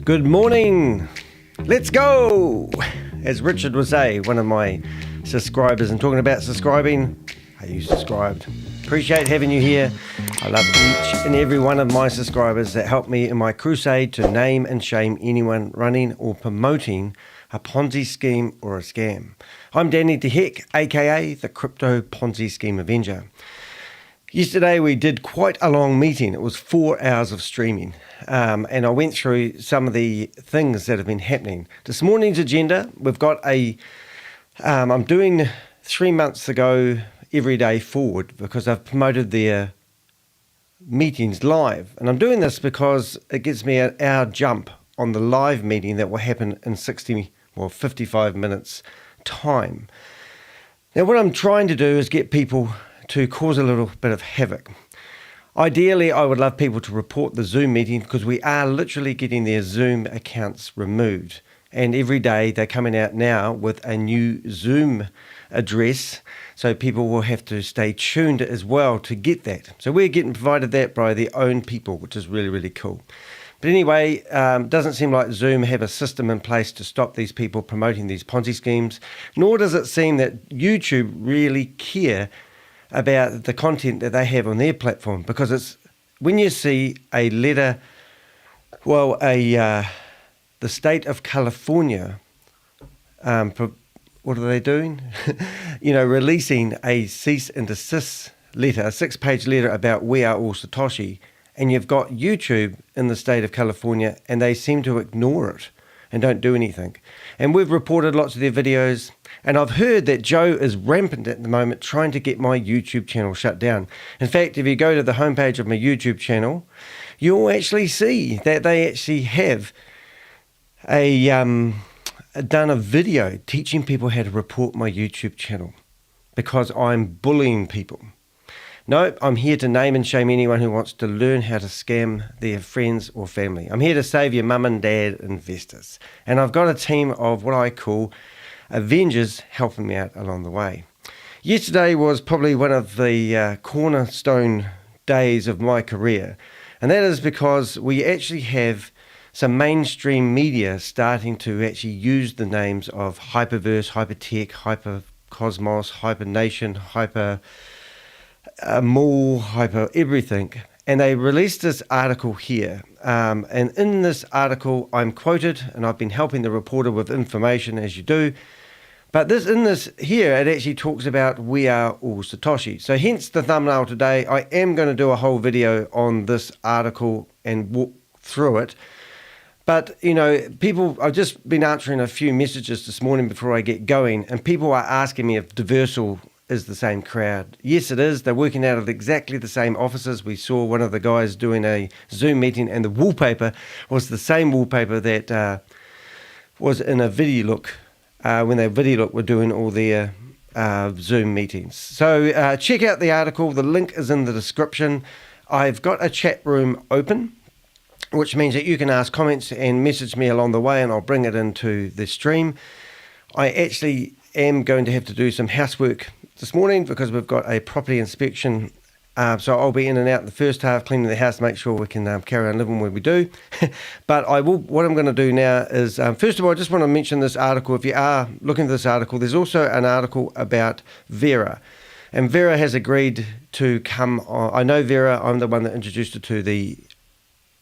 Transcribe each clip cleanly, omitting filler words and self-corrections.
Good morning. Let's go. As Richard would say, one of my subscribers, and talking about subscribing, are you subscribed? Appreciate having you here. I love each and every one of my subscribers that help me in my crusade to name and shame anyone running or promoting a Ponzi scheme or a scam. I'm Danny DeHeck, aka the Crypto Ponzi Scheme Avenger. Yesterday we did quite a long meeting. It was 4 hours of streaming, and I went through some of the things that have been happening. This morning's agenda, we've got I'm doing 3 months ago every day forward because I've promoted their meetings live, and I'm doing this because it gives me an hour jump on the live meeting that will happen in 55 minutes time. Now what I'm trying to do is get people to cause a little bit of havoc. Ideally, I would love people to report the Zoom meeting because we are literally getting their Zoom accounts removed. And every day they're coming out now with a new Zoom address. So people will have to stay tuned as well to get that. So we're getting provided that by their own people, which is really, really cool. But anyway, doesn't seem like Zoom have a system in place to stop these people promoting these Ponzi schemes, nor does it seem that YouTube really care about the content that they have on their platform, because it's when you see a letter, the state of California, what are they doing? Releasing a cease and desist letter, a 6-page letter about we are all Satoshi, and you've got YouTube in the state of California and they seem to ignore it and don't do anything. And we've reported lots of their videos, and I've heard that Joe is rampant at the moment trying to get my YouTube channel shut down. In fact, if you go to the homepage of my YouTube channel, you'll actually see that they actually have done a video teaching people how to report my YouTube channel because I'm bullying people. No, I'm here to name and shame anyone who wants to learn how to scam their friends or family. I'm here to save your mum and dad investors. And I've got a team of what I call Avengers helping me out along the way. Yesterday was probably one of the cornerstone days of my career. And that is because we actually have some mainstream media starting to actually use the names of Hyperverse, Hypertech, Hypercosmos, Hypernation, Hyper Mall, Hyper everything, and they released this article here, and in this article I'm quoted, and I've been helping the reporter with information as you do, but in this here it actually talks about we are all Satoshi. So hence the thumbnail today. I am going to do a whole video on this article and walk through it, but people, I've just been answering a few messages this morning before I get going, and people are asking me if Diversal is the same crowd. Yes, it is. They're working out of exactly the same offices. We saw one of the guys doing a Zoom meeting, and the wallpaper was the same wallpaper that was in a VideoLook when they VideoLook were doing all their Zoom meetings. So check out the article. The link is in the description. I've got a chat room open, which means that you can ask comments and message me along the way, and I'll bring it into the stream. I actually am going to have to do some housework this morning because we've got a property inspection, so I'll be in and out in the first half cleaning the house, make sure we can carry on living where we do. But what I'm going to do now is, first of all, I just want to mention this article. If you are looking at this article, there's also an article about Vera, and Vera has agreed to come on. I know Vera, I'm the one that introduced her to the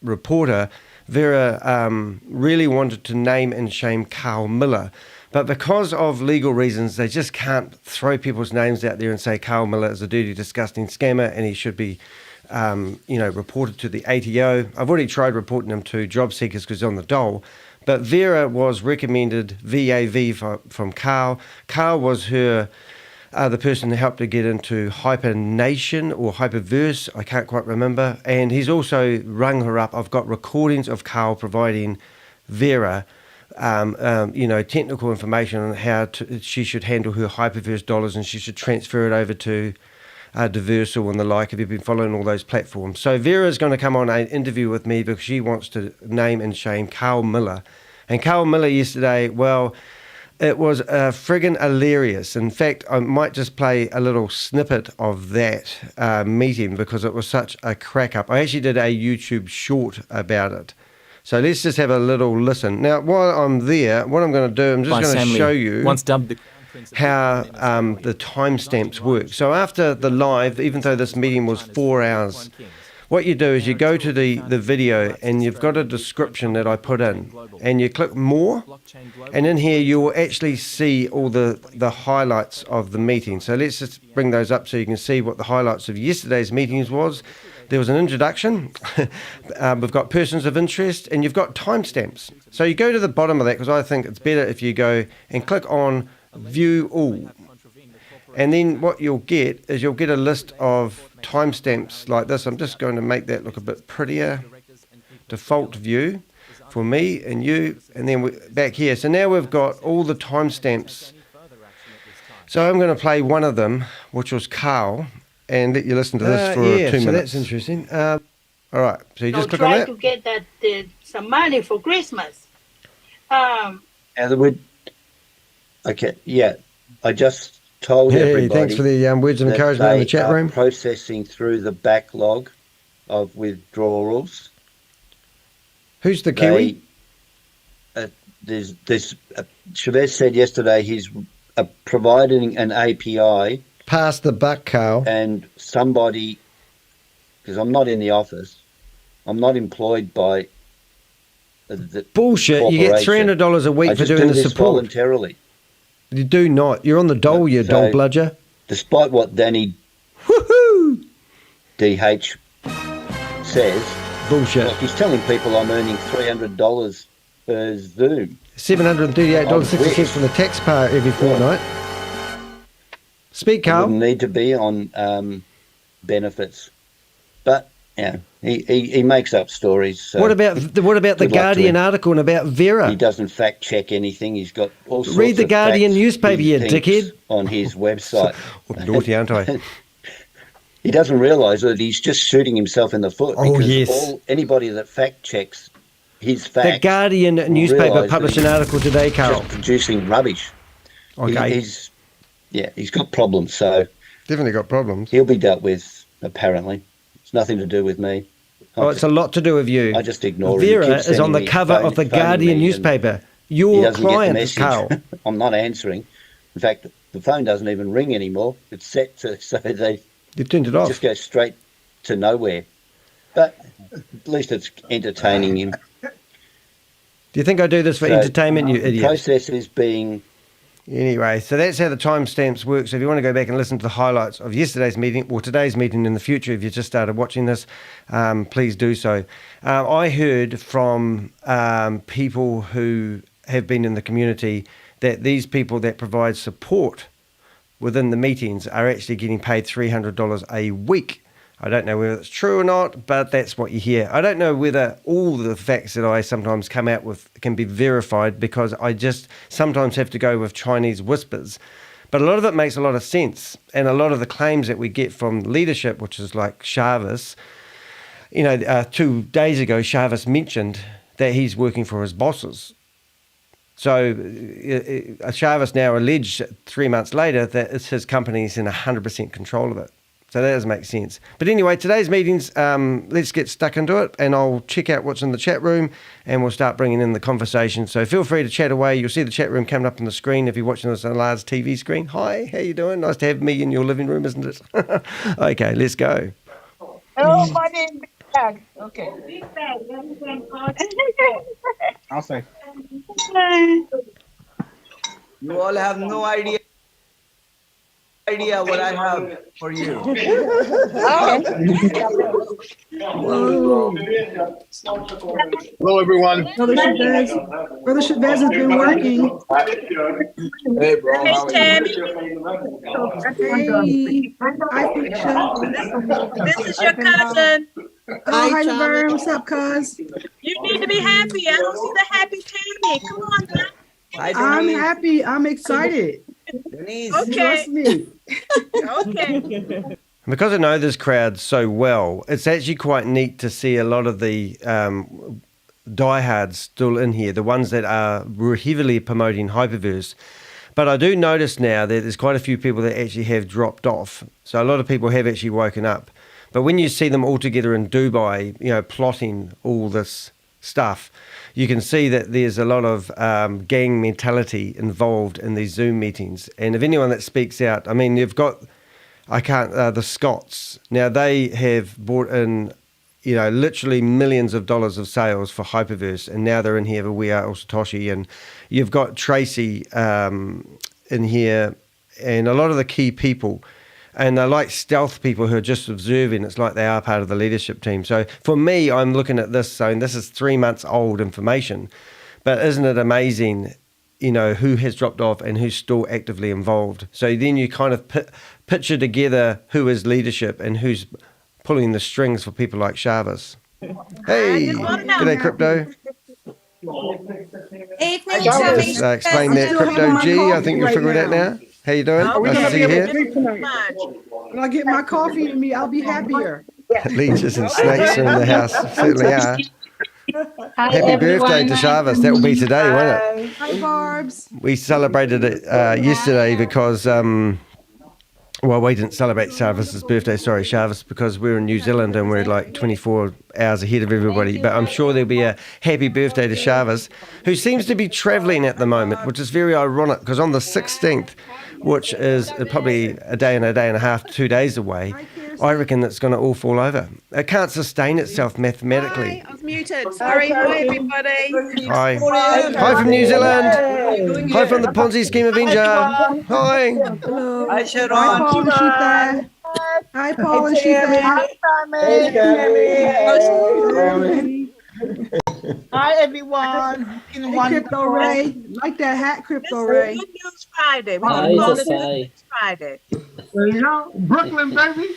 reporter. Vera really wanted to name and shame Carl Millar, but because of legal reasons, they just can't throw people's names out there and say Carl Millar is a dirty, disgusting scammer and he should be, reported to the ATO. I've already tried reporting him to job seekers because he's on the dole, but Vera was recommended VAV from Carl. Carl was her, the person who helped her get into Hypernation or Hyperverse, I can't quite remember, and he's also rung her up. I've got recordings of Carl providing Vera technical information on how she should handle her Hyperverse dollars, and she should transfer it over to Diversal and the like, if you've been following all those platforms. So Vera is going to come on an interview with me because she wants to name and shame Carl Millar. And Carl Millar yesterday, well, it was friggin' hilarious. In fact, I might just play a little snippet of that meeting because it was such a crack up. I actually did a YouTube short about it. So let's just have a little listen. Now, while I'm there, what I'm going to do, I'm just going to show you once dubbed the how the timestamps work. So after the live, even though this meeting was 4 hours, what you do is you go to the video and you've got a description that I put in, and you click more, and in here you'll actually see all the highlights of the meeting. So let's just bring those up so you can see what the highlights of yesterday's meetings was. There was an introduction, we've got persons of interest, and you've got timestamps. So you go to the bottom of that, because I think it's better if you go and click on View All. And then what you'll get is you'll get a list of timestamps like this. I'm just going to make that look a bit prettier. Default view for me and you, and then back here. So now we've got all the timestamps. So I'm going to play one of them, which was Carl, and let you listen to this for 2 minutes. So that's interesting. All right, so you just click on that. Try to get that some money for Christmas. Okay, yeah, I just told everybody. Thanks for the words of encouragement in the chat room. Processing through the backlog of withdrawals. Who's the Kiwi? ShaveZ said yesterday he's providing an API. Pass the buck, Carl. And somebody, because I'm not in the office, I'm not employed by the bullshit. You get $300 a week for doing the support voluntarily. You do not. You're on the dole, you dole bludger. Despite what Danny DH says, bullshit. Like he's telling people I'm earning $300 per Zoom. $738.60 from the taxpayer every fortnight. Speak, Carl. Wouldn't need to be on benefits, but yeah, he makes up stories. So what about the Guardian article about Vera? He doesn't fact check anything. He's got all sorts Read the of Guardian newspaper, you dickhead. On his website. Naughty, aren't I? He doesn't realise that he's just shooting himself in the foot. Oh, yes. Anybody that fact checks his facts. The Guardian newspaper published an article today, Carl. Just producing rubbish. Okay. He's got problems. So definitely got problems. He'll be dealt with, apparently. It's nothing to do with me. It's a lot to do with you. I just ignore him. Vera is on the cover of the Guardian newspaper. Your client, Carl. I'm not answering. In fact, the phone doesn't even ring anymore. It's set to so they. You turned it off. Just go straight to nowhere. But at least it's entertaining him. Do you think I do this for entertainment, you idiot? The process is being. Anyway, so that's how the timestamps work. So if you want to go back and listen to the highlights of yesterday's meeting or today's meeting in the future, if you just started watching this, please do so. I heard from people who have been in the community that these people that provide support within the meetings are actually getting paid $300 a week. I don't know whether it's true or not, but that's what you hear. I don't know whether all the facts that I sometimes come out with can be verified, because I just sometimes have to go with Chinese whispers. But a lot of it makes a lot of sense. And a lot of the claims that we get from leadership, which is like ShaveZ, 2 days ago, ShaveZ mentioned that he's working for his bosses. So ShaveZ now alleged 3 months later that it's his company's in 100% control of it. So that does make sense. But anyway, today's meetings, let's get stuck into it, and I'll check out what's in the chat room, and we'll start bringing in the conversation. So feel free to chat away. You'll see the chat room coming up on the screen if you're watching this on a large TV screen. Hi, how you doing? Nice to have me in your living room, isn't it? Okay, let's go. Hello, my name is Bag. Okay. Big Bag. I'll say. You all have no idea what I have for you. Hello, everyone. Brother ShaveZ has been working. Hey, bro. Hey, Tammy. Hey. Hi, Felicia. This is your cousin. Oh, hi, Laverne. What's up, cuz? You need to be happy. I don't see the happy Tammy. Come on, man. I'm happy. I'm excited. Denise. Okay. Trust me. Okay. Because I know this crowd so well, it's actually quite neat to see a lot of the diehards still in here, the ones that were heavily promoting Hyperverse. But I do notice now that there's quite a few people that actually have dropped off. So a lot of people have actually woken up. But when you see them all together in Dubai, plotting all this stuff, you can see that there's a lot of gang mentality involved in these Zoom meetings. And if anyone that speaks out, I mean, you've got, the Scots. Now, they have brought in, literally millions of dollars of sales for Hyperverse, and now they're in here for We Are All Satoshi. And you've got Tracy in here, and a lot of the key people. And they're like stealth people who are just observing. It's like they are part of the leadership team. So for me, I'm looking at this saying this is 3 months old information. But isn't it amazing, who has dropped off and who's still actively involved? So then you kind of picture together who is leadership and who's pulling the strings for people like ShaveZ. Hey, g'day, Crypto. Hey, Just explain that, Crypto G. I think you'll figure it out now. How you doing? Are we Nice gonna to see be you able to here. drink tonight? When I get my coffee to me, I'll be happier. Leeches and snakes are in the house. Certainly are. Happy birthday to ShaveZ. That will be today, won't it? Hi, Barbs. We celebrated it yesterday because, we didn't celebrate ShaveZ's birthday, ShaveZ, because we're in New Zealand and we're like 24 hours ahead of everybody. But I'm sure there'll be a happy birthday to ShaveZ, who seems to be travelling at the moment, which is very ironic because on the 16th, which is probably a day and a half, 2 days away, I reckon it's going to all fall over. It can't sustain itself mathematically. Hi, I was muted. Sorry. Hi, everybody. Hi. Hi from New Zealand. Hi from the Ponzi Scheme Avenger. Hi. Hello. Hi, Hi, Sharon. Paul and Sheetha. Hi, Paul and Sheetha. Hi, everyone. Hey, Crypto Ray. Like that hat, Crypto Ray. Good News Friday. We Hi, can call it Good Sasai. News Friday. Brooklyn, baby.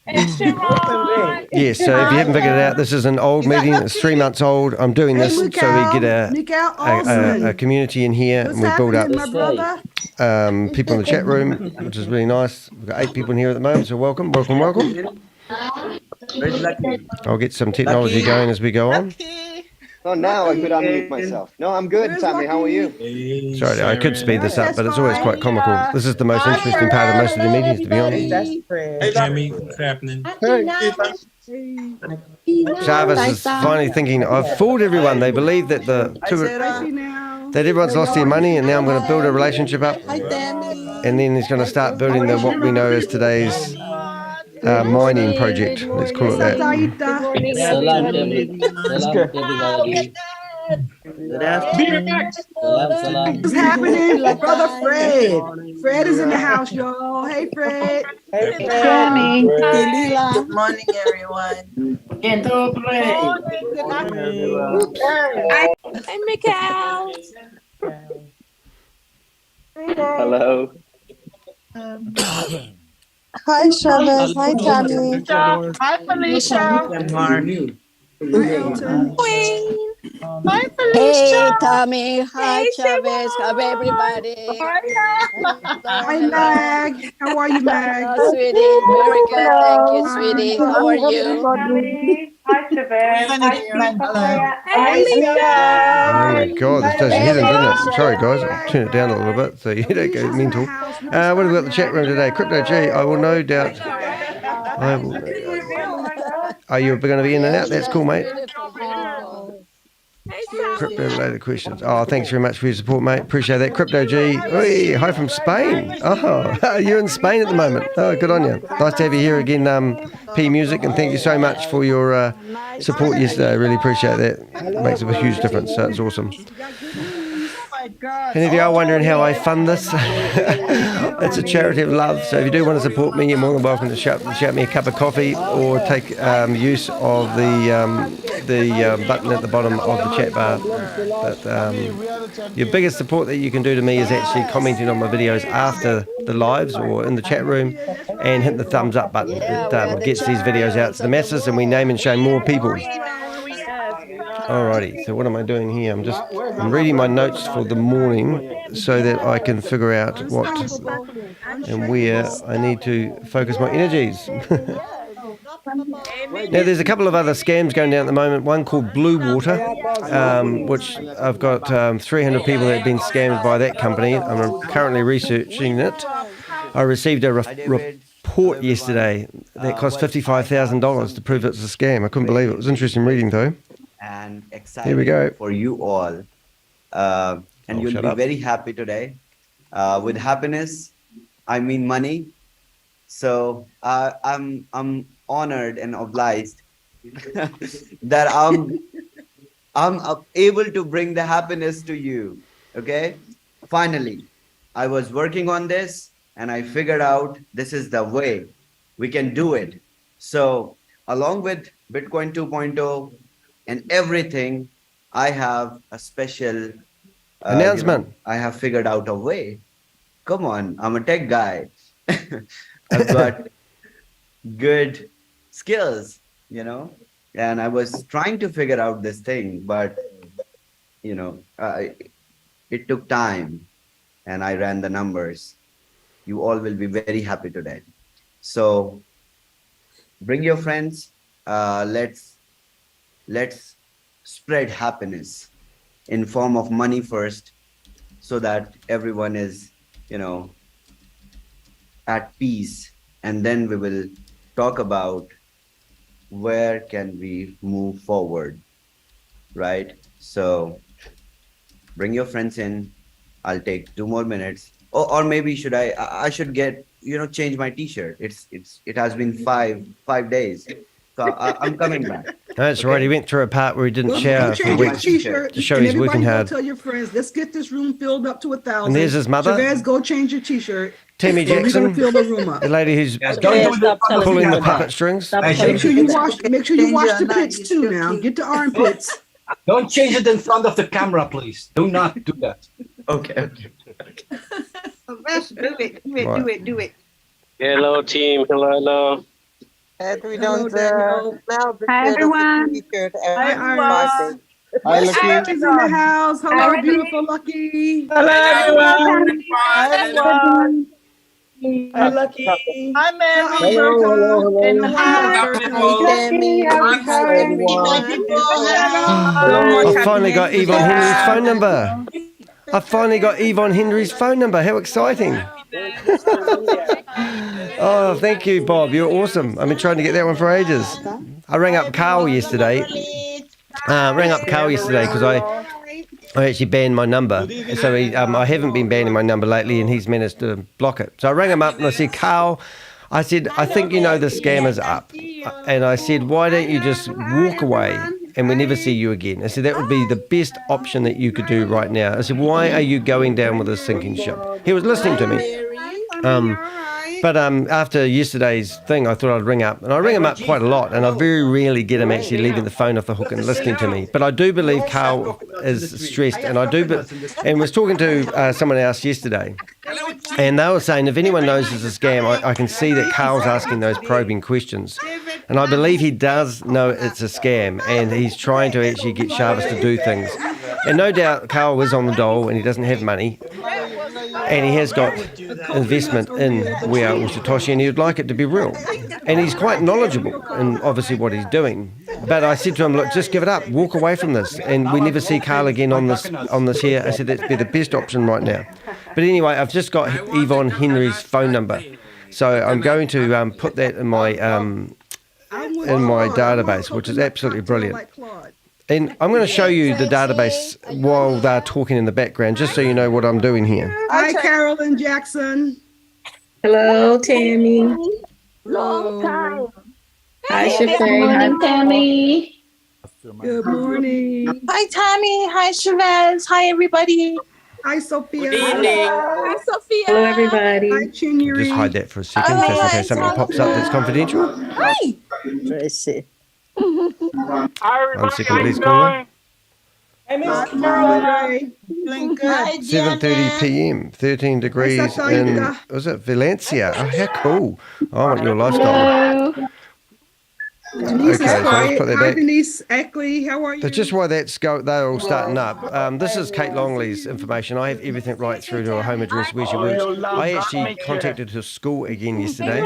Yes, so if you haven't figured it out, this is an old meeting. It's 3 months old. I'm doing this so we get a community in here and we build up my brother? people in the chat room, which is really nice. We've got 8 people in here at the moment, so welcome. Where's Lucky? I'll get some technology going as we go on. Oh, now I could unmute myself. No, I'm good, Where's Sammy. How are you? Sorry, I could speed this up, but it's always quite comical. This is the most interesting part of most of the meetings, to be honest. Hey, Jimmy, what's happening? ShaveZ is finally thinking, I've fooled everyone. They believe that that everyone's lost their money, and now I'm going to build a relationship up. And then he's going to start building what we know as today's mining project. Let's call it that. Salam everybody. Salam. What's happening? Brother Fred. Fred is in the house, y'all. Hey, Fred. Sammy. Good morning, everyone. Hey, Mikhail. Hello. Hi, ShaveZ. Hi, Tammy. Hi, Felicia. Queen. Hi, Hey, Felicia. Tammy. Hi, Hey, ShaveZ. How everybody? Hi, Mag. How are you, Mag? Oh, sweetie. Very good. Thank you, sweetie. How are you? Hi, Shabazz. Hey, Lisa. Oh my God, this does your head in, doesn't it? Sorry guys, I'll turn it down a little bit so you don't go mental. What have we got in the chat room today? Crypto G, I will no doubt. Are you going to be in and out? That's cool, mate. Crypto related questions. Oh, thanks very much for your support, mate. Appreciate that. Crypto G. Oi, hi from Spain. Oh, you're in Spain at the moment. Oh, good on you. Nice to have you here again, P Music, and thank you so much for your support yesterday. I really appreciate that. It makes a huge difference. So it's awesome. And if you are wondering how I fund this, it's a charity of love. So if you do want to support me, you're more than welcome to shout me a cup of coffee or take use of the button at the bottom of the chat bar. But your biggest support that you can do to me is actually commenting on my videos after the lives or in the chat room and hit the thumbs up button. It gets these videos out to the masses and we name and shame more people. Alrighty, so what am I doing here? I'm reading my notes for the morning so that I can figure out what and where I need to focus my energies. Now, there's a couple of other scams going down at the moment. One called Blue Water, which I've got 300 people that have been scammed by that company. I'm currently researching it. I received a report yesterday that cost $55,000 to prove it's a scam. I couldn't believe it. It was interesting reading, though. and Here we excited go. for you all. And you'll shut be up. very happy today. With happiness, I mean money. So I'm honored and obliged that I'm able to bring the happiness to you. Okay, finally, I was working on this and I figured out this is the way we can do it. So along with Bitcoin 2.0 and everything, I have a special Announcement. I have figured out a way. Come on, I'm a tech guy. I've got good skills, and I was trying to figure out this thing, but it took time and I ran the numbers. You all will be very happy today. So bring your friends. Let's spread happiness in form of money first, so that everyone is, at peace, and then we will talk about where can we move forward, right? So bring your friends in. I'll take 2 more minutes, or maybe I should get change my t-shirt. It has been five days, so I'm coming back. That's right. He went through a part where he didn't Well, shower go for change your weeks t-shirt to show and he's working everybody go hard. tell your friends, let's get this room filled up to 1,000. And there's his mother. ShaveZ, go change your t-shirt. Tammy We're Jackson, gonna fill the room up. the lady who's Stop pulling the telling puppet strings. Stop Make telling sure you people. wash the pits too now. Get the armpits. Don't change it in front of the camera, please. Do not do that. Okay. Let's do it. Hello, team. Hello. Hello, Daniel. Hi, everyone. Hi, Iris. Hi, Iris Lucky. is in the house. Hello, beautiful Lucky. Hello, everyone. Hi, Lucky. Hi, Mary. Alberta. In the house. I've finally got Yvonne Henry's phone number. I've finally got Yvonne Henry's phone number. How exciting. Oh, thank you, Bob. You're awesome. I've been trying to get that one for ages. I rang up Carl yesterday. Because I actually banned my number. So I haven't been banning my number lately, and he's managed to block it. So I rang him up and I said, Carl, I said, I think you know the scam is up. And I said, why don't you just walk away and we never see you again? I said, that would be the best option that you could do right now. I said, why are you going down with a sinking ship? He was listening to me. But after yesterday's thing, I thought I'd ring up. And I ring him up quite a lot, and I very rarely get him actually leaving the phone off the hook and listening to me. But I do believe Carl is stressed, and and was talking to someone else yesterday, and they were saying if anyone knows it's a scam, I can see that Carl's asking those probing questions. And I believe he does know it's a scam, and he's trying to actually get Shavis to do things. And no doubt Carl is on the dole, and he doesn't have money. And he has got investment in WAAS or Satoshi, and he would like it to be real. And he's quite knowledgeable in obviously what he's doing. But I said to him, look, just give it up, walk away from this, and we never see Carl again on this here. I said that'd be the best option right now. But anyway, I've just got Yvonne Henry's phone number, so I'm going to put that in my database, which is absolutely brilliant. And I'm going to show you the database while they're talking in the background, just so you know what I'm doing here. Hi, Carolyn Jackson. Hello, Tammy. Long time. Hi, Shafay. Hi, Tammy. Good morning. Hi, Tammy. Hi, ShaveZ. Hi, everybody. Hi, Sophia. Good evening. Hi, Sophia. Hello, everybody. Hi, Chinyuri. Just hide that for a second, just in case something pops up that's confidential. Hi. Tracy. 1 second, please, caller. Hi, Miss Carolyn. Hi, 7:30 p.m., 13 degrees in, was it Valencia? Oh, how cool. I want your lifestyle. Hello. Denise Okay, is so let's quiet. put that Hi, back. Denise Ackley. How are you? That's just why they're all starting up. This is Kate Longley's information. I have everything right through to her home address where she works. I actually contacted her school again yesterday,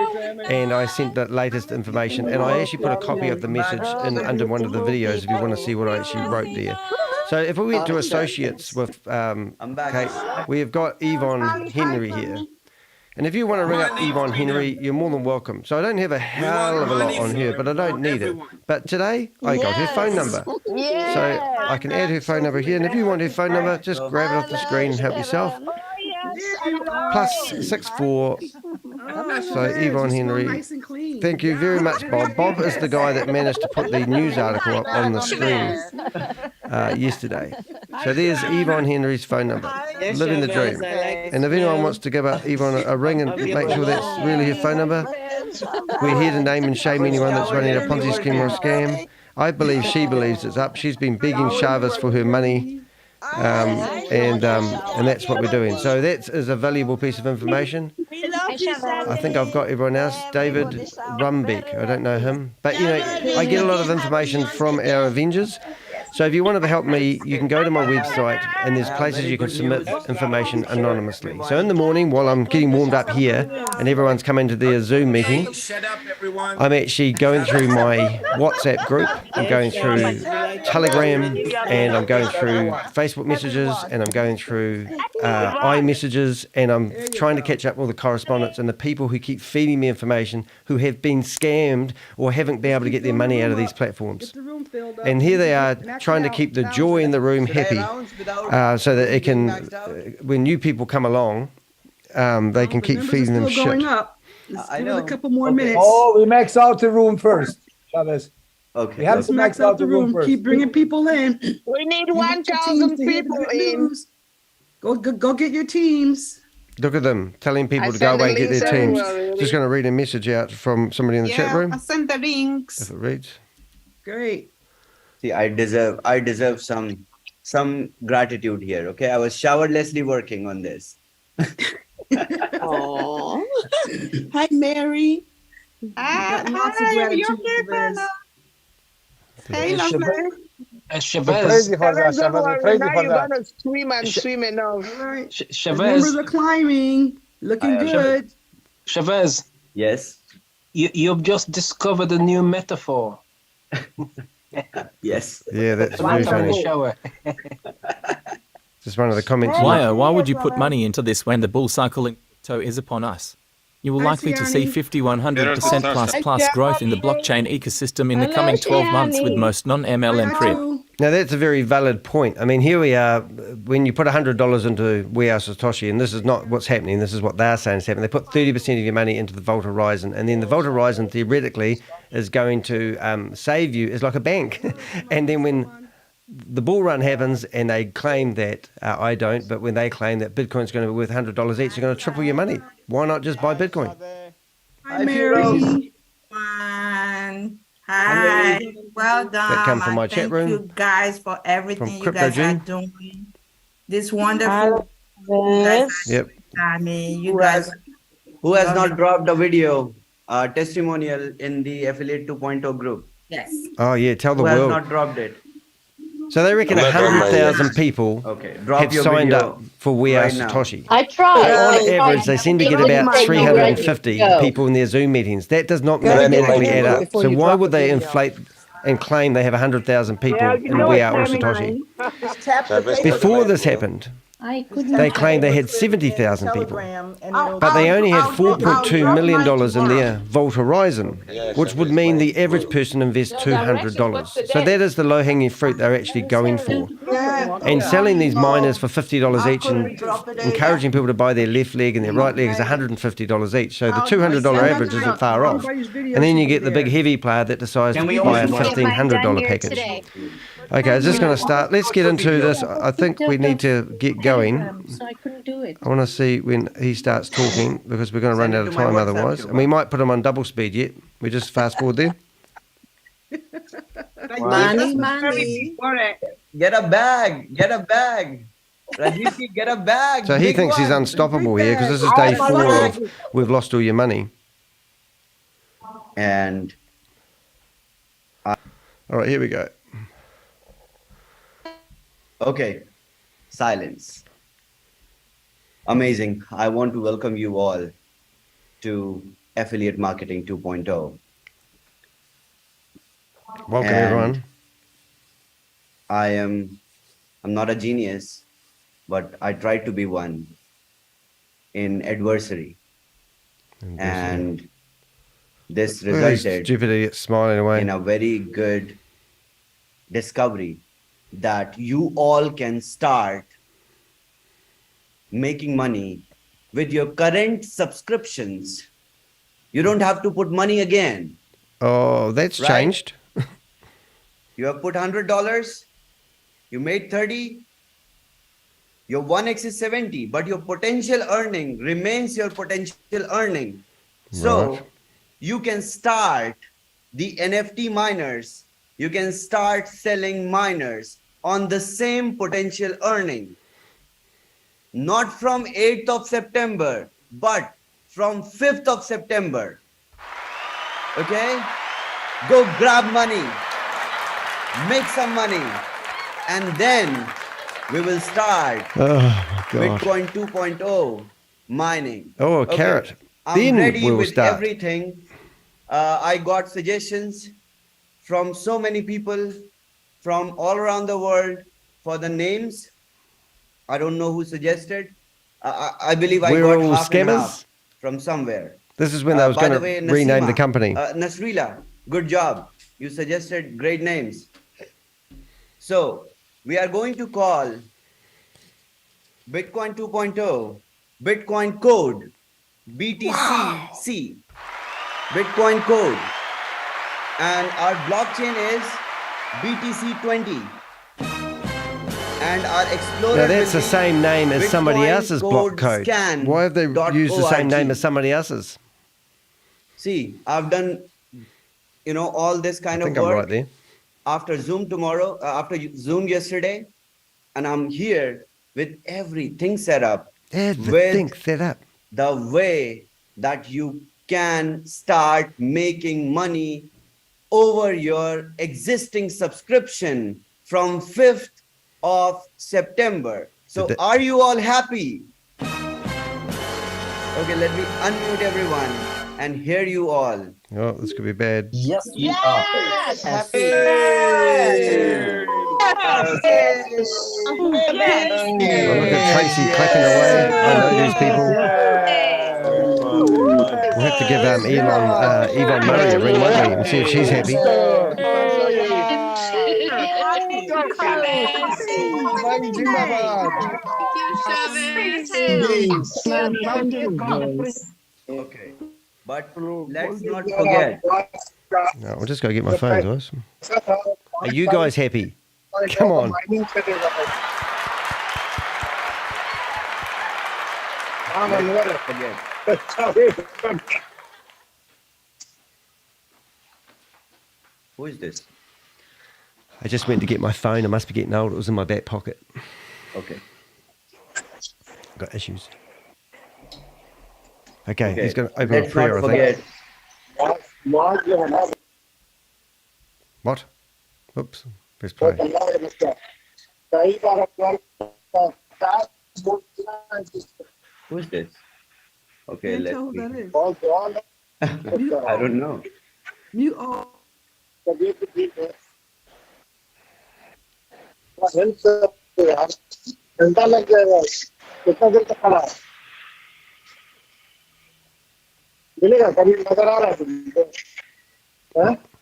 and I sent the latest information, and I actually put a copy of the message under one of the videos if you want to see what I actually wrote there. So if we went to associates with Kate, we have got Yvonne Henry here. And if you want to ring up Yvonne Henry, you're more than welcome. So I don't have a hell of a lot on here, but I don't need it. But today, I got her phone number. Yes. So I can add her phone number here. And if you want her phone number, just grab it off the screen and help yourself. +64. So Yvonne Henry. Nice and clean. Thank you very much, Bob. Bob is the guy that managed to put the news article up on the screen yesterday. So there's Yvonne Henry's phone number. Living the dream. And if anyone wants to give Yvonne a ring and make sure that's really her phone number, we're here to name and shame anyone that's running a Ponzi scheme or a scam. I believe she believes it's up. She's been begging Shavas for her money. And that's what we're doing. So that is a valuable piece of information. I think I've got everyone else. David Rumbeck, I don't know him, but I get a lot of information from our Avengers. So if you want to help me, you can go to my website and there's places you can submit information anonymously. So in the morning, while I'm getting warmed up here and everyone's coming to their Zoom meeting, I'm actually going through my WhatsApp group, I'm going through Telegram, and I'm going through Facebook messages, and I'm going through iMessages, and I'm trying to catch up with the correspondents and the people who keep feeding me information who have been scammed or haven't been able to get their money out of these platforms. And here they are trying to keep the joy in the room happy so that it can, when new people come along, they can keep feeding them shit. Going up. Let's give it a couple more minutes. Oh, we max out the room first, Chavez. Okay. We have to max out the room first. Keep bringing people in. We need 1,000 people in. Go get your teams. Look at them, telling people to go away and get their teams. Just going to read a message out from somebody in the chat room. I sent the links. If it reads. Great. See, I deserve some gratitude here. Okay, I was showerlessly working on this. Oh, hi Mary. Hi, you're here, hey, lovely. Crazy for that, Chavez. Crazy for that. Swim and swim enough. The numbers are climbing. Looking good. Chavez, Yes. you've just discovered a new metaphor. Yes. Yeah, that's very funny. Shower. Just one of the comments. Why would you put money into this when the bull cycle in crypto is upon us? You will likely to see 5,100% plus growth in the blockchain ecosystem in the coming 12 months with most non-MLM crypto. Now, that's a very valid point. I mean, here we are, when you put $100 into WAAS Satoshi, and this is not what's happening, this is what they're saying is happening. They put 30% of your money into the Vault Horizon, and then the Vault Horizon theoretically is going to save you, is like a bank. And then when the bull run happens and they claim that, I don't, but when they claim that Bitcoin's going to be worth $100 each, you're going to triple your money. Why not just buy Bitcoin? Hi, Mary. Hi, well done. That come from my chat room. Thank you guys for everything you guys are doing. This wonderful. Yep. I mean, you guys. Who has not dropped a video testimonial in the Affiliate 2.0 group? Yes. Oh, yeah, tell the Who has world. not dropped it? So they reckon 100,000 people have signed up for WAAS Satoshi. I tried. On average, they seem to get about 350 people in their Zoom meetings. That does not mathematically add up. So why would they inflate and claim they have 100,000 people in WAAS or Satoshi? Before this happened, they claimed they had 70,000 people, but they only had $4.2 million in their Vault Horizon, which would mean the average person invests $200. So that is the low-hanging fruit they're actually going for. And selling these miners for $50 each and encouraging people to buy their left leg and their right leg is $150 each. So the $200 average isn't far off. And then you get the big heavy player that decides to buy a $1,500 package. Okay, is this going to start? Let's get into this. I think we need to get going. So I couldn't do it. I want to see when he starts talking because we're going to run out of time otherwise. And we might put him on double speed yet. We just fast forward there. Money. Get a bag. Get a bag. Rajiv, get a bag. So he thinks he's unstoppable here because this is day 4 of we've lost all your money. And all right, here we go. Okay, silence. Amazing. I want to welcome you all to Affiliate Marketing 2.0. Welcome, everyone. I'm not a genius, but I try to be one in adversity. and this Look at these resulted stupid idiots smiling away. in a very good discovery that you all can start making money with your current subscriptions. You don't have to put money again. Oh, that's Right? changed. You have put $100, you made 30, your 1x is 70, but your potential earning remains your potential earning. So Right. you can start the NFT miners, you can start selling miners on the same potential earning. Not from 8th of September, but from 5th of September. Okay? Go grab money, make some money, and then we will start Oh, my God. Bitcoin 2.0 mining. Oh, a carrot. I'm Then ready we'll with start. everything. I got suggestions from so many people from all around the world for the names. I don't know who suggested. I believe I We're got all half and scammers? half from somewhere. This is when they was By going the to way, rename the Nasima, company. Nasrila, good job. You suggested great names. So we are going to call Bitcoin 2.0 Bitcoin code BTCC. Bitcoin code. And our blockchain is BTC20. And our Explorer Now that's the will be same name as somebody Bitcoin else's block code. scan Why have they used the same .org. name as somebody else's? See, I've done, all this kind I of think I'm work right there. after Zoom tomorrow, after Zoom yesterday, and I'm here with everything set up. Everything with set up. The way that you can start making money over your existing subscription from 5th of September. So are you all happy? Okay, let me unmute everyone and hear you all. Oh, this could be bad. Yes, we Yes. are. Happy. Oh, look at Tracy clapping away. I know these people. We'll have to give Yvonne Murray a ring, won't we, and see if she's happy. Okay, but let's not forget. No, we'll just go get my phone, guys. Are you guys happy? Come on. Who is this? I just went to get my phone. I must be getting old. It was in my back pocket. Okay. Got issues. Okay, he's going to open Let's a prayer, not I think. forget. What? Oops. Press play. Who is this? Okay, Can't let's tell who see. that is. I don't know. Mute all.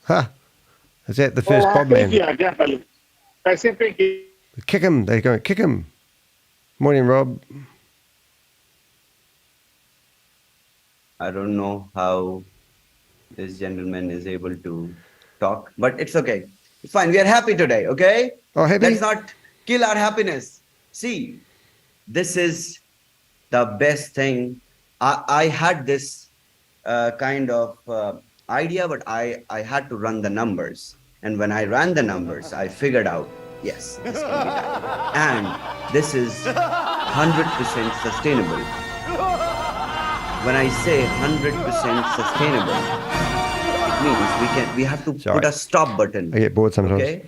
Huh. Is that the first Bob man? Kick him. They're going, kick him. Morning, Rob. I don't know how this gentleman is able to talk, but it's okay. It's fine. We are happy today, okay? Oh, happy? Let's not kill our happiness. See, this is the best thing. I had this kind of idea, but I had to run the numbers. And when I ran the numbers, I figured out, yes, this can be done. And this is 100% sustainable. When I say 100% sustainable, it means we have to put a stop button. I get bored sometimes. Okay?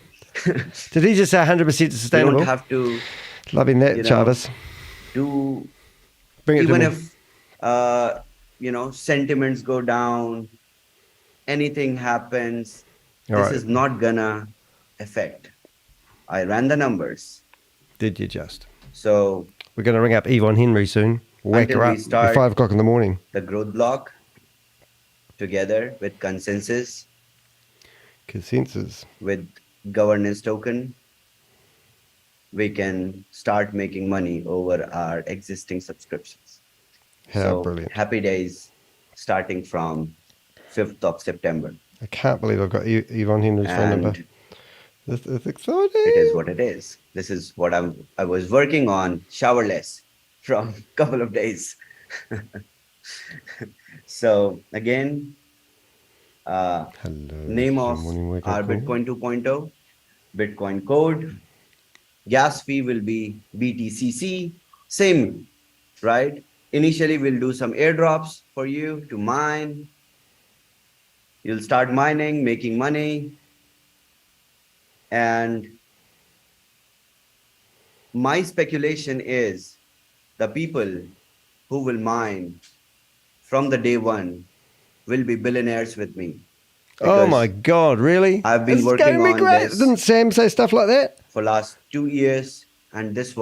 Did he just say 100% sustainable? You don't have to. Loving that, Jarvis. Do Bring it to even me. if sentiments go down, anything happens, All this right. is not gonna affect. I ran the numbers. Did you just? So we're going to ring up Yvonne Henry soon. Whack until her we up start at 5 o'clock in the morning. the growth block, together with consensus, Consensus. with governance token, we can start making money over our existing subscriptions. How brilliant. Happy days starting from 5th of September. I can't believe I've got Yvonne Henry's phone number. This is exciting. It is what it is. This is what I was working on showerless from a couple of days. So again, name of our Bitcoin 2.0, Bitcoin code, gas fee will be BTCC, same, right? Initially, we'll do some airdrops for you to mine. You'll start mining, making money. And my speculation is the people who will mine from the day one will be billionaires with me. Oh my God, really? I've been This is working going to be on great. this Didn't Sam say stuff like that? for last 2 years, and this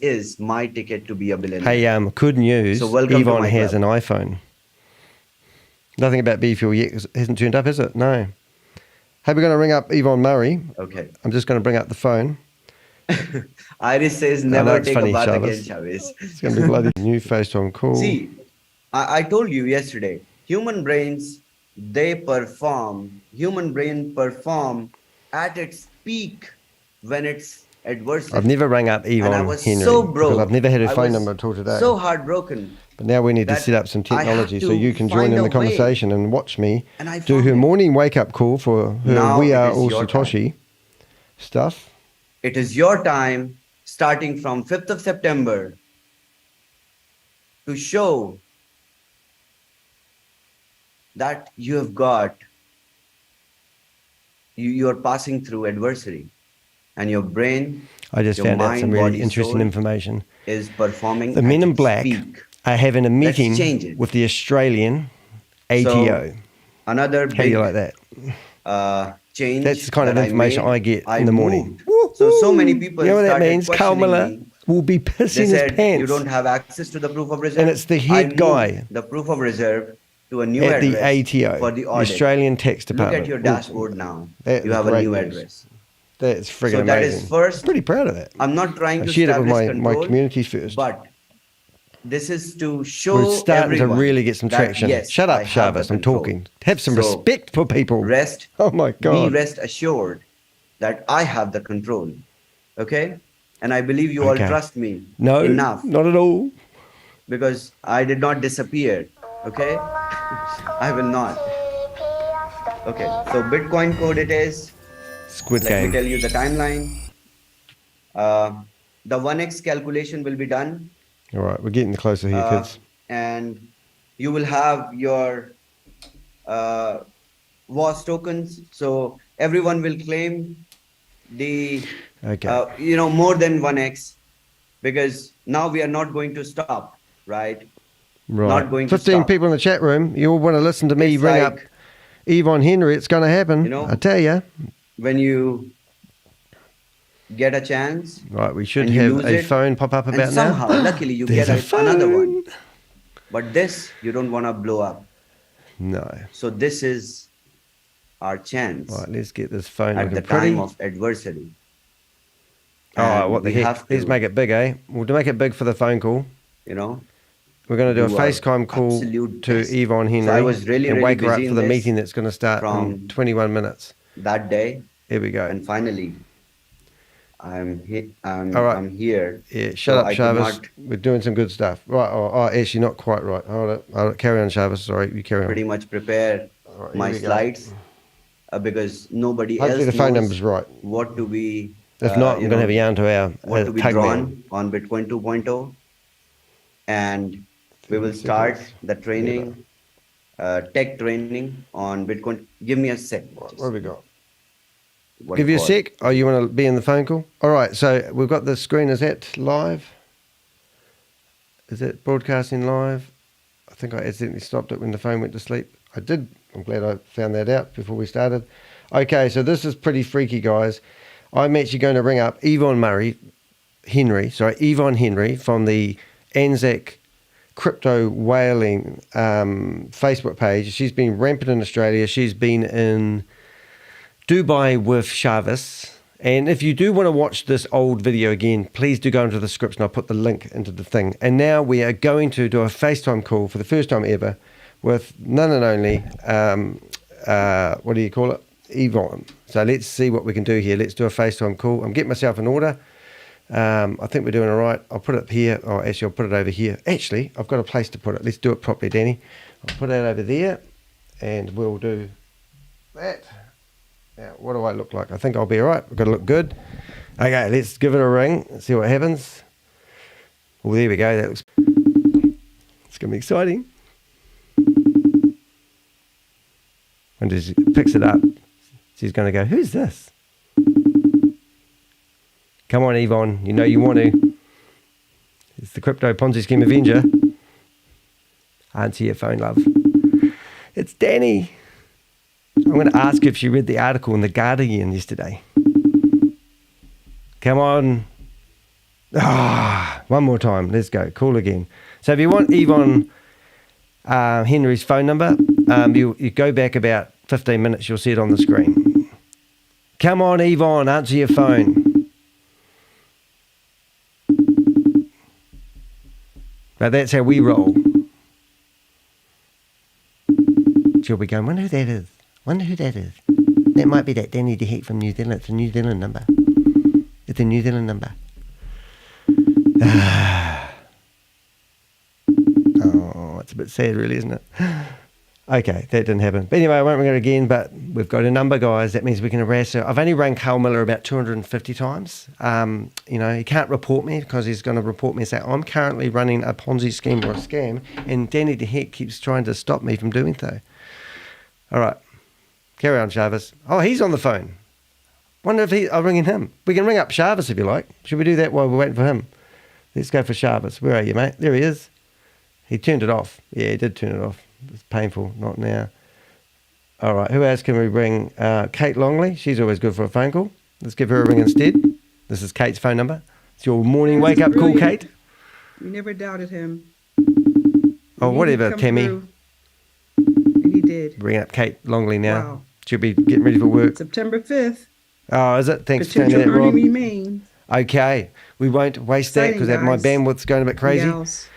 is my ticket to be a billionaire. Hey, good news. So welcome to Yvonne my has club. an iPhone. Nothing about B-Fuel yet. 'Cause it hasn't turned up, is it? No. Hey, we're going to ring up Yvonne Murray. Okay. I'm just going to bring up the phone. Iris says I know never it's take funny, a bath Chavez. again, Chavez. It's going to be bloody new face on call. See, I told you yesterday, human brain perform at its peak when it's adversity. I've never rang up Yvonne And I was Henry so broke. because I've never had her I phone was number until today. so heartbroken. But now we need to that set up some I have technology so to you can join find in a the way. conversation and watch me And I do found her it. morning wake-up call for her Now We it Are is All your Satoshi stuff. It is your time, starting from 5th of September, to show that you have got, you are passing through adversity, and your brain, I just your found out mind, some really body, interesting soul information. is performing The at Men in its Black peak. are having a Let's meeting change it. with the Australian ATO. So, another How do you big like that? change. That's the kind of that information made. I get I in the morning. moved. So many people You know what that started means? Carl questioning Miller me. will be They pissing his said, pants. you don't have access to the proof of reserve. And it's the head I moved guy the proof of reserve to a new at the address ATO, for the the audit. Australian Tax Department. Look at your dashboard now. That You is have a great new news. address. That's friggin' So that amazing. is first. I'm pretty proud of that. I'm not trying I to shared it with establish my control, communities first. but this is to show We're starting to everyone really get some that, traction. yes, Shut I up, have the Shavas. I'm control. talking. Have some So, respect for people. Rest. Oh my Be God. rest assured that I have the control. Okay? And I believe you all Okay. trust me No, enough, not at all. because I did not disappear. Okay? I will not. Okay, so Bitcoin code it is. Squid Let Game. me tell you the timeline. The 1x calculation will be done, All right, we're getting closer here, kids. and you will have your WAAS tokens. So everyone will claim the Okay. more than 1x, because now we are not going to stop, right? Right. Not going to 15 stop. people in the chat room. You all want to listen to me It's ring like, up Yvonne Henry. It's going to happen. you know, I tell you. when you get a chance, Right, we should and you have lose a it, phone pop up and about somehow, now. luckily, you There's get a another phone. one. But this, you don't want to blow up. No. So this is our chance Right, let's get this phone at looking the pretty. time of adversity. All right, And what the we heck? have Let's to, make it big, eh? We'll make it big for the phone call. you know, We're going to do a do our FaceTime call absolute to best. Yvonne Henry So I was really, and really wake her up busy for in the this meeting that's going to start in from 21 minutes. that day, Here we go. and finally, I'm All right. here. Yeah, shut So up, I could Shavas. not We're doing some good stuff. Right, actually not quite right. Hold it. Carry on, Shavas. Sorry, you carry on. pretty much prepare All right, my here we go. slides, because nobody Hopefully else the phone knows number's right. what to be. If not, I'm going to have a yarn to our what to be tug man. drawn on Bitcoin 2.0, and we will start the training, tech training on Bitcoin. Give me a sec. Right, what have we got? What Give you a call? sec. Oh, you want to be in the phone call? All right, so we've got the screen. Is that live? Is it broadcasting live? I think I accidentally stopped it when the phone went to sleep. I did. I'm glad I found that out before we started. Okay, so this is pretty freaky, guys. I'm actually going to ring up Yvonne Henry from the Anzac crypto whaling Facebook page. She's been rampant in Australia. She's been in Dubai with ShaveZ. And if you do want to watch this old video again, please do go into the description. I'll put the link into the thing. And now we are going to do a FaceTime call for the first time ever with none and only, what do you call it? Yvonne. So let's see what we can do here. Let's do a FaceTime call. I'm getting myself in order. I think we're doing all right. I'll put it here. Oh, actually, I'll put it over here. Actually, I've got a place to put it. Let's do it properly, Danny. I'll put it over there, and we'll do that. Now, what do I look like? I think I'll be all right. I've got to look good. Okay, let's give it a ring. See what happens. Well, there we go. That looks... It's going to be exciting. When she picks it up, she's going to go, who's this? Come on, Yvonne. You know you want to. It's the Crypto Ponzi Scheme Avenger. Answer your phone, love. It's Danny. I'm going to ask her if she read the article in The Guardian yesterday. Come on. One more time. Let's go. Call again. So if you want Yvonne Henry's phone number, you go back about 15 minutes. You'll see it on the screen. Come on, Yvonne. Answer your phone. But that's how we roll. She'll be going, wonder who that is. Wonder who that is. That might be that Danny the Heck from New Zealand. It's a New Zealand number. It's a New Zealand number. Oh, it's a bit sad really, isn't it? Okay, that didn't happen. But anyway, I won't ring it again, but we've got a number, guys. That means we can harass her. I've only rang Carl Millar about 250 times. You know, he can't report me because he's going to report me and say, I'm currently running a Ponzi scheme or a scam, and Danny the Heck keeps trying to stop me from doing so. All right. Carry on, ShaveZ. Oh, he's on the phone. Wonder if I'm ringing him. We can ring up ShaveZ if you like. Should we do that while we're waiting for him? Let's go for ShaveZ. Where are you, mate? There he is. He turned it off. Yeah, he did turn it off. It's painful. Not now. All right. Who else can we ring? Kate Longley. She's always good for a phone call. Let's give her a ring instead. This is Kate's phone number. It's your morning wake-up call, Kate. You never doubted him. Oh, whatever, Tammy. Through. And he did. Bringing up Kate Longley now. Wow. She'll be getting ready for work. September 5th. Oh, is it? Thanks for telling me Potential that, Rob. earning remains. Okay. We won't waste that because my bandwidth's going a bit crazy. Gals.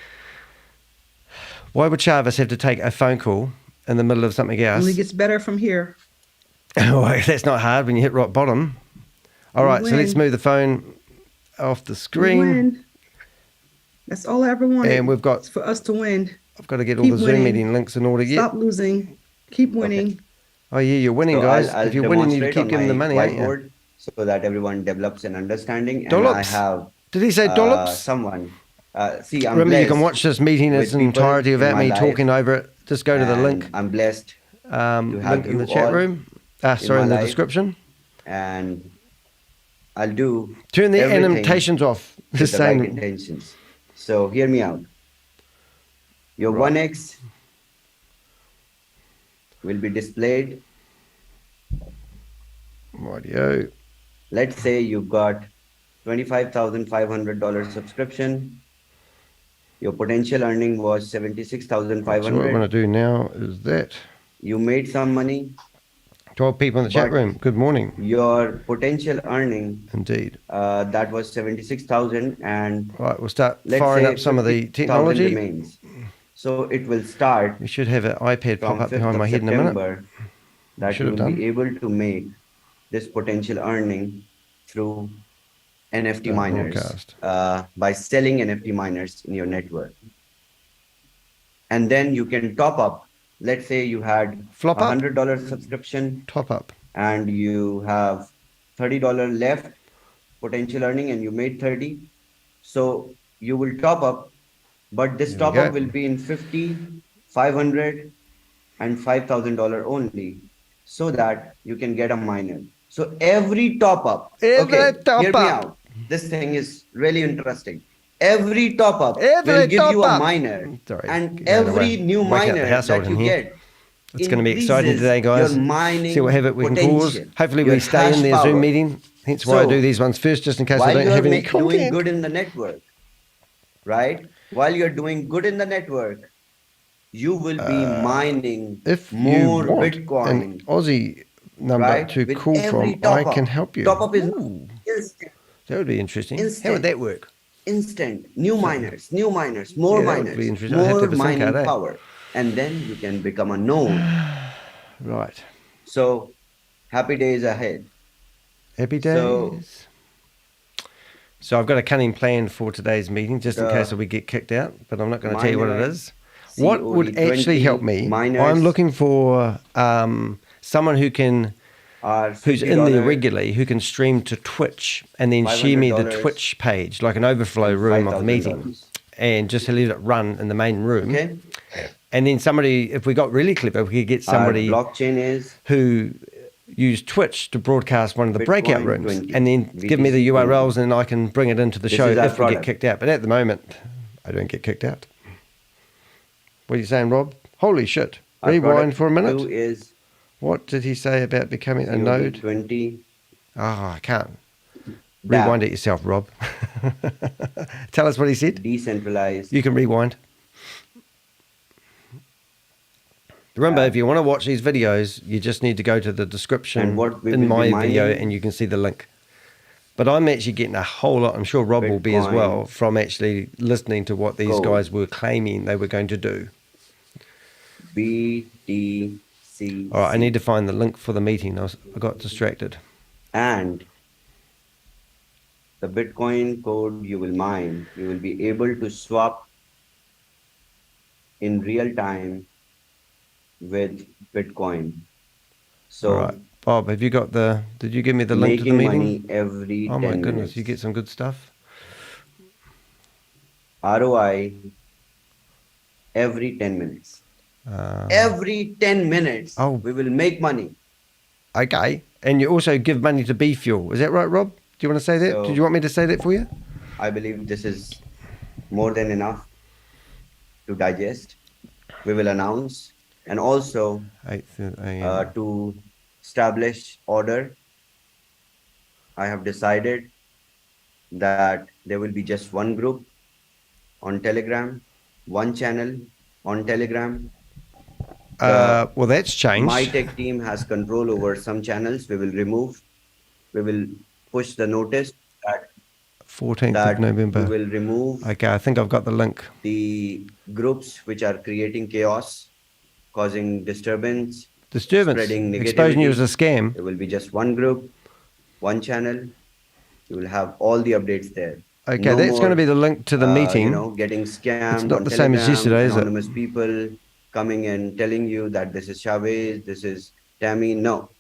Why would ShaveZ have to take a phone call in the middle of something else? Only gets better from here. Oh, that's not hard when you hit rock bottom. All right, so let's move the phone off the screen. Win. That's all I ever wanted. And we've got... It's for us to win. I've got to get all the Zoom meeting links in order yet. Stop losing. Keep winning. Okay. Oh, yeah, you're winning, guys. I'll if you're winning, you keep giving the money, aren't you? So that everyone develops an understanding. Dollops. And I have... Did he say dollops? Someone... see, I'm Remember, you can watch this meeting in its entirety without me talking over it. Just go to the link. I'm blessed to have link in the chat room. Sorry, in the description. And I'll do. Turn the annotations off. Just saying. Right intentions. So hear me out. Your 1x will be displayed. Rightio. Let's say you've got $25,500 subscription. Your potential earning was $76,500. So what I'm going to do now is that. You made some money. 12 people in the chat room. Good morning. Your potential earning. Indeed. That was 76,000, and right, we'll start firing up some of the technology. Remains. So it will start. We should have an iPad pop up behind my head in a minute. That you will be able to make this potential earning through NFT miners by selling NFT miners in your network. And then you can top up. Let's say you had $100 subscription. Top up. And you have $30 left potential earning and you made 30. So you will top up, but this top up will be in $50, $500 and $5,000 only, so that you can get a miner. So every top up, hear me out. This thing is really interesting. Every top up will give you a miner. And every new miner that you get, it's going to be exciting today, guys. See what havoc we can cause. Hopefully we stay in their Zoom meeting. Hence why I do these ones first, just in case I don't have any content. While you're doing good in the network, right? while you're doing good in the network, you will be mining If you more want Bitcoin, an Aussie number right? to With call every from, top I up. can help you. Top up is Ooh, instant. that would be interesting. How Instant. would that work? Instant. New So- miners, more Yeah, that would be miners, interesting. I'd have to more have a SIM mining card, eh? power. And then you can become a node. Right. So happy days ahead. Happy days. So- So I've got a cunning plan for today's meeting, just in The case we get kicked out, but I'm not going to tell you what it miner is. What would actually help me? miners I'm looking for someone who can, are who's in there $50, regularly, who can stream to Twitch and then share me the $500, Twitch page, like an overflow room of the meeting, $5,000. and just let it run in the main room. Okay. And then somebody, if we got really clever, we could get Our somebody blockchain is who use Twitch to broadcast one of the breakout Bitcoin rooms 20, and then give me the BTC 20. URLs and I can bring it into the This show is our if we get product. kicked out. But at the moment, I don't get kicked out. What are you saying, Rob? Holy shit. our Rewind product for a two minute. is What did he say about becoming a COD node? 20. Oh, I can't. DApp, Rewind it yourself, Rob. Tell us what he said. decentralized. You can rewind. Remember, if you want to watch these videos, you just need to go to the description And what we in will my be video mining- and you can see the link. But I'm actually getting a whole lot, I'm sure Rob will be as Bitcoin, well, from actually listening to what these gold. guys were claiming they were going to do. BTC. All right, I need to find the link for the meeting. I got distracted. And the Bitcoin code you will mine, you will be able to swap in real time with Bitcoin. So All right. Bob, have you got did you give me the link to the making meeting? money every Oh 10 my goodness, minutes. you get some good stuff. ROI every 10 minutes. Uh, Every 10 minutes, Oh. we will make money. okay. And you also give money to B Fuel. Is that right, Rob? Do you want to say that? So- Did you want me to say that for you? I believe this is more than enough to digest. We will announce, and also 8th a.m. to establish order, I have decided that there will be just one group on Telegram, one channel on Telegram. Well, that's changed. My tech team has control over some channels. We will push the notice that 14th that of November. we will remove Okay, I think I've got the link. the groups which are creating chaos, causing disturbance, Disturbance. spreading Exposing you as a negativity. scam. There will be just one group, one channel. You will have all the updates there. Okay, No that's more, going to be the link to the meeting. Getting scammed. It's not on the same as Telegram, yesterday, is it? anonymous people coming and telling you that this is ShaveZ, this is Tammy. No,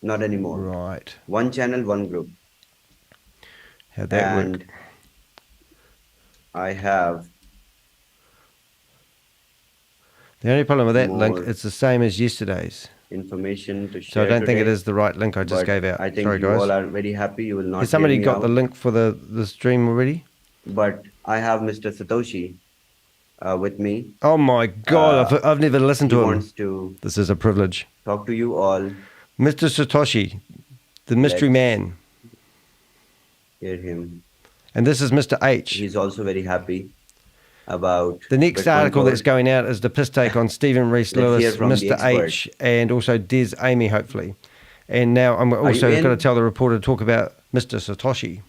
not anymore. Right. One channel, one group. How'd that And work? I have The only problem with that link, more it's the same as yesterday's. information to So share I don't think it today, is the right link I just but gave out. I think Sorry, you guys. all are very happy. You will not Has somebody hear me got the out. link for the stream already? But I have Mr. Satoshi with me. Oh my God, I've never listened He to him. wants to This is a privilege. talk to you all. Mr. Satoshi, the mystery Let's man. Hear him. And this is Mr. H. He's also very happy about The next Bitcoin article Gold. that's going out is the piss take on Stephen Reese Let's hear Lewis, from the Mr. expert. H, and also Des Amy, hopefully. And now I'm also you in? going to tell the reporter to talk about Mr. Satoshi.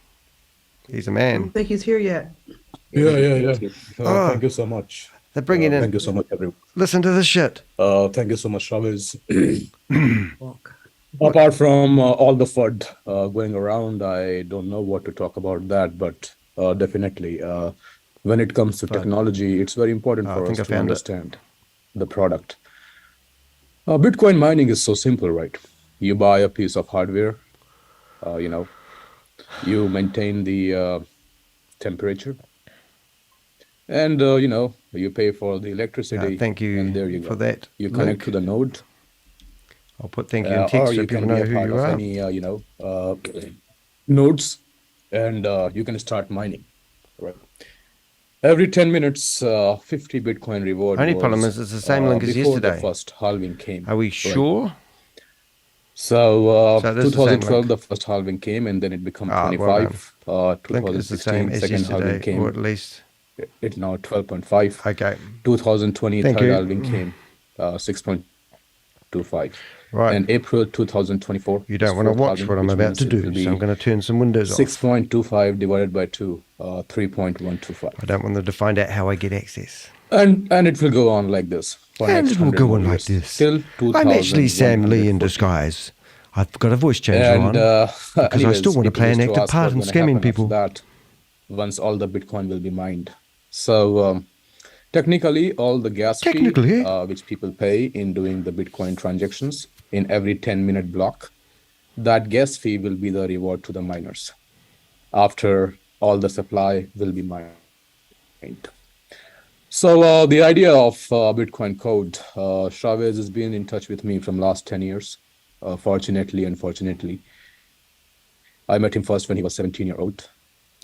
He's a I man. don't think he's here yet. Yeah. Oh. Thank you so much. They're bringing in. Thank you so much, everyone. Listen to this shit. Thank you so much, Travis. Apart from all the FUD going around, I don't know what to talk about that, but definitely when it comes to technology, it's very important I for think us I to found it. understand the product. Bitcoin mining is so simple, right? You buy a piece of hardware, you maintain the temperature, and you pay for the electricity. Thank you and there you for go. that You connect link. to the node. I'll put thank you in text Or so you people can know be a who part you of are. any nodes, and you can start mining. Right. Every 10 minutes, 50 Bitcoin reward. Only was, problem is it's the same link as before yesterday. the first halving came. Are we Right. sure? So, So this is the same 2012, link. the first halving came, and then it became Well 25. done. Link is the 2016, same as second halving yesterday, came. or at least It's now 12.5. Okay. 2020 Thank third you. halving came 6.25. Right. And April 2024. You don't want to watch what I'm about to do, so I'm going to turn some windows off. 6.25 divided by 2, 3.125. I don't want them to find out how I get access. And it will go on like this. For And next it will 100 go more on like years. this. Till I'm actually Sam Lee in 2140. disguise. I've got a voice changer And on because I anyways, still want to people play an used to active ask part what's in gonna scamming happen after people. that once all the Bitcoin will be mined. So technically, all the gas fee which people pay in doing the Bitcoin transactions in every 10-minute block, that gas fee will be the reward to the miners after all the supply will be mined. So the idea of Bitcoin code, ShaveZ has been in touch with me from last 10 years. Fortunately, unfortunately, I met him first when he was 17-year-old.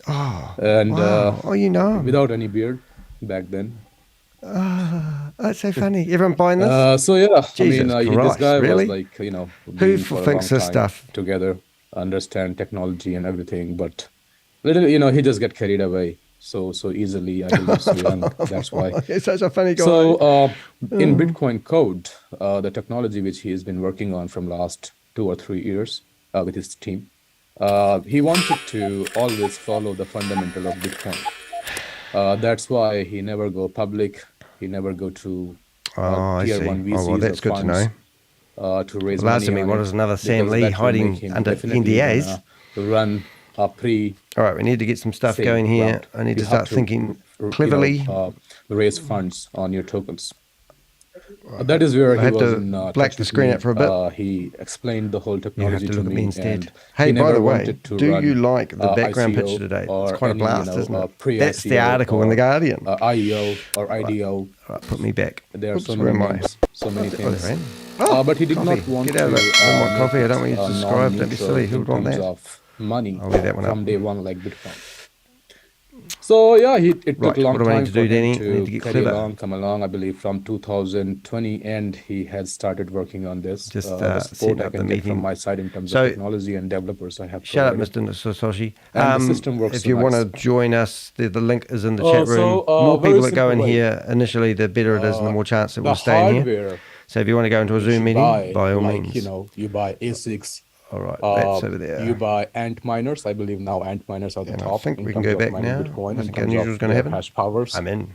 Oh, And wow. Oh, you know him. without any beard back then. That's so funny. Everyone buying this? So yeah, Jesus this Christ, guy really? was like, Who been for a thinks long this time stuff? together, understand technology and everything, but little, he just get carried away so easily. I believe so young. That's why. He's such a funny guy. So in Bitcoin code, the technology which he has been working on from last 2 or 3 years with his team, he wanted to always follow the fundamental of Bitcoin. That's why he never go public. He never go to I tier see. 1 VCs Oh, well, that's or good to funds, know. to raise Well, money answer me, on what it, is another Sam because Lee that will hiding make him under definitely NDAs? gonna run a pre. All right, we need to get some stuff sale going here. round. I need You to have start thinking you cleverly. raise funds on your tokens. That is where I he had was to in black touch the with screen me. out for a bit. He explained the whole You have technology to to look at me me, instead. and Hey, he by never the way, wanted to do run you like the background ICO picture today? It's or quite a any, blast, isn't it? pre-ICO That's the article in The or, Guardian. IEO or IDO. Right, put me back. There are Oops, so where many am I? names, so many Oh, things. there I am. But he did coffee. not want Get out of to it. I don't want make coffee. I it don't want you to subscribe. Don't be silly. Who in would want terms that? of money I'll leave that one from up. day one, like Bitcoin. So yeah, it took Right, a long what do I need time to for do, Danny? him I need to to get carry clever. along, come along. I believe from 2020, and he has started working on this. Just The setting support I up the can get from meeting. my side in terms So- of technology and developers I have Shut up, provided. Mr. Satoshi. And the system works If so you want to nice. join us, the link is in the Oh, chat room. so, More very people that go in simple way. here initially, the better it is, and the more chance it The will stay in here. hardware So if you want to go into a which Zoom you meeting, buy, by all like, means. you buy ASICs. All right, that's over there. You buy Ant miners. I believe now Ant miners are the And I top think in we can terms go of back mining now. Bitcoin, in Nothing terms unusual is of going to their happen. hash powers. I'm in.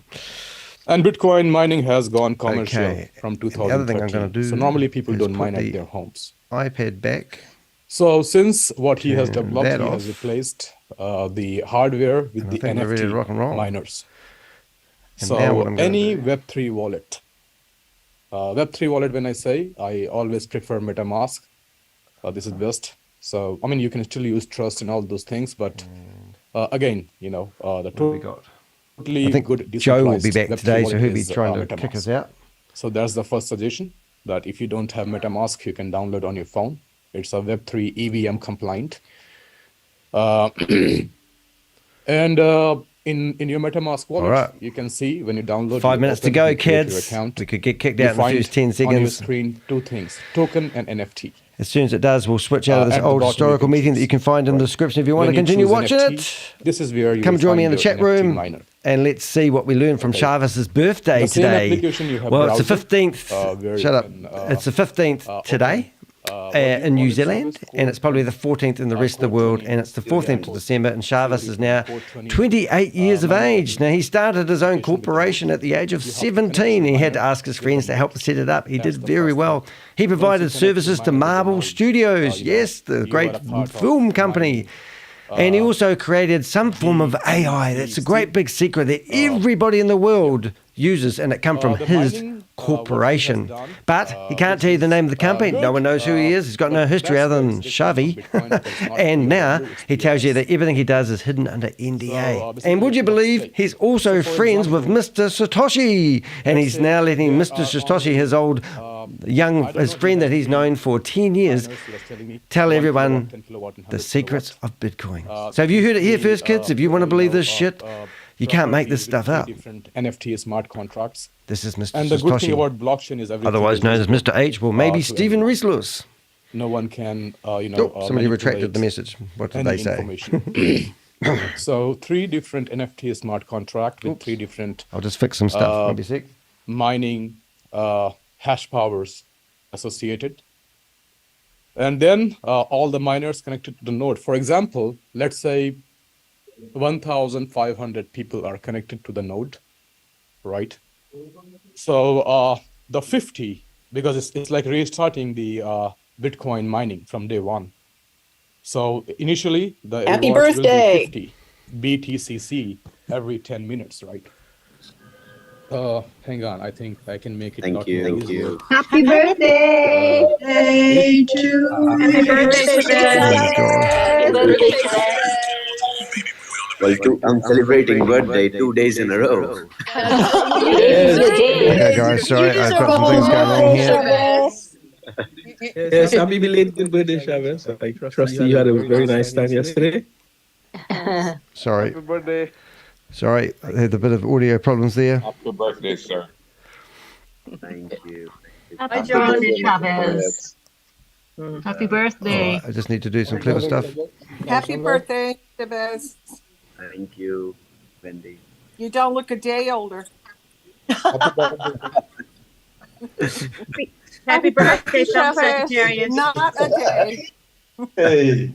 And Bitcoin mining has gone commercial Okay. from And the other thing I'm 2013. going to do So normally people is don't put mine the at their homes. iPad back. So since what he has Turn developed, that he has off. replaced the hardware with And I the think we're ready to rock and roll. NFT miners. And now So what I'm gonna any do- Web3 wallet, Web3 wallet, when I say, I always prefer MetaMask. This is best. So, I mean, you can still use Trust and all those things, but again, the What have we got? totally I think good Joe will be decentralized back Web3 today, so wallet he'll be is, trying to MetaMask. kick us out. So that's the first suggestion, that if you don't have MetaMask, you can download on your phone. It's a Web3 EVM compliant. And in your MetaMask wallet, All right. you can see when you download. 5 you minutes to open, go, you create your kids. account, We could get kicked you out in the find first 10 on your seconds. screen two things: token and NFT. As soon as it does, we'll switch out of this At the old bottom, you historical can meeting choose. that you can find in the description if you want When to you continue choose watching NFT, it. this is where you Come will join me find in the your chat NFT room miner. and let's see what we learned from Okay. Chavez's birthday The same today. application you have Well, it's the browser, 15th. where Shut you up. can, It's the 15th today. In New Zealand, and it's probably the 14th in the rest of the world, and it's the 14th of December, and Chavez is now 28 years of age. Now, he started his own corporation at the age of 17. He had to ask his friends to help set it up. He did very well. He provided services to Marvel Studios, yes, the great film company. And he also created some form of AI. That's a great big secret that everybody in the world uses, and it come from his corporation. But he can't tell you the name of the company. No one knows who he is. He's got no history other than Shavi. And now he tells you that everything he does is hidden under NDA. And would you believe he's also friends with Mr. Satoshi? And he's now letting Mr. Satoshi, his old his friend that he's known for 10 years, tell everyone the secrets of Bitcoin. So have you heard it here first, kids? If you want to believe this shit, you can't make this stuff up. Different NFT smart contracts. This is Mr. And the good thing Satoshi, about blockchain is everything otherwise is known as visible, Mr. H. Well, maybe to Stephen everyone. Reesless. No one can, Somebody retracted the manipulate message. What did any they say? information. So 3 different NFT smart contract with 3 different. I'll just fix some stuff. Maybe a sec. Mining hash powers associated. And then all the miners connected to the node. For example, let's say 1,500 people are connected to the node, right? So the 50, because it's like restarting the Bitcoin mining from day one. So initially, the Happy rewards birthday! will be 50 BTCC every 10 minutes, right? Hang on, I think I can make it. Thank you. Happy birthday! Day to Happy birthday, Fred. Happy birthday, Fred. Well, I'm celebrating birthday 2 days in a row. Okay, guys, sorry, I've got some things going on here. Yes, happy belated birthday, ShaveZ. I trust you had a very nice time yesterday. Sorry. Happy birthday. Sorry, I had a bit of audio problems there. Happy birthday, sir. Thank you. Happy birthday, ShaveZ. Happy birthday. I just need to do some clever stuff. Happy birthday, ShaveZ. Thank you, Wendy. You don't look a day older. Happy birthday, Sagittarius. Not a day. Hey.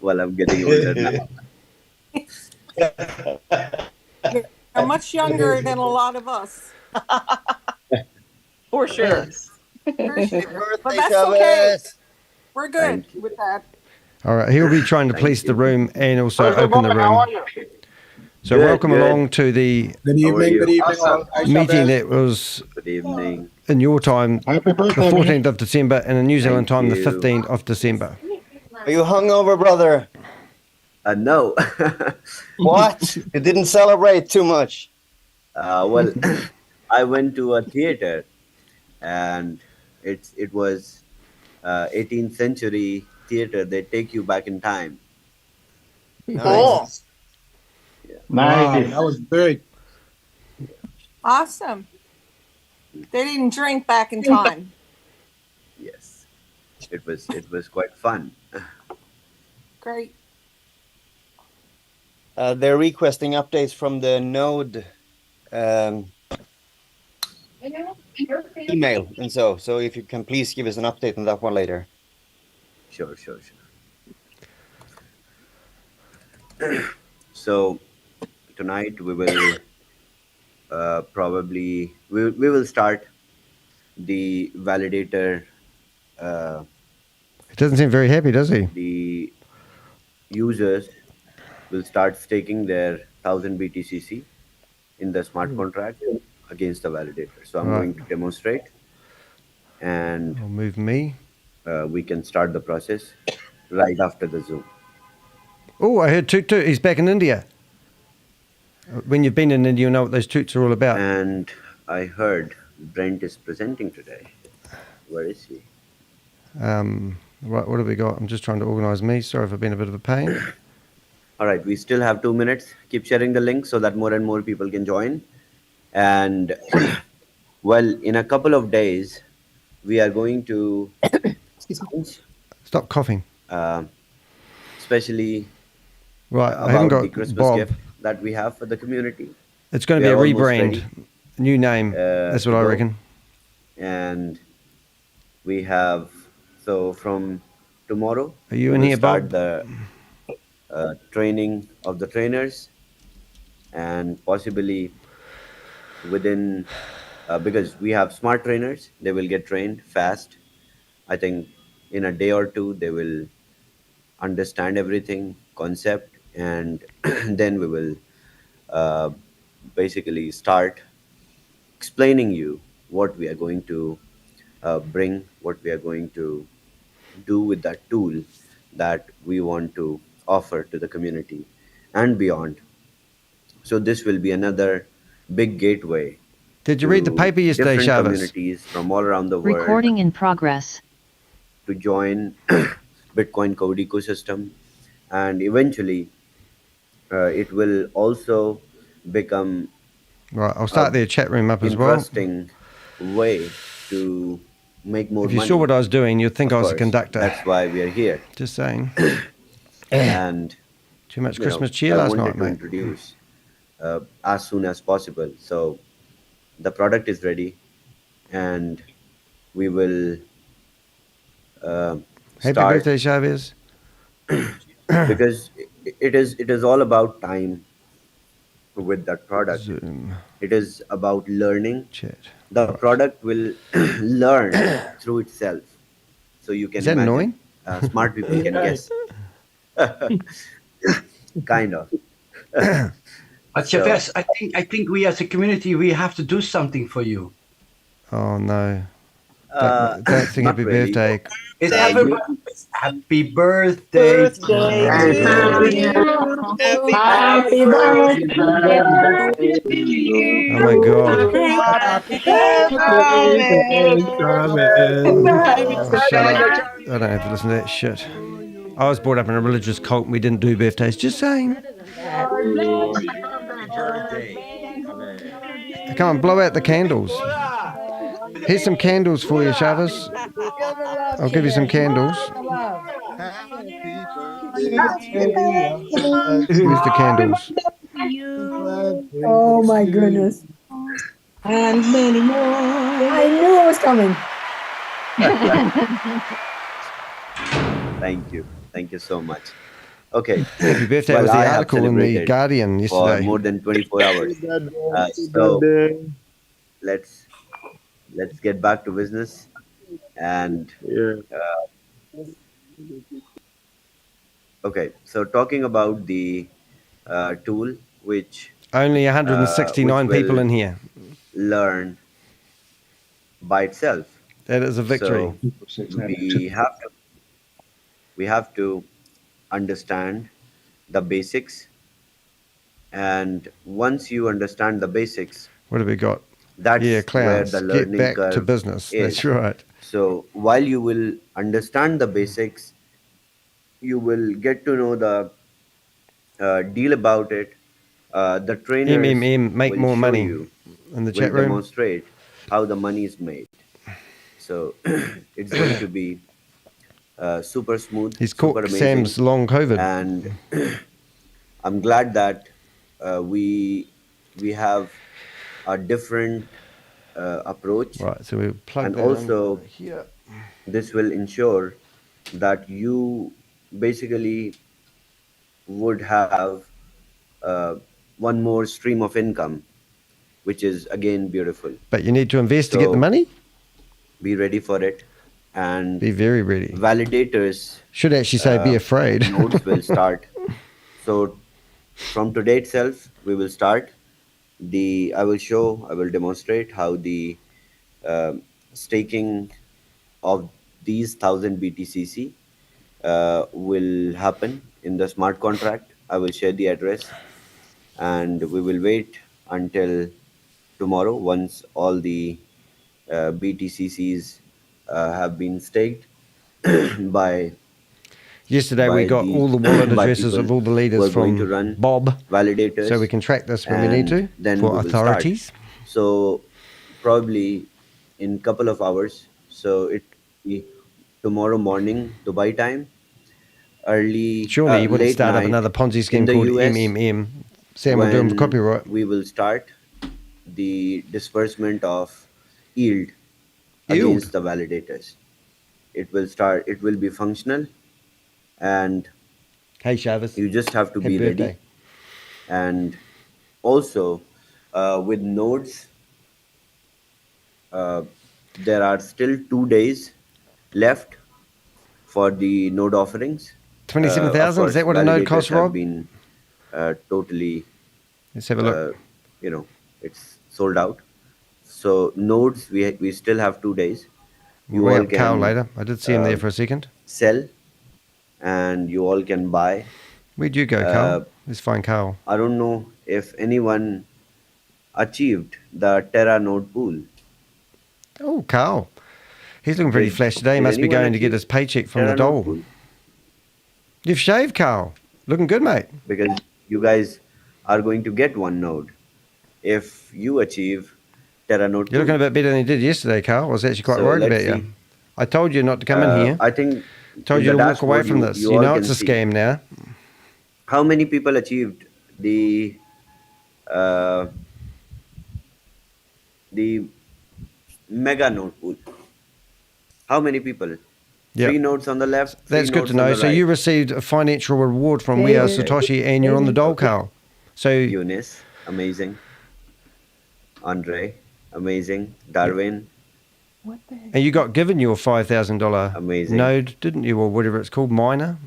Well, I'm getting older now. You're much younger than a lot of us. For sure. For sure. But that's okay. We're good with that. All right, he'll be trying to police the room and also open the room. So welcome along to the meeting that was in your time, the 14th of December, and in New Zealand time, the 15th of December. Are you hungover, brother? No. What? You didn't celebrate too much. Well, I went to a theater, and it was 18th century theater. They take you back in time. Nice. Yeah. Wow, that was big. Awesome. They didn't drink back in time. Yes, it was quite fun. Great. They're requesting updates from the node email, and so if you can please give us an update on that one later. Sure. So tonight we will probably we will start the validator. He doesn't seem very happy, does he? The users will start staking their 1000 BTCC in the smart contract against the validator. So I'm going to demonstrate, and I'll move me. We can start the process right after the Zoom. Oh, I heard toot. He's back in India. When you've been in India, you know what those toots are all about. And I heard Brent is presenting today. Where is he? Right, what have we got? I'm just trying to organise me. Sorry if I've been a bit of a pain. All right, we still have 2 minutes. Keep sharing the link so that more and more people can join. And well, in a couple of days, we are going to Stop coughing. Especially right, I haven't got the Christmas Bob. gift that we have for the community. It's going to be a rebrand, new name. That's what I reckon. And we have, so from tomorrow, are you in here, start Bob? The training of the trainers, and possibly within, because we have smart trainers, they will get trained fast. I think in a day or two, they will understand everything, concept, and then we will basically start explaining you what we are going to bring, what we are going to do with that tool that we want to offer to the community and beyond. So this will be another big gateway. Did you read the paper yesterday, different ShaveZ? communities from all around the world. Recording in progress. To join Bitcoin code ecosystem, and eventually it will also become right. I'll start the chat room up as well. Interesting way to make more money. If you money. saw what I was doing, you'd think I was a conductor. That's why we are here. Just saying. And Too much you know, Christmas cheer I last wanted night, to mate. introduce as soon as possible. So the product is ready, and we will Happy start birthday, Chavez. because it is all about time with that product. Zoom It is about learning. chat. The Right. product will learn through itself. So you Is can that imagine. annoying? Smart people can guess. Kind of. But So Chavez, I think we as a community we have to do something for you. Oh no. Don't sing not happy really. birthday. It's Uh, happy, you, happy birthday to Oh my you. god. Happy birthday. Oh my god. Happy birthday. Oh, shut up. I don't have to listen to that shit. I was brought up in a religious cult and we didn't do birthdays. Just saying. Come on, blow out the candles. Here's some candles for you, Chavez. I'll give you some candles. Where's the candles? Oh my goodness. And many more. I knew it was coming. Thank you. Thank you so much. Okay. Happy birthday Well, was the I have article in the celebrated Guardian for yesterday. more than 24 hours. So let's get back to business. And okay, so talking about the tool which Only 169 people will in here. learn by itself. That is a victory. So we have to understand the basics, and once you understand the basics, What have we got? that's Yeah, where clowns. the Get learning back to curve business. is. That's right. So while you will understand the basics, you will get to know the deal about it. The trainers MMM, make will more show money you, in the will chat room. demonstrate how the money is made. So it's going to be super smooth, He's super caught amazing. Sam's long COVID. And I'm glad that we have a different approach. Right, so we plug And that also in here. this will ensure that you basically would have one more stream of income, which is again beautiful. But you need to invest to get the money? Be ready for it. And be very ready. Validators should actually say be afraid. Nodes will start. So from today itself, we will start. I will demonstrate how the staking of these 1000 BTCC will happen in the smart contract. I will share the address, and we will wait until tomorrow once all the BTCCs have been staked by Yesterday we got all the wallet addresses of all the leaders from Bob, validators, so we can track this when we need to then for we will authorities. start. So probably in a couple of hours. So it will be tomorrow morning Dubai time, early. Surely you wouldn't late start up night another Ponzi scheme in the called US MMM. Sam will do them for when copyright. we will start the disbursement of yield Yield? against the validators. It will start. It will be functional, and hey Chavez, you just have to happy be ready. birthday. And also with nodes, there are still 2 days left for the node offerings. 27,000? Is that what a node costs, Rob? Been totally. Let's have a look. It's sold out. So nodes, we still have 2 days. We'll ring up Carl later. I did see him there for a second. Sell, and you all can buy. Where'd you go, Carl? Let's find Carl. I don't know if anyone achieved the Terra node pool. Oh, Carl. He's looking pretty flash today. He must be going to get his paycheck from the dole. You've shaved, Carl. Looking good, mate. Because you guys are going to get one node if you achieve Terra node. You're looking a bit better than you did yesterday, Carl. I was actually quite worried about you. I told you not to come in here. I think told you to walk away from this. You know it's a scam now. How many people achieved the uh, the mega node pool? How many people? Yep. 3 nodes on the left, 3 That's good nodes to on know. the So right. you received a financial reward from We Are Satoshi, and you're on the dole, Carl. So Eunice, amazing. Andre, amazing. Darwin, What the heck? and you got given your $5,000 amazing. node, didn't you, or whatever it's called, miner?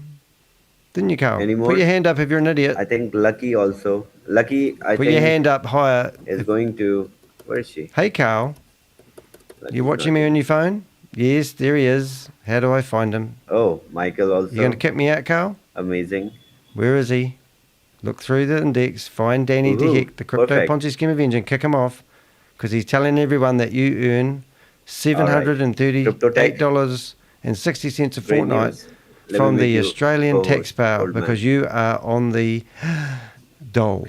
Didn't you, Carl? Any more? Put your hand up if you're an idiot. I think Lucky also. Lucky, I Put think, your hand up higher. is going to. Where is she? Hey, Carl. Lucky's You watching not me in. on your phone? Yes, there he is. How do I find him? Oh, Michael also. You going to kick me out, Carl? Amazing. Where is he? Look through the index. Find Danny Woohoo. DeHeck, the Crypto Perfect. Ponzi Scheme Avenger, and kick him off because he's telling everyone that you earn $738.60 a Great fortnight news. Let from me the make you Australian co-host, taxpayer old man. because you are on the dole.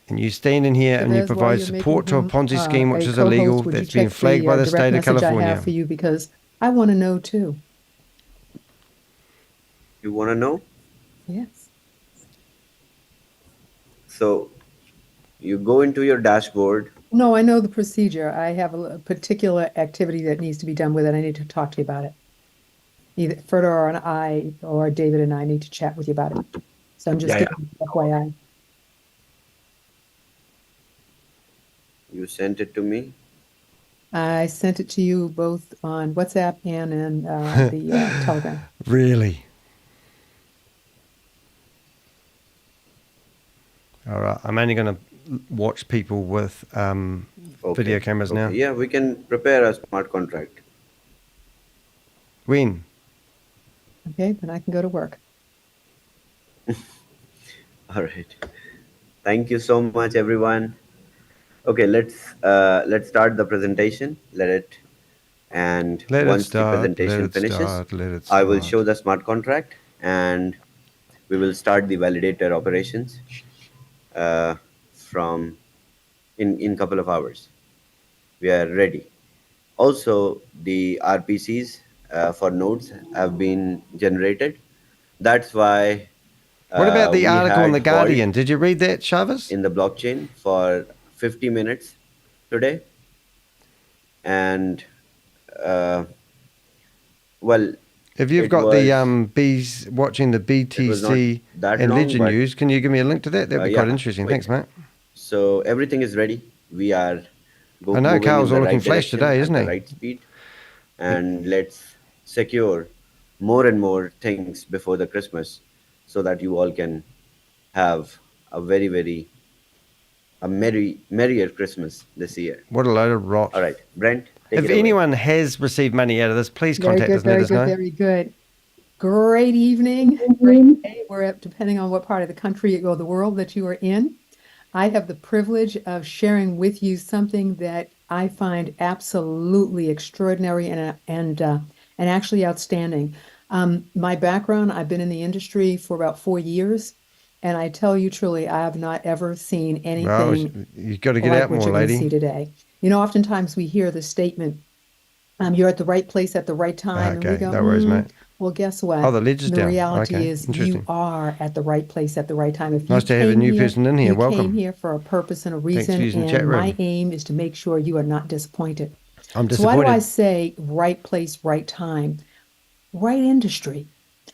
And you stand in here So and you there's why provide you're support to a making him, Ponzi scheme which a is co-host. illegal Would you that's been check flagged by the direct state of message I California. have for you because I want to know too. You want to know? Yes. So you go into your dashboard. No, I know the procedure. I have a particular activity that needs to be done with it. I need to talk to you about it. Either Ferda or David and I need to chat with you about it. So I'm just Yeah, giving you FYI. You sent it to me. I sent it to you both on WhatsApp and in the Telegram. Really? All right. I'm only going to watch people with video cameras now. Yeah, we can prepare a smart contract. When? Okay, then I can go to work. All right. Thank you so much, everyone. Okay, let's start the presentation. Once the presentation finishes, I will show the smart contract and we will start the validator operations from in couple of hours. We are ready. Also, the RPCs for nodes have been generated. That's why. What about the we article in had The Guardian? halt Did you read that, ShaveZ? in the blockchain for 50 minutes today, and well, If you've it got was- the bees watching the BTC that and long, Legend but- News, can you give me a link to that? That'd be quite yeah, interesting. wait. Thanks, mate. So everything is ready. We are I know moving Carl's in all the looking right flash direction today, at isn't the he? right speed, and let's secure more and more things before the Christmas, so that you all can have a merrier Christmas this year. What a load of rot. All right, Brent, take If it away. anyone has received money out of this, please Very contact good, us and let very us good, know. very good. Great evening. Great day. We're up, depending on what part of the country or the world that you are in. I have the privilege of sharing with you something that I find absolutely extraordinary and actually outstanding. My background, I've been in the industry for about 4 years, and I tell you truly, I have not ever seen anything Well, you've got to get like out what more, you're going to lady. see today. You know, oftentimes we hear the statement, you're at the right place at the right time. And we Okay, go, no worries, mate. well, guess what? Oh, the ledger's The down. reality Okay, is interesting. you are at the right place at the right time. If Nice you to have a came new here, person in here. you Welcome. came here for a purpose and a Thanks for reason, using the chat and my room. aim is to make sure you are not disappointed. I'm So why do I disappointed. say right place, right time, right industry?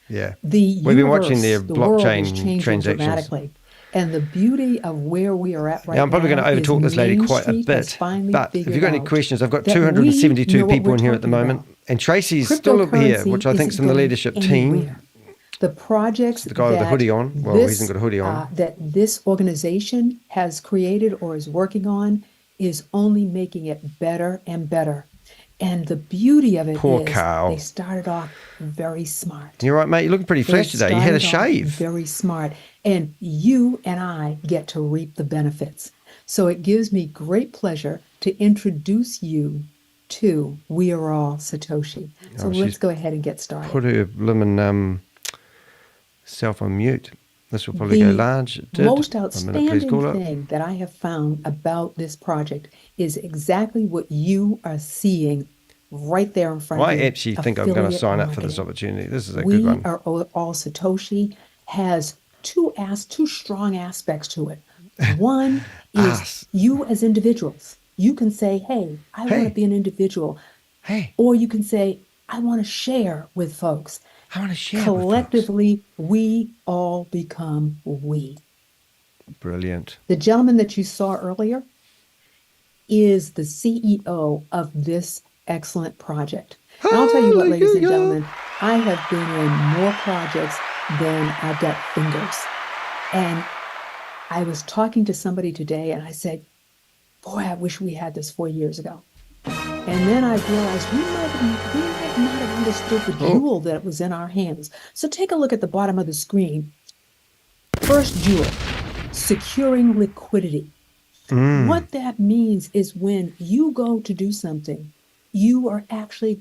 Yeah. The We've been watching their universe, the world is blockchain changing transactions. dramatically. And the beauty of where we are at right Now, I'm probably now going to is overtalk this lady Main quite a Street has bit. finally But if figured you've got any out questions, I've got that 272 we know what people we're in here at the talking moment. about. And Tracy's still up here, Cryptocurrency which I think's isn't in the going leadership team. anywhere. The projects The guy with the that hoodie on. Well, he hasn't got a hoodie on. that this organization has created or is working on is only making it better and better. And the beauty of it Poor is cow. they started off very smart. You're right, mate. You're looking pretty They fresh today. You had a started off shave. Very smart. And you and I get to reap the benefits. So it gives me great pleasure to introduce you to We Are All Satoshi. So Oh, let's she's go ahead and get started. Put her lemon self on mute. This will probably go The large. It did. most I'm gonna please outstanding call it. thing that I have found about this project is exactly what you are seeing right there in front of I you. actually think I'm going to affiliate sign up for this marketing. opportunity. This is a good We one. Are All Satoshi has two strong aspects to it. One is you as individuals. You can say, hey, I want to be an individual. Hey. Or you can say, I want to share with folks. I want to share Collectively, we all become we. Brilliant. The gentleman that you saw earlier is the CEO of this excellent project. And I'll tell you what, ladies and gentlemen, I have been in more projects than I've got fingers. And I was talking to somebody today and I said, boy, I wish we had this 4 years ago. And then I realized we might not have understood the jewel that was in our hands. So take a look at the bottom of the screen. First jewel, securing liquidity. What that means is when you go to do something, you are actually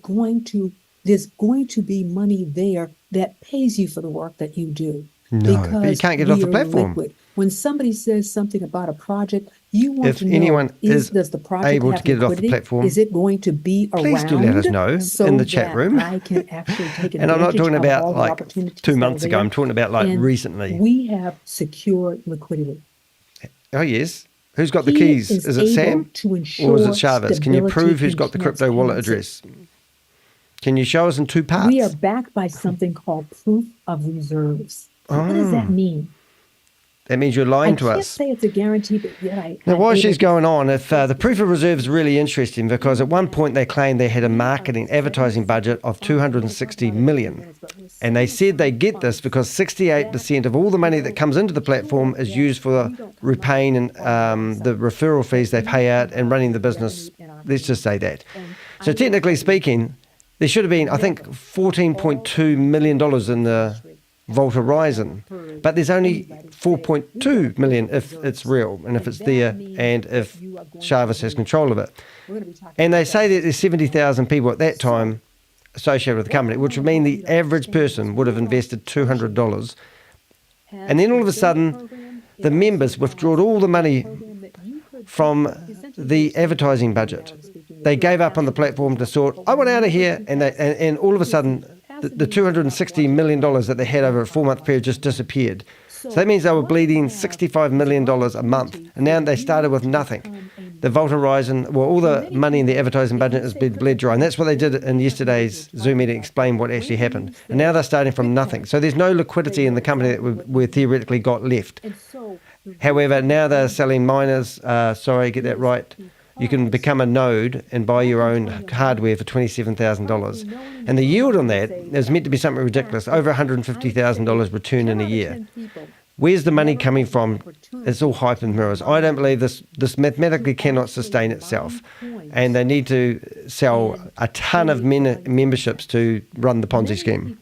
there's going to be money there that pays you for the work that you do. No, but you can't get it off the platform. Liquid. When somebody says something about a project, you want to know, anyone is does the project able have to get it off the liquidity? platform, Is it going to be around? please do let us know in the chat room. I can actually take And I'm not talking advantage of about all the like opportunities 2 that are months ago. there. I'm talking about like And recently. we have secure liquidity. Oh, yes. Who's got the He keys? is Is it able Sam to or is it ensure ShaveZ? Can you stability prove who's and got the crypto wallet transparency. address? Can you show us in 2 parts? We are backed by something called proof of reserves. What does that mean? That means you're lying to I can't us. say it's a guarantee, but yet Now, I'm while able she's to- going on, if the proof of reserve is really interesting because at one point they claimed they had a marketing advertising budget of 260 million. And they said they get this because 68% of all the money that comes into the platform is used for repaying and the referral fees they pay out and running the business. Let's just say that. So technically speaking, there should have been, I think, $14.2 million in the Vault Horizon, but there's only 4.2 million if it's real and if it's there and if ShaveZ has control of it. And they say that there's 70,000 people at that time associated with the company, which would mean the average person would have invested $200. And then all of a sudden, the members withdrew all the money from the advertising budget. They gave up on the platform to sort, I want out of here, and all of a sudden, the $260 million that they had over a 4-month period just disappeared. So that means they were bleeding $65 million a month, and now they started with nothing. The Vault Horizon, well, all the money in the advertising budget has been bled dry, and that's what they did in yesterday's Zoom meeting, explain what actually happened. And now they're starting from nothing. So there's no liquidity in the company that we theoretically got left. However, now they're selling miners, get that right. You can become a node and buy your own hardware for $27,000. And the yield on that is meant to be something ridiculous, over $150,000 return in a year. Where's the money coming from? It's all hype and mirrors. I don't believe this mathematically cannot sustain itself. And they need to sell a ton of memberships to run the Ponzi scheme.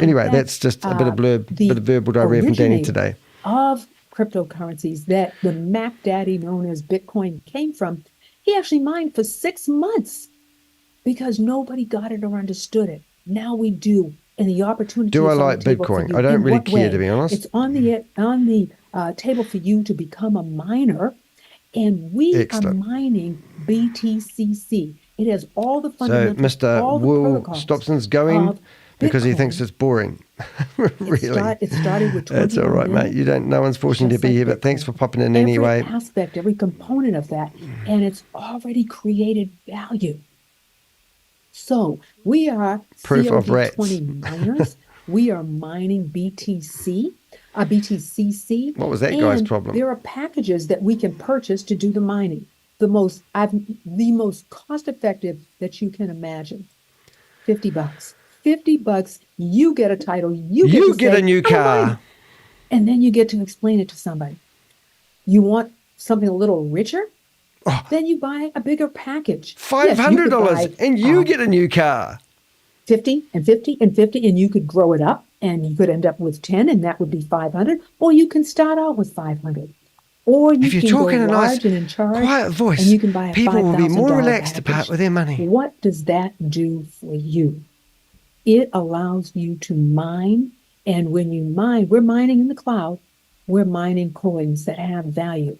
Anyway, that's just a bit of verbal diarrhea from Danny today. Of cryptocurrencies that the Mac Daddy known as Bitcoin came from, he actually mined for 6 months because nobody got it or understood it. Now we do. And the opportunity Do I is on like the table Bitcoin? for you. I don't In really what care, way? to be honest. It's on the table for you to become a miner, and we Excellent. are mining BTCC. It has all the So fundamentals, all Mr. the Will protocols Stopson's going of because he Bitcoin. thinks it's boring. Really. It started with 20 That's all right, mate. You don't. No one's forcing you to be here, but thanks for popping in anyway. Every aspect, every component of that, and it's already created value. So we are Proof of rats. COD20 miners. We are mining BTCC. What was that guy's and problem? There are packages that we can purchase to do the mining. The most cost-effective that you can imagine. $50. $50. You get a title. You get a new car. And then you get to explain it to somebody. You want something a little richer? Then you buy a bigger package. $500 and you get a new car. 50 and 50 and 50, and you could grow it up and you could end up with 10 and that would be 500, or you can start out with 500. Or you If you're can talking go a large nice, and in charge, quiet voice, and you can buy a people will be more $5,000 relaxed to part package. with their money. What does that do for you? It allows you to mine, and when you mine, we're mining in the cloud, we're mining coins that have value.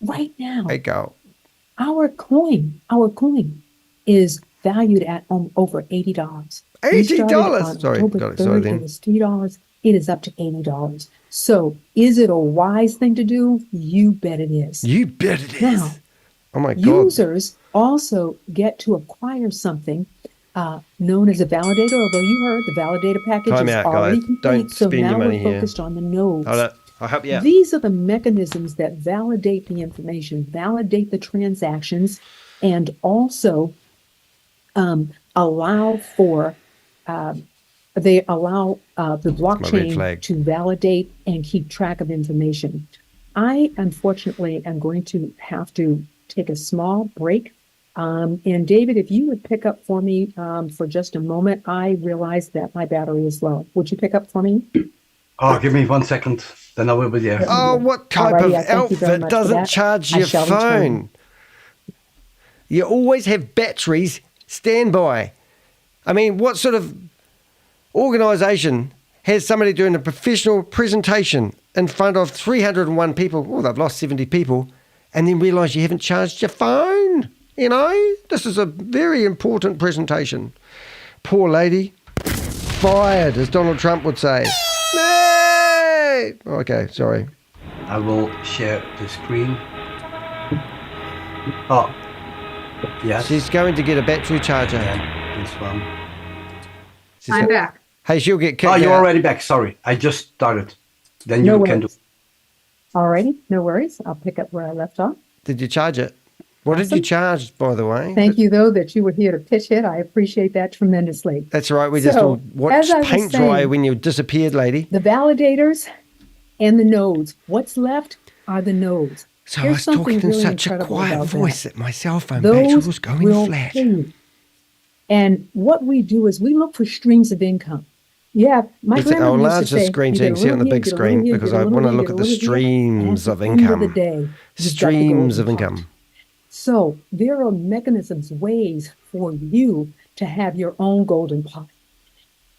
Right now, Hey, go. our coin is valued at over $80. $80? Sorry, got excited It then. was $3. it is up to $80. So is it a wise thing to do? You bet it is. You bet it is. Now, oh my God. users also get to acquire something known as a validator, although you heard the validator package Time is out, already guys. complete. Don't So spend now your money we're here. focused on the nodes. Hold up. I'll help you out. These are the mechanisms that validate the information, validate the transactions, and also allow for the blockchain to validate and keep track of information. I unfortunately am going to have to take a small break. And David, if you would pick up for me for just a moment, I realize that my battery is low. Would you pick up for me? Oh, give me 1 second, then I will be there. Oh, what type Alrighty, of I thank you very outfit much for doesn't that. charge I your shall phone? return. You always have batteries standby. I mean, what sort of organisation has somebody doing a professional presentation in front of 301 people? Oh, they've lost 70 people, and then realise you haven't charged your phone. You know, this is a very important presentation. Poor lady. Fired, as Donald Trump would say. Nay! Okay, sorry. I will share the screen. Oh, yes. She's going to get a battery charger. Yeah, this one. I'm back. Hey, she'll get kicked Oh, you're out. already back. Sorry, I just started. Then No you can do. worries. Alrighty, no worries. I'll pick up where I left off. Did you charge it? What did you charge, by the way? Thank you, though, that you were here to pitch it. I appreciate that tremendously. That's right. We just So, all watched as I was paint dry saying, when you disappeared, lady. The validators and the nodes. What's left are the nodes. So Here's I was talking something in really such a incredible quiet about voice that my cell phone Those battery was going will flat. pay you. And what we do is we look for streams of income. Yeah, my I'll grandma used enlarge to the say, screen you so you get can see it on the a little big here, get a screen little here, because get a I little want to here, look get at a the little here, and streams of at the end income. the day, you've got the Streams of golden pot. income. So there are mechanisms, ways for you to have your own golden pot.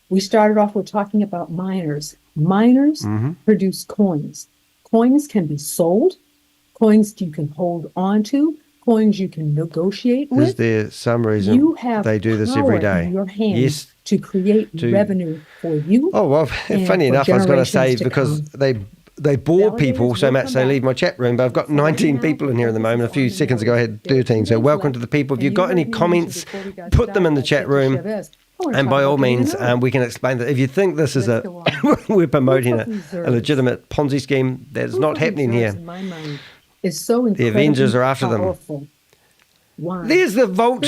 We started off with talking about miners. Miners produce coins. Coins can be sold. Coins you can hold on to. Coins you can negotiate Is with. there some reason You have they do this every power day? in your hands Yes. to create revenue for you. Oh, well, and funny for enough, I was going to say generations to because come. they bore people so will much come they back. leave my chat room, but I've got 19 people in here at the moment. A few seconds ago I had 13, so welcome to the people. If you've got any comments, put them in the chat room. And by all means, we can explain that. If you think this is we're promoting a legitimate Ponzi scheme, that is not happening here. Is so The Avengers are after them. Why? There's the vault.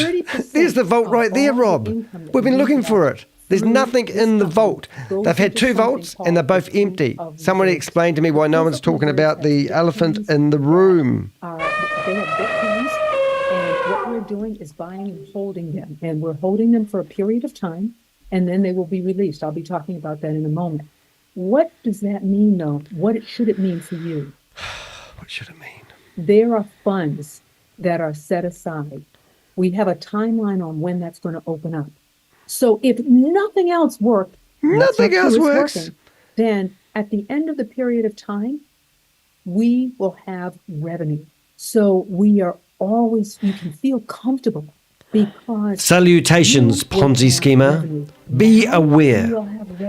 There's the vault right there, Rob. We've been looking for it. There's nothing in the vault. They've had two vaults and they're both empty. Somebody explained to me why no one's talking about the elephant in the room. They have Bitcoins, and what we're doing is buying and holding them. And we're holding them for a period of time, and then they will be released. I'll be talking about that in a moment. What does that mean, though? What should it mean for you? What should it mean? There are funds that are set aside. We have a timeline on when that's going to open up. So if nothing else worked, working, then at the end of the period of time, we will have revenue. So we are always, you can feel comfortable because Salutations, Ponzi schemer. Be aware.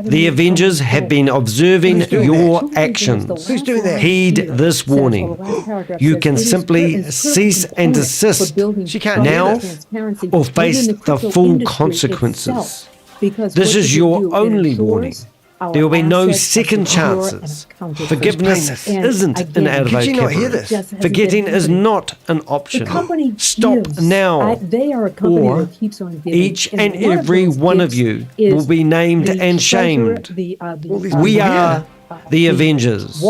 The Avengers have been observing your actions. Who's doing that? Heed this warning. You can simply cease and desist now or face the full consequences. This is your only warning. There will be no second chances. Forgiveness isn't an out of vocabulary. Forgetting is not an option. Stop now, or each and every one of you will be named and shamed. We are the Avengers.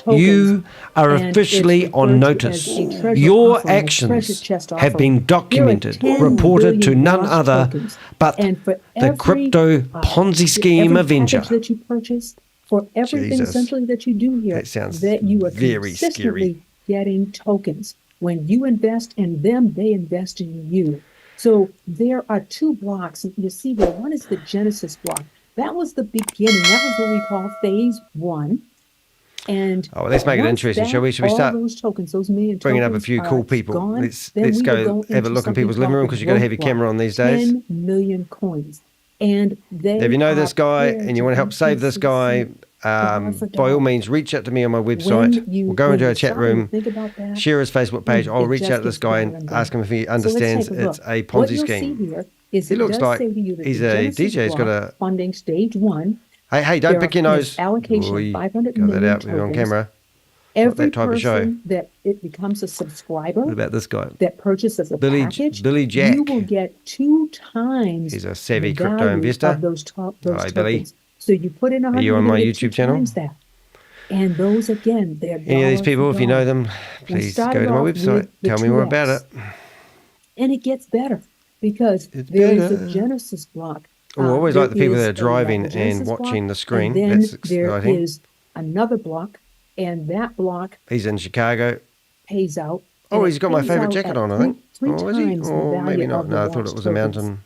You are officially on notice. Your actions have been documented, reported to none other but the Crypto Ponzi Scheme Avenger. That you purchase, for everything Jesus. essentially that you do here, That sounds that you are very consistently scary. getting tokens. When you invest in them, they invest in you. So there are two blocks. You see there, one is the Genesis block. That was the beginning. That was what we call phase one. And let's make it once interesting, shall we? Shall we all start those tokens, those million bringing up a tokens few cool are people? gone, Let's then we will go have a into look in something people's living called room the because you've got to have your growth camera block. on these days. 10 million coins. And they If you know this are guy there and you want to help save this guy, by all means, reach out to me on my website. We'll go into a chat room, share his Facebook page. I'll reach out to this guy and ask him if he understands it's a Ponzi scheme. He looks like he's a DJ. He's got a funding stage 1. Hey, don't pick your nose. Allocation Got 500 that million out. We're on camera. Every that type of show. person that it becomes a subscriber. What about this guy? That purchases a package. Billy Jack. You will get 2 times. He's a savvy the crypto value investor. Of those Hi, Billy. tokens. So you put in 100. Are you on my YouTube channel? That. And those again, they're any of these people, if you know them, please go to my website. Tell me more about it. And it gets better because there is a Genesis block. I always like the people that are driving and watching the screen. And then That's exciting. There is another block, and that block. He's in Chicago. Pays out. Oh, he's got my favorite jacket on, I think. Three is he? times the value maybe not. of No, I the thought it was a mountain.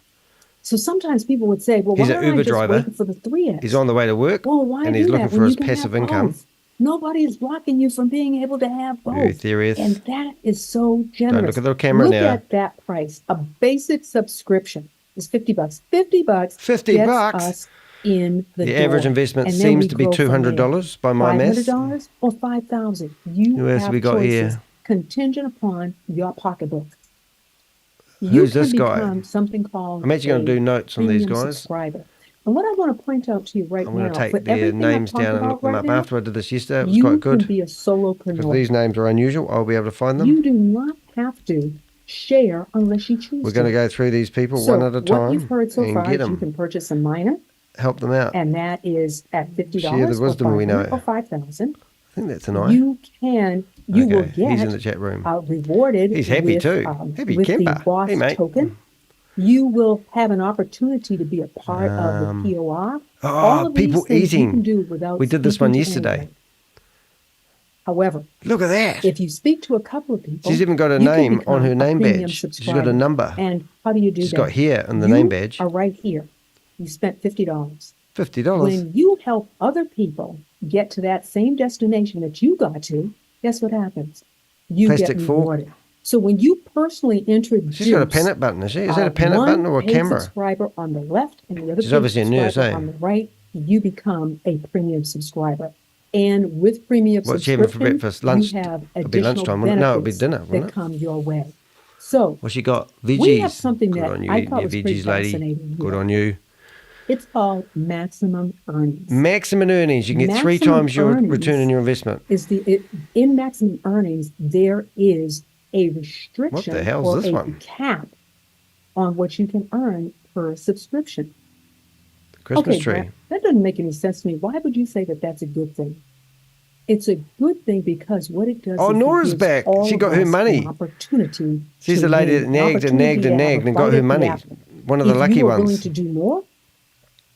So sometimes people would say, well, he's why an don't Uber I just driver. wait for the 3x? He's on the way to work, well, why and he's do looking that for when his you can passive have income. both? Nobody is blocking you from being able to have both. Very serious. And that is so generous. Don't look at the camera look now. At that price. A basic subscription is $50. $50. $50 gets bucks us in the door. average investment And then seems we to be grow from there. $200 by my math. $500 or $5,000. You Who else have we got choices here? contingent upon your pocketbook. Who's this guy? Become something called I'm actually going to do notes on these premium guys. subscriber. And what I want to point out to you right I'm now, going to take for their everything I've names talked down and about look them right up. now, After I did this yesterday, it was you quite can good. be a solopreneur. Because these names are unusual, I'll be able to find them. You do not have to share unless you choose We're going to go through these people So one at a time what you've heard so and far get is you them. can purchase a miner, Help them out. and that is at $50 Share the wisdom or we know. $500 or $5,000. I think that's an eye. You can, you will get He's in the chat room. rewarded. He's happy with, too. Happy with camper. the WAAS Hey, mate. token. You will have an opportunity to be a part of the POR. All of these people things you can eating. do without We did this speaking one to yesterday. anyone. However, look at that. If you speak to a couple of people, She's even got a you can name on her become a name premium badge. She's got a subscriber. number. And how do you do She's that? got here on the You name badge. are right here. You spent $50. $50. When you help other people get to that same destination that you got to, guess what happens? You Plastic get fork. rewarded. So when you personally introduce, She's got a panic button, is she? Is that a panic one button or a paid camera? subscriber on the left and the other She's paid obviously a nurse, subscriber eh? on the right, you become a premium subscriber. And with premium What's she having for subscription, breakfast? Lunch? you have It'll be additional lunchtime, wouldn't it? No, it'll be benefits dinner, wouldn't that it? come your way. So What's she got? Veggies. we have something Good that on you, I thought you was pretty veggies lady. fascinating. Good here. on you. It's called maximum earnings. Maximum earnings. You can get 3 Maximum times your earnings return on your investment. In maximum earnings, there is a restriction What the hell's or this a one? cap on what you can earn per subscription. Christmas okay, tree. Brent, that doesn't make any sense to me. Why would you say that that's a good thing? It's a good thing because what it does. Oh, is it Nora's gives back. all She of got her us money. an opportunity. She's to the lady win, that an nagged and nagged and opportunity to have nagged a and got bite her at the money. apple. One of the If lucky you are ones. willing to do more,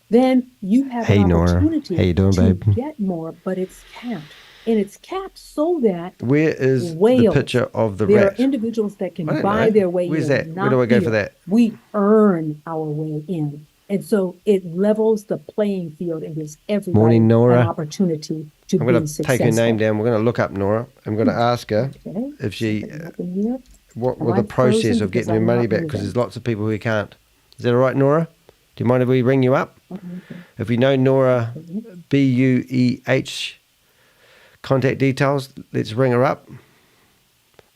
then you have Hey, an Nora. opportunity How you doing, to babe? get more, but it's capped. And it's capped so that Where is the whales, picture of the there rat? are individuals that can I don't buy know. their way Where's in. that? Where not do I go for here. that? We earn our way in. And so it levels the playing field and gives everybody Morning, Nora. an opportunity to I'm be going to successful. take her name down. We're going to look up Nora. I'm going to ask her Okay. if she, Nothing here. what Am was I the process frozen of getting because her I'm money not back, because moving? there's lots of people who can't. Is that all right, Nora? Do you mind if we ring you up? Okay. If we know Nora, BUEH, contact details, let's ring her up.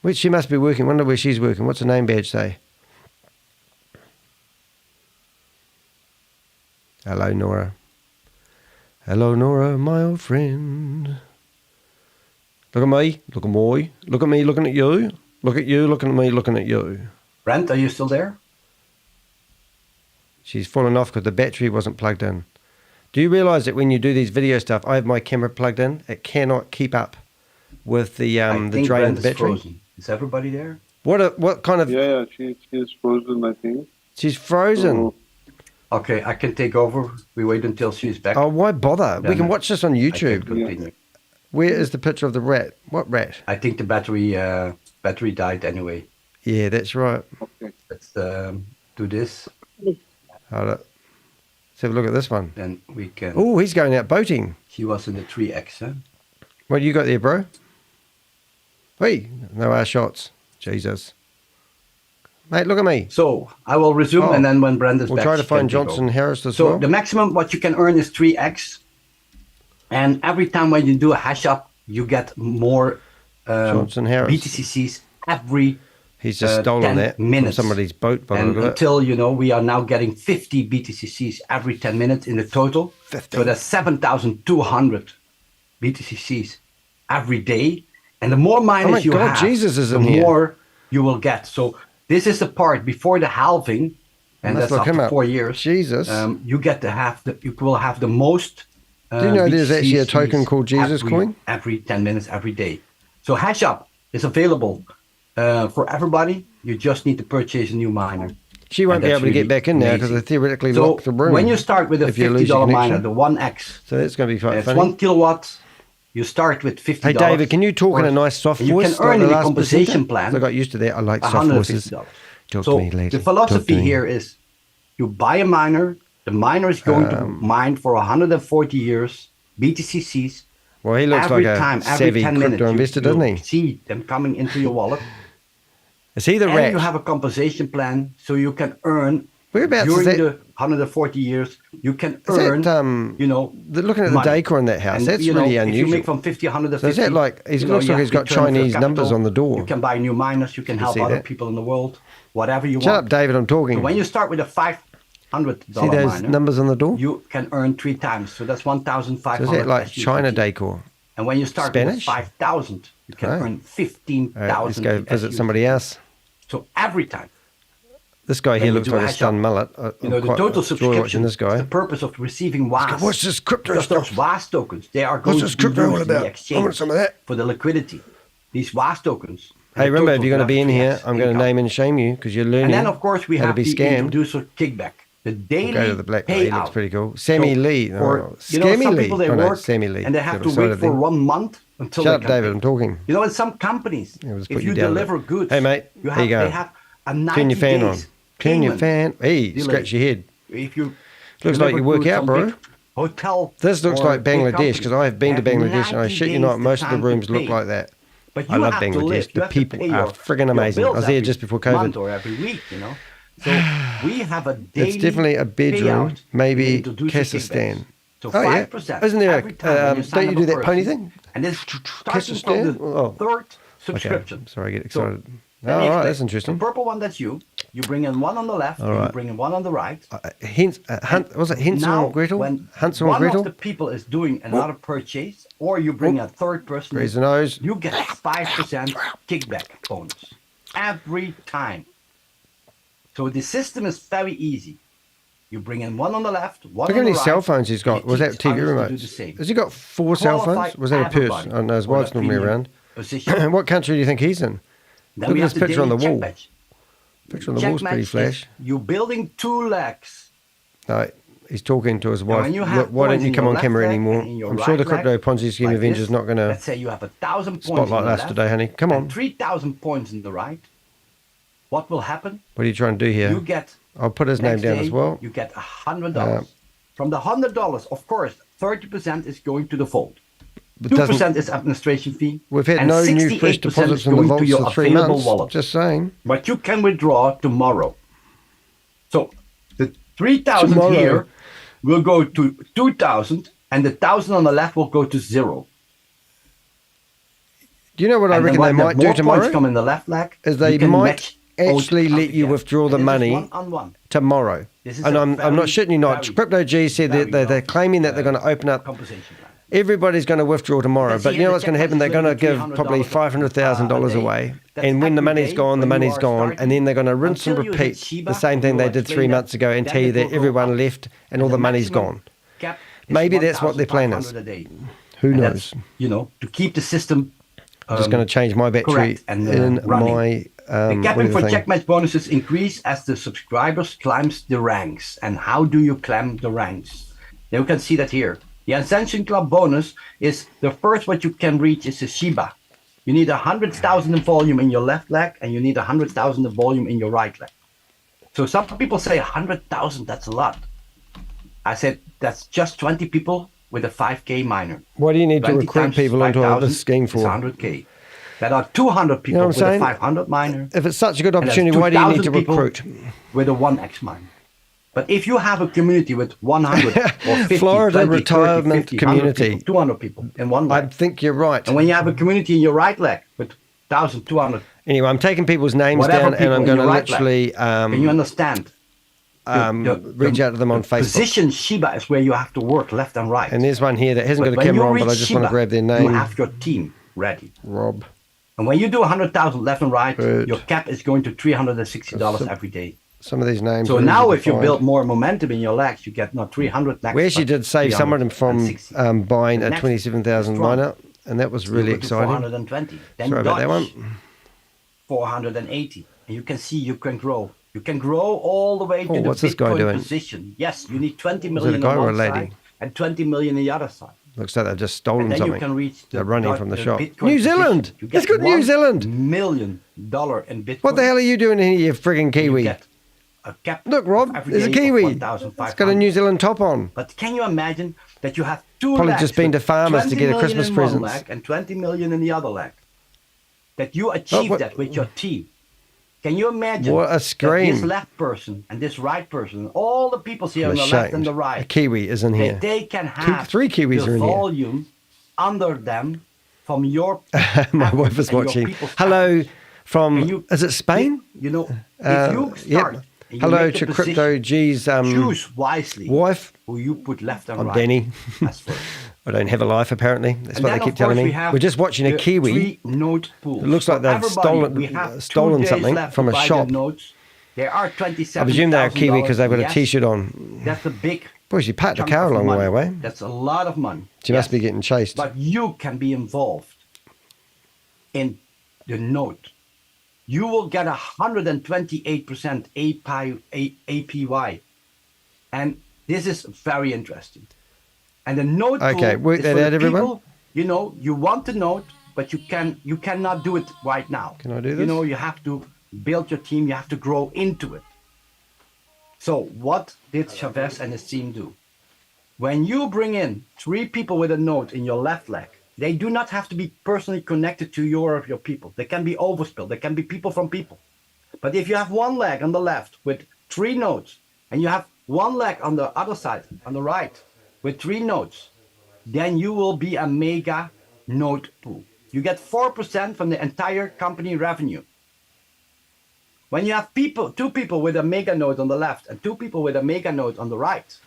Which she must be working. Wonder where she's working. What's her name badge say? Hello, Nora. Hello, Nora, my old friend. Look at me. Look at me. Look at me looking at you. Look at you looking at me looking at you. Rant, are you still there? She's fallen off because the battery wasn't plugged in. Do you realise that when you do these video stuff, I have my camera plugged in. It cannot keep up with the drain of the Brent is battery. frozen. Is everybody there? What kind of? Yeah, she's frozen, I think. She's frozen. Okay, I can take over. We wait until she's back. Oh, why bother? We Then can watch this on I can YouTube. continue. Where is the picture of the rat? What rat? I think the battery died anyway. Yeah, that's right. Okay. Let's do this. Hold it. Let's have a look at this one. Then we can. Oh, he's going out boating. He was in the 3X, huh? What do you got there, bro? Hey, no our shots. Jesus. Mate, look at me. So I will resume, and then when Brenda's we'll back, try to she can find take Johnson over. Harris as So well. the maximum what you can earn is 3x, and every time when you do a hash up, you get more Johnson Harris. BTCCs every. He's just stolen 10 that minutes. from somebody's boat. By the And look at it. until, you know, we are now getting 50 BTCCs every 10 minutes in the total. 50. So that's 7,200 BTCCs every day. And the more miners my you God, have, Jesus is the in here. more you will get. So this is the part before the halving, and Let's that's look him after up. 4 years. Jesus. You get to have you will have the most. Do you know there's actually a BTCCs token called Jesus coin? Every 10 minutes, every day. So hash up is available for everybody. You just need to purchase a new miner. She won't And be that's able to get really back in there because they amazing. theoretically So lock the room. when you start with a if you lose your $50 miner, connection. the 1x, So that's going to be quite it's funny. 1 kilowatt. You start with $50. Hey, David, can you talk in a nice soft You voice? can earn like in the the last compensation presenter? plan. 'Cause I got used to that. I like soft voices. $150. Talk So to me, lady. the philosophy Talk to me. here is you buy a miner. The miner is going to mine for 140 years, BTCCs. Well, he looks every like a time, every savvy 10 crypto minutes, investor, doesn't he? See them coming into your wallet. Is he the And rat? you have a compensation plan so you can earn Whereabouts is during that? the 140 years. You can Is earn, that, you know, looking at the money. decor in that house, And, that's you know, really If you unusual. make from 50, 150, So is that like, he you know, looks you like he's have got return of your Chinese numbers capital. on the door. You can buy new miners. You can You help see other that? people in the world. Whatever you Shut want. up, David, I'm talking. So when you start with a $500 See those miner, numbers on the door? you can earn 3 times. So that's 1,500. So is that like as you China can see. decor? And when you start Spanish? with 5,000, you can Oh. earn 15,000. All right, let's go visit SUs. somebody else. So every time. This guy when here you looks do like a hash stunned up, mullet. You I'm know, the quite total enjoy watching subscription, this guy. the purpose of receiving WAAS. What's this crypto just stuff? those WAAS tokens, they are going What's to this be crypto all used in the about? I exchange want some of that. for the liquidity. These WAAS tokens. and Hey, the remember, if total you're going to be in will have here, 3x I'm going to income. name and shame you because you're learning And then, of course, we how to have be the scammed. introducer kickback. The daily Go to the black guy. He looks payout. pretty cool. Sammy So Lee. for, Oh, you know, Scammy some Lee. people, they Oh, no, work Sammy Lee. and they have Got to excited wait for then. 1 month until Shut they up, can David. pay. I'm talking. You know, in some companies, Yeah, we'll just if put you you down there. deliver goods, Hey, mate. you There have, you go. they have a 90 Turn your fan on. days Turn your payment fan. Hey, delay. scratch your head. If you Looks like you work out, bro. Hotel. This looks or like big Bangladesh companies, because I have been to they have Bangladesh and I 90 shit you not, days most of the time to rooms look pay. like that. But I you love have to live. Bangladesh. You The have to people pay are your- friggin' your amazing. I bills was there every just before month COVID. or every week, you know. So we have a daily It's definitely a bedroom, payout maybe introducer Kazakhstan. kickbacks. So Oh, yeah. 5% Isn't there every time when a, you sign don't you up do a that pony person. thing? And then starting from Kazakhstan? the Oh. third Okay. subscription. Sorry, I get So, excited. let me All right, explain. that's interesting. The purple one, that's you. You bring in one on the left, All and you right. bring in one on the right. Was it Hansel Now, and Gretel? when Hansel and one Gretel? of the people is doing another purchase, or you bring a third person, Raise the nose. you get 5% kickback bonus every time. So the system is very easy. You bring in one on the left, one Look on how the many right. cell phones he's got. Was that teach TV others to do the remotes? same. Has he got 4 cell Qualify phones? Was that a purse? everybody Oh, no, his for wife's the normally premium around. position. What country do you think he's in? Then Look we at have this the picture on the daily wall. check match. Picture on the Check wall's pretty match is flash. you building 2 legs. No, he's talking to his wife. when you Look, have why don't points you in come your on left camera leg anymore? and in your I'm sure the right Crypto leg, Ponzi Scheme like Avenger is this, not going to let's say you have 1,000 points spotlight in the us left today, honey. Come and on. 3,000 points in the right. What will happen? What are you trying to do here? You get. I'll put his name next down day, as well. You get $100. From the $100, of course, 30% is going to the fold. But 2% is administration fee. We've had and no new fresh 68% deposits is in the going to vaults your for 3 available months. wallet. Just saying. But you can withdraw tomorrow. So the 3,000 Tomorrow. here will go to 2,000, and the 1,000 on the left will go to 0. Do you know what I And then reckon they when the might do more points tomorrow? come in the left leg, Is they you can might match both actually let you together. withdraw the And this is money one-on-one. tomorrorow. This is And a I'm not very, shitting you not. very, Crypto G said that very they're claiming that they're going to open up. compensation plan. Everybody's going to withdraw tomorrow, Let's but see you know here, what's the going to happen? They're check going to match is give probably $500,000 a day. away, That's and when the every money's day gone, the when you money's are gone, starting. and then they're going to rinse and Until you hit repeat Shiba, the same thing we they will did 3 explain months that. ago and Then tell you it will that go everyone up. left and all And the the money's maximum gone. cap is Maybe that's what their plan is. 1,500 a day. Who And knows? that's, you know, to keep the system. I'm just going to change my battery correct and, in running. my The capping for thing. check match bonuses increase as the subscribers climbs the ranks. And how do you climb the ranks? Now you can see that here. The Ascension Club bonus is the first what you can reach is a Shiba. You need 100,000 in volume in your left leg, and you need 100,000 in volume in your right leg. So some people say 100,000, that's a lot. I said that's just 20 people with a 5K miner. What do you need to 20 recruit times people into 5,000 this scheme is for? 100K. There are 200 people You know with what I'm a saying? 500 miner. If it's such a good and there's opportunity, why do you need 2,000 to people recruit? with a 1x miner? But if you have a community with 100 or 50, Florida 20, 30, retirement 50, 100 community. people, 200 people in one I leg. think you're right. And when you have a community in your right leg with 1,200, Anyway, I'm taking people's names whatever down and people I'm in going to your right leg, literally can you understand? reach out to them on Facebook. Position Shiba is where you have to work left and right. And there's one here that hasn't got a when camera you on, but I reach just want to Shiba, grab their You name. have your team ready. Rob. And when you do 100,000 left and right, Good. your cap is going to $360 every day. Some of these names. So are now easy if to you find. build more momentum in your legs, you get not 300 legs. We actually but did save some of them from 360. buying The a next 27,000 strong. lineup, and that was You really go to exciting. 420. Then Sorry about that Dodge, one. 480. And you can see you can grow. You can grow all the way to Oh, the what's this guy Bitcoin doing? position. Yes, you need 20 Is million it a guy on or a one lady? side and 20 million on the other side. Looks like they've just And stolen then you something. can reach the They're running from the shop. Bitcoin New position. Zealand! You Let's get go to New $1 Zealand! million in Bitcoin. What the hell are you doing in here, you frigging Kiwi? get a cap Look, Rob, every there's a day of Kiwi. 1,500. It's got a New Zealand top on. But can you imagine that you have two Probably legs just been with to farmers to 20 get a million Christmas in presents. one leg and 20 million in the other leg? That you achieve what- that with your team. Can you imagine What a that scream. this left person and this right person, all the people here I'm on the left and ashamed. the A right, Kiwi is in here. that they can have Three Kiwis the are in here. volume under them from your My wife is and your watching. people's Hello from, Can you- is it Spain? You know, if you start and you Hello make the to Crypto position, G's choose wisely wife. who you put left and I'm right. Danny. As first. I don't have a life, apparently. That's And what then, they keep of telling course, me. we have We're just watching a the Kiwi. 3 note pools. It looks like For they've everybody, we have 2 stolen days something left from to a buy shop. their notes. There are 27. I presume they're a Kiwi because they've got a T-shirt on. That's a big. Boy, she parked the chunk car a of long money. way away. That's a lot of money. She must be getting chased. But you can be involved in the note. You will get 128% APY. And this is very interesting. And the note Okay, pool work is that for the out, everyone. people, you know, you want to note, but you cannot do it right now. Can I do You this? know, you have to build your team, you have to grow into it. So what did ShaveZ and his team do? When you bring in 3 people with a node in your left leg, they do not have to be personally connected to your people. They can be overspilled. They can be people from people. But if you have one leg on the left with 3 nodes, and you have one leg on the other side, on the right, with 3 nodes, then you will be a mega node pool. You get 4% from the entire company revenue. When you have 2 people with a mega node on the left and 2 people with a mega node on the right,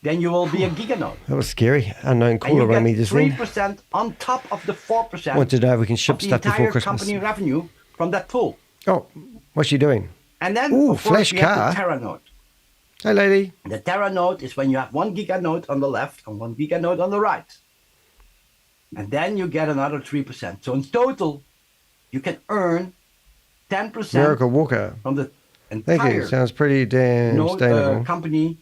then you will be a giga node. That was scary. Unknown And caller you rang me get just then. 3% on top of the 4% Want to know if we can ship of the stuff before entire Christmas. company revenue from that pool. Oh, what's she doing? And then, Ooh, of course, flash we have car. the Terra node. Hey, lady. The Terra node is when you have 1 giga node on the left and 1 giga node on the right. And then you get another 3%. So in total, you can earn 10% Miracle Walker. from the Thank you. entire Sounds pretty damn sustainable. company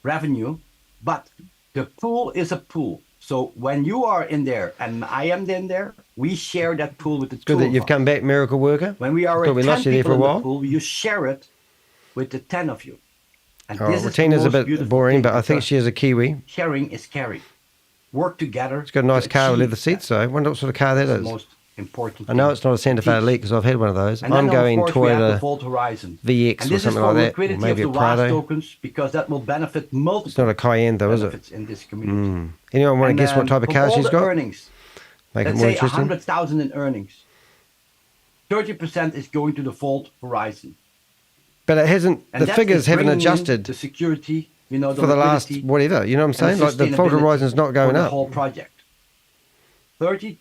revenue. But the pool is a pool. So when you are in there and I am in there, we share that pool with the Good 2 that of you've us. come back, Miracle Worker. When we are Thought we 10 lost you there people for a in the while. pool, you share it with the 10 of you. And Oh, this is the Tina's a most bit beautiful boring, thing but I think because she has a Kiwi. sharing is caring. Work together. It's got a nice to car with achieve leather seats, though. I wonder what sort of car that the is. most important I know thing. it's not a Santa Fe Teach. Elite because I've had one of those. And I'm then, of going course, we have the Toyota Vault Horizon. VX And or this is something for like that, or liquidity maybe a of the WAAS Prado. tokens because that will benefit multiple It's not a Cayenne, though, is it? benefits in this community. Anyone want to And, guess what type of from car all she's the got? Earnings, Make it let's more say interesting. 100,000 in earnings. 30% is going to the Vault Horizon. But it hasn't. And The that figures is haven't bringing in adjusted the security, you know, for the last liquidity whatever. You know what I'm and saying? Like the Fault sustainability Horizon's not for going the up. whole project. 30%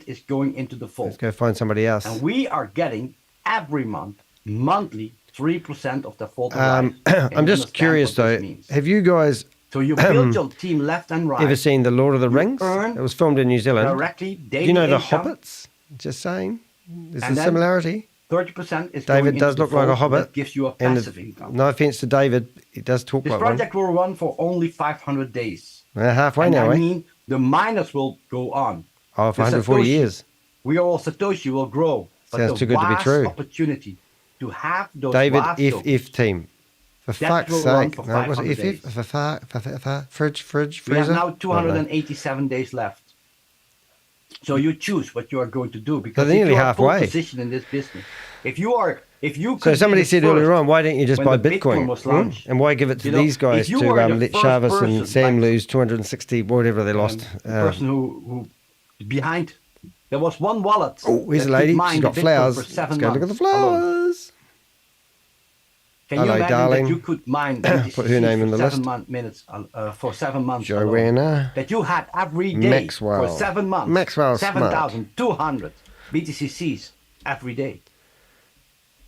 is going into the Vault. Let's go find somebody else. And we are getting every monthly 3% of the Vault Horizon. I'm Can you just understand curious what though. this means? Have you guys So you build your team left and right. ever seen The Lord of the You Rings? earn It was filmed in New Zealand. directly Do daily you know the income. Hobbits? Just saying. There's And a then similarity. 30% is going David into does the look like a Vault hobbit. that gives you a and passive income. no offense to David, he does talk This like one. project will run for only 500 days. We're halfway And now, I eh? mean, the miners will go on. Oh, for The 140 Satoshi, years. We all Satoshi will grow. But Sounds the too good to be vast true. opportunity to have those David WAAS tokens, FF team. For that fuck's will run sake. for No, it was 500 days. FF? For fridge, we have freezer? now I don't know. 287 days left. So you choose what you are going to do because they're if nearly you are halfway. pole position in this business, if you So could somebody be the said first, earlier on, why don't you just when buy the Bitcoin? was launched, And why give it to you know, these guys if you to were the let first Shavis and person, Sam like, lose 260, whatever they lost? the person who behind, there was one wallet. Oh, here's that a could lady. mine She's the got Bitcoin flowers. for Let's 7 go look at the months alone. flowers. Can Hello, you imagine darling. that you could mine Put her name in the for list. 7 minutes for 7 months Joanna. alone? That you had every day Maxwell. for 7 months. Maxwell 7,200 BTCCs every day.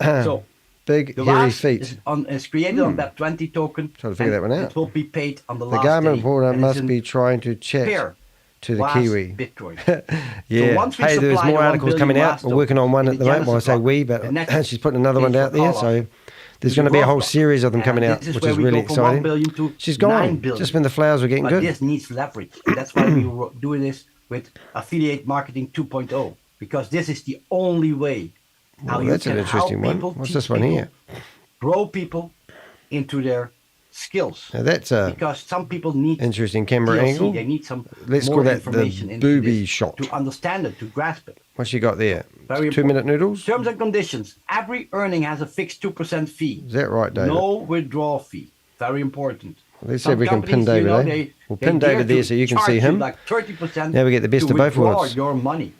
So big the hairy WAAS feet. is created on that 20 token. Trying to figure that one out. It will be paid on the The last garment day. reporter and must it's be in trying to chat pair to the WAAS Kiwi. Bitcoin. Yeah. So once we Hey, there's supply more the 1 articles billion coming out. WAAS We're working on one in at the the moment. Well, I Genesis say block, we, the but next she's putting another one thing out for there. all So of there's is going to the be a growth whole block. series of them And coming out, this is which where is we really go from 1 exciting. billion to She's 9 gone billion. just when the flowers were getting But good. this needs leverage. And that's why we do this with affiliate marketing 2.0, because this is the only way how Well, you that's an can interesting help one. people, What's teach this one people, here? grow people into their skills. Now that's a Because some people need interesting camera TLC, angle. they need some Let's more call that information the into booby this shot. to understand it, to grasp it. What's she got there? Very 2-minute noodles? Terms and conditions. Every earning has a fixed 2% fee. Is that right, David? No withdrawal fee. Very important. Let's see Some if we can pin companies, David, you know, eh? We'll they pin dare David there to so you can charge see him. like 30% Now we get the best to of both withdraw worlds. your money.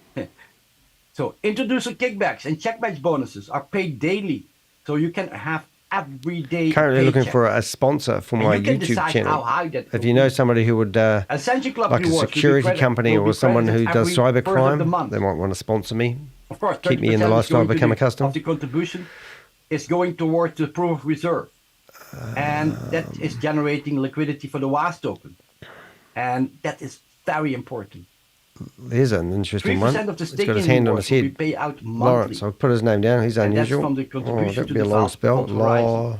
So introducer kickbacks and check match bonuses are paid daily. So you can have every day Currently looking paycheck. for a sponsor for And my you can YouTube decide how channel. high that If will you know be. somebody who would Ascension Club like a rewards will be security credit- company will be or someone who credited does every first of the cybercrime, month. they might want to sponsor me. Of course, Keep me in the 30% is lifestyle, going to become the- a customer. of the contribution is going towards the proof of reserve. And that is generating liquidity for the WAAS token. And that is very important. There's an interesting 3% one. of the He's got staking his hand on rewards his will be head. paid out Lawrence, monthly. I'll put his name down. He's And that's unusual. from the contribution that'd to be a the long Vault spell. Horizon.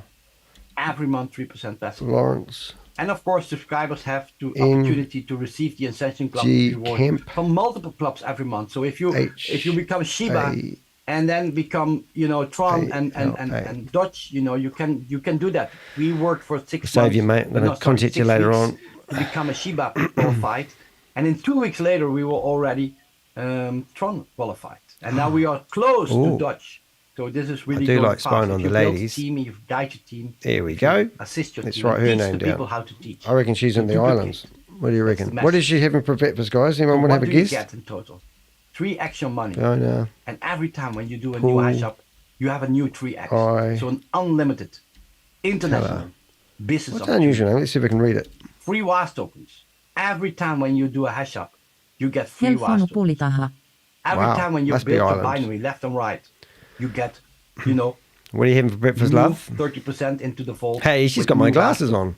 Every month, 3% vested. Lawrence. And of course, subscribers have the N- opportunity to receive the Ascension Club G reward Kemp. from multiple clubs every month. So if you become Shiba A- and then become Tron and Dodge, you can do that. We worked for 6 Save months. you, mate. I'm gonna contact you 6 later weeks on. to become a Shiba qualified, and in 2 weeks later we were already Tron qualified, and now we are close Ooh. to Dodge. So this is really I do going like fast. spying If on you the build a ladies. team, you guide your team. There we if you go. Assist your Let's team. write her teach name the people down. how to teach. I reckon she's in the Duplicate. islands. What do you reckon? the What is message. she having for breakfast, guys? Anyone want to What have a do you guess? get in total? 3 action money. I know. And every time when you do a Cool. new hash up, you have a new 3x. Aye. So an unlimited international Hello. business What's opportunity. unusual? Let's see if I can read it. Free WAAS tokens. Every time when you do a hash up, you get free WAAS Telefono tokens. pulitaha. Every Wow, time when you must be build a islands. binary left and right, you get, What are you having for breakfast, move love? 30% into the vault. Hey, she's with got my new glasses WAAS on.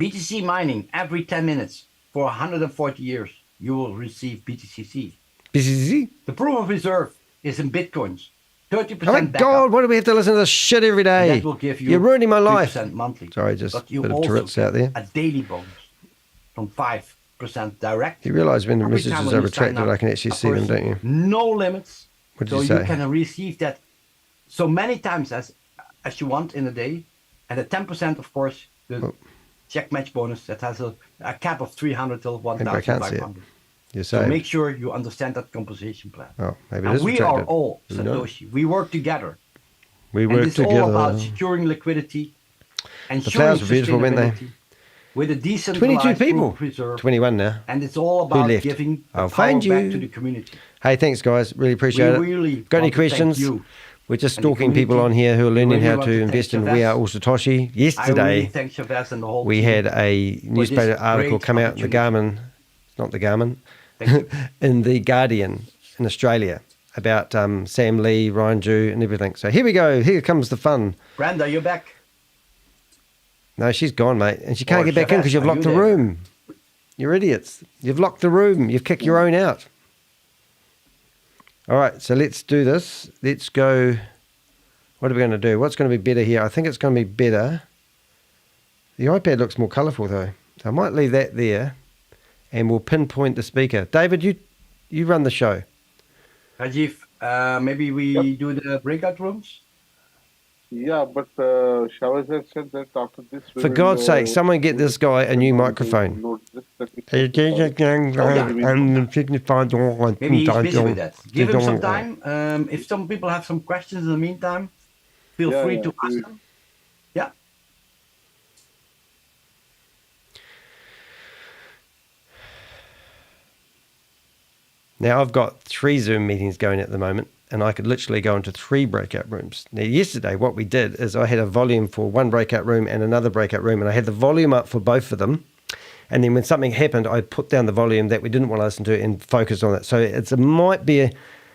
BTC mining every 10 minutes for 140 years, you will receive BTCC. BCC? The proof of reserve is in bitcoins. 30% Oh my backup. God, why do we have to listen to this shit every day? That will give you You're ruining my life. 3% monthly. Sorry, just But a you bit of also Tourette's get out there. a daily bonus from 5% direct. You realise when the Every time messages when are you sign retracted, up I can actually a see them, person, don't you? No limits. What did So you you say? can receive that so many times as you want in a day. And the 10%, of course, the check match bonus that has a cap of 300 till Maybe I can't see it. 1,500. You So say. make sure you understand that compensation plan. Oh, maybe it And is we are retracted. all Who knows? Satoshi. We work together. We And work it's all about together. securing liquidity, ensuring The flowers were beautiful, weren't they? sustainability with a decent 22 people. reserve. 21 now. And it's all Who about left? giving the I'll power find back you. to the community. Hey, thanks, guys. Really appreciate We really it. Got any want to thank questions? you We're just and the stalking people on community. here who are learning Really how want to to thank invest in Shavez. We Are All Satoshi. I really Yesterday, thank Shavez and the whole we team had a newspaper this article great come out in the opportunity. Garmin, not the Garmin, Thank you. in the Guardian in Australia about Sam Lee, Ryan Jew, and everything. So here we go. Here comes the fun. Brenda, you're back. No, she's gone, mate. And she can't Or get back in Shavez, because you've are locked you the there? room. You're idiots. You've locked the room. You've kicked your own out. All right, so let's do this. Let's go. What are we going to do? What's going to be better here? I think it's going to be better. The iPad looks more colourful, though. So I might leave that there, and we'll pinpoint the speaker. David, you run the show. Rajiv, maybe we do the breakout rooms? Yeah, but ShaveZ had said that after this, we For will, God's sake, someone get this guy a new microphone. Maybe he's busy with that. Give him some time. If some people have some questions in the meantime, feel free to ask them. Yeah. Now I've got 3 Zoom meetings going at the moment, and I could literally go into 3 breakout rooms. Now yesterday what we did is I had a volume for one breakout room and another breakout room, and I had the volume up for both of them. And then when something happened, I put down the volume that we didn't want to listen to and focus on it. So it might be,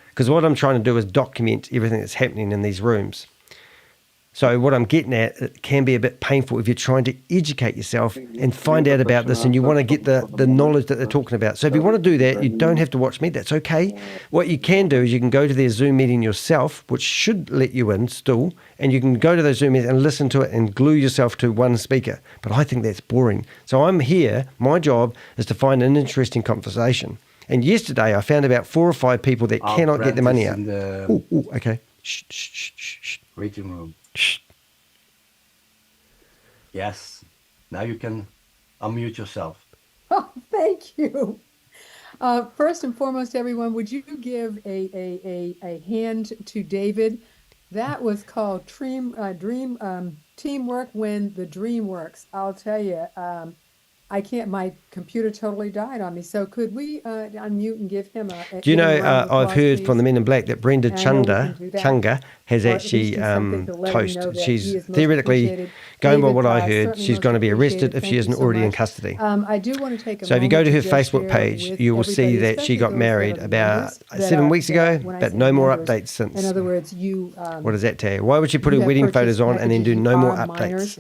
because what I'm trying to do is document everything that's happening in these rooms. So what I'm getting at, it can be a bit painful if you're trying to educate yourself and find out about this, and you want to get the knowledge that they're talking about. So if you want to do that, you don't have to watch me. That's okay. What you can do is you can go to their Zoom meeting yourself, which should let you in still, and you can go to those Zoom meetings and listen to it and glue yourself to one speaker. But I think that's boring. So I'm here. My job is to find an interesting conversation. And yesterday I found about 4 or 5 people that cannot get their money out. Okay. Shh. Waiting room. Yes. Now you can unmute yourself. Oh, thank you. First and foremost, everyone, would you give a hand to David? That was called teamwork when the dream works. I'll tell you, I can't. My computer totally died on me. So could we unmute and give him a? Do you know? round of I've applause, heard please? from the Men in Black that Brenda And I know we can Chunga do that. has Or at actually least do something to let him toast. know that She's he is most theoretically appreciated. going by David, what I heard. certainly She's most going to be arrested appreciated. if Thank she you isn't so already in much. custody. I do want to take a So if you go moment to her just Facebook share page, with you will see everybody, that she especially got those married that are about members, that 7 are- weeks that ago, are- when I but say no more members, updates since. In other words, you. What does that tell you? Why would she put her you have wedding purchased photos on and then packages, do you no more are updates? minors.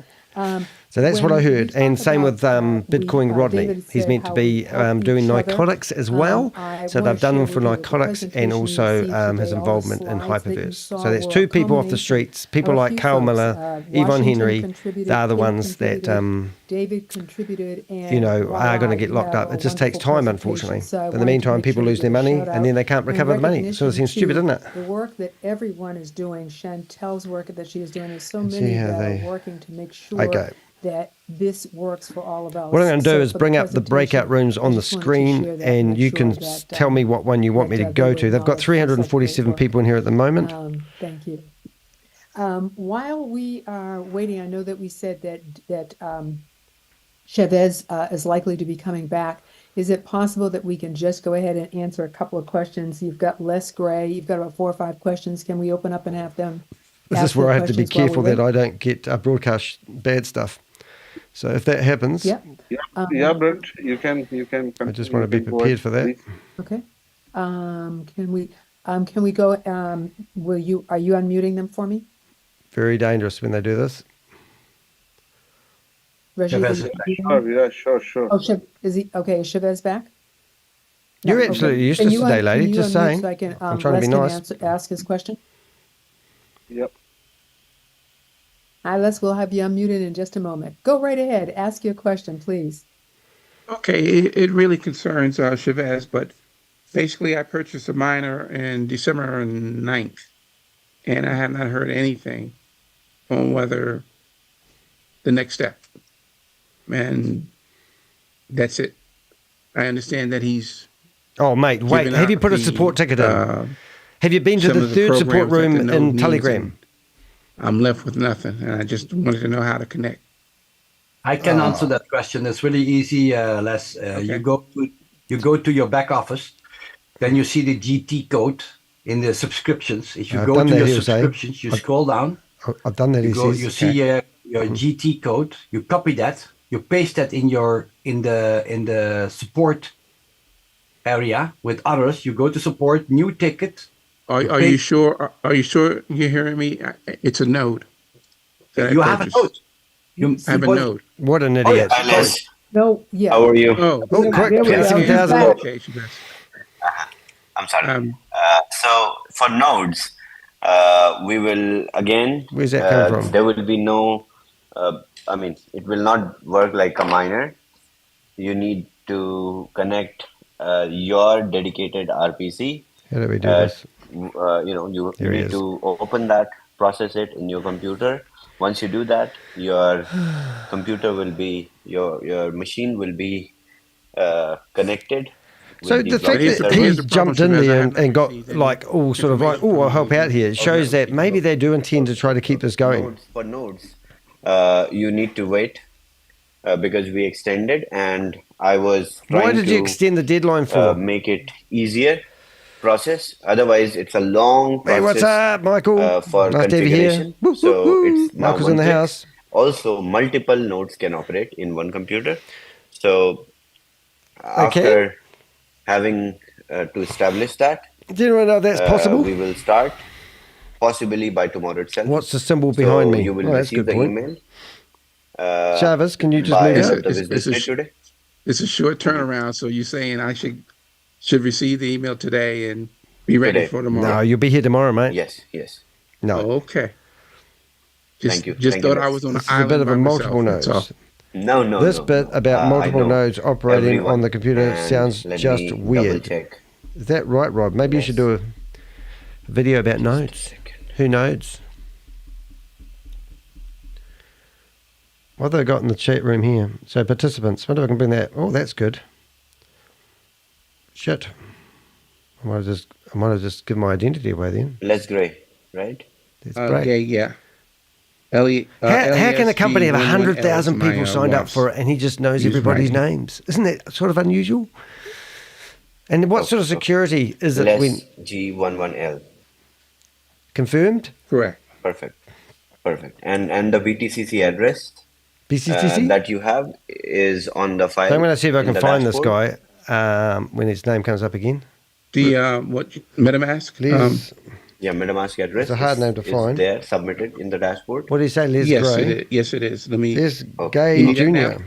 So that's what I When we heard. talk And same with about, Bitcoin Rodney. David He's said meant to how be we help doing each other. narcotics as well. I So wanna they've done share him for with you the narcotics and presentation you also see today, his all the involvement in slides that you Hyperverse. saw So there's were 2 a people off the culmination streets. People of a like few Carl folks. Millar, Yvonne Washington Henry. contributed, They're the Kim ones that contributed, David contributed, and are going to get you locked have up. a It just takes wonderful time, presentation. unfortunately. So I But in the wanted to meantime, make people sure to lose their give a money shout and then out they can't in recover the money. It sort of seems stupid, recognition doesn't it? to the work that everyone is doing. Chantel's work that she is doing. There's so See many how that they- are working to make sure Okay. that this works for all of us. What I'm going to do So is for bring up the breakout presentation, rooms I on the just wanted to screen, share that, and make you sure can that, tell me what one you want me to go to. They've got 347 people in here at the moment. Thank you. While we are waiting, I know that we said that ShaveZ is likely to be coming back. Is it possible that we can just go ahead and answer a couple of questions? You've got Les Gray. You've got about 4 or 5 questions. Can we open up and have them? This ask is where their I have to be questions while we careful that wait? I don't get broadcast bad stuff. So if that happens, Yep. Yeah, Brent, you can. I just want to be prepared for that. Okay. Can we go? Are you unmuting them for me? Very dangerous when they do this. Reggie, will you unmute them? Yeah, sure. Oh, is he okay? Is ShaveZ back? You're No, absolutely okay. useless Can you today, can lady. you Just unmute saying. So I can, I'm trying to be Les nice. can ask his question. Yep. Hi, Les. We'll have you unmuted in just a moment. Go right ahead. Ask your question, please. Okay, it really concerns ShaveZ, but basically I purchased a miner in December 9th, and I have not heard anything on whether the next step. And that's it. I understand that he's... Oh, mate, wait. Have you put a support ticket in? Have you been to the third support room in Telegram? I'm left with nothing, and I just wanted to know how to connect. I can answer that question. It's really easy, Les. You go to your back office, then you see the GT code in the subscriptions. If you go to your subscriptions, you scroll down. I've done that. You see your GT code. You copy that. You paste that in the support area with others. You go to support, new ticket. Are you sure? Are you sure you're hearing me? It's a node. You have a node. You have a node. What an idiot! No, yeah. How are you? Oh, quick! 27,000. Okay, I'm sorry. So for nodes, we will again. Where's that coming from? There will be no. It will not work like a miner. You need to connect your dedicated RPC. How do we do this? You need to open that process it in your computer. Once you do that, your computer will be your machine will be connected. So the fact that he jumped in there and got like all sort of like, oh, I'll help out here, it shows that maybe they do intend to try to keep this going. For nodes, you need to wait because we extended, and I was trying Why did you extend the deadline for? Make it easier process. Otherwise, it's a long process. Hey, what's up, Michael? For nice to have you here. So it's now Michael's in the house. Also, multiple nodes can operate in one computer. So after having to establish that, do you know that's possible? We will start possibly by tomorrow itself. What's the symbol behind me? You will receive the email. Chavez, can you just move it? It's a short turnaround, so you're saying I should receive the email today and be ready for tomorrow. No, you'll be here tomorrow, mate. Yes. No. Okay. Thank you. Just thought I was on an island. A bit of a multiple nodes. No. This bit about multiple nodes operating on the computer sounds just weird. Is that right, Rob? Maybe you should do a video about nodes. Who nodes? What have they got in the chat room here? So participants, wonder if I can bring that. Oh, that's good. Shit. I might have just given my identity away then. Les Gray, right? That's great. Okay, yeah. How can a company have 100,000 people signed up for it and he just knows everybody's names? Isn't that sort of unusual? And what sort of security is it when G11L? Confirmed? Correct. Perfect. And the BTCC address that you have is on the file. So I'm going to see if I can find this guy when his name comes up again. The MetaMask? Yeah, MetaMask address. It's a hard name to find. There, submitted in the dashboard. What do you say, Les Gray? Yes, it is. Let me. Les Gay Jr.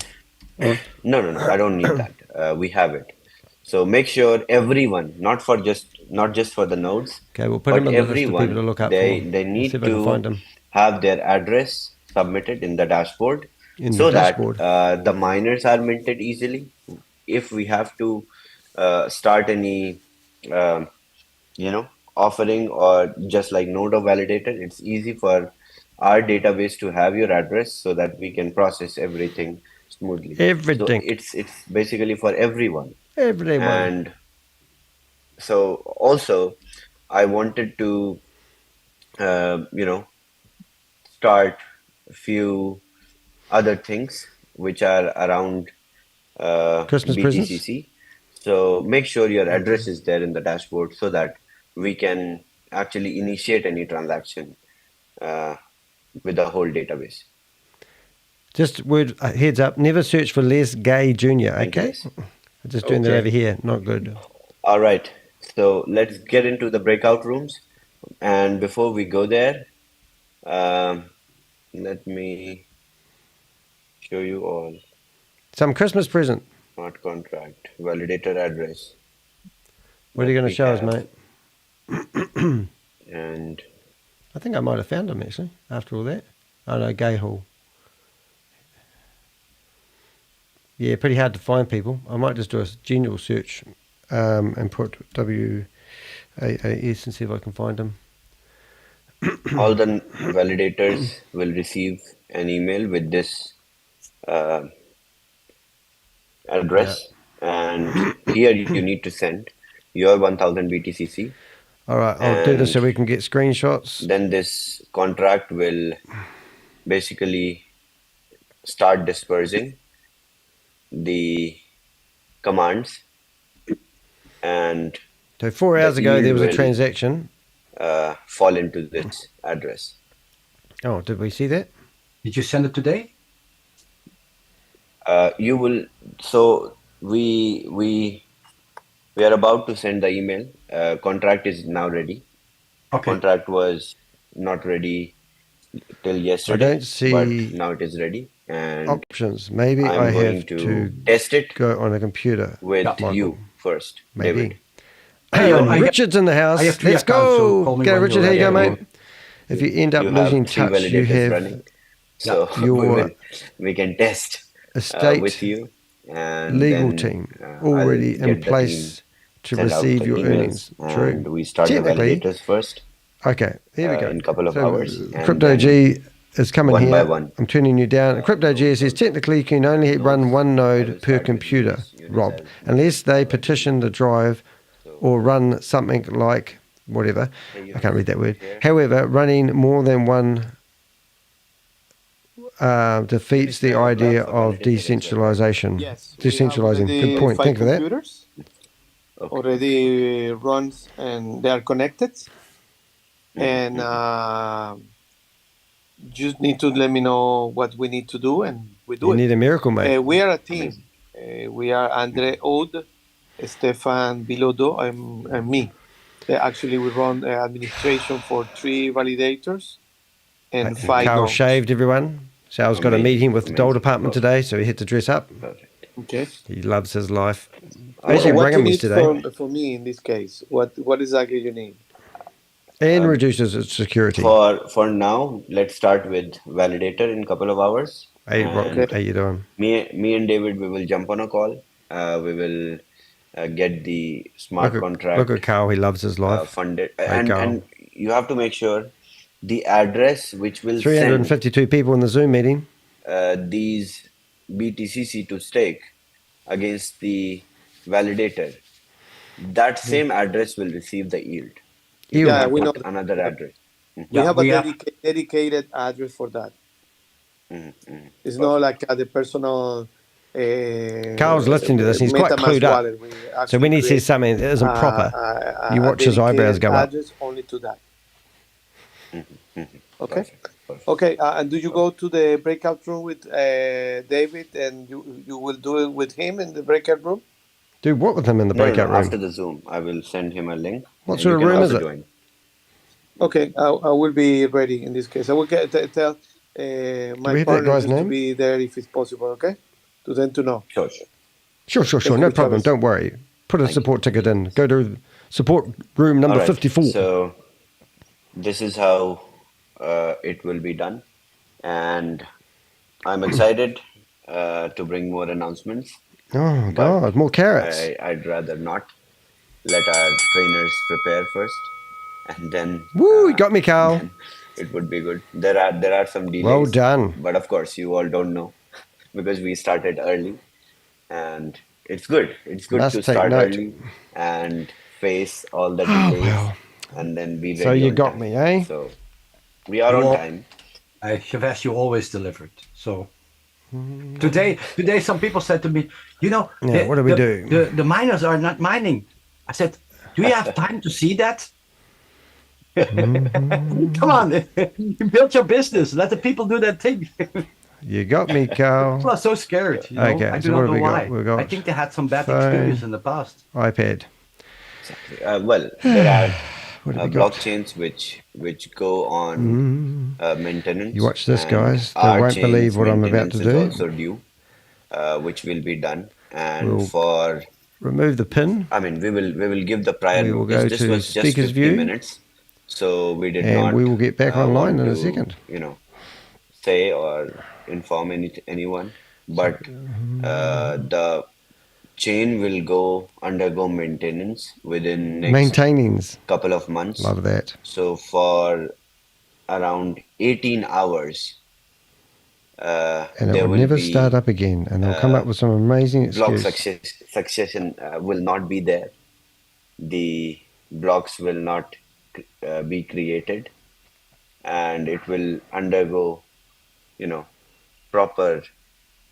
No. I don't need that. We have it. So make sure everyone, not just for the nodes. Okay, we'll put him on the list for people to look up they need to have their address submitted in the dashboard that the miners are minted easily. If we have to start any, offering or just like node or validator, it's easy for our database to have your address so that we can process everything smoothly. Everything. So it's basically for everyone. Everyone. And so also I wanted to, start a few other things which are around Christmas BTCC. presents? So make sure your address is there in the dashboard so that we can actually initiate any transaction with the whole database. Just heads up, never search for Les Gay Jr., okay? I'm just doing that over here, not good. All right, so let's get into the breakout rooms. And before we go there, let me show you all. Some Christmas present. Smart contract, validator address. What are you going to show us, mate? And I think I might have found him actually after all that. Oh no, Gay Hall. Yeah, pretty hard to find people. I might just do a general search and put WAAS and see if I can find them. All the validators will receive an email with this address, and here you need to send your 1000 BTCC. All right, I'll do this so we can get screenshots. Then this contract will basically start dispersing the commands. And so 4 hours ago there was a transaction. Fall into this address. Oh, did we see that? Did you send it today? You will. So we are about to send the email. Contract is now ready. Okay. Contract was not ready till yesterday. I don't see but now it is ready. And options. Maybe I have to test it. Go on a computer with you first, maybe. David. Hey, Richard's in the house. Let's go. So go, Richard. Here you go, mate. If you end up losing touch, you have running. So your we can test estate with you. And legal then, team already in place to receive your earnings. True. We start the validators first. Okay, here we go. in a couple of hours. And Crypto then G is coming one here. by one. I'm turning you down. Crypto G says technically you can only run one node per computer, Rob, unless they petition the drive or run something like whatever. I can't read that word. However, running more than one defeats the idea of decentralization. Yes, Decentralizing. Good point. Thank you for that. Computers already runs and they are connected. And just need to let me know what we need to do, and we do You it. need a miracle, mate. We are a team. We are Andre Ode, Stefan Bilodo, and me. Actually, we run administration for 3 validators and 5 Carl nodes. shaved, everyone. Sal's got a meeting with the Dole department today, so he had to dress up. Okay. He loves his life. I actually What rang you him need yesterday. for me in this case? What exactly you need? And reduces its security. For now, let's start with validator in a couple of hours. Hey, Rob, how you doing? Me and David, we will jump on a call. We will get the smart contract. Look at Carl, he loves his life. Funded. Hey, And you have to make sure the address which will 352 people in the Zoom meeting. send these BTCC to stake against the validator, that same address will receive the yield. Yeah, we know another address. We have a dedicated address for that. It's not like the personal. Carl's listening to this and he's quite clued up. So when he says something that isn't proper, you watch his eyebrows go up. Address only to that. Okay. Okay. And do you go to the breakout room with David, and you will do it with him in the breakout room? Do what with him in the breakout room? After the Zoom, I will send him a link. What sort of room is it? Join. Okay, I will be ready in this case. I will tell my partner to be there if it's possible. Okay, to them to know. Sure. No problem. Don't worry. Put a support ticket in. Go to support room number 54. So this is how it will be done, and I'm excited to bring more announcements. Oh God, more carrots. I'd rather not. Let our trainers prepare first, and then. Woo! You got me, Carl. It would be good. There are some delays. Well done. But of course, you all don't know because we started early, and it's good. It's good to start early and face all the delays, and then be ready. So you got me, eh? So we are on time. ShaveZ, you always delivered. So. Today, some people said to me, what do we do? The miners are not mining. I said, do you have time to see that? Come on, you build your business. Let the people do that thing. You got me, Carl. People are so scared. Okay, I do not know why. I think they had some bad experience in the past. iPad. Well, there are blockchains which go on maintenance. You watch this, guys. They won't believe what I'm about to do. Also due, which will be done, and for remove the pin. I mean, we will give the prior. We will go this to was just speaker's 50 view, minutes, so we did and not. we will get back online in a second. Say or inform anyone, but the chain will undergo maintenance within next couple of months. Love that. So for around 18 hours, and it will never start up again, and they'll come up with some amazing excuse. Block succession will not be there. The blocks will not be created, and it will undergo, proper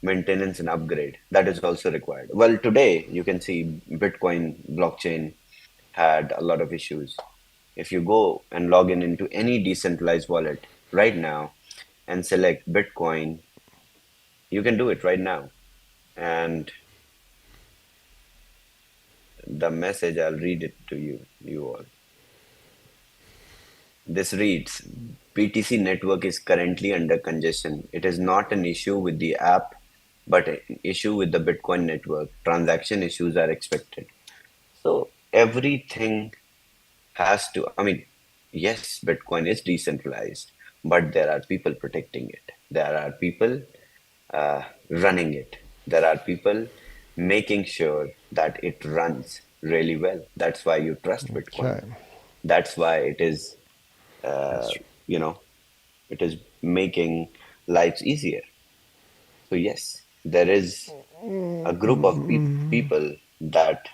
maintenance and upgrade. That is also required. Well, today you can see Bitcoin blockchain had a lot of issues. If you go and log into any decentralized wallet right now and select Bitcoin, you can do it right now. And the message, I'll read it to you all. This reads, BTC network is currently under congestion. It is not an issue with the app, but an issue with the Bitcoin network. Transaction issues are expected. So everything has to, yes, Bitcoin is decentralized, but there are people protecting it. There are people running it. There are people making sure that it runs really well. That's why you trust Bitcoin. Okay. That's why it is you know, it is making lives easier. So yes, there is a group of people that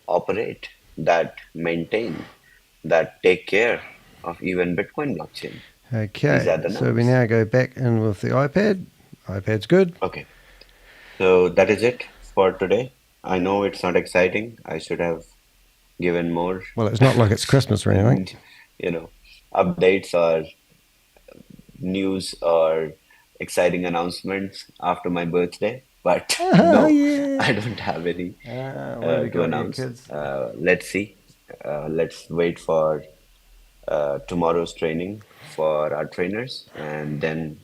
operate, that maintain, that take care of even Bitcoin blockchain. These Okay, are the so we nodes. now go back in with the iPad. iPad's good. Okay, so that is it for today. I know it's not exciting. I should have given more. Well, it's not like it's Christmas or anything. You know, updates or news or exciting announcements after my birthday. But no, I don't have any What have we to got here, announce. kids? Let's see. Let's wait for tomorrow's training for our trainers, and then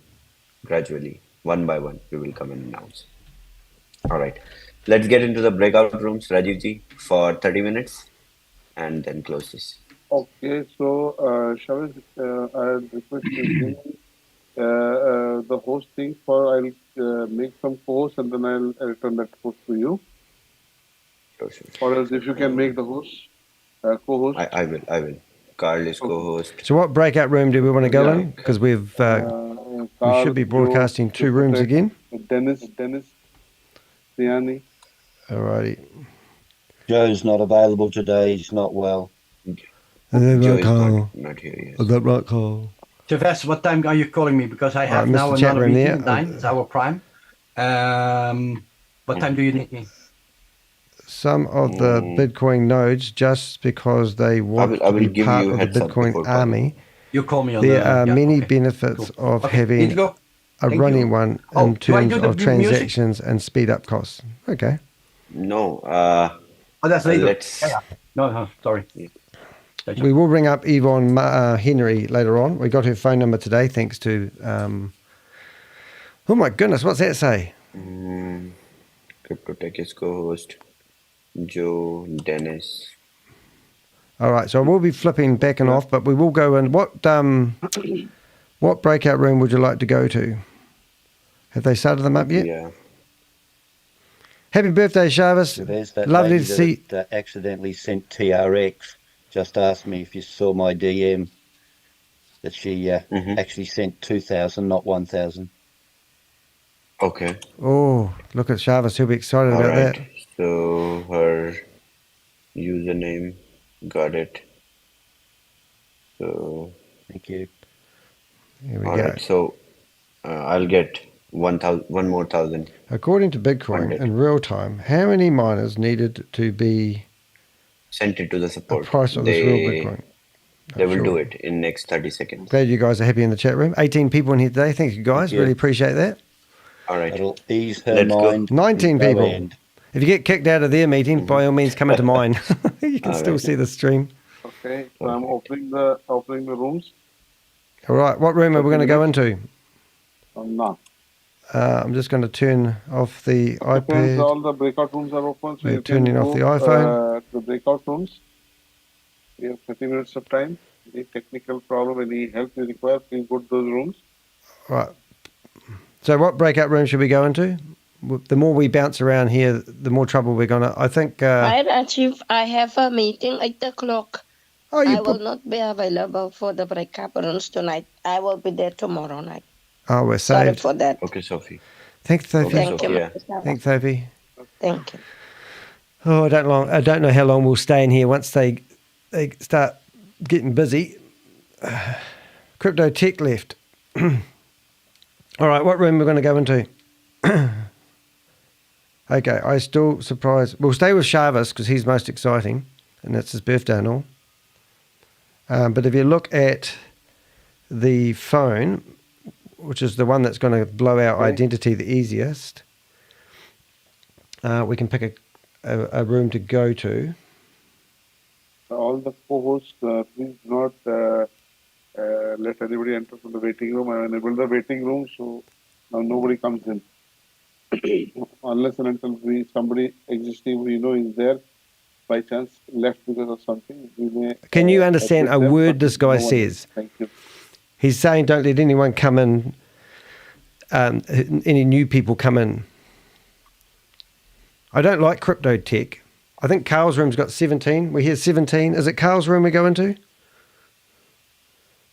gradually, one by one, we will come and announce. All right. Let's get into the breakout rooms, Rajivji, for 30 minutes and then close this. Okay, so ShaveZ, I'll request you give me the host thing for I'll make some posts and then I'll return that post to you. Sure. Or else if you can make the host, co-host. I will. Carl is co-host. So what breakout room do we want to go in? Because we should be broadcasting two rooms again. Dennis, Siani. Alrighty. Joe's not available today. He's not well. Joe is not here yet. Is that right, Carl? ShaveZ, what time are you calling me? Because I have now another meeting at 9. It's our prime. What time do you need me? Some of the Bitcoin nodes, just because they want to be part of the Bitcoin army, you call me on there are many benefits of having a running one in terms of transactions and speed up costs. Okay. No. That's later. Let's... No, sorry. We will ring up Yvonne Henry later on. We got her phone number today, thanks to. Oh my goodness, what's that say? Crypto Tech is co-host. Joe, Dennis. All right, so we'll be flipping back and off, but we will go in. What breakout room would you like to go to? Have they started them up yet? Yeah. Happy birthday, ShaveZ. There's that Lovely lady to see. that accidentally sent TRX. Just asked me if you saw my DM that she actually sent 2,000, not 1,000. Okay. Oh, look at ShaveZ. He'll be excited about that. So her username, got it. So thank you. Here we go. Right, so I'll get 1,000, one more 1,000. According to Bitcoin, in real time, how many miners needed to be sent it to the support? The price of this real Bitcoin. They will do it in next 30 seconds. Glad you guys are happy in the chat room. 18 people in here today. Thank you, guys. Thank you. Really appreciate that. All right. That'll ease her mind. 19 people. If you get kicked out of their meeting, by all means, come into mine. You can still see the stream. Okay, so I'm opening the rooms. All right, what room are we going to go into? No. I'm just going to turn off the iPad. All the breakout rooms are open. So We're turning off the iPhone. The breakout rooms. We have 30 minutes of time. Any technical problem, any help you require, please go to those rooms. Right. So what breakout room should we go into? The more we bounce around here, the more trouble we're going to... I think... Hi, Rajiv. I have a meeting at 8 o'clock. Oh, I will not be available for the breakout rooms tonight. I will be there tomorrow night. Oh, we're Sorry saved. for that. Okay, Sophie. Thanks, Sophie. Thank you. Thanks, Sophie. Thank you. Oh, I don't know how long we'll stay in here once they start getting busy. Crypto Tech left. All right, what room are we going to go into? Okay, I still surprised. We'll stay with ShaveZ because he's most exciting, and it's his birthday and all. But if you look at the phone, which is the one that's going to blow our identity the easiest, we can pick a room to go to. All the co-hosts, please not let anybody enter from the waiting room. I enable the waiting room, so now nobody comes in. Unless and until somebody existing is there, by chance left because of something. We may, Can you understand a word this guy says? Thank you. He's saying don't let anyone come in, any new people come in. I don't like Crypto Tech. I think Carl's room's got 17. We're here 17. Is it Carl's room we go into?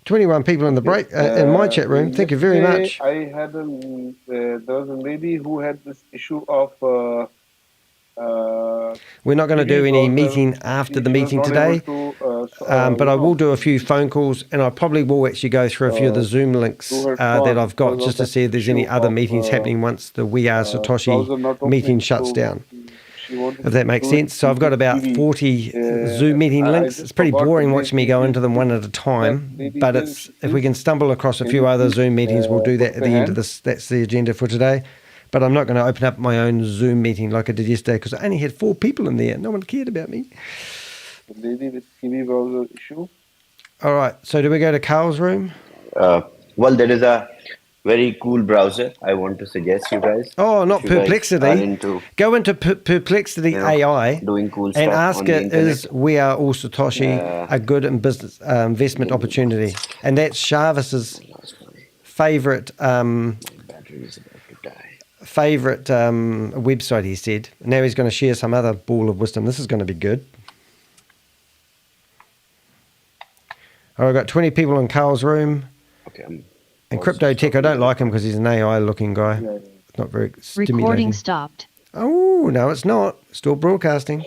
21 people in the break in my chat room. Thank you very yesterday much. I had there was a lady who had this issue of We're not going to do any meeting after the meeting today, but I will do a few phone calls, and I probably will actually go through a few of the Zoom links that I've got just to see if there's any other meetings happening once the We Are Satoshi meeting shuts down. If that makes sense. So I've got about 40 Zoom meeting links. It's pretty boring watching me go into them one at a time, but it's if we can stumble across a few other Zoom meetings, we'll do that at the end of this. That's the agenda for today. But I'm not going to open up my own Zoom meeting like I did yesterday because I only had 4 people in there. No one cared about me. The lady with Kiwi browser issue. All right. So do we go to Carl's room? Well, there is a very cool browser I want to suggest you guys. Oh, not Perplexity. Go into Perplexity AI doing cool and stuff ask on the it, internet. is We Are All Satoshi a good investment opportunity? And that's Jarvis's favorite website, he said. Now he's going to share some other ball of wisdom. This is going to be good. All right, I've got 20 people in Carl's room. Okay, and Crypto Tech, I don't like him because he's an AI-looking guy. It's not very stimulating. Recording stopped. Oh, no, it's not. Still broadcasting.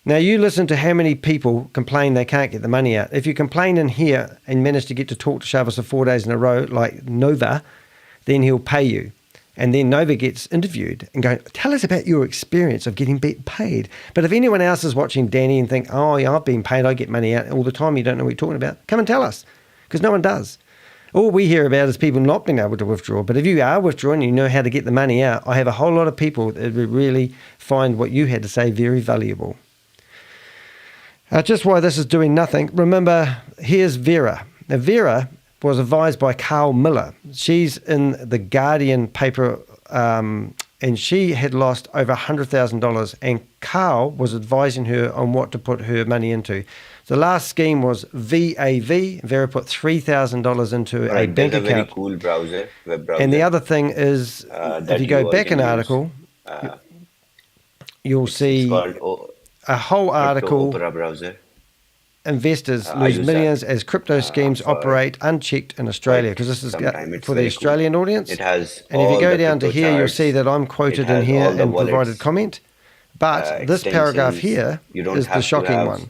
Now, you listen to how many people complain they can't get the money out. If you complain in here and manage to get to talk to Jarvis for 4 days in a row, like Nova, then he'll pay you. And then Nova gets interviewed and go, tell us about your experience of getting paid. But if anyone else is watching Danny and think, oh, yeah, I've been paid, I get money out all the time, you don't know what you're talking about, come and tell us, because no one does. All we hear about is people not being able to withdraw. But if you are withdrawing, you know how to get the money out. I have a whole lot of people that would really find what you had to say very valuable. Just why this is doing nothing, remember, here's Vera. Now, Vera was advised by Carl Millar. She's in the Guardian paper, and she had lost over $100,000, and Carl was advising her on what to put her money into. The last scheme was VAV. Vera put $3,000 into a bank account. Very cool browser, web browser. And the other thing is, if you go back an article, you'll see a whole article. Opera browser. Investors lose millions as crypto schemes operate unchecked in Australia, because this is for the Australian audience. It has and if you go down to here, you'll see that I'm quoted in here and provided comment. But this paragraph here is the shocking one.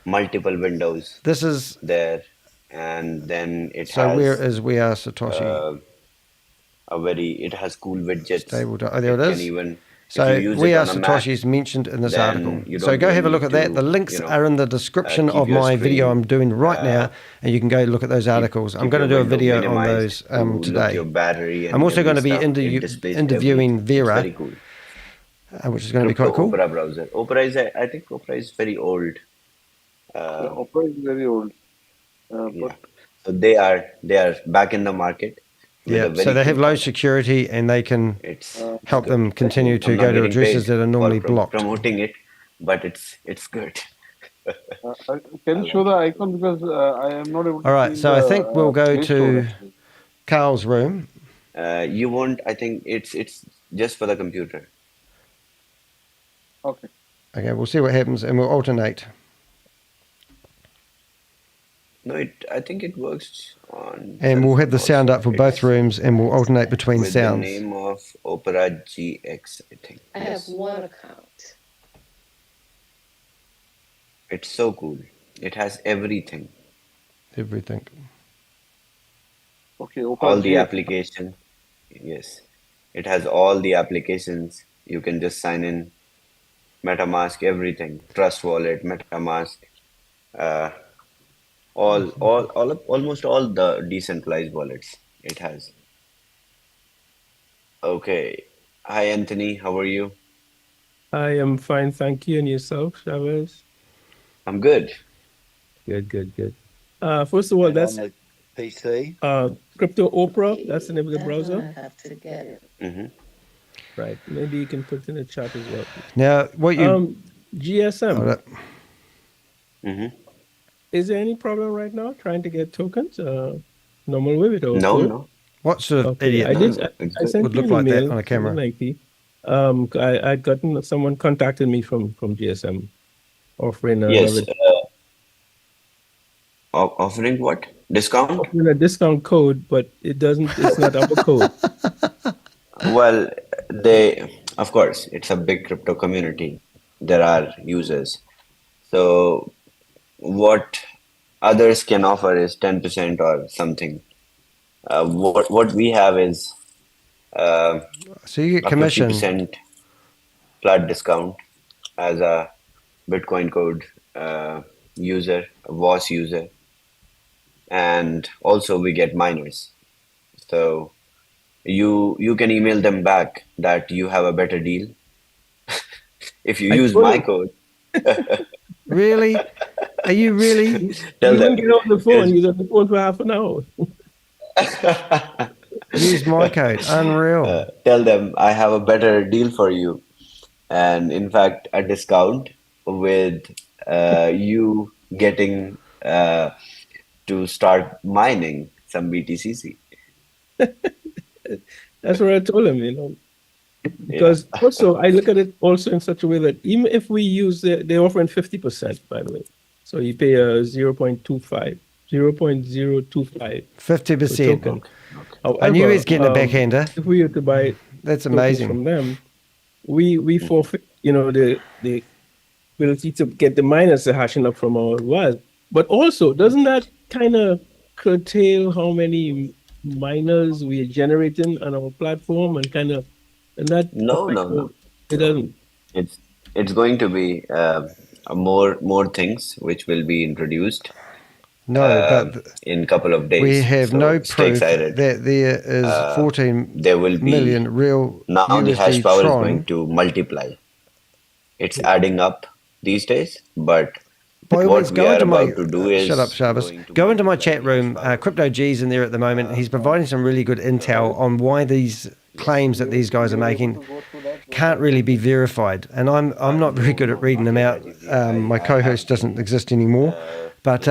Multiple windows. This is there, and then it so has. So where is We Are Satoshi? It has cool widgets. Stable. Oh, there it is. Even so We Are Satoshi is mentioned in this article. So go have a look at that. The links are in the description of my video I'm doing right now, and you can go look at those articles. I'm going to do a video on those today. I'm also going to be interviewing Vera, which is going to be quite cool. Opera browser. I think Opera is very old. Opera is very old. But so they are back in the market. Yeah, so they have low security, and they can help them continue to go to addresses that are normally blocked. Promoting it, but it's good. Can you show the icon, because I am not able to. All right, so I think we'll go to Carl's room. You won't. I think it's just for the computer. Okay. Okay, we'll see what happens, and we'll alternate. No, I think it works on. And we'll have the sound up for both rooms, and we'll alternate between with sounds. The name of Opera GX, I think. I have one account. It's so cool. It has everything. Everything. Okay. Opera all the GX. application. Yes, it has all the applications. You can just sign in. MetaMask, everything. Trust Wallet, MetaMask. Almost all the decentralized wallets it has. Okay. Hi, Anthony. How are you? I am fine, thank you. And yourself, Chavez? I'm good. Good. First of all, that's on the PC. Crypto Opera. That's the name of the browser. I have to get it. Mm-hmm. Right. Maybe you can put it in the chat as well. Now, what you GSM. Mm-hmm. Is there any problem right now trying to get tokens? Normal with it or No. What sort of idiot I sent would look you an like that email, on a camera? lengthy. I'd gotten someone contacted me from GSM offering Yes. Offering what? Discount? Offering a discount code, but it doesn't. It's not our code. Well, of course, it's a big crypto community. There are users. So what others can offer is 10% or something. What we have is So you get a commission. 50% flat discount as a Bitcoin code user, a WAAS user, and also we get miners. So you can email them back that you have a better deal if you use my code. Really? Are you really? Tell You them. wouldn't get off the phone. You're on the phone for half an hour. Use my code. Unreal. Tell them I have a better deal for you, and in fact, a discount with you getting to start mining some BTCC. That's what I told him, Because also, I look at it also in such a way that even if we use they're offering 50%, by the way. So you pay a 0.025. 50%. However, I knew he was getting a backhander. If we were to buy that's amazing from them, we forfeit, the ability to get the miners to hashing up from our WAAS. But also, doesn't that kind of curtail how many miners we are generating on our platform and that? No. It doesn't. It's going to be more things which will be introduced. But in a couple of days. We have no stay proof excited. that there is 14 there will be million real now USD the hash power Tron. is going to multiply. It's adding up these days, but By all what means, we go are into my about to do is shut up, Shabbos. Go into my chat room. Crypto G's in there at the moment. He's providing some really good intel on why these claims that these guys are making can't really be verified. And I'm not very good at reading them out. My co-host doesn't exist anymore, but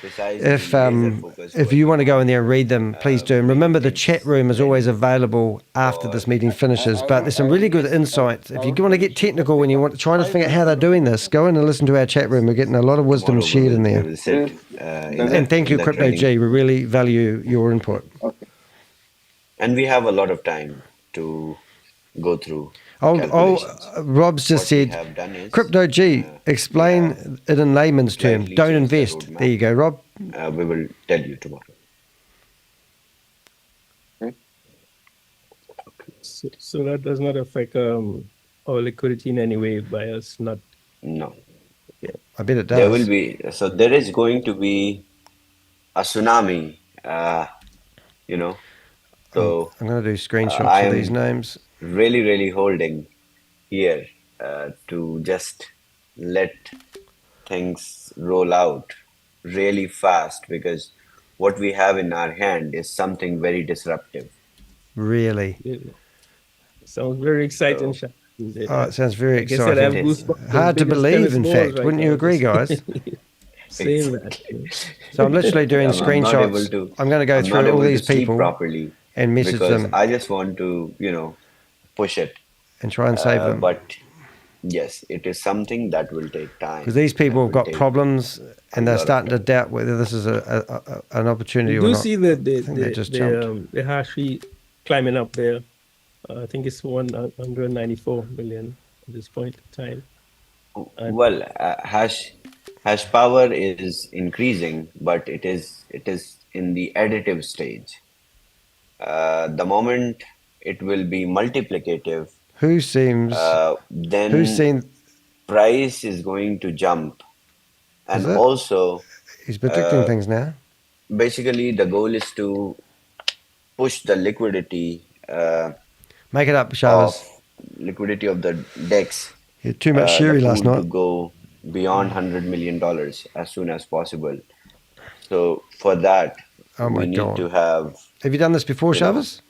if you want to go in there and read them, please do. And remember, the chat room is always available after this meeting finishes. But there's some really good insights. If you want to get technical and you want to try to figure out how they're doing this, go in and listen to our chat room. We're getting a lot of wisdom shared in there. And thank you, Crypto G. We really value your input. And we have a lot of time to go through. Rob's just said, Crypto G, explain it in layman's terms. Don't invest. There you go, Rob. We will tell you tomorrow. So that does not affect our liquidity in any way by us not. No. Yeah. I bet it does. There will be. So there is going to be a tsunami. So I'm going to do screenshots of these names. Really holding here to just let things roll out really fast, because what we have in our hand is something very disruptive. Really? Sounds very exciting. It sounds very exciting. Hard to believe, in fact. Right, wouldn't you agree, guys? Saying that. So I'm literally doing screenshots. I'm going to go through all these people properly and message them. I just want to, push it and try and save them. But yes, it is something that will take time. Because these people have got problems and they're starting to doubt whether this is an opportunity or not. You do see the hash rate climbing up there. I think it's 194 million at this point in time. Well, hash power is increasing, but it is in the additive stage. The moment it will be multiplicative, then price is going to jump. And also, he's predicting things now. Basically, the goal is to push the liquidity. Make it up, Shabbos. Liquidity of the DEX. You had too much sherry last night. To go beyond $100 million as soon as possible. So for that, we need to have. Have you done this before, Shabbos?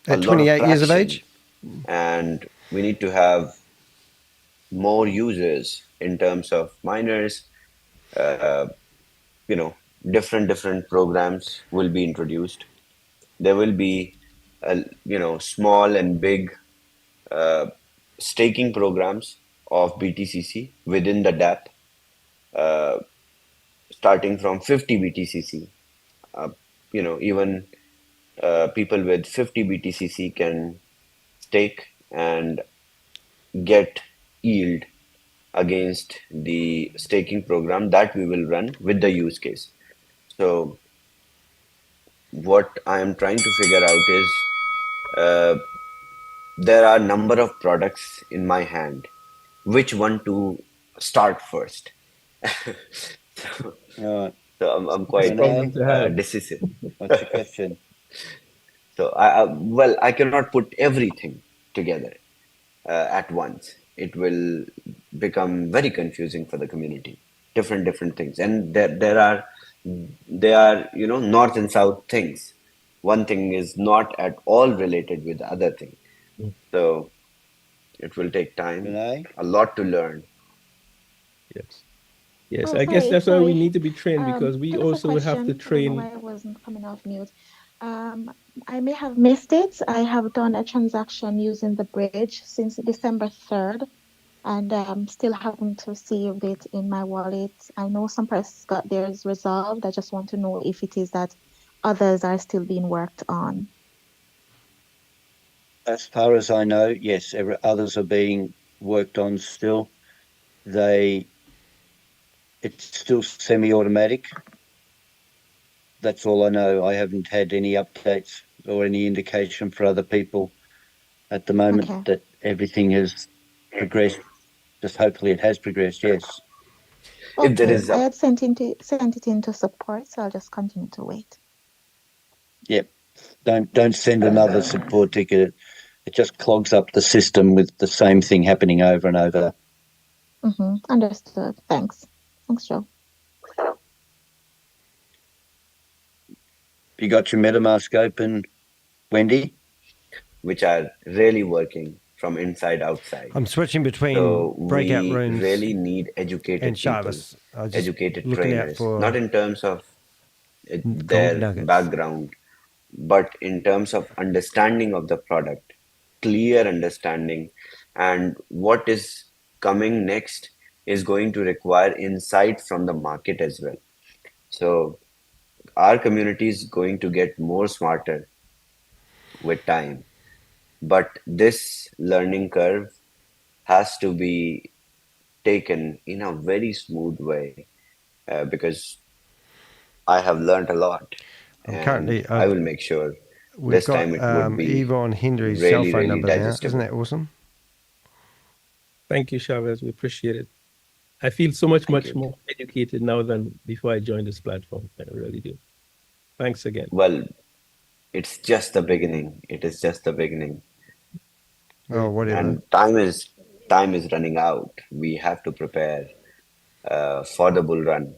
At 28 years of age? And we need to have more users in terms of miners. Different programs will be introduced. There will be, small and big staking programs of BTCC within the DApp, starting from 50 BTCC. even people with 50 BTCC can stake and get yield against the staking program that we will run with the use case. So what I am trying to figure out is there are a number of products in my hand. Which one to start first? so I'm quite decisive. What's your question? So I cannot put everything together at once. It will become very confusing for the community. Different things, and there are north and south things. One thing is not at all related with the other thing. So it will take time, a lot to learn. Yes. Yes, Oh, I guess sorry, that's why we sorry. need to be trained, because we Just a also have to question. I don't know why train. I wasn't coming off mute. I may have missed it. I have done a transaction using the bridge since December 3rd, and still haven't received it in my wallet. I know some persons got theirs resolved. I just want to know if it is that others are still being worked on. As far as I know, yes, others are being worked on still. It's still semi-automatic. That's all I know. I haven't had any updates or any indication for other people at the moment that everything has progressed. Just hopefully it has progressed, yes. Okay, I had sent it into support, so I'll just continue to wait. Yep. Don't send another support ticket. It just clogs up the system with the same thing happening over and over. Understood. Thanks, Joe. You got your MetaMask open, Wendy? Which are really working from inside outside. I'm switching between So breakout we rooms really need educated and people, ShaveZ. I was just educated looking out trainers, for not in terms of gold their nuggets. background, but in terms of understanding of the product, clear understanding, and what is coming next is going to require insight from the market as well. So our community is going to get more smarter with time, but this learning curve has to be taken in a very smooth way, because I have learned a lot, and I will make sure We've this got time it would be Yvonne Henry's cell really, phone really number now. digestible. Isn't that awesome? Thank you, ShaveZ. We appreciate it. I feel so much more educated now than before I joined this platform. I really do. Thanks again. Well, it's just the beginning. It is just the beginning. Oh, whatever. And time is running out. We have to prepare for the bull run,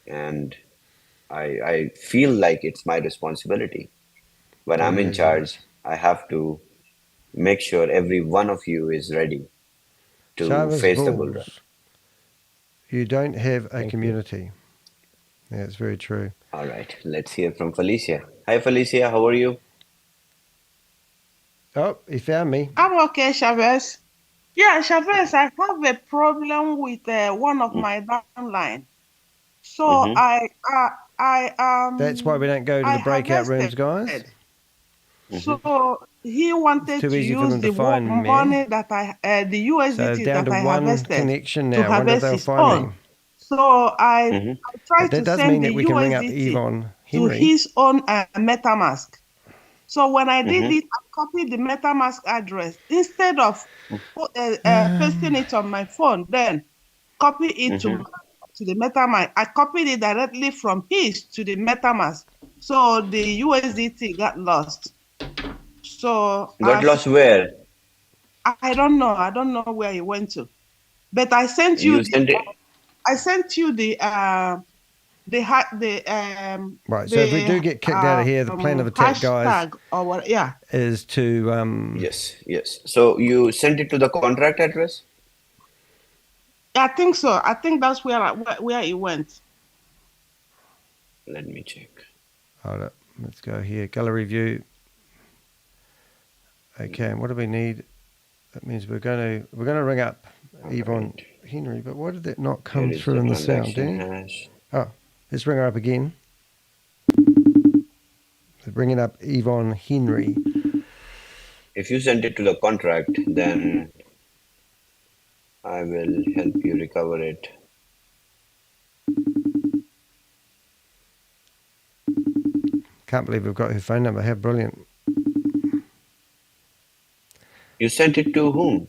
and I feel like it's my responsibility. When I'm in charge, I have to make sure every one of you is ready to ShaveZ face the bull run. Bulls. You don't have a community. Yeah, it's very true. All right, let's hear from Felicia. Hi, Felicia. How are you? Oh, he found me. I'm okay, ShaveZ. Yeah, ShaveZ, I have a problem with one of my downline. So That's why we don't go to the breakout rooms, guys. So he wanted Too to easy for use them to the find me. money that the USDT So down that to I one harvested connection to now. Wonder if harvest they'll his find own. me. So I tried But that to does send mean the that we can ring up USDT Yvonne to Henry. his own MetaMask. So when I did it, I copied the MetaMask address instead of pasting it on my phone. Then copy it to the MetaMask. I copied it directly from his to the MetaMask. So the USDT got lost. So Got lost where? I don't know. I don't know where it went to. But I sent you, I sent you the Right, so if we do get kicked out of here, the plan of attack, guys, or what, is to Yes. So you sent it to the contract address? I think so. I think that's where it went. Let me check. Hold up. Let's go here. Gallery view. Okay, and what do we need? That means we're going to ring up Yvonne Henry, but why did that not Here come is through the in the sound, transaction Danny? hash. Oh, let's ring her up again. bringing up Yvonne Henry. If you send it to the contract, then I will help you recover it. Can't believe we've got her phone number. How brilliant. You sent it to whom?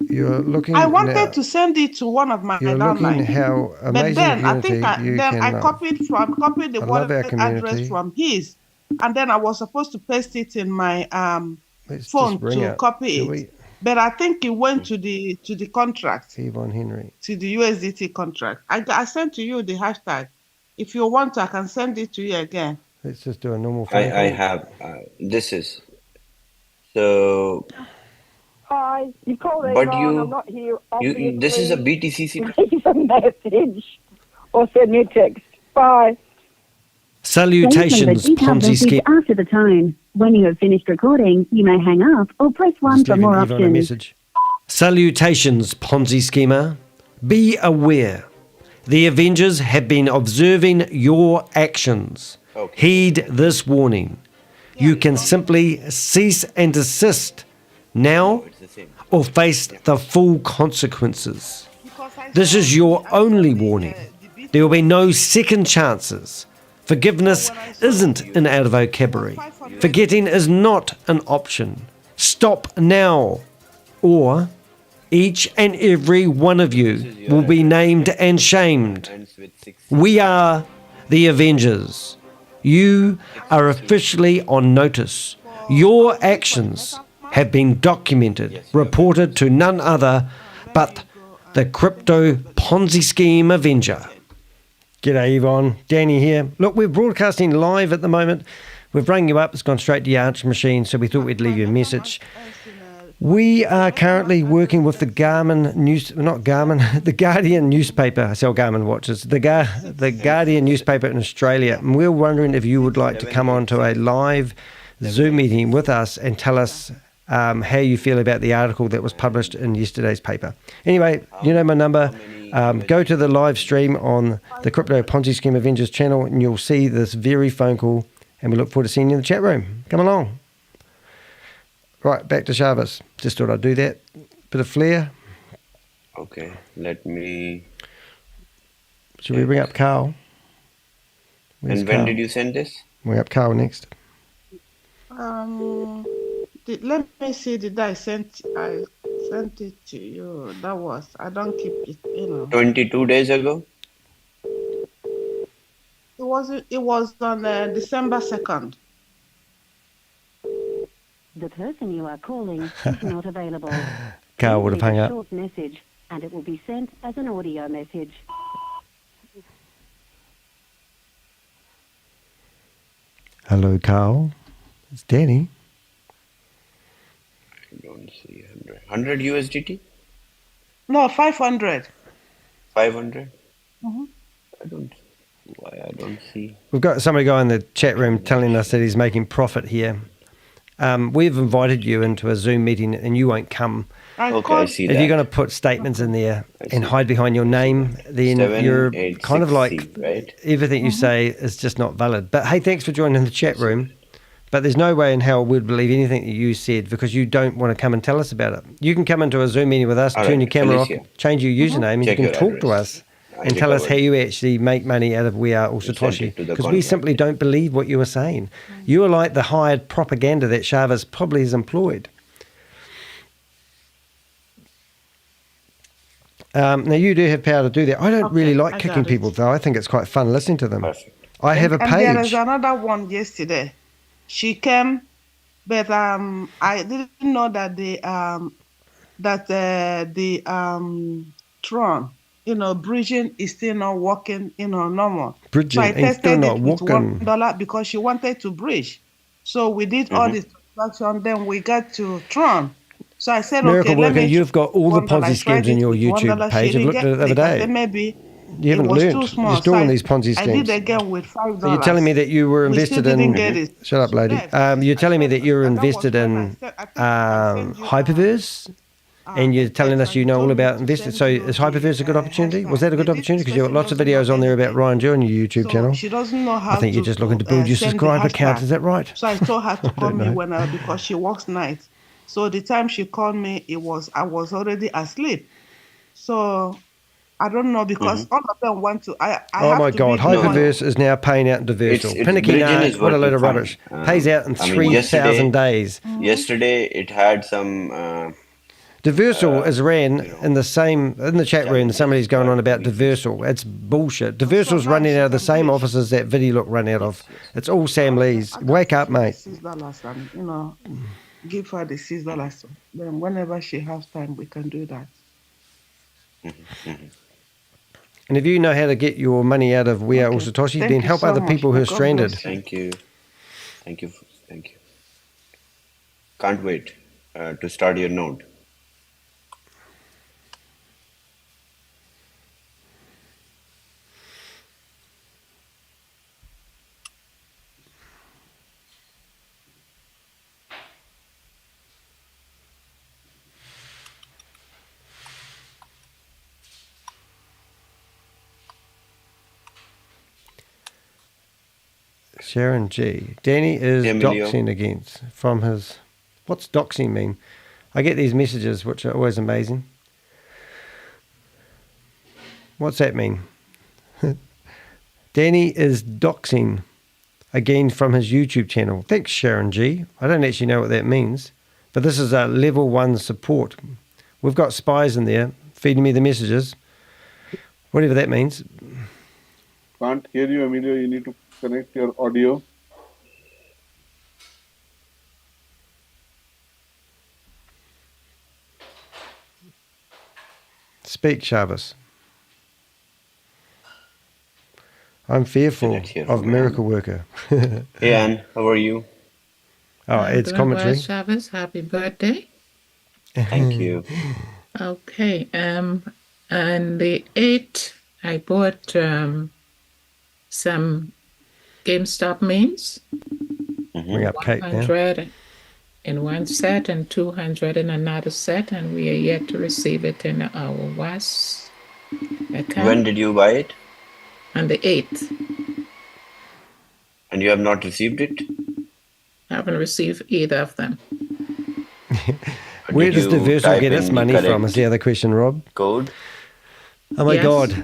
You're looking. I wanted to send it to one of my downlines. How amazing but then I think I copied the wallet address from his, and then I was supposed to paste it in my phone to copy it. But I think it went to the contract. Yvonne Henry. To the USDT contract. I sent to you the hashtag. If you want, I can send it to you again. Let's just do a normal phone call. I have. This is. So. Hi, you called but Yvonne, I'm not here. This is a BTCC. Leave a message or send me a text. Bye. Salutations, Ponzi scheme. After the tone. When you have finished recording, you may hang up or press 1 for more options. Salutations, Ponzi schemer. Be aware. The Avengers have been observing your actions. Okay. Heed this warning. You can simply cease and desist now or face the full consequences. This is your only warning. There will be no second chances. Forgiveness isn't in our vocabulary. Forgetting is not an option. Stop now, or each and every one of you will be named and shamed. We are the Avengers. You are officially on notice. Your actions have been documented, reported to none other but the Crypto Ponzi Scheme Avenger. G'day, Yvonne. Danny here. Look, we're broadcasting live at the moment. We've rung you up. It's gone straight to your answer machine, so we thought we'd leave you a message. We are currently working with the the Guardian newspaper. I sell Garmin watches. The Guardian newspaper in Australia. And we're wondering if you would like to come on to a live Zoom meeting with us and tell us how you feel about the article that was published in yesterday's paper. Anyway, you know my number. Go to the live stream on the Crypto Ponzi Scheme Avengers channel and you'll see this very phone call, and we look forward to seeing you in the chat room. Come along. Right, back to ShaveZ. Just thought I'd do that. Bit of flair. Okay, let me... Should we bring up Carl? Where's and when Carl? Did you send this? Bring up Carl next. Let me see, I sent it to you. That was, I don't keep it, 22 days ago? It was on December 2nd. The person you are calling is not available. Carl would have hung up. Short message, and it will be sent as an audio message. Hello, Carl. It's Danny. I don't see 100 USDT? No, 500. 500? Mm-hmm. I don't see. We've got somebody guy in the chat room telling us that he's making profit here. We've invited you into a Zoom meeting and you won't come. Okay, I see if that. you're going to put statements in there and hide behind your name, then you're kind of like right? Everything you say is just not valid. But hey, thanks for joining the chat room. But there's no way in hell we'd believe anything that you said because you don't want to come and tell us about it. You can come into a Zoom meeting with us, turn your camera off, change your username, and you can talk to us and tell us how you actually make money out of We Are All Satoshi. Because we simply don't believe what you were saying. You are like the hired propaganda that ShaveZ probably has employed. Now, you do have power to do that. I don't really like kicking people, though. I think it's quite fun listening to them. Perfect. I have a page. And there is another one yesterday. She came, but I didn't know that the Tron, bridging is still not working, normal. Bridging so I tested still not it with working. $1 because she wanted to bridge. So we did all the transaction. Then we got to Tron. So I said, Miracle okay, Worker, you've got all the Ponzi schemes in your YouTube page. I've looked at it the other day. Maybe you haven't learned. You're still in these Ponzi schemes. I did again with $5. So you're telling me that you were invested in... Shut up, lady. You're telling me that you were invested in Hyperverse and you're telling us you know all about investing. So is Hyperverse a good opportunity? Was that a good opportunity? Because you've got lots of videos on there about Ryan Joe on your YouTube channel. She doesn't know how I think you're just looking to build your send the subscriber count. hashtag. Is that right? So I told her to call me know. because she works nights. So the time she called me, I was already asleep. So I don't know because all of them want to. I Oh have my to God! be the one. Hyperverse is now paying out in Diversal. Bridging Pinnaky, is what a load working of fine. rubbish. Pays out in I mean, 3,000 days. Yesterday it had some. Diversal is ran in the chat room. Somebody's going on about Diversal. It's bullshit. Diversal's running out of the same offices that VidiLook run out of. It's all Sam Lee's. Wake up, mate. $6 and give her the $6. Then whenever she has time, we can do that. And if you know how to get your money out of We Are All Satoshi, then help other people who are stranded. Thank you. Can't wait to start your node. Sharon G. Danny is doxing against from his... What's doxing mean? I get these messages, which are always amazing. What's that mean? Danny is doxing again from his YouTube channel. Thanks, Sharon G. I don't actually know what that means, but this is a level 1 support. We've got spies in there feeding me the messages. Whatever that means. Can't hear you, Emilio. You need to connect your audio. Speak, Shabbos. I'm fearful of Miracle Worker. Hey, Anne, how are you? Oh, it's commentary. Well, Shabbos, happy birthday. Thank you. Okay. On the 8th, I bought some GameStop memes. Bring up Kate now. 100 in one set and 200 in another set, and we are yet to receive it in our WAAS account. When did you buy it? On the 8th. And you have not received it? I haven't received either of them. Where does Diversal get its money from is the other question, Rob. Code? Oh my God.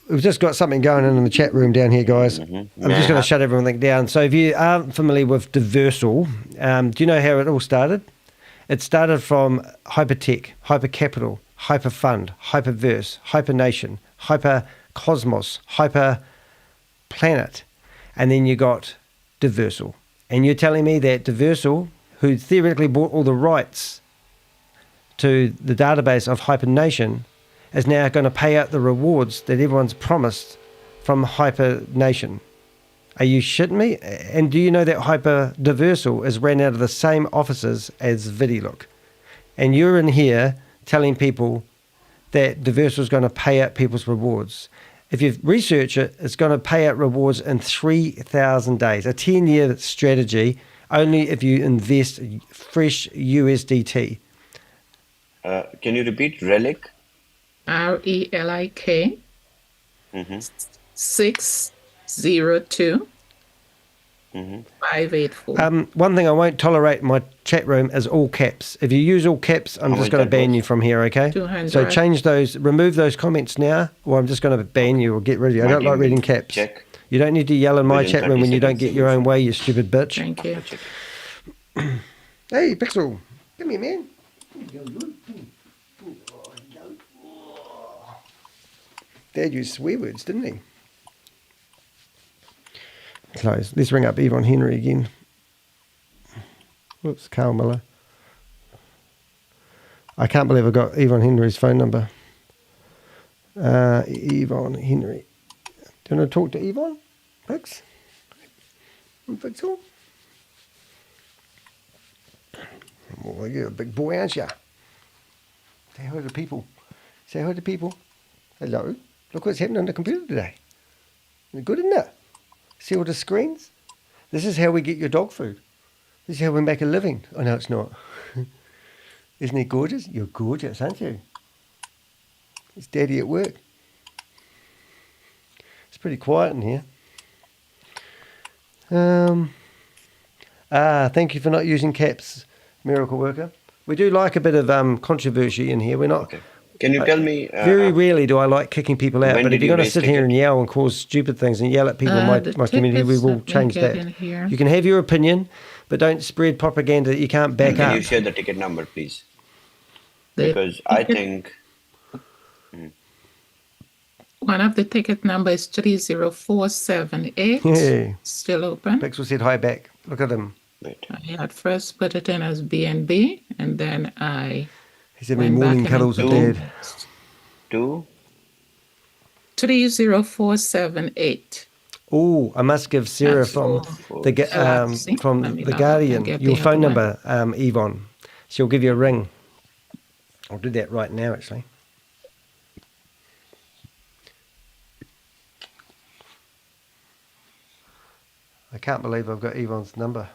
We've just got something going on in the chat room down here, guys. I'm just going to shut everything down. So if you aren't familiar with Diversal, do you know how it all started? It started from Hypertech, Hypercapital, Hyperfund, Hyperverse, Hypernation, Hypercosmos, Hyperplanet, and then you got Diversal. And you're telling me that Diversal, who theoretically bought all the rights to the database of Hypernation, is now going to pay out the rewards that everyone's promised from Hypernation. Are you shitting me? And do you know that Diversal is ran out of the same offices as VidiLook? And you're in here telling people that Diversal is going to pay out people's rewards. If you research it, it's going to pay out rewards in 3,000 days, a 10-year strategy, only if you invest fresh USDT. Can you repeat Relic? RELIK 602 584. One thing I won't tolerate in my chat room is all caps. If you use all caps, I'm just going to ban you from here, okay? 200. So change those, remove those comments now, or I'm just going to ban you or get rid of you. I don't like reading caps. Check. You don't need to yell in my chat room when you don't get your own way, you stupid bitch. Thank you. Hey, Pixel, come here, man. Dad used swear words, didn't he? Close. Let's ring up Yvonne Henry again. Whoops, Carl Miller. I can't believe I got Yvonne Henry's phone number. Yvonne Henry. Do you want to talk to Yvonne? Pix? Pixel? Oh, you're a big boy, aren't you? Say hi to people. Say hi to people. Hello. Look what's happening on the computer today. Good, isn't it? See all the screens? This is how we get your dog food. This is how we make a living. Oh, no, it's not. Isn't he gorgeous? You're gorgeous, aren't you? It's Daddy at work. It's pretty quiet in here. Thank you for not using caps, Miracle Worker. We do like a bit of controversy in here. We're not. Okay. Can you tell me? Very rarely do I like kicking people out, when but if did you're you going to raise sit here ticket? and yell and cause stupid things and yell at people in my community, we tickets, will let me change get that. in here. You can have your opinion, but don't spread propaganda that you can't back Can up. you share the ticket number, please? The Because I ticket- think One of the ticket number is 30478. Yeah. Still open. Pixel said hi back. Look at him. I had first put it in as BNB, and then I He's having went morning back cuddles and with into Dad. 30478. Oh, I must give Sarah That's from all. the See, let me log out and Guardian get your the phone other one. number, Yvonne. She'll give you a ring. I'll do that right now, actually. I can't believe I've got Yvonne's number.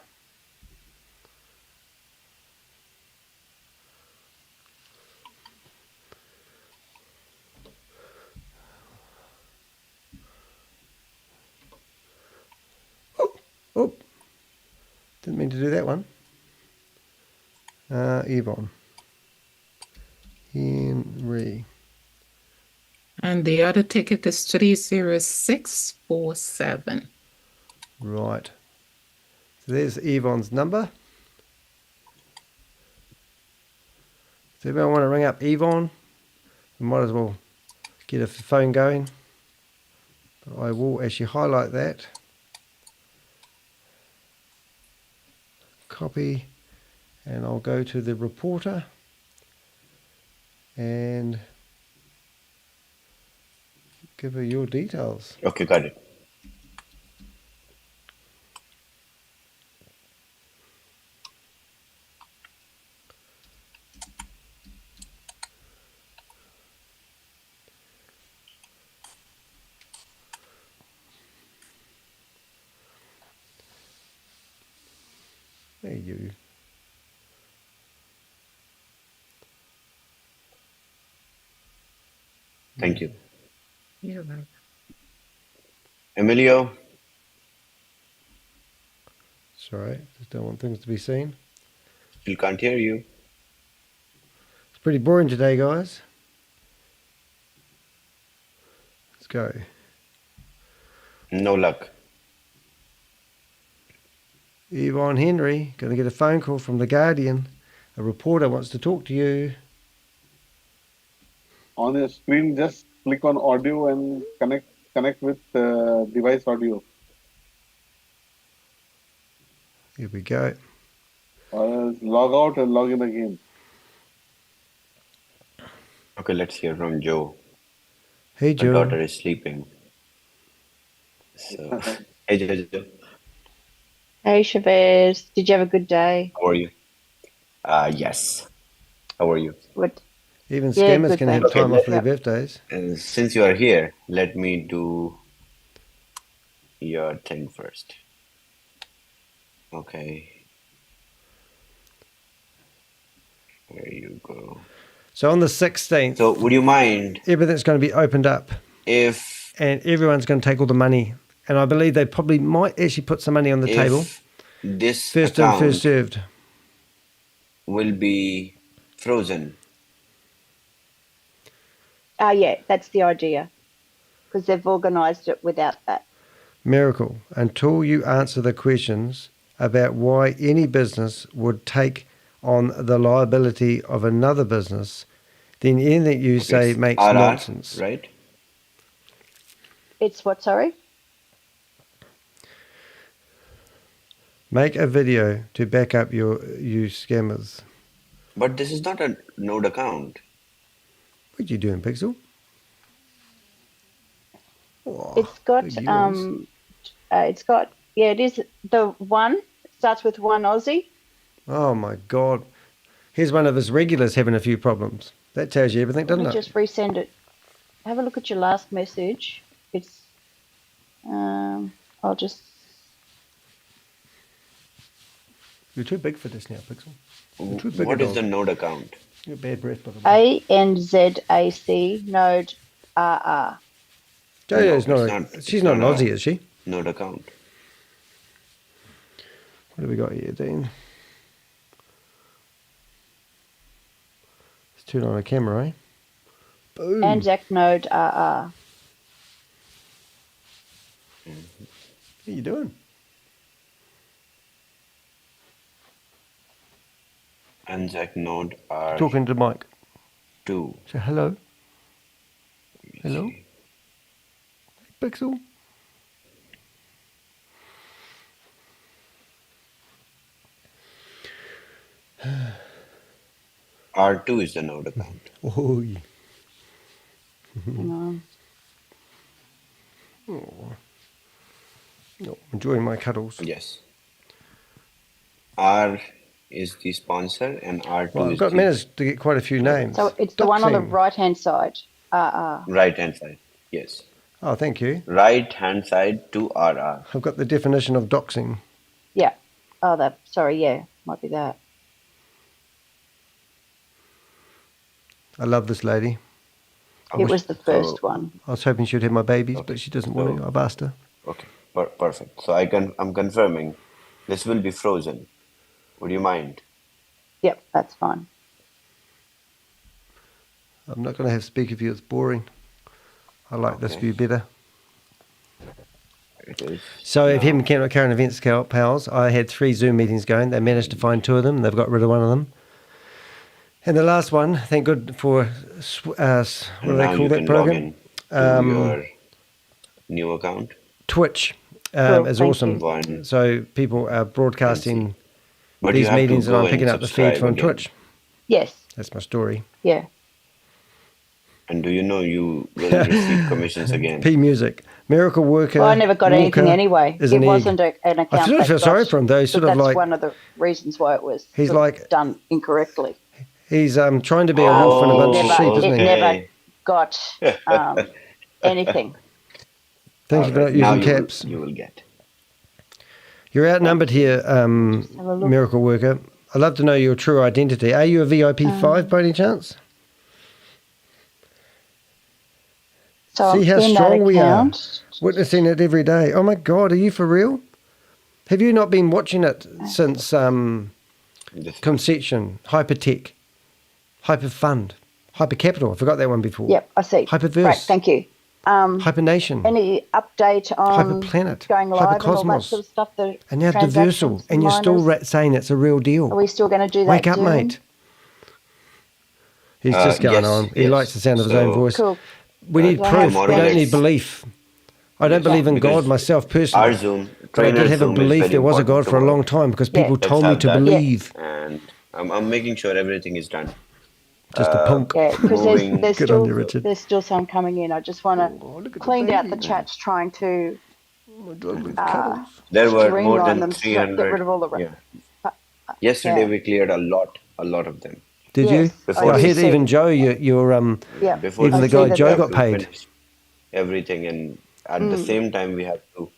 Oh, didn't mean to do that one. Yvonne. Henry. And the other ticket is 30647. Right. So there's Yvonne's number. So if anyone want to ring up Yvonne, we might as well get a phone going. But I will actually highlight that. Copy. And I'll go to the reporter. And give her your details. okay, got it. There you. Thank you. You're welcome. Emilio, Sorry, just don't want things to be seen. still can't hear you. It's pretty boring today, guys. Let's go. No luck. Yvonne Henry, going to get a phone call from the Guardian. A reporter wants to talk to you. On your screen, just click on audio and connect with device audio. Here we go. Log out and log in again. Okay, let's hear from Joe. Hey, My Joe. daughter is sleeping. So, hey, Joe. Hey, ShaveZ. Did you have a good day? How are you? Yes. How are you? What? Even Yeah, scammers good, can have thanks. time off for their Yeah. birthdays. And since you are here, let me do your thing first. Okay. There you go. So on the 16th, So would you mind everything's going to be opened up if and everyone's going to take all the money. And I believe they probably might actually put some money on the table. this First in, account first served. will be frozen? Yeah, that's the idea. Because they've organised it without that. Miracle. Until you answer the questions about why any business would take on the liability of another business, then anything you say makes RR, nonsense. right? It's what, sorry? Make a video to back up you scammers. But this is not a node account. What are you doing, Pixel? It's got, big yours. yeah, it is the one, starts with one Aussie. Oh my God. Here's one of his regulars having a few problems. That tells you everything, Let doesn't me it? just resend it. Have a look at your last message. It's, I'll just, You're too big for this now, Pixel. You're too big. What is the node account? You're bad breath, by the way. ANZAC node RR. Jojo's she's not an Aussie, is she? Node account. What do we got here, Dean? Let's turn on a camera, eh? Boom. ANZAC node RR. What are you doing? Anzac node R. Talking to Mike. 2. Say hello. Hello. Hey, Pixel. R2 is the node account. Oh. Oh. No, enjoying my cuddles. Yes. R is the sponsor and R2 well, I've is got managed to get quite a few names. So it's the one on the right-hand side. RR. Right-hand side, yes. Oh, thank you. Right-hand side to RR. I've got the definition of doxing. Yeah. Oh, sorry, yeah, might be that. I love this lady. It was the first one. I was hoping she'd have my babies, but she doesn't want to. I've asked her. Okay, perfect. So I'm confirming this will be frozen. Would you mind? Yep, that's fine. I'm not going to have speaker view. It's boring. I like this view better. It is. So if him and current events pals, I had 3 Zoom meetings going. They managed to find 2 of them. They've got rid of one of them. And the last one, thank God for, what do they call that program? Your new account. Twitch is awesome. So people are broadcasting these meetings and I'm picking up the feed from Twitch. Yes. That's my story. Yeah. And do you know you will receive commissions again? P Music. Miracle Worker. Well, I never got anything anyway. It wasn't an account. I sort of feel sorry for him though. That's one of the reasons why it was done incorrectly. He's trying to be a wolf and a bunch of sheep, isn't he? It never got anything. Thank you for not using caps. You will get. You're outnumbered here, Miracle Worker. I'd love to know your true identity. Are you a VIP 5 by any chance? So see how strong we are. Witnessing it every day. Oh my God, are you for real? Have you not been watching it since conception? Hypertech, Hyperfund, Hypercapital. I forgot that one before. Yep, I see. Hyperverse. Right, thank you. Hypernation. Any update on Hyperplanet, going live and all that Hypercosmos, sort of stuff? and now Diversal, and you're still saying it's a real deal. Are we still going to do that? Wake up, mate. He's just going on. He likes the sound of his own voice. Cool. We need proof. We don't need belief. I don't believe in God myself personally. Our Zoom, but I did have a belief there was a God for a long time because people told me to believe. And I'm making sure everything is done. Just a punk. Yeah, because there's still some coming in. I just want to clean out the chats trying to there were more than them, 300. get rid of all the Yesterday we cleared a lot of them. Did you? I heard even Joe, your even the guy Joe got paid. Everything, and at the same time we have to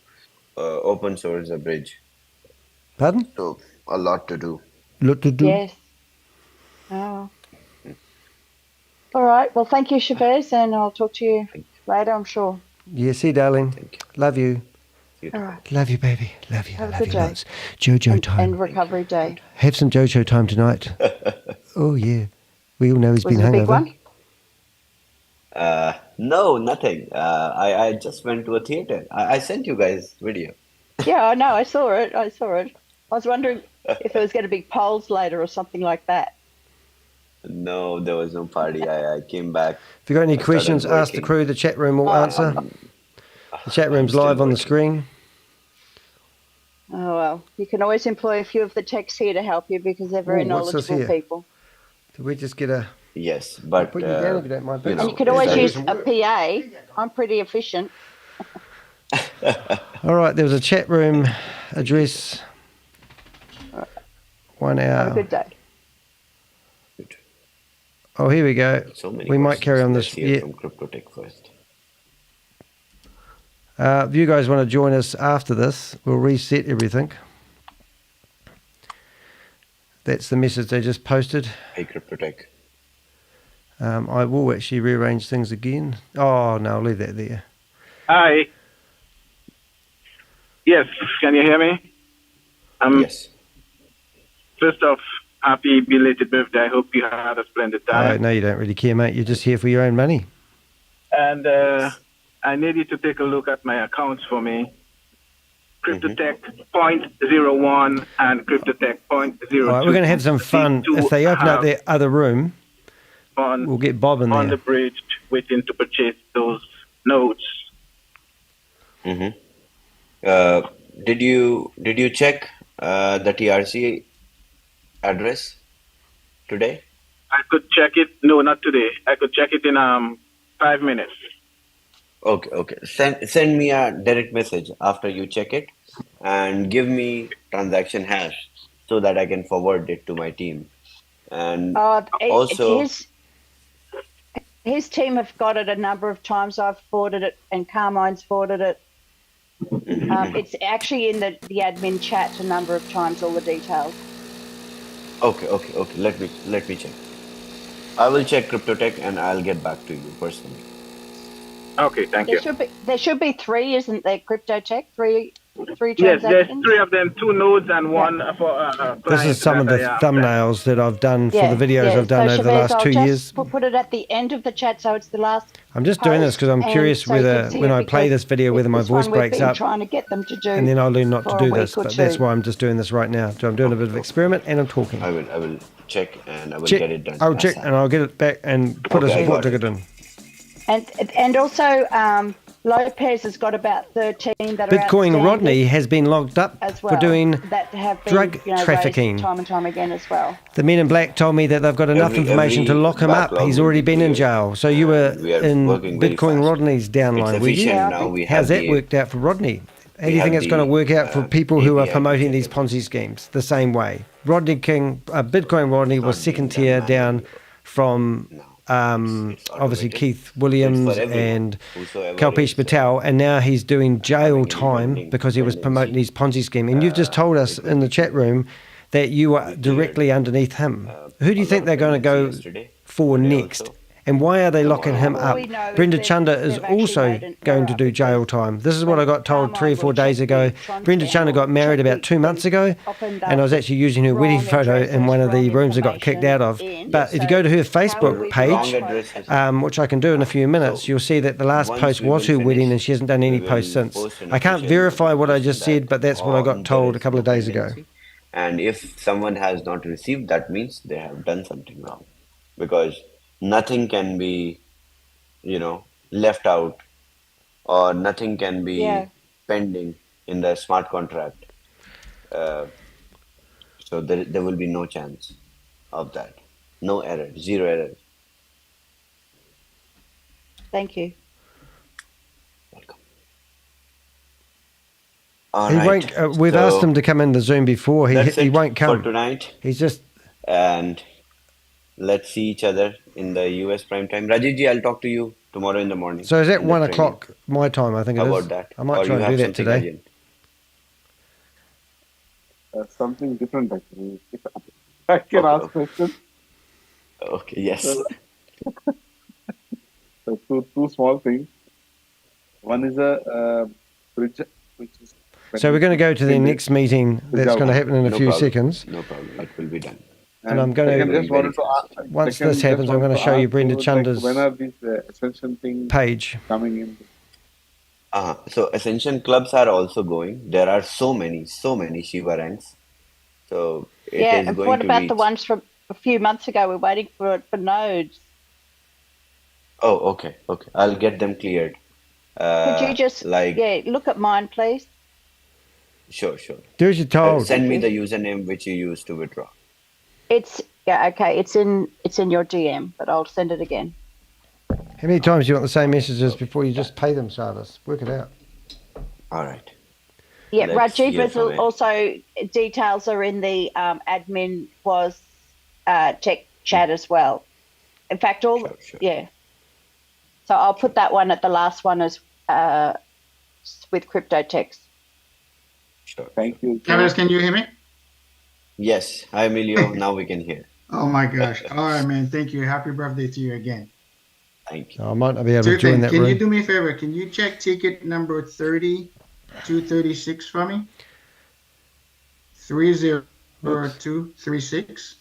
open source a bridge. Pardon? So a lot to do. Lot to do. Yes. Oh. All right. Well, thank you, ShaveZ, and I'll talk to you later, I'm sure. Yeah, see, darling. Love you. All right. Love you, baby. Love you. Have love a good you day. lots. Jojo time. And recovery day. Have some Jojo time tonight. Oh, yeah. We all know he's been Was it a big hungover. one? No, nothing. I just went to a theater. I sent you guys video. Yeah, I know. I saw it. I was wondering if there was going to be polls later or something like that. No, there was no party. I came back. If you've got any questions, ask the crew. The chat room will answer. The chat room's live on the screen. Oh, well. You can always employ a few of the techs here to help you because they're very what's this knowledgeable here? people. Did we just get a... Yes, but... Put you down if you don't mind. And you could always use a PA. I'm pretty efficient. All right, there was a chat room address. 1 hour. Have a good day. Oh, here we go. So many we might carry on this. Let's hear from Crypto Tech first. If you guys want to join us after this, we'll reset everything. That's the message they just posted. Hey, CryptoTech. I will actually rearrange things again. Oh, no, I'll leave that there. Hi. Yes, can you hear me? Yes. First off, happy belated birthday. I hope you had a splendid time. No, you don't really care, mate. You're just here for your own money. And I need you to take a look at my accounts for me. CryptoTech 0.01 and CryptoTech 0.02. All right, we're going to have some fun. If they open up their other room, we'll get Bob in on there. the bridge waiting to purchase those nodes. Did you check the TRC address today? I could check it. No, not today. I could check it in 5 minutes. Okay. Send me a direct message after you check it, and give me transaction hash so that I can forward it to my team. And also, his team have got it a number of times. I've forwarded it, and Carmine's forwarded it. It's actually in the admin chat a number of times. All the details. Okay. Let me check. I will check CryptoTech and I'll get back to you personally. Okay, thank you. There should be 3, isn't there? CryptoTech, three transactions. Yes, there's 3 of them, 2 nodes and one for. This is some of the thumbnails that I've done for the videos I've done over the last 2 years. Put it at the end of the chat, so it's the last. I'm just doing this because I'm curious whether, when I play this video, whether my voice breaks up. Trying to get them to do. And then I'll learn not to do this, but that's why I'm just doing this right now. So I'm doing a bit of experiment and I'm talking. I will check and I will get it done. I'll check and I'll get it back and put a support ticket in. And also, Lopez has got about 13 that are Bitcoin Rodney has been locked up as well, for doing that have been, drug trafficking. time and time again as well. The men in black told me that they've got enough information to lock him up. He's already been in jail. So you were in Bitcoin Rodney's downline, were you? How's that worked out for Rodney? How do you think it's going to work out for people who are promoting these Ponzi schemes the same way? Bitcoin Rodney was second tier down from obviously Keith Williams and Kalpesh Patel, and now he's doing jail time because he was promoting his Ponzi scheme. And you've just told us in the chat room that you are directly underneath him. Who do you think they're going to go for next? And why are they locking him up? Brenda Chunga is also going to do jail time. This is what I got told 3 or 4 days ago. Brenda Chunga got married about 2 months ago, and I was actually using her wedding photo in one of the rooms I got kicked out of. But if you go to her Facebook page, which I can do in a few minutes, you'll see that the last post was her wedding, and she hasn't done any posts since. I can't verify what I just said, but that's what I got told a couple of days ago. And if someone has not received, that means they have done something wrong, because nothing can be, left out, or nothing can be pending in the smart contract. So there will be no chance of that. No error, 0 error. Thank you. We've asked him to come in the Zoom before. He won't come for tonight. He's just and let's see each other in the US prime time. Rajitji, I'll talk to you tomorrow in the morning. So is that 1 o'clock my time? I think it is. How about that? I might try and do that today. Something different, actually. If I can ask questions. Okay. Yes. So two small things. One is a bridge, which is. So we're going to go to the next meeting that's going to happen in a few seconds. No problem. It will be done. And I'm going to, once this happens, I'm going to show you Brenda Chunga's when are these Ascension things page coming in? So Ascension clubs are also going. There are so many Shiva ranks. So it is and going what to about reach. the ones from a few months ago? We're waiting for nodes. Oh, okay. I'll get them cleared. Could you just look at mine, please? Sure. Do as you're told. Send me the username which you used to withdraw. It's It's in your DM, but I'll send it again. How many times do you want the same messages before you just pay them, Sardis? Work it out. All right. Yeah, Rajiv is also details are in the admin was tech chat as well. In fact, yeah. So I'll put that one at the last one as with crypto text. Sure. Thank you. Travis, can you hear me? Yes. Hi, Emilio. Now we can hear. Oh my gosh. All right, man. Thank you. Happy birthday to you again. Thank you. I might not be able to join Tiffany, that can you room. do me a favor? Can you check ticket number 3236 for me? 30236.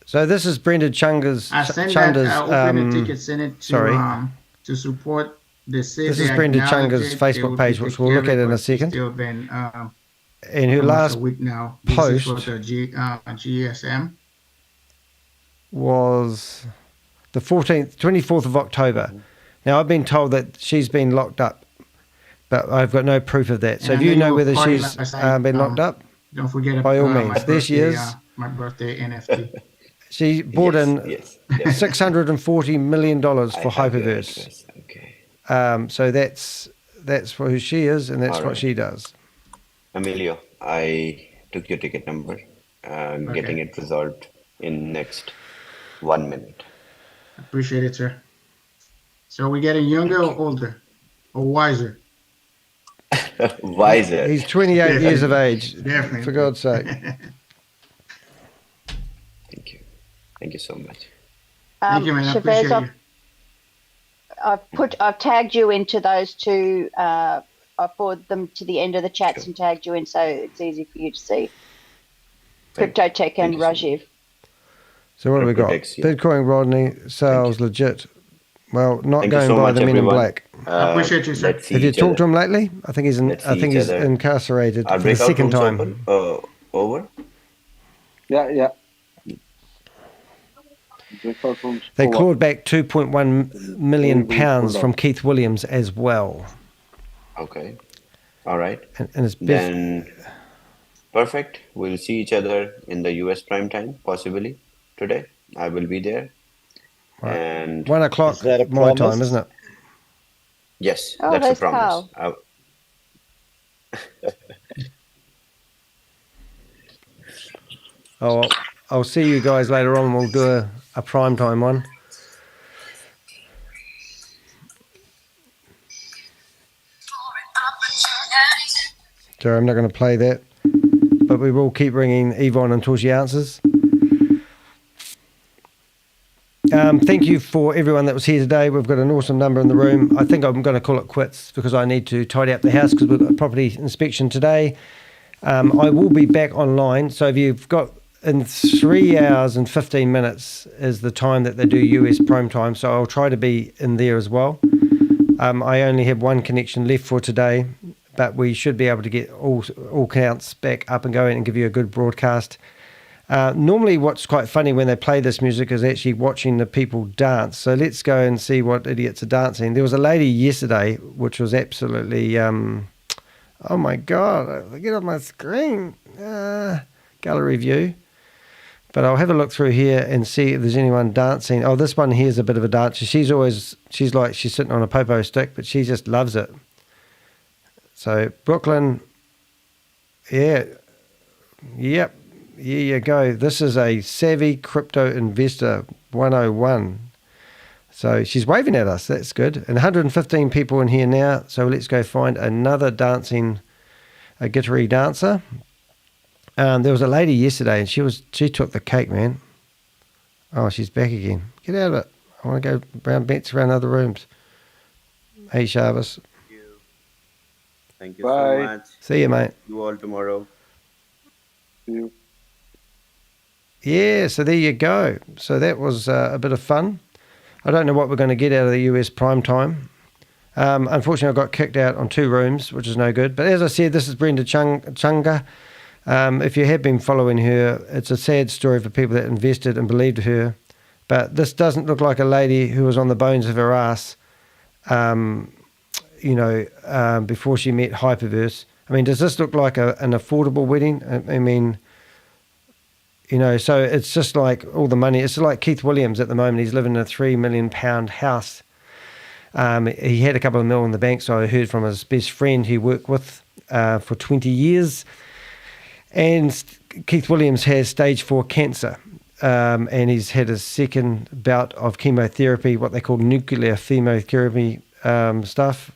So this is Brenda Chunga's. I sent Chunda's, that open the ticket, sent it to support the city. This is Brenda Chunga's Facebook page, which we'll look at in a second. Still been and her last a week now. post for the GSM was the 24th of October. Now, I've been told that she's been locked up, but I've got no proof of that. So if you know whether she's been locked up, don't forget by all means. There she is. My birthday NFT. She bought in $640 million for Hyperverse. Okay. So that's who she is, and that's what she does. Emilio, I took your ticket number. Getting it resolved in next 1 minute. Appreciate it, sir. So are we getting younger or older or wiser? Wiser. He's 28 years of age. Definitely. For God's sake. Thank you. Thank you so much. Thank you, man. I appreciate you. I've tagged you into those two. I forwarded them to the end of the chats and tagged you in, so it's easy for you to see. Crypto Tech and Rajiv. So what have we got? Bitcoin Rodney, sales legit. Well, not Thank going so by much, the men in everyone. black. I appreciate you, sir. Have you talked to him lately? I think he's incarcerated for the second time. Over? Yeah. They clawed back £2.1 million from Keith Williams as well. Okay. All right. And it's then perfect. We'll see each other in the US prime time, possibly today. I will be there. Right. And 1 o'clock my time, isn't it? Yes, Oh, that's a there's promise. I'll see you guys later on. We'll do a prime time one. Sorry, I'm not going to play that, but we will keep ringing Yvonne until she answers. Thank you for everyone that was here today. We've got an awesome number in the room. I think I'm going to call it quits because I need to tidy up the house because we've got a property inspection today. I will be back online. So if you've got in 3 hours and 15 minutes is the time that they do US prime time. So I'll try to be in there as well. I only have one connection left for today, but we should be able to get all counts back up and going and give you a good broadcast. Normally what's quite funny when they play this music is actually watching the people dance. So let's go and see what idiots are dancing. There was a lady yesterday, which was absolutely, oh my God, get off my screen, gallery view. But I'll have a look through here and see if there's anyone dancing. Oh, this one here is a bit of a dancer. She's sitting on a popo stick, but she just loves it. So Brooklyn, yep. Here you go. This is a Savvy Crypto Investor 101. So she's waving at us. That's good. And 115 people in here now. So let's go find another a guitar-y dancer. There was a lady yesterday and she took the cake, man. Oh, she's back again. Get out of it. I want to go bounce around other rooms. Hey, Sharvis. Thank you so much. See you, mate. See you all tomorrow. See you. Yeah, so there you go. So that was a bit of fun. I don't know what we're going to get out of the US prime time. Unfortunately, I got kicked out on 2 rooms, which is no good. But as I said, this is Brenda Chunga. If you have been following her, it's a sad story for people that invested and believed her. But this doesn't look like a lady who was on the bones of her ass, before she met Hyperverse. I mean, does this look like an affordable wedding? I mean... so it's just like all the money. It's like Keith Williams at the moment. He's living in a £3 million house. He had a couple of mil in the bank, so I heard from his best friend he worked with for 20 years. And Keith Williams has stage 4 cancer, and he's had his second bout of chemotherapy, what they call nuclear chemotherapy stuff.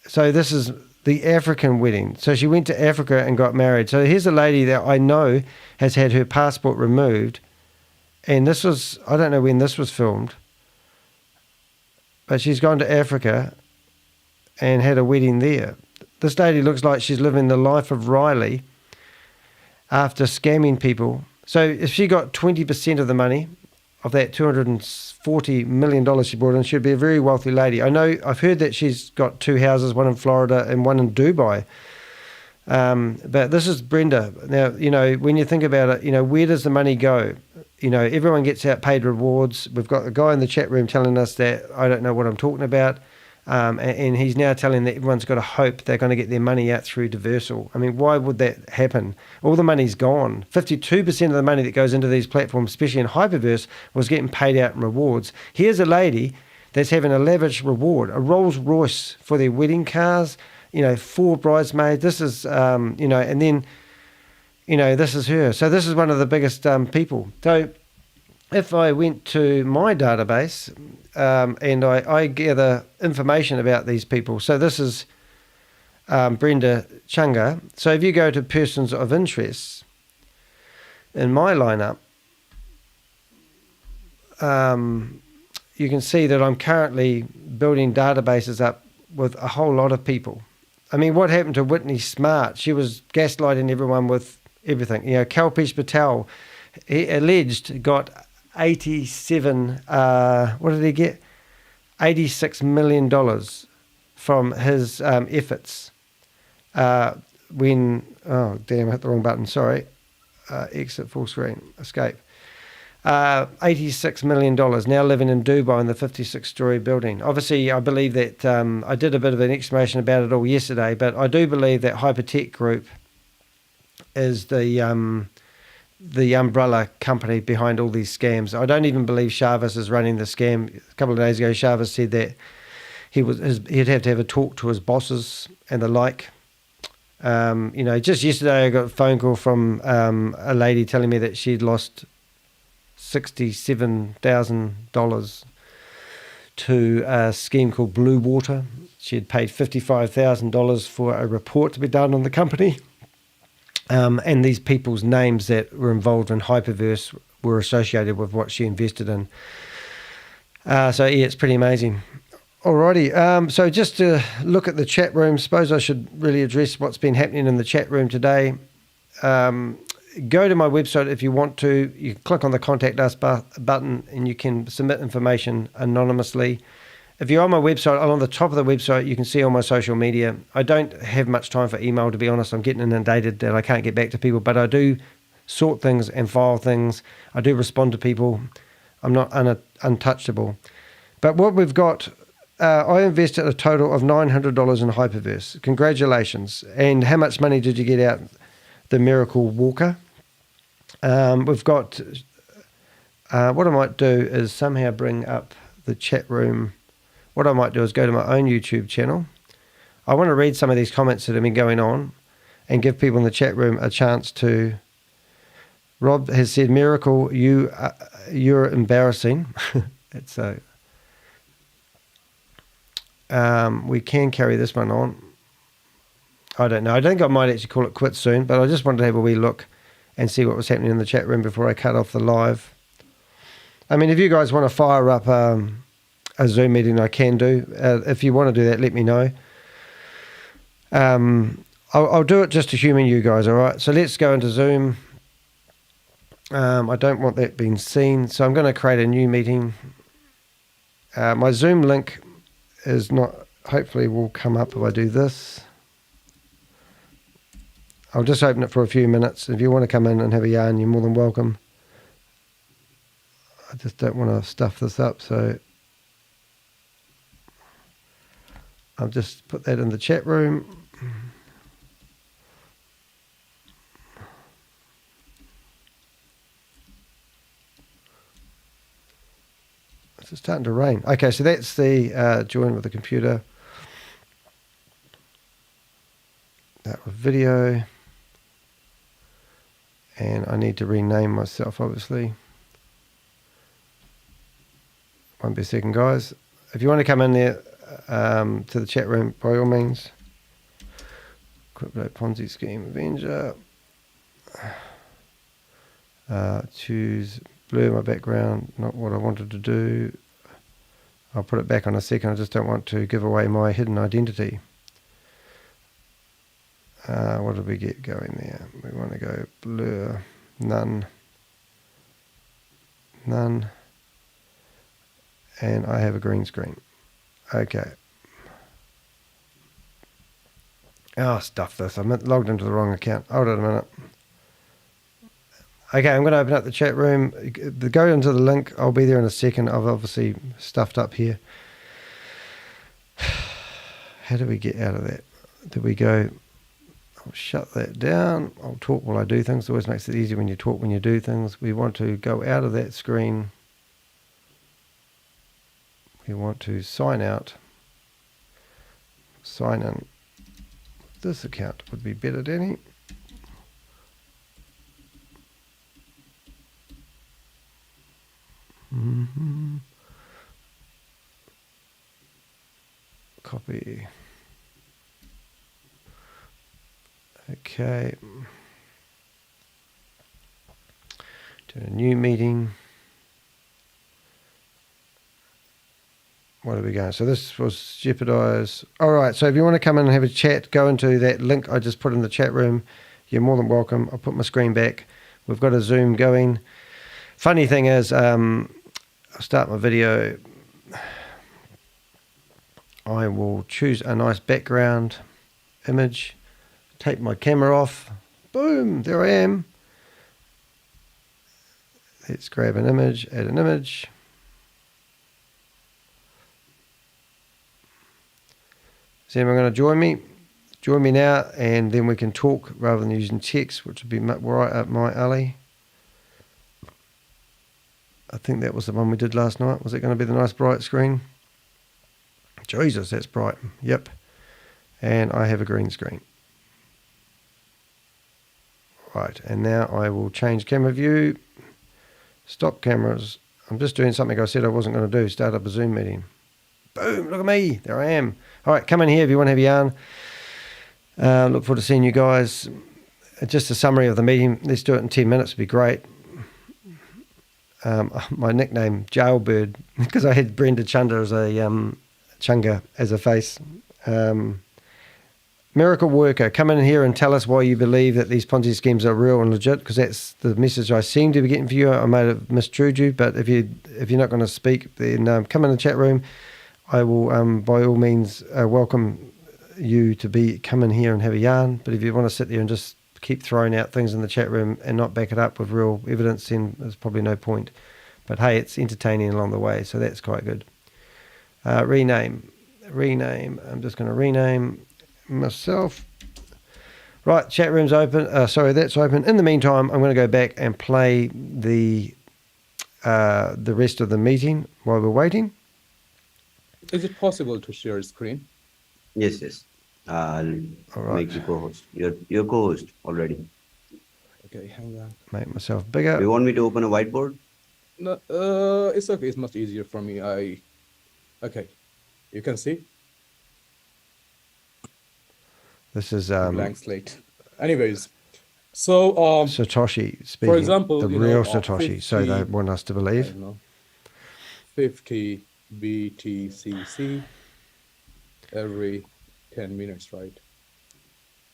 So these the African wedding. So she went to Africa and got married. So here's a lady that I know has had her passport removed. And this was, I don't know when this was filmed, but she's gone to Africa and had a wedding there. This lady looks like she's living the life of Riley after scamming people. So if she got 20% of the money of that $240 million she brought in, she'd be a very wealthy lady. I know, I've heard that she's got 2 houses, one in Florida and one in Dubai. But this is Brenda. Now, you know, when you think about it, you know, where does the money go? You know, everyone gets out paid rewards. We've got a guy in the chat room telling us that I don't know what I'm talking about. And he's now telling that everyone's got to hope they're going to get their money out through Diversal. I mean, why would that happen? All the money's gone. 52% of the money that goes into these platforms, especially in Hyperverse, was getting paid out in rewards. Here's a lady that's having a lavish reward, a Rolls Royce for their wedding cars, you know, 4 bridesmaids. This is, you know, and then, you know, this is her. So this is one of the biggest people. So if I went to my database and I gather information about these people. So this is Brenda Chunga. So if you go to persons of interest in my lineup, you can see that I'm currently building databases up with a whole lot of people. I mean, what happened to Whitney Smart? She was gaslighting everyone with everything. You know, Kalpesh Patel, he alleged got 87, what did he get? $86 million from his efforts when, oh damn, I hit the wrong button, sorry. Exit full screen, escape. $86 million, now living in Dubai in the 56-story building. Obviously, I believe that I did a bit of an explanation about it all yesterday, but I do believe that Hypertech Group is the umbrella company behind all these scams. I don't even believe ShaveZ is running the scam. A couple of days ago, ShaveZ said that he'd have to have a talk to his bosses and the like. You know, just yesterday I got a phone call from a lady telling me that she'd lost $67,000 to a scheme called Blue Water. She had paid $55,000 for a report to be done on the company. And these people's names that were involved in Hyperverse were associated with what she invested in. So yeah, it's pretty amazing. Alrighty, so just to look at the chat room, suppose I should really address what's been happening in the chat room today. Go to my website if you want to. You click on the Contact Us button and you can submit information anonymously. If you're on my website, on the top of the website, you can see all my social media. I don't have much time for email, to be honest. I'm getting inundated that I can't get back to people, but I do sort things and file things. I do respond to people. I'm not untouchable. But what we've got, I invested a total of $900 in Hyperverse. Congratulations. And how much money did you get out? The Miracle Walker. We've got, what I might do is somehow bring up the chat room. What I might do is go to my own YouTube channel. I want to read some of these comments that have been going on and give people in the chat room a chance to. Rob has said, Miracle, you're embarrassing. It's so. We can carry this one on. I don't know. I think I might actually call it quit soon, but I just wanted to have a wee look and see what was happening in the chat room before I cut off the live. I mean, if you guys want to fire up a Zoom meeting, I can do. If you want to do that, let me know. I'll do it just to humour you guys, all right? So let's go into Zoom. I don't want that being seen, so I'm going to create a new meeting. My Zoom link is not, hopefully will come up if I do this. I'll just open it for a few minutes. If you want to come in and have a yarn, you're more than welcome. I just don't want to stuff this up, so I'll just put that in the chat room. It's starting to rain. Okay, so that's the join with the computer. That was video. And I need to rename myself, obviously. Won't be a second, guys. If you want to come in there to the chat room, by all means. Crypto Ponzi Scheme Avenger. Choose blur my background, not what I wanted to do. I'll put it back on a second. I just don't want to give away my hidden identity. What did we get going there? We want to go blur, none, and I have a green screen. Okay. Oh, stuff this. I'm logged into the wrong account. Hold on a minute. Okay, I'm going to open up the chat room. Go into the link. I'll be there in a second. I've obviously stuffed up here. How do we get out of that? Do we go... I'll shut that down. I'll talk while I do things. It always makes it easier when you talk when you do things. We want to go out of that screen. We want to sign out. Sign in. This account would be better, Danny. Copy. Okay. Do a new meeting. What are we going? So this was jeopardize. All right. So if you want to come in and have a chat, go into that link I just put in the chat room. You're more than welcome. I'll put my screen back. We've got a Zoom going. Funny thing is, I'll start my video. I will choose a nice background image, take my camera off. Boom, there I am. Let's grab an image, add an image. Is anyone going to join me? Join me now, and then we can talk rather than using text, which would be right up my alley. I think that was the one we did last night. Was it going to be the nice bright screen? Jesus, that's bright. Yep. And I have a green screen. Right, and now I will change camera view. Stop cameras. I'm just doing something I said I wasn't going to do. Start up a Zoom meeting. Boom, look at me. There I am. All right, come in here if you want to have a yarn. Look forward to seeing you guys. Just a summary of the meeting. Let's do it in 10 minutes. It'd be great. My nickname, Jailbird, because I had Brenda Chunga as a face. Miracle worker, come in here and tell us why you believe that these Ponzi schemes are real and legit, because that's the message I seem to be getting for you. I may have mistrued you, but if you're not going to speak, then come in the chat room. I will, by all means, welcome you to come in here and have a yarn. But if you want to sit there and just keep throwing out things in the chat room and not back it up with real evidence, then there's probably no point. But hey, it's entertaining along the way, so that's quite good. Rename. I'm just going to rename myself. Right, chat room's open. Sorry, that's open. In the meantime, I'm going to go back and play the rest of the meeting while we're waiting. Is it possible to share a screen? Yes. I'll make you co-host. You're co-host already. Okay, hang on. Make myself bigger. Do you want me to open a whiteboard? No, it's okay. It's much easier for me. Okay, you can see. This is blank slate. Anyways, so Satoshi speaking. For example, the real Satoshi. 50, so they want us to believe. 50 BTCC every 10 minutes, right?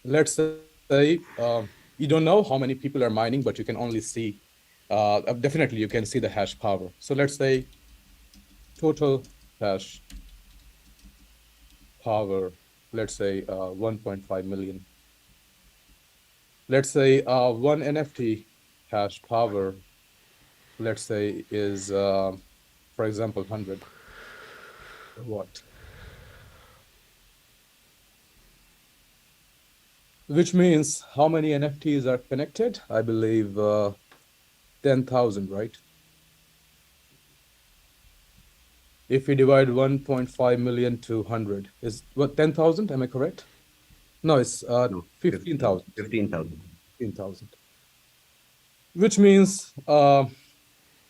Let's say you don't know how many people are mining, but you can only see. Definitely, you can see the hash power. So let's say total hash power. Let's say 1.5 million. Let's say one NFT hash power, let's say is, for example, 100 watt. Which means how many NFTs are connected? I believe 10,000, right? If we divide 1.5 million to 100, is what, 10,000? Am I correct? No, it's 15,000. 15,000. Which means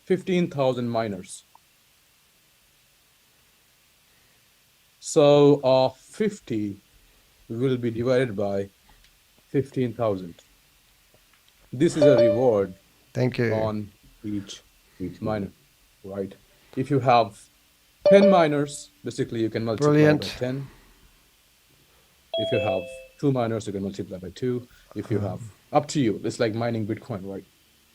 15,000 miners. So 50 will be divided by 15,000. This is a reward. Thank you. On each miner, right? If you have 10 miners, basically you can multiply by 10. If you have 2 miners, you can multiply by 2. If you have, up to you. It's like mining Bitcoin, right?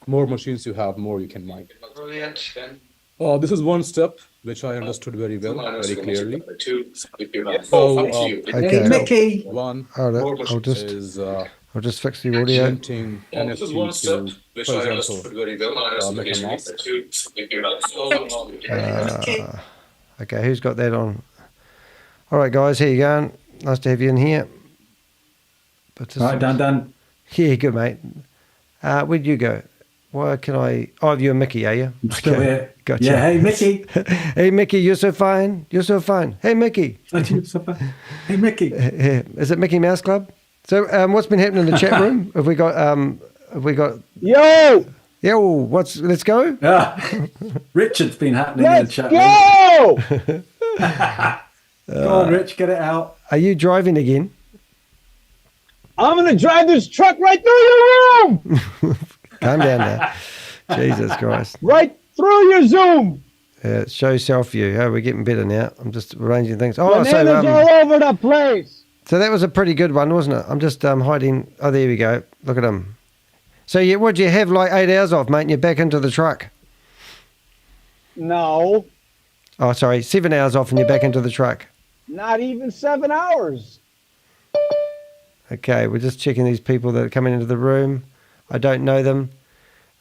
More machines you have, more you can mine. Brilliant. This is one step which I understood very well, very clearly. Hey, Mickey. One is I'll just fix the audio. This is one step which I understood very well. Okay, who's got that on? All right, guys, here you go. Nice to have you in here. All right, done. Yeah, good, mate. Where'd you go? Why can I? Oh, you're Mickey, are you? I'm still here. Gotcha. Yeah, hey, Mickey. Hey, Mickey, you're so fine. You're so fine. Hey, Mickey. Hey, Mickey. Is it Mickey Mouse Club? So, what's been happening in the chat room? Have we got? Yo. Let's go. Richard's been happening in the chat room. Go on, Rich, get it out. Are you driving again? I'm gonna drive this truck right through your room. Calm down there. Jesus Christ. Right through your Zoom. Yeah, show self view. Oh, we're getting better now. I'm just arranging things. Bananas all over the place. So that was a pretty good one, wasn't it? I'm just hiding. Oh, there we go. Look at him. So what'd you have like 8 hours off, mate, and you're back into the truck? No. Oh, sorry, 7 hours off and you're back into the truck. Not even 7 hours. Okay, we're just checking these people that are coming into the room. I don't know them.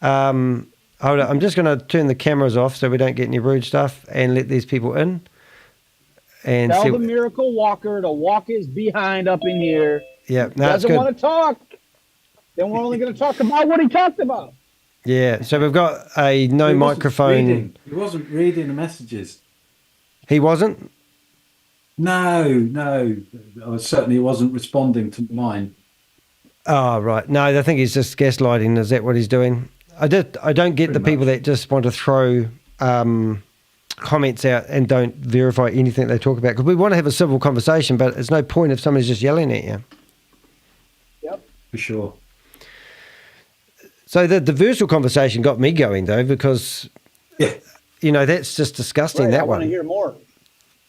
Hold on, I'm just going to turn the cameras off so we don't get any rude stuff and let these people in. And tell the miracle walker to walk his behind up in here. Yeah, no, doesn't want to talk. Then we're only going to talk about what he talked about. Yeah, so we've got a no microphone. He wasn't reading the messages. He wasn't? No. I certainly wasn't responding to mine. Oh, right. No, I think he's just gaslighting. Is that what he's doing? I don't get the people that just want to throw comments out and don't verify anything they talk about, because we want to have a civil conversation, but it's no point if somebody's just yelling at you. Yep. For sure. So the Versal conversation got me going, though, because, that's just disgusting, right, that I one. want to hear more.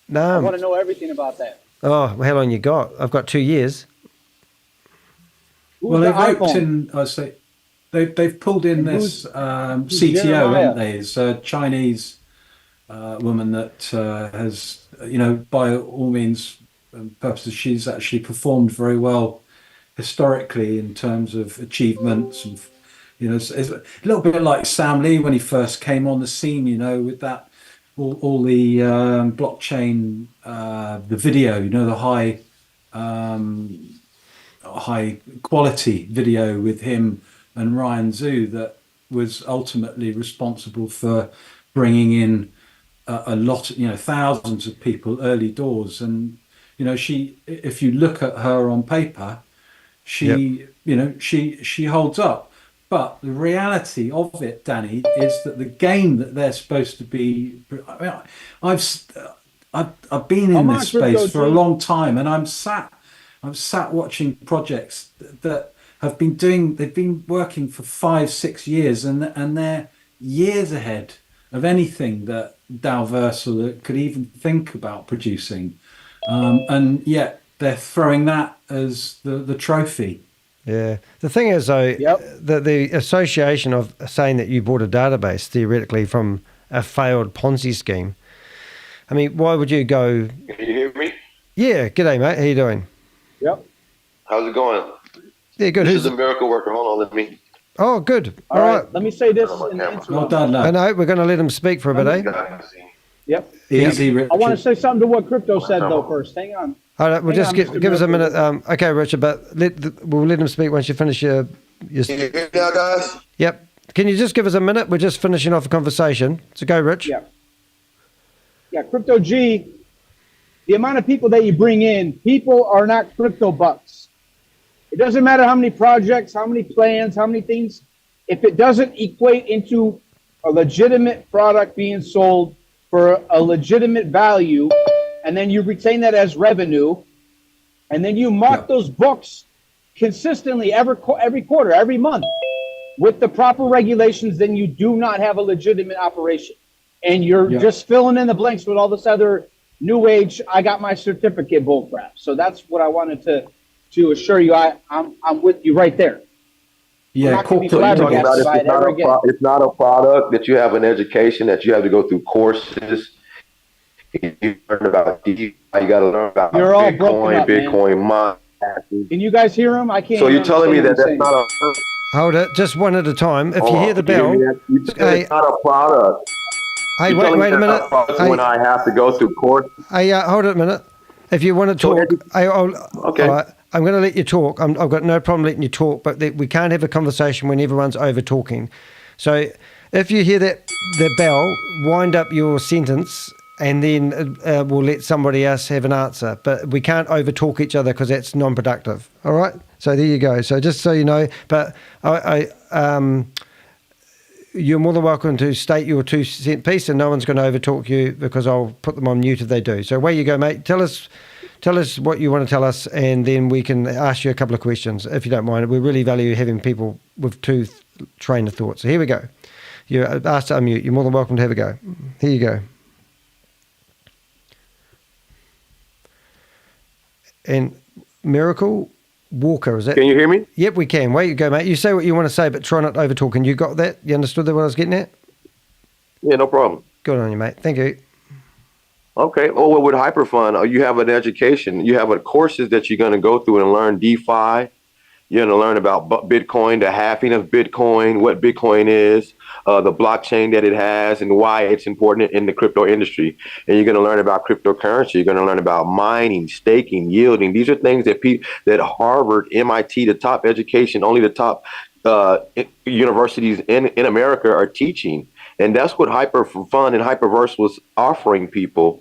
No. I want to know everything about that. Oh, how long you got? I've got 2 years. Who's well, the they've iPhone? in, I say, they've pulled in this CTO, Jermar? haven't they? It's a Chinese woman that has, by all means and purposes, she's actually performed very well historically in terms of achievements. And, it's a little bit like Sam Lee when he first came on the scene, with that, all the blockchain, the video, the high quality video with him and Ryan Zhu that was ultimately responsible for bringing in a lot, thousands of people early doors. And, she, if you look at her on paper, she holds up. But the reality of it, Danny, is that the game that they're supposed to be, I've been in this space for a long time, and I'm sat watching projects that they've been working for 5-6 years, and they're years ahead of anything that DAO Versal could even think about producing, and yet they're throwing that as the trophy. Yeah. The thing is, though, the association of saying that you bought a database theoretically from a failed Ponzi scheme. I mean, why would you go? Can you hear me? Yeah. G'day, mate. How you doing? Yep. How's it going? Yeah, good. This is a miracle worker. Hold on, let me. Oh, good. All right. Let me say this. Well done, lad. I know. We're going to let him speak for a bit, eh? Yep. Easy, Richard. I want to say something to what Crypto said, though, first. Hang on. All right, we'll just give us a minute. Okay, Richard, but we'll let him speak once you finish your... Can you hear me now, guys? Yep. Can you just give us a minute? We're just finishing off a conversation. So go, Rich. Yeah. Yeah, Crypto G, the amount of people that you bring in, people are not crypto bucks. It doesn't matter how many projects, how many plans, how many things. If it doesn't equate into a legitimate product being sold for a legitimate value, and then you retain that as revenue, and then you mark those books consistently every quarter, every month, with the proper regulations, then you do not have a legitimate operation. And you're just filling in the blanks with all this other new age, I got my certificate bullcrap. So that's what I wanted to assure you. I'm with you right there. Yeah, corporate. It's not a product that you have an education that you have to go through courses. You learn about DeFi. You got to learn about Bitcoin mining. Can you guys hear him? I can't. So you're telling me that that's not a. Hold it, just one at a time. If you hear the bell, it's not a product. Hey, wait a minute. When I have to go through course. Hey, hold it a minute. If you want to talk, okay. All right, I'm going to let you talk. I've got no problem letting you talk, but we can't have a conversation when everyone's over talking. So if you hear the bell, wind up your sentence, and then we'll let somebody else have an answer. But we can't over talk each other because that's non-productive. All right. So there you go. So just so you know, but you're more than welcome to state your 2-cent piece, and no one's going to overtalk you because I'll put them on mute if they do. So away you go, mate. Tell us what you want to tell us, and then we can ask you a couple of questions, if you don't mind. We really value having people with two train of thought. So here we go. You're asked to unmute. You're more than welcome to have a go. Here you go. And Miracle Walker, is that? Can you hear me? Yep, we can. Way you go, mate. You say what you want to say, but try not to overtalk. And you got that? You understood what I was getting at? Yeah, no problem. Good on you, mate. Thank you. Okay. Oh, well, with HyperFund, you have an education. You have courses that you're going to go through and learn DeFi. You're going to learn about Bitcoin, the halving of Bitcoin, what Bitcoin is, the blockchain that it has, and why it's important in the crypto industry. And you're going to learn about cryptocurrency. You're going to learn about mining, staking, yielding. These are things that Harvard, MIT, the top education, only the top universities in America are teaching. And that's what HyperFund and Hyperverse was offering people.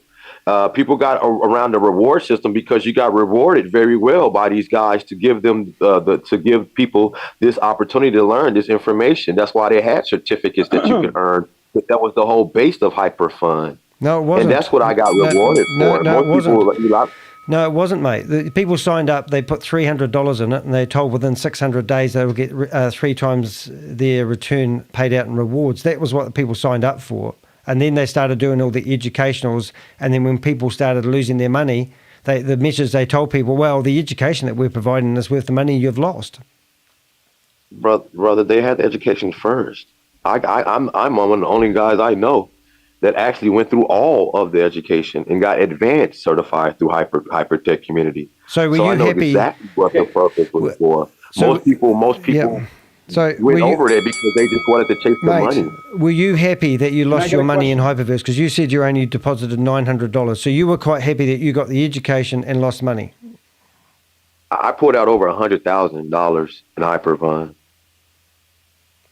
People got around the reward system because you got rewarded very well by these guys to give them to give people this opportunity to learn this information. That's why they had certificates that you could earn. But that was the whole base of HyperFund. No, it wasn't. And that's what I got rewarded for. No, it wasn't. No, it wasn't, mate. The people signed up. They put $300 in it, and they're told within 600 days they will get 3 times their return paid out in rewards. That was what the people signed up for. And then they started doing all the educationals. And then when people started losing their money, the message they told people, well, the education that we're providing is worth the money you've lost. Brother, they had the education first. I'm one of the only guys I know that actually went through all of the education and got advanced certified through Hypertech Community. So were you I know happy? Exactly what the purpose was for. Most people. So went over there because they just wanted to chase the money. Were you happy that you lost your money in Hyperverse? Because you said you only deposited $900. So you were quite happy that you got the education and lost money. I pulled out over $100,000 in HyperFund.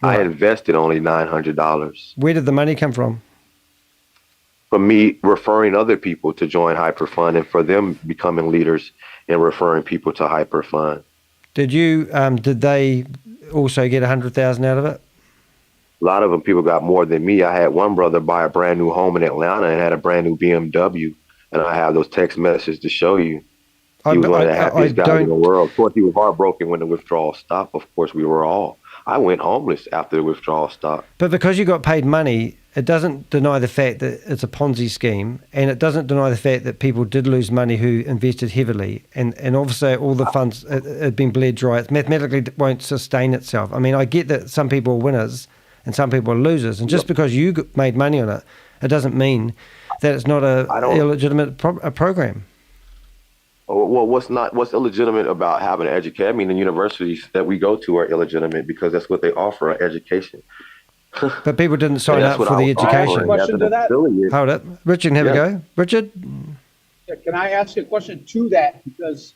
Right. I invested only $900. Where did the money come from? From me referring other people to join HyperFund and for them becoming leaders and referring people to HyperFund. Did they also get 100,000 out of it? A lot of them people got more than me. I had one brother buy a brand new home in Atlanta and had a brand new BMW, and I have those text messages to show you. He was one of the happiest guys in the world. Of course, he was heartbroken when the withdrawal stopped. Of course, we were all. I went homeless after the withdrawal stopped. But because you got paid money, it doesn't deny the fact that it's a Ponzi scheme, and it doesn't deny the fact that people did lose money who invested heavily, and obviously all the funds had been bled dry. It mathematically won't sustain itself. I mean, I get that some people are winners and some people are losers, and just because you made money on it, it doesn't mean that it's not a illegitimate program. Well, what's illegitimate about having an education? I mean, the universities that we go to are illegitimate because that's what they offer, an education. But people didn't sign up for the education. Question to that? Hold it. Richard, have a go. Richard? Yeah, can I ask a question to that? Because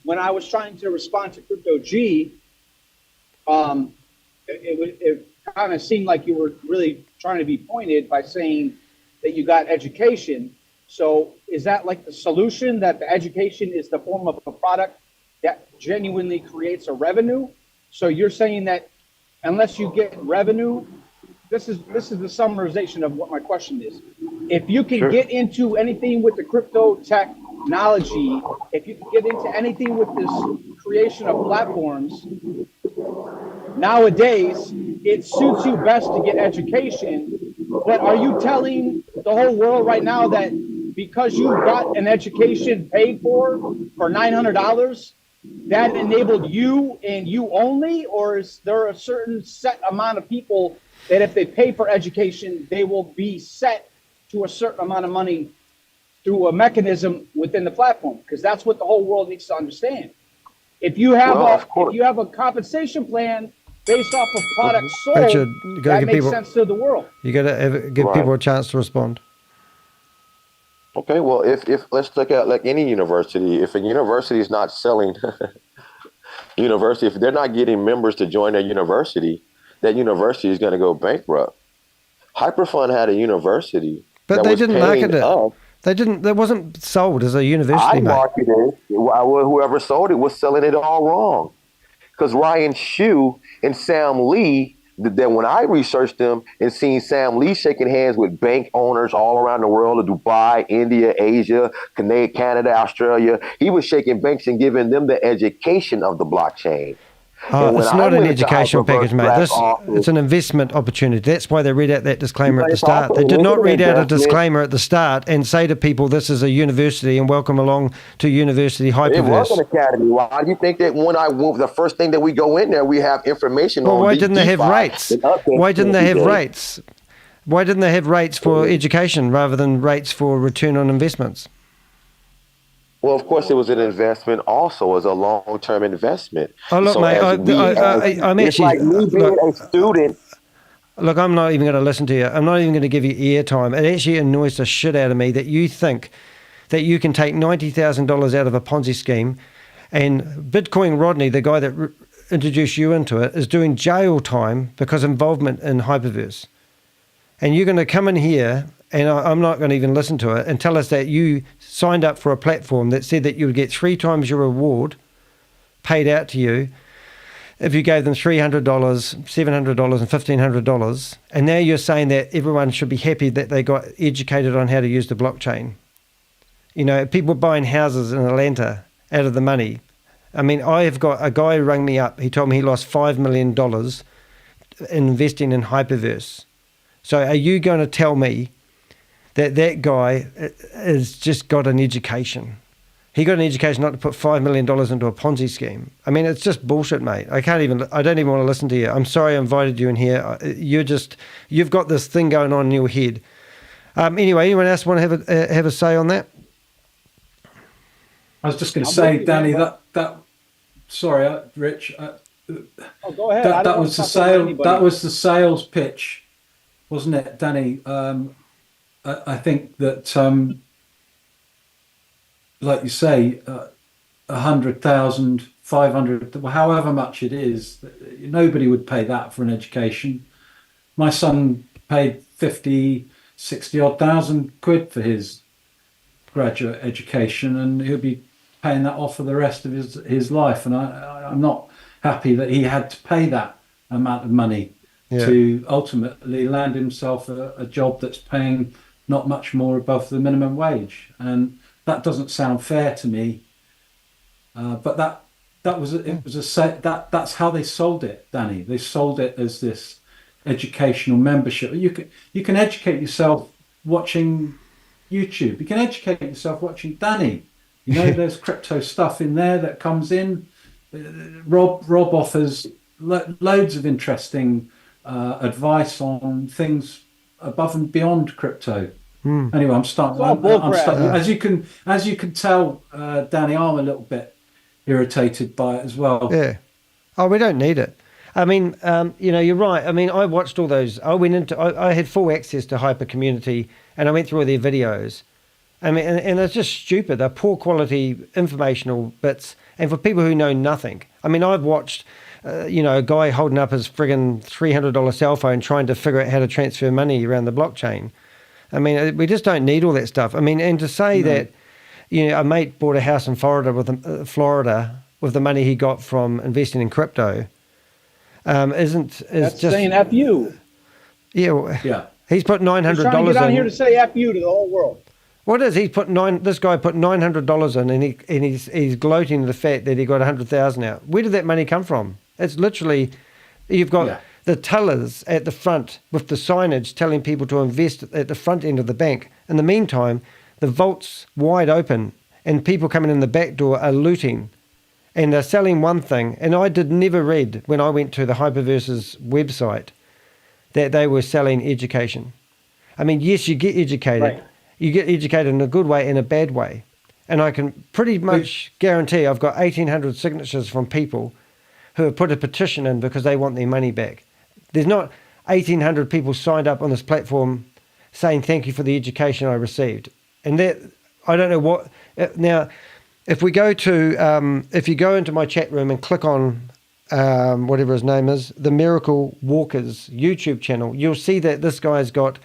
when I was trying to respond to Crypto G, it kind of seemed like you were really trying to be pointed by saying that you got education. So is that like the solution, that the education is the form of a product that genuinely creates a revenue? So you're saying that unless you get revenue, this is the summarization of what my question is. If you can get into anything with the crypto tech technology, if you can get into anything with this creation of platforms, nowadays, it suits you best to get education. But are you telling the whole world right now that because you got an education paid for $900, that enabled you and you only? Or is there a certain set amount of people that if they pay for education, they will be set to a certain amount of money through a mechanism within the platform? Because that's what the whole world needs to understand. If you have a compensation plan based off of products sold, Richard, you gotta that give makes people, sense to the world. You got to give people a chance to respond. Okay, well, if let's look at like any university. If a university is not selling if they're not getting members to join their university, that university is going to go bankrupt. Hyperfund had a university, but they didn't market it. They didn't. That wasn't sold as a university. I marketed it. Whoever sold it was selling it all wrong. Because Ryan Shu and Sam Lee, that when I researched them and seen Sam Lee shaking hands with bank owners all around the world, of Dubai, India, Asia, Canada, Australia, he was shaking banks and giving them the education of the blockchain. It's not an educational package, mate. It's an investment opportunity. That's why they read out that disclaimer at the start. They did not read out a disclaimer at the start and say to people, this is a university and welcome along to University Hyperverse. It was an academy. Why do you think that the first thing that we go in there, we have information on? Why didn't they have rates? Why didn't they have rates? Why didn't they have rates for education rather than rates for return on investments? Well, of course, it was an investment also as a long-term investment. Oh, look, mate, I'm actually... It's like me being a student. Look, I'm not even going to listen to you. I'm not even going to give you airtime. It actually annoys the shit out of me that you think that you can take $90,000 out of a Ponzi scheme, and Bitcoin Rodney, the guy that introduced you into it, is doing jail time because of involvement in Hyperverse. And you're going to come in here, and I'm not going to even listen to it, and tell us that you signed up for a platform that said that you would get 3 times your reward paid out to you if you gave them $300, $700, and $1,500. And now you're saying that everyone should be happy that they got educated on how to use the blockchain. You know, people buying houses in Atlanta out of the money. I mean, I have got a guy who rang me up. He told me he lost $5 million investing in Hyperverse. So are you going to tell me that guy has just got an education? He got an education not to put $5 million into a Ponzi scheme. I mean, it's just bullshit, mate. I don't even want to listen to you. I'm sorry I invited you in here. You've got this thing going on in your head. Anyway, anyone else want to have a say on that? I was just going to say, Danny, sorry, Rich. Go ahead. That was the sales pitch, wasn't it, Danny? I think that, like you say, 100,000, 500, however much it is, nobody would pay that for an education. My son paid 50, 60 odd thousand quid for his graduate education, and he'll be paying that off for the rest of his life. And I'm not happy that he had to pay that amount of money to ultimately land himself a job that's paying not much more above the minimum wage, and that doesn't sound fair to me. But that's how they sold it, Danny. They sold it as this educational membership. You can educate yourself watching YouTube. You can educate yourself watching Danny. You know, there's crypto stuff in there that comes in. Rob offers loads of interesting advice on things above and beyond crypto. Anyway, I'm starting. As you can tell, Danny, I'm a little bit irritated by it as well. Yeah. Oh, we don't need it. I mean, you're right. I mean, I watched all those. I had full access to Hyper Community, and I went through all their videos. I mean, and it's just stupid. They're poor quality informational bits, and for people who know nothing. I mean, I've watched, a guy holding up his friggin' $300 cell phone trying to figure out how to transfer money around the blockchain. I mean, we just don't need all that stuff. I mean, and to say that, a mate bought a house in Florida with the money he got from investing in crypto, that's just saying F you. Yeah. He's put $900 in. He's trying to get on here to say F you to the whole world. What is he put this guy put $900 in, and he's gloating the fact that he got 100,000 out. Where did that money come from? It's literally, you've got the tellers at the front with the signage telling people to invest at the front end of the bank. In the meantime, the vault's wide open and people coming in the back door are looting and they're selling one thing. And I did never read when I went to the Hyperverse's website that they were selling education. I mean, yes, you get educated. Right. You get educated in a good way and a bad way. And I can pretty much guarantee I've got 1,800 signatures from people who have put a petition in because they want their money back. There's not 1,800 people signed up on this platform saying thank you for the education I received. And that, I don't know what, now, if we go to, if you go into my chat room and click on whatever his name is, the Miracle Walker's YouTube channel, you'll see that this guy's got,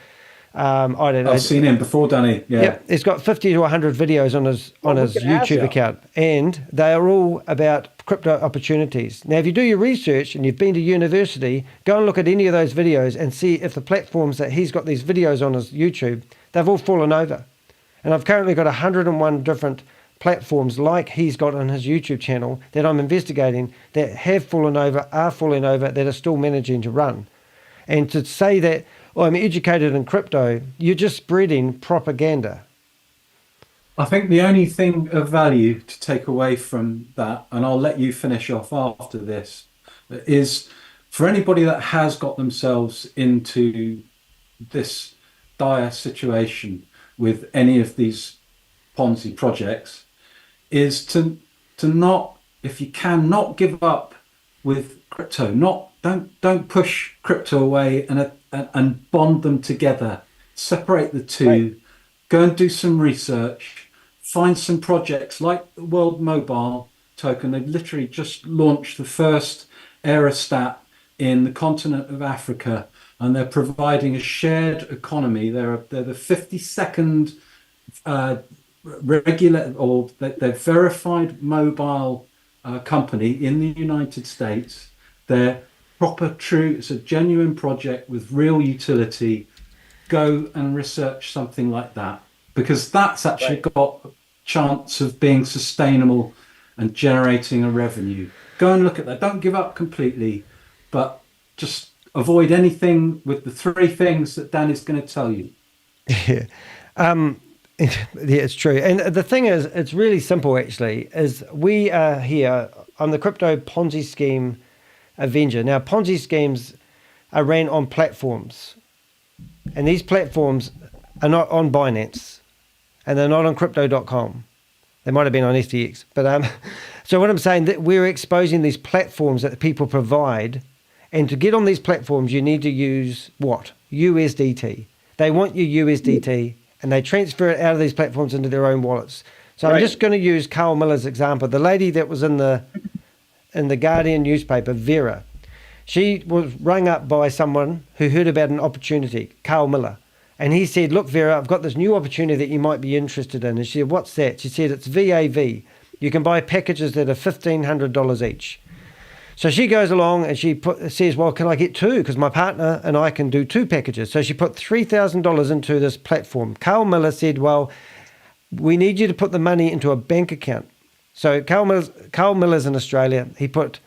I don't know. I've seen him before, Danny. Yeah, he's got 50 to 100 videos on his YouTube account, and they are all about crypto opportunities. Now, if you do your research and you've been to university, go and look at any of those videos and see if the platforms that he's got these videos on his YouTube, they've all fallen over. And I've currently got 101 different platforms like he's got on his YouTube channel that I'm investigating that have fallen over, are falling over, that are still managing to run. And to say that, oh, I'm educated in crypto, you're just spreading propaganda. I think the only thing of value to take away from that, and I'll let you finish off after this, is for anybody that has got themselves into this dire situation with any of these Ponzi projects, is to not, if you can, not give up with crypto. Don't push crypto away and bond them together. Separate the two. Right. Go and do some research. Find some projects like the World Mobile Token. They've literally just launched the first aerostat in the continent of Africa, and they're providing a shared economy. They're the 52nd regular, or they're verified mobile company in the United States. They're proper, true. It's a genuine project with real utility. Go and research something like that, because that's actually got a chance of being sustainable and generating a revenue. Go and look at that. Don't give up completely, but just avoid anything with the three things that Dan is going to tell you. Yeah. Yeah, it's true. And the thing is, it's really simple, actually, is we are here on the Crypto Ponzi Scheme Avenger. Now, Ponzi schemes are ran on platforms, and these platforms are not on Binance, and they're not on Crypto.com. They might have been on STX. But so what I'm saying, that we're exposing these platforms that people provide, and to get on these platforms, you need to use what? USDT. They want your USDT, and they transfer it out of these platforms into their own wallets. So I'm just going to use Carl Millar's example. The lady that was in the Guardian newspaper, Vera, she was rung up by someone who heard about an opportunity, Carl Millar. And he said, look, Vera, I've got this new opportunity that you might be interested in. And she said, what's that? She said, it's VAV. You can buy packages that are $1,500 each. So she goes along and she says, well, can I get two? Because my partner and I can do two packages. So she put $3,000 into this platform. Carl Millar said, well, we need you to put the money into a bank account. So Carl Millar's in Australia. He got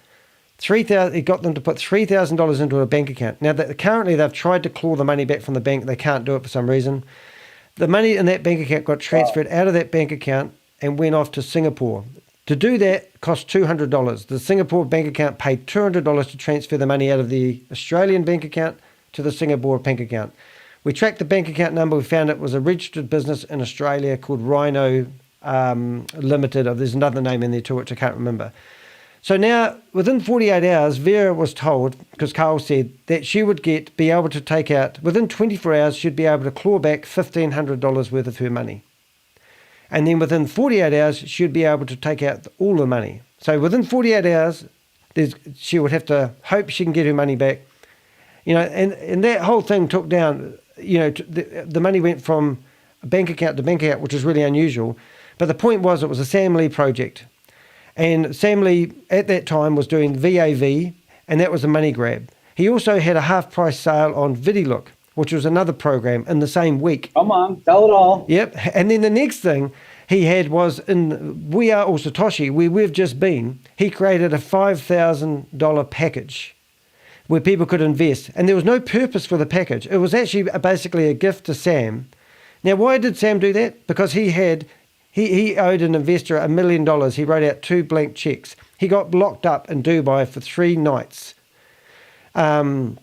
them to put $3,000 into a bank account. Now, currently they've tried to claw the money back from the bank. They can't do it for some reason. The money in that bank account got transferred out of that bank account and went off to Singapore. To do that cost $200. The Singapore bank account paid $200 to transfer the money out of the Australian bank account to the Singapore bank account. We tracked the bank account number. We found it was a registered business in Australia called Rhino Limited. There's another name in there too, which I can't remember. So now, within 48 hours, Vera was told, because Carl said, that she would be able to take out, within 24 hours, she'd be able to claw back $1,500 worth of her money. And then within 48 hours, she'd be able to take out all the money. So within 48 hours, she would have to hope she can get her money back. And that whole thing took down, the money went from bank account to bank account, which is really unusual. But the point was, it was a Sam Lee project. And Sam Lee, at that time, was doing VAV, and that was a money grab. He also had a half-price sale on VidiLook, which was another program in the same week. Come on, tell it all. Yep. And then the next thing he had was in We Are All Satoshi, where we've just been, he created a $5,000 package where people could invest. And there was no purpose for the package. It was actually basically a gift to Sam. Now, why did Sam do that? Because he owed an investor $1 million. He wrote out 2 blank checks. He got locked up in Dubai for 3 nights. And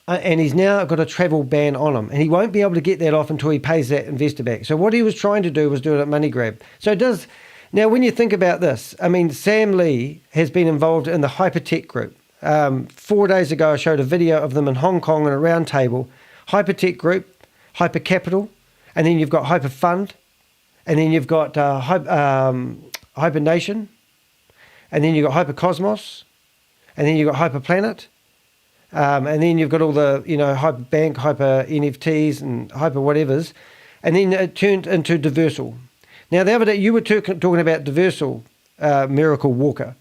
he's now got a travel ban on him. And he won't be able to get that off until he pays that investor back. So what he was trying to do was do it at money grab. So it does... Now, when you think about this, I mean, Sam Lee has been involved in the Hypertech group. 4 days ago, I showed a video of them in Hong Kong in a round table. Hypertech group, Hyper Capital, and then you've got Hyper Fund, and then you've got Hyper Nation, and then you've got Hyper Cosmos, and then you've got Hyper Planet, and then you've got all the, Hyper Bank, Hyper NFTs, and Hyper whatevers, and then it turned into Diversal. Now, the other day, you were talking about Diversal, Miracle Walker.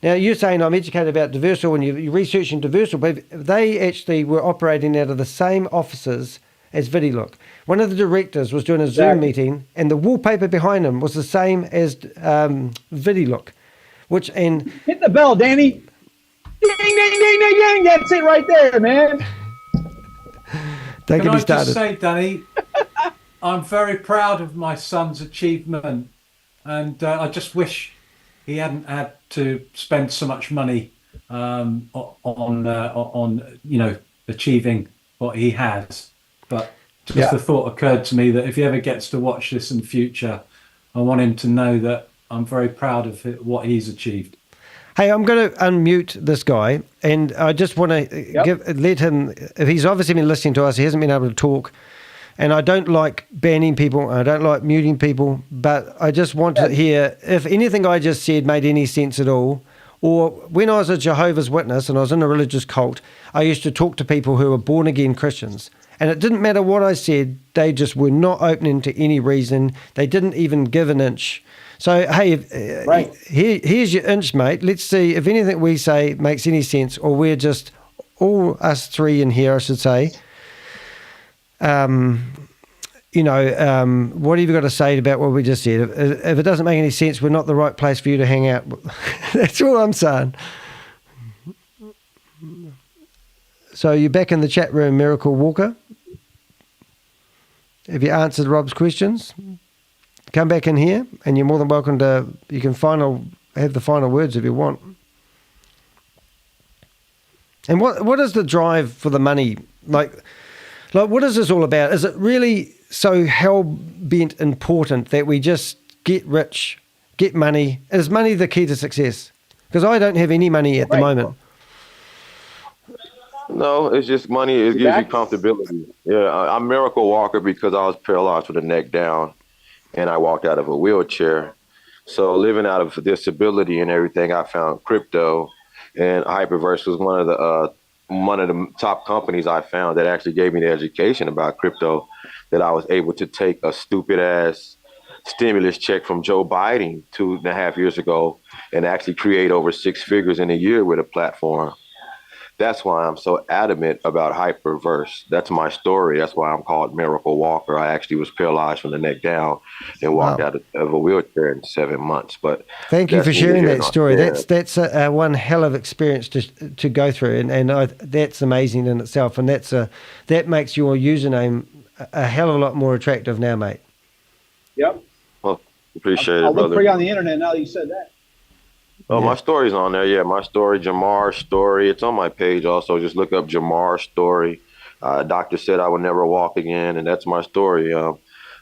Now, you're saying I'm educated about Diversal and you're researching Diversal, but they actually were operating out of the same offices as VidiLook. One of the directors was doing a Zoom meeting, and the wallpaper behind him was the same as VidiLook. Hit the bell, Danny. Ding, ding, ding, ding, ding. That's it right there, man. Don't get me started. Can I just say, Danny, I'm very proud of my son's achievement, and I just wish he hadn't had to spend so much money on achieving what he has. But just the thought occurred to me that if he ever gets to watch this in the future, I want him to know that I'm very proud of what he's achieved. Hey, I'm going to unmute this guy, and I just want to let him. If he's obviously been listening to us, he hasn't been able to talk. And I don't like banning people. I don't like muting people. But I just want to hear if anything I just said made any sense at all. Or when I was a Jehovah's Witness and I was in a religious cult, I used to talk to people who were born-again Christians. And it didn't matter what I said. They just were not opening to any reason. They didn't even give an inch. So, hey, here's your inch, mate. Let's see if anything we say makes any sense, or we're just all us three in here, I should say. What have you got to say about what we just said? If it doesn't make any sense, we're not the right place for you to hang out. That's all I'm saying. So you're back in the chat room, Miracle Walker. Have you answered Rob's questions? Come back in here, and you're more than welcome to. You can have the final words if you want. And what is the drive for the money? Like, what is this all about? Is it really so hell-bent important that we just get rich, get money? Is money the key to success? Because I don't have any money at the moment. No, it's just money. It gives you comfortability. Yeah, I'm Miracle Walker because I was paralyzed with the neck down, and I walked out of a wheelchair. So living out of disability and everything, I found crypto, and Hyperverse was one of the top companies I found that actually gave me the education about crypto, that I was able to take a stupid ass stimulus check from Joe Biden 2.5 years ago and actually create over 6 figures in a year with a platform. That's why I'm so adamant about Hyperverse. That's my story. That's why I'm called Miracle Walker. I actually was paralyzed from the neck down and walked out of a wheelchair in 7 months. But thank you for sharing that story. That's a one hell of experience to go through, and that's amazing in itself. And that makes your username a hell of a lot more attractive now, mate. Yep. Well, appreciate it, I'll brother. look for you on the internet now that you said that. Oh, my story's on there. Yeah, my story, Jermar's story. It's on my page also. Just look up Jermar's story. Doctor said I would never walk again, and that's my story.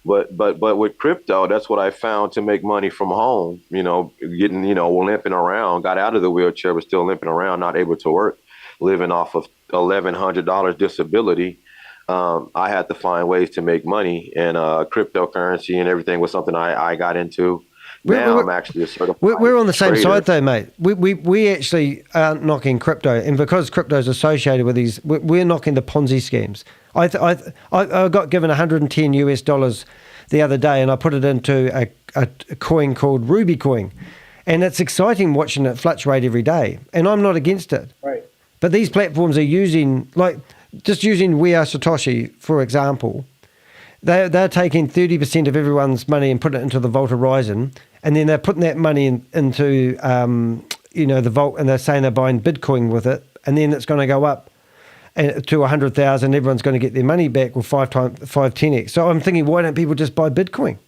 But with crypto, that's what I found to make money from home. Getting, limping around. Got out of the wheelchair, but still limping around, not able to work, living off of $1,100 disability. I had to find ways to make money, and cryptocurrency and everything was something I got into. Now I'm actually a certified We're on the same trader. side though, mate. We actually aren't knocking crypto, and because crypto is associated with these, we're knocking the Ponzi schemes. I got given $110 the other day, and I put it into a coin called Ruby Coin, and it's exciting watching it fluctuate every day. And I'm not against it. Right. But these platforms are using, like, just using We Are Satoshi, for example, they're taking 30% of everyone's money and putting it into the Vault Horizon, and then they're putting that money into the Vault, and they're saying they're buying Bitcoin with it, and then it's going to go up to 100,000. Everyone's going to get their money back with 10x. So I'm thinking, why don't people just buy Bitcoin?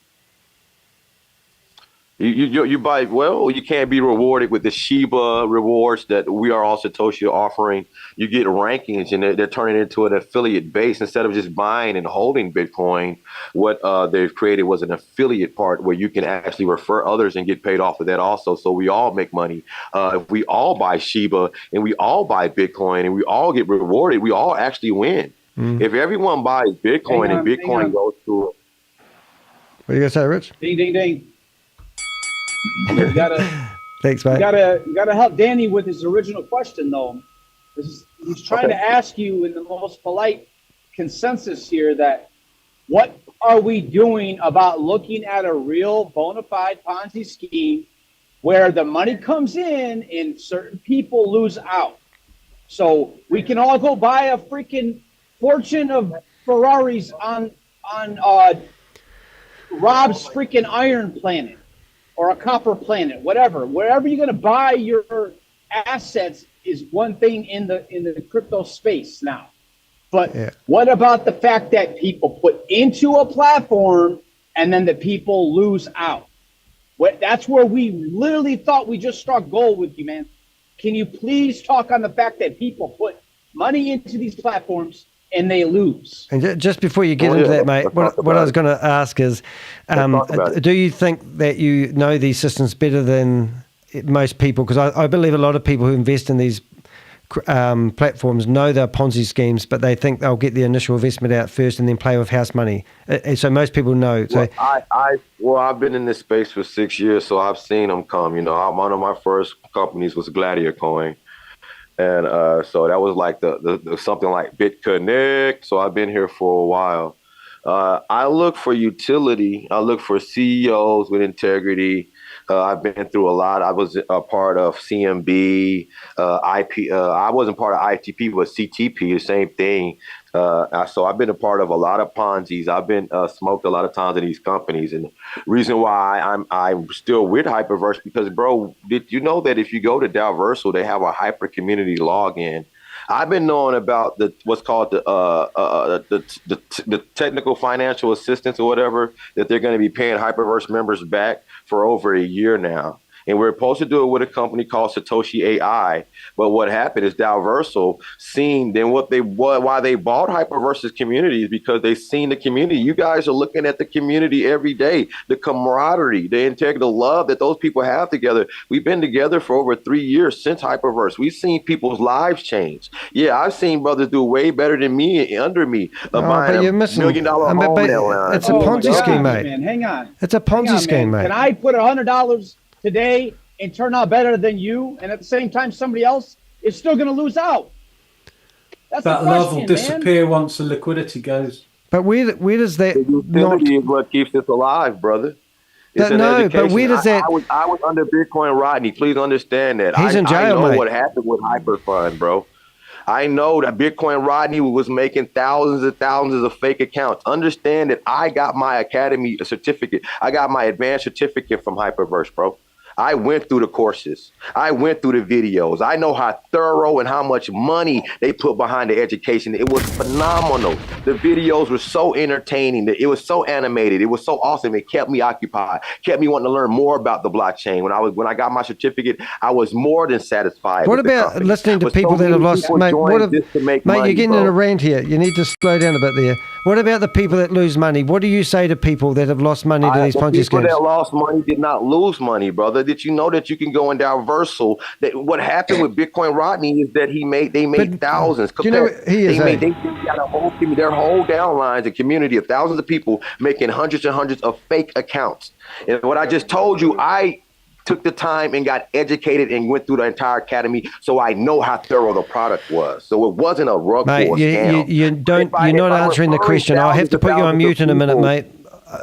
You buy, well, you can't be rewarded with the Shiba rewards that We Are All Satoshi are offering. You get rankings, and they're turning it into an affiliate base instead of just buying and holding Bitcoin. What they've created was an affiliate part where you can actually refer others and get paid off of that also. So we all make money. If we all buy Shiba and we all buy Bitcoin and we all get rewarded, we all actually win. If everyone buys Bitcoin and Bitcoin goes to What are you going to say, Rich? Ding, ding, ding. You gotta, Thanks, mate. You gotta help Danny with his original question, though. He's trying to ask you in the most polite consensus here that what are we doing about looking at a real bona fide Ponzi scheme where the money comes in and certain people lose out? So we can all go buy a freaking fortune of Ferraris on Rob's freaking iron planet. Or a copper planet, whatever. Wherever you're going to buy your assets is one thing in the crypto space now. But what about the fact that people put into a platform and then the people lose out? That's where we literally thought we just struck gold with you, man. Can you please talk on the fact that people put money into these platforms and they lose? And just before you get into that, mate, what I was going to ask is, do you think that you know these systems better than most people? Because I believe a lot of people who invest in these platforms know they're Ponzi schemes, but they think they'll get the initial investment out first and then play with house money. So most people know. So I've been in this space for 6 years, so I've seen them come. One of my first companies was Gladiator Coin. And so that was like the something like BitConnect. So I've been here for a while. I look for utility. I look for CEOs with integrity. I've been through a lot. I was a part of CMB, IP. I wasn't part of ITP, but CTP, the same thing. So I've been a part of a lot of Ponzi's. I've been smoked a lot of times in these companies. And reason why I'm still with Hyperverse, because, bro, did you know that if you go to Dalversal, they have a hyper community login? I've been knowing about what's called the technical financial assistance or whatever that they're going to be paying Hyperverse members back for over a year now. And we're supposed to do it with a company called Satoshi AI. But what happened is Dalversal seen then why they bought Hyperverse's community is because they seen the community. You guys are looking at the community every day, the camaraderie, the integrity, the love that those people have together. We've been together for over 3 years since Hyperverse. We've seen people's lives change. Yeah, I've seen brothers do way better than me under me. Buying $1 million home now. It's a Ponzi scheme, mate. Man, hang on. It's a Ponzi scheme, mate. Can I put $100 today and turn out better than you, and at the same time somebody else is still going to lose out? That's that love will disappear once the liquidity goes. But where does that utility is what keeps us alive, brother? It's but where does that? I was under Bitcoin Rodney. Please understand that. He's in jail, I know mate. what happened with Hyperfund, bro. I know that Bitcoin Rodney was making thousands and thousands of fake accounts. Understand that I got my academy certificate. I got my advanced certificate from Hyperverse, bro. I went through the courses. I went through the videos. I know how thorough and how much money they put behind the education. It was phenomenal. The videos were so entertaining. It was so animated. It was so awesome. It kept me occupied, kept me wanting to learn more about the blockchain. When I got my certificate, I was more than satisfied. What about listening to people that have lost, mate? Mate, you're getting in a rant here. You need to slow down a bit there. What about the people that lose money? What do you say to people that have lost money to these Ponzi schemes? People that lost money did not lose money, brother. Did you know that you can go in Dalversal? That what happened with Bitcoin Rodney is that they made thousands. Do you know what he is? They got a whole community, their whole downlines, a community of thousands of people making hundreds and hundreds of fake accounts. And what I just told you, I took the time and got educated and went through the entire academy, so I know how thorough the product was. So it wasn't a rug pull scam. You're not answering the question. I'll have to put you on mute in a minute, mate.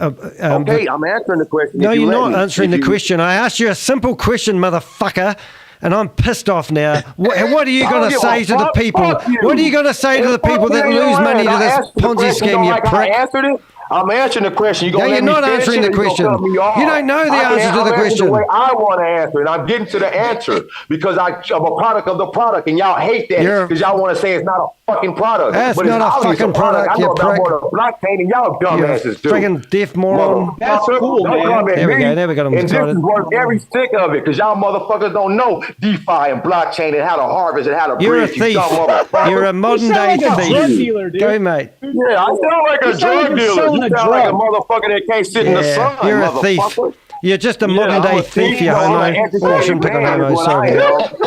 Okay, I'm answering the question. No, you're not answering the question. I asked you a simple question, motherfucker. And I'm pissed off now. What are you going to say to the people? What are you going to say to the people that lose money to this Ponzi scheme, you prick? I'm answering the question. No, you're not answering the question. You don't know the answer to the question. The way I want to answer it. I'm getting to the answer because I'm a product of the product, and y'all hate that because y'all want to say it's not a fucking product. That's but not it's a fucking product, I know you about prick. more than blockchain, and y'all dumbasses do. Friggin' deaf moron. That's cool, man. There we go. There we got them And this excited. is worth every stick of it because y'all motherfuckers don't know DeFi and blockchain and how to harvest and how to You're a bridge. thief. You're a modern day thief. Go, mate. Yeah, I sound like a drug dealer. You sound like a motherfucker that can't sit in the sun. You're a thief. motherfucker. You're just a modern day thief, you homo. Oh, I shouldn't pick on homos, sorry.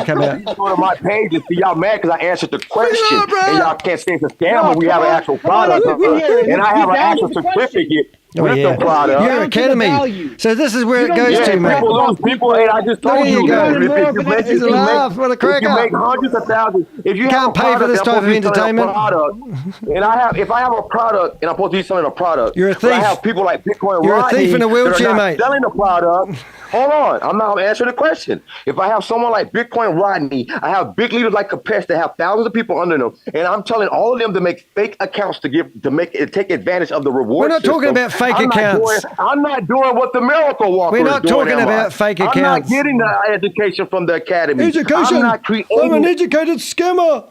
Come out. Go to my page and see y'all mad because I answered the question. And y'all can't say it's a scam when we have an actual product. And I have an actual certificate. Oh, yeah. Your academy. So this is where it goes to, mate. People, and I just told you, He's a laugh. What a cracker. You make hundreds of thousands. If you can't pay for this type of entertainment. And if I have a product and I'm supposed to be selling a product, you're a thief. I have people like Bitcoin. You're a thief in a wheelchair, mate. Selling the product. Hold on, I'm not answering the question. If I have someone like Bitcoin Rodney, I have big leaders like Capesh that have thousands of people under them, and I'm telling all of them to make fake accounts to take advantage of the reward. We're not talking about fake accounts. I'm not doing what the Miracle Walker is doing. We're not talking about fake accounts. I'm not getting the education from the academy. Education. I'm not creating. I'm an educated scammer.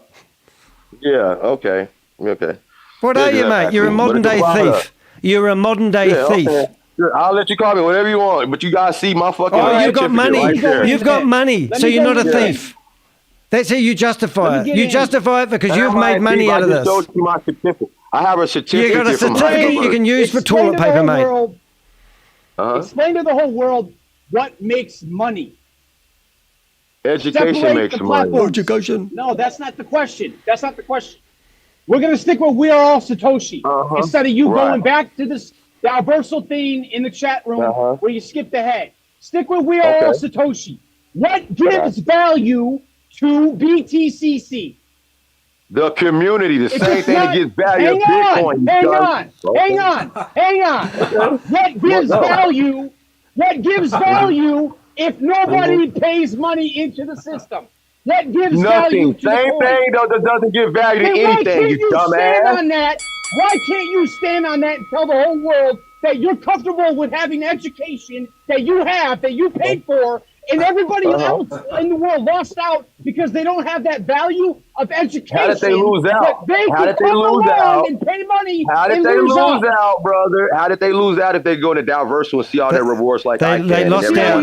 Yeah. Okay. What are you, mate? You're a modern day thief. You're a modern day thief. Okay. Sure, I'll let you call me whatever you want, but you guys see my fucking. Oh, you've got money. Right You've got money, so you're not a thief. That's how you justify it. You justify it because you've made money out of this. I my certificate. I have a certificate. You got a certificate you can use for toilet paper, mate. Explain to the whole world what makes money. Education makes money. Education. No, that's not the question. That's not the question. We're gonna stick with we are all Satoshi instead of you going back to this universal thing in the chat room where you skipped ahead. Stick with we are all Satoshi. What gives value to BTCC? The community, the same thing that gives value to Bitcoin. Hang on. What gives value? What gives value if nobody pays money into the system? What gives value to Same the thing doesn't give value to anything, you dumbass. Why can't you stand on that and tell the whole world that you're comfortable with having education that you have, that you paid for, and everybody else in the world lost out because they don't have that value of education? How did they lose out? How did they lose out? And pay money. How did they lose out, brother? How did they lose out if they go to Diversal and see all their rewards like I can? They lost out.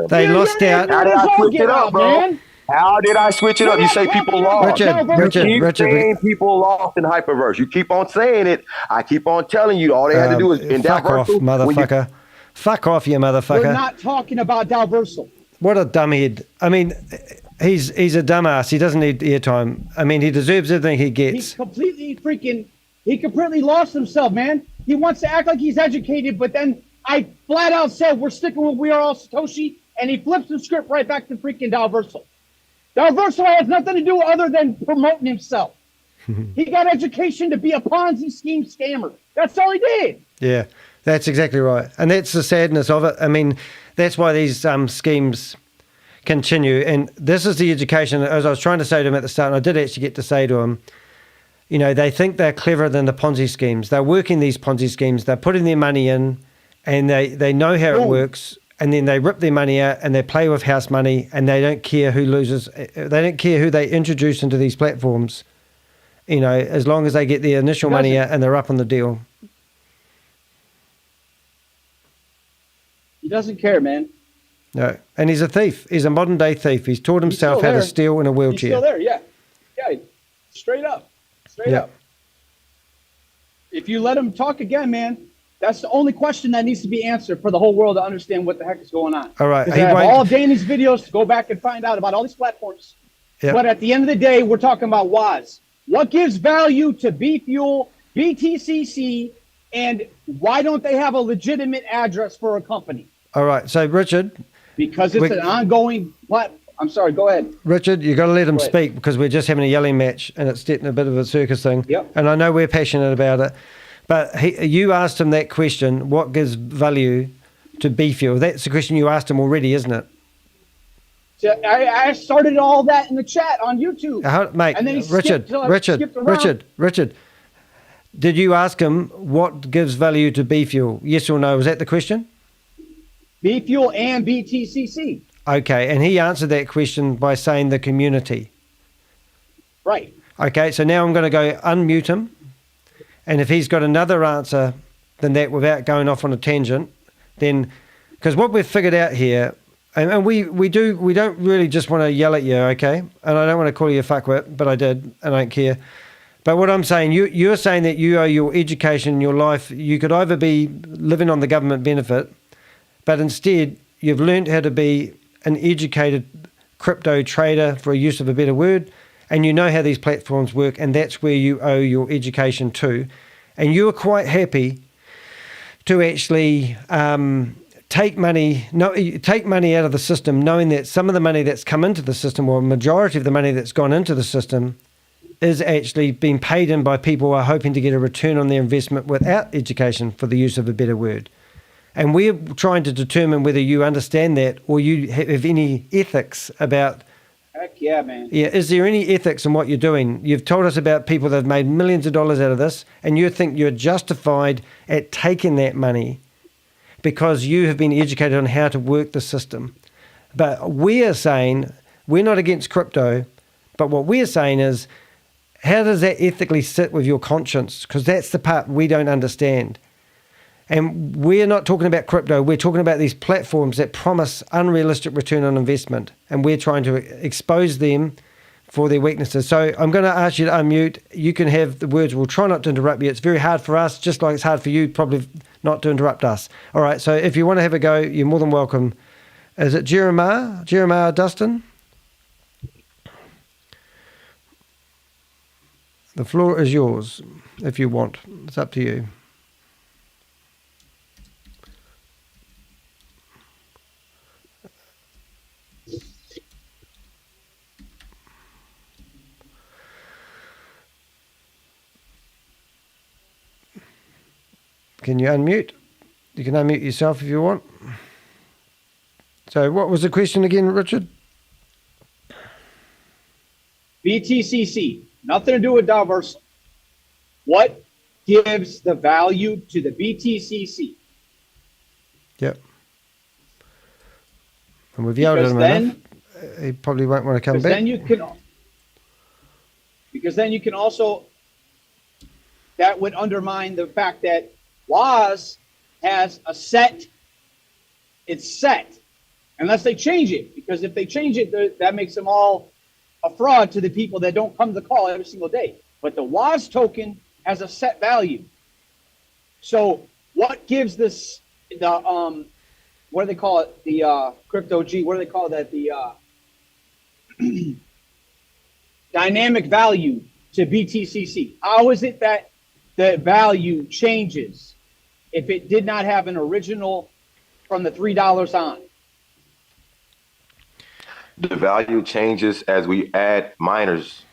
They lost out. How did I switch it up, bro? How did I switch it up? You say people lost. Richard, saying people lost in Hyperverse. You keep on saying it. I keep on telling you. All they had to do is in fuck off, motherfucker. Fuck off, you motherfucker. We're not talking about Dalversal. What a dumbhead. I mean, he's a dumbass. He doesn't need airtime. I mean, he deserves everything he gets. He completely lost himself, man. He wants to act like he's educated, but then I flat out said we're sticking with we are all Satoshi, and he flips the script right back to freaking Dalversal. Dalversal has nothing to do other than promoting himself. He got education to be a Ponzi scheme scammer. That's all he did. Yeah, that's exactly right. And that's the sadness of it. I mean, that's why these schemes continue. And this is the education, as I was trying to say to him at the start, and I did actually get to say to him, you know, they think they're cleverer than the Ponzi schemes. They're working these Ponzi schemes. They're putting their money in, and they know how it works. And then they rip their money out and they play with house money, and they don't care who loses. They don't care who they introduce into these platforms, you know, as long as they get their initial money out and they're up on the deal. He doesn't care, man. No, and he's a thief. He's a modern day thief. He's taught himself how to steal in a wheelchair. He's still there, yeah. Straight up. If you let him talk again, man, that's the only question that needs to be answered for the whole world to understand what the heck is going on. All right. I have all of Danny's videos to go back and find out about all these platforms. Yep. But at the end of the day, we're talking about WAAS. What gives value to B-Fuel, BTCC, and why don't they have a legitimate address for a company? All right. So, Richard. Because it's an ongoing platform. I'm sorry, go ahead. Richard, you got to let him speak because we're just having a yelling match and it's getting a bit of a circus thing. Yep. And I know we're passionate about it. But you asked him that question, what gives value to B-Fuel? That's the question you asked him already, isn't it? So I started all that in the chat on YouTube. Mate, and then he Richard, did you ask him what gives value to B fuel? Yes or no? Was that the question? B fuel and BTCC. Okay, and he answered that question by saying the community. Right. Okay, so now I'm going to go unmute him, and if he's got another answer than that without going off on a tangent, then, because what we've figured out here, and we don't really just want to yell at you, okay? And I don't want to call you a fuckwit, but I did, and I don't care. But what I'm saying, you're saying that you owe your education, your life, you could either be living on the government benefit, but instead you've learned how to be an educated crypto trader, for a use of a better word, and you know how these platforms work, and that's where you owe your education to. And you're quite happy to actually take money out of the system, knowing that some of the money that's come into the system, or a majority of the money that's gone into the system, is actually being paid in by people who are hoping to get a return on their investment without education, for the use of a better word. And we're trying to determine whether you understand that, or you have any ethics about. Heck yeah, man. Yeah, is there any ethics in what you're doing? You've told us about people that have made millions of dollars out of this, and you think you're justified at taking that money because you have been educated on how to work the system. But we're saying, we're not against crypto, but what we're saying is, how does that ethically sit with your conscience? Because that's the part we don't understand. And we're not talking about crypto, we're talking about these platforms that promise unrealistic return on investment, and we're trying to expose them for their weaknesses. So I'm going to ask you to unmute. You can have the words. We'll try not to interrupt you. It's very hard for us, just like it's hard for you probably not to interrupt us. All right, so if you want to have a go, you're more than welcome. Is it Jermar? Jermar Dustin? The floor is yours if you want. It's up to you. Can you unmute? You can unmute yourself if you want. So what was the question again, Richard? BTCC, nothing to do with Durst. What gives the value to the BTCC? Yep. And we've yelled at him enough. He probably won't want to come back. Because then you can also, that would undermine the fact that WAAS has a set, it's set, unless they change it. Because if they change it, that makes them all a fraud to the people that don't come to the call every single day. But the WAAS token has a set value. So what gives this, what do they call it? The Crypto G, what do they call that? The dynamic value to BTCC. How is it that the value changes if it did not have an original from the $3 on? The value changes as we add miners,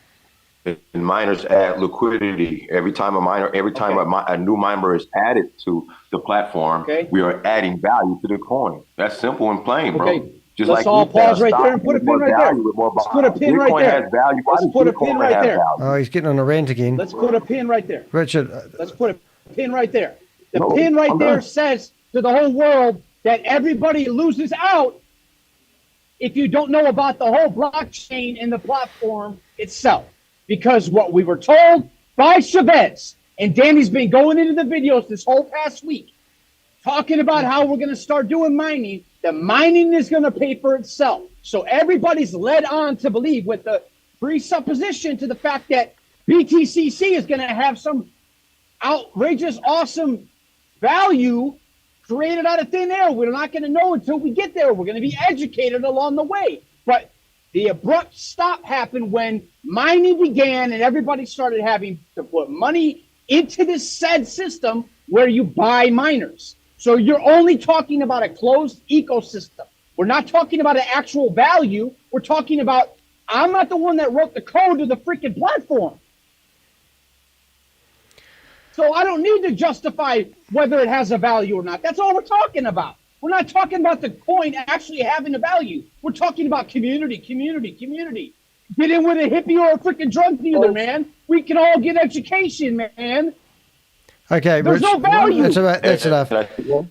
and miners add liquidity. Every time a new miner is added to the platform, we are adding value to the coin. That's simple and plain, bro. Just let's all pause right there and put a pin right there. Let's put a pin right there. Let's put a pin right there. Oh, he's getting on a rant again. Let's put a pin right there. Richard. Let's put a pin right there. The pin right there says to the whole world that everybody loses out if you don't know about the whole blockchain and the platform itself. Because what we were told by ShaveZ, and Danny's been going into the videos this whole past week, talking about how we're going to start doing mining. The mining is going to pay for itself. So everybody's led on to believe, with the presupposition to the fact that BTCC is going to have some outrageous, awesome value created out of thin air. We're not going to know until we get there. We're going to be educated along the way. But the abrupt stop happened when mining began and everybody started having to put money into this said system where you buy miners. So you're only talking about a closed ecosystem. We're not talking about an actual value. We're talking about, I'm not the one that wrote the code to the freaking platform. So I don't need to justify whether it has a value or not. That's all we're talking about. We're not talking about the coin actually having a value. We're talking about community. Get in with a hippie or a freaking drug dealer, man. We can all get education, man. Okay, there's no value. That's enough. Can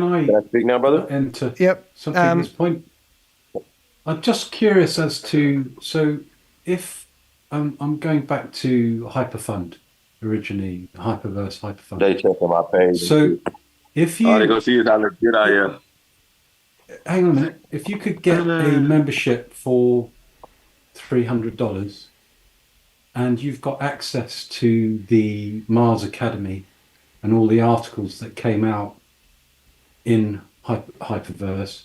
I speak now, brother? Enter something at this point? I'm just curious as to, so if I'm going back to Hyperfund originally, Hyperverse Hyperfund. They check on my page. So if you they go see how legit I am. Hang on a minute. If you could get a membership for $300 and you've got access to the Mars Academy and all the articles that came out in Hyperverse,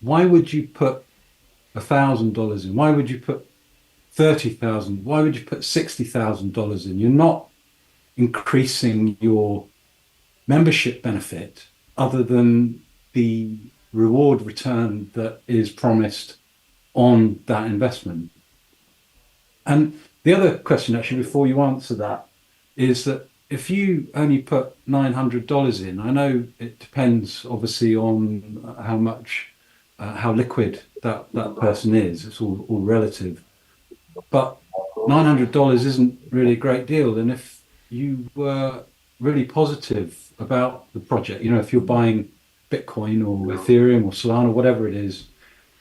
why would you put $1,000 in? Why would you put $30,000? Why would you put $60,000 in? You're not increasing your membership benefit other than the reward return that is promised on that investment. And the other question, actually, before you answer that, is that if you only put $900 in, I know it depends obviously on how much, how liquid that person is. It's all relative. But $900 isn't really a great deal. And if you were really positive about the project, you know, if you're buying Bitcoin or Ethereum or Solana, whatever it is,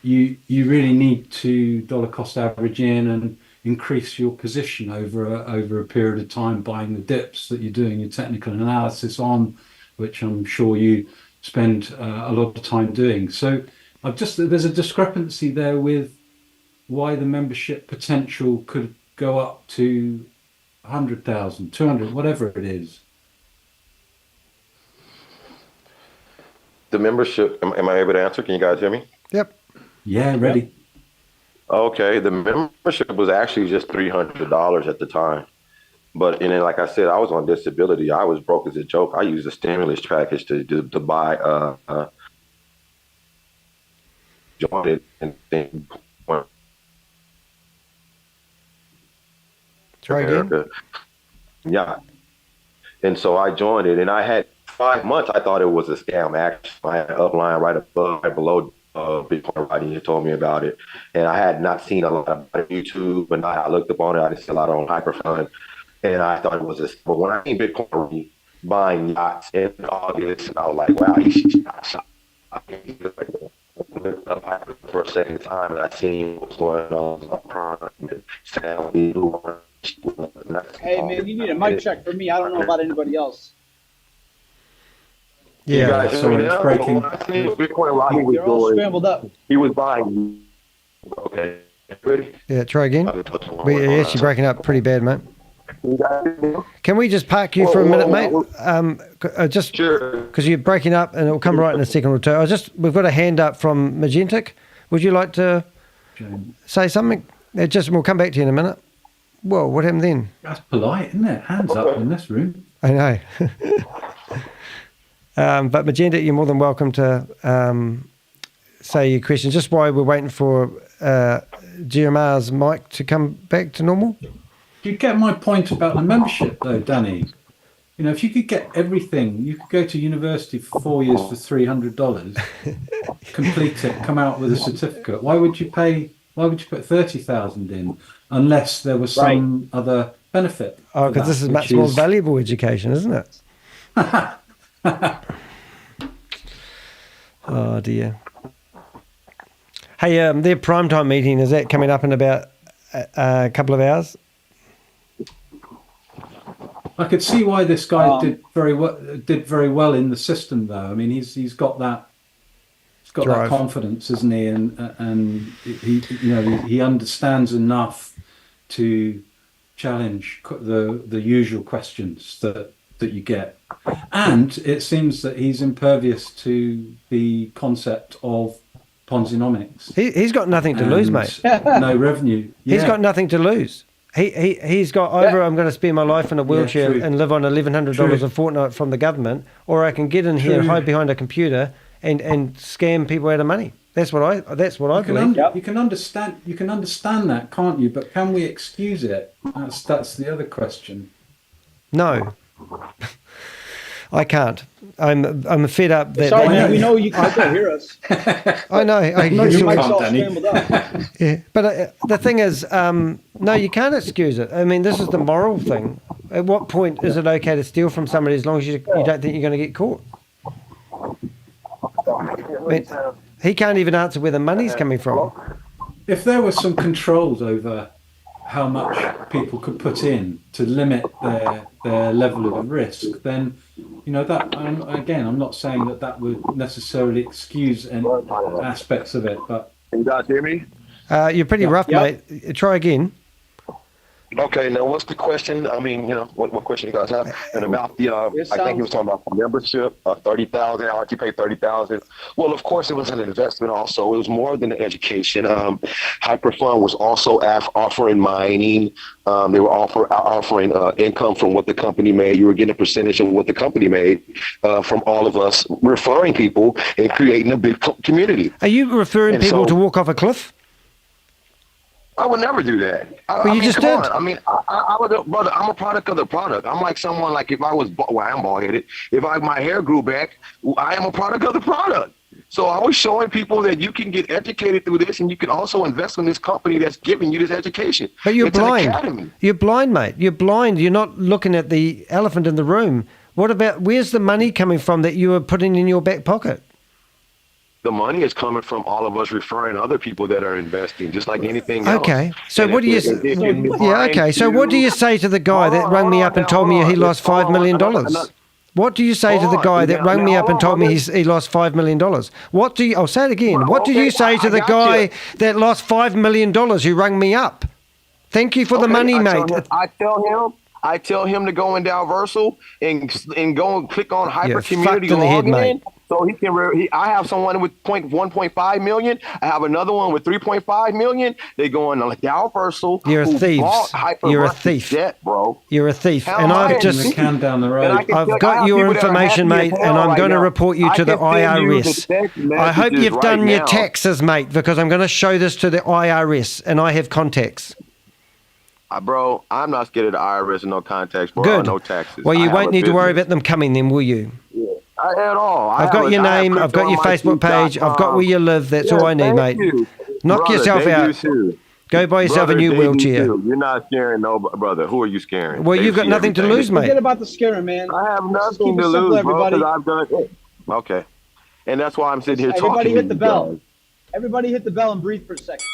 you really need to dollar cost average in and increase your position over a period of time, buying the dips that you're doing your technical analysis on, which I'm sure you spend a lot of time doing. So there's a discrepancy there with why the membership potential could go up to 100,000, 200, whatever it is. The membership, am I able to answer? Can you guys hear me? Yep. Yeah, ready. Okay, the membership was actually just $300 at the time. But, and then, like I said, I was on disability. I was broke as a joke. I used a stimulus package to buy joined it and then Try again. Yeah. And so I joined it, and I had 5 months. I thought it was a scam. Actually, I had an upline right above, right below Bitcoin writing. He told me about it, and I had not seen a lot about it on YouTube. But I looked up on it. I didn't see a lot on Hyperfund, and I thought it was a. But when I seen Bitcoin buying yachts in August, I was like, wow, he shot. For a second time, and I seen what's going on. Hey man, you need a mic check for me. I don't know about anybody else. Yeah, sorry, it's breaking. They're all scrambled up. He was buying. Okay. Ready? Yeah, try again. You're actually breaking up pretty bad, mate. Can we just park you for a minute, mate? Just because you're breaking up, and it'll come right in a second or two. We've got a hand up from Magentic. Would you like to say something? We'll come back to you in a minute. Whoa, what happened then? That's polite, isn't it? Hands up in this room. I know. But Magenta, you're more than welcome to say your question. Just while we're waiting for Jermar's mic to come back to normal. Do you get my point about the membership, though, Danny? You know, if you could get everything, you could go to university for 4 years for $300, complete it, come out with a certificate. Why would you put 30,000 in unless there was some other benefit? Oh, because this is much more valuable education, isn't it? Oh dear. Hey, their primetime meeting, is that coming up in about a couple of hours? I could see why this guy did very well in the system, though. I mean, he's got that confidence, isn't he? And he understands enough to challenge the usual questions that you get, and it seems that he's impervious to the concept of Ponzinomics. He's got nothing to lose, mate. No revenue. He's got nothing to lose. He's got either I'm going to spend my life in a wheelchair and live on $1,100 a fortnight from the government, or I can get in here, hide behind a computer, and scam people out of money. That's what I believe. You can understand that, can't you? But can we excuse it? That's the other question. No. I can't. I'm fed up. That Sorry, man. We know you can't hear us. I know. Your mic's all scrambled up. Yeah, but the thing is, no, you can't excuse it. I mean, this is the moral thing. At what point is it okay to steal from somebody as long as you don't think you're going to get caught? I mean, he can't even answer where the money's coming from. If there were some controls over how much people could put in to limit their level of risk, then, you know, that, again, I'm not saying that would necessarily excuse any aspects of it, but... Can you guys hear me? You're pretty rough, mate. Try again. Okay, now what's the question? I mean, you know, what question you guys have? And about the, I think he was talking about the membership, 30,000. How much you pay 30,000? Well, of course, it was an investment. Also, it was more than an education. Hyperfund was also offering mining. They were offering income from what the company made. You were getting a percentage of what the company made from all of us referring people and creating a big community. Are you referring people to walk off a cliff? I would never do that. Well, you just did. I mean, I would, brother. I'm a product of the product. I'm like someone like if I was, I'm bald headed. If my hair grew back, I am a product of the product. So I was showing people that you can get educated through this, and you can also invest in this company that's giving you this education. But you're it's blind. An academy. You're blind, mate. You're blind. You're not looking at the elephant in the room. What about where's the money coming from that you are putting in your back pocket? The money is coming from all of us referring other people that are investing, just like anything else. Okay, so what do you? Okay, so what do you say to the guy that rang me up and told me he lost $5 million? What do you say to the guy that rang me up and told me he lost $5 million? What do you? I'll say it again. What do you say to the guy that lost $5 million who rang me up? Thank you for the money, mate. I tell him to go in Dalversal and go and click on Hyper Community login. So he can. I have someone with 1.5 million. I have another one with 3.5 million. They go in Dalversal. You're a thief. You're a thief, bro. You're a thief. And I've just can down the road. I've got your information, mate, and I'm going to report you to the IRS. I hope you've done your taxes, mate, because I'm going to show this to the IRS, and I have contacts. Bro, I'm not scared of the IRS and no contacts, bro. Good. No taxes. Well, you won't need to worry about them coming then, will you? Yeah. At all. I've got your name. I've got your Facebook page. I've got where you live. That's all I need, mate. Knock yourself out. Go buy yourself a new wheelchair. You're not scaring no brother. Who are you scaring? Well, you've got nothing to lose, mate. Forget about the scaring, man. I have nothing to lose, bro, because I've done it. Okay. And that's why I'm sitting here talking. Everybody hit the bell. Everybody hit the bell and breathe for a second.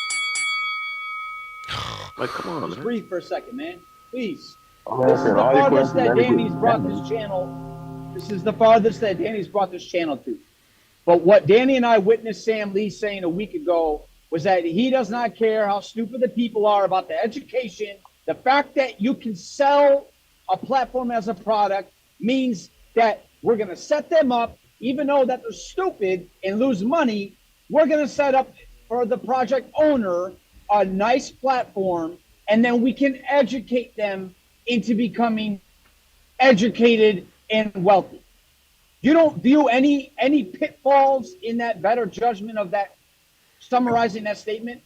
Like, come on, Just man. breathe for a second, man. Please. Oh, This is the all your farthest that questions, Danny's brought this channel. This is the farthest that Danny's brought this channel to. But what Danny and I witnessed Sam Lee saying a week ago was that he does not care how stupid the people are about the education. The fact that you can sell a platform as a product means that we're going to set them up, even though that they're stupid and lose money. We're going to set up for the project owner a nice platform, and then we can educate them into becoming educated and wealthy. You don't view any pitfalls in that better judgment of that, summarizing that statement?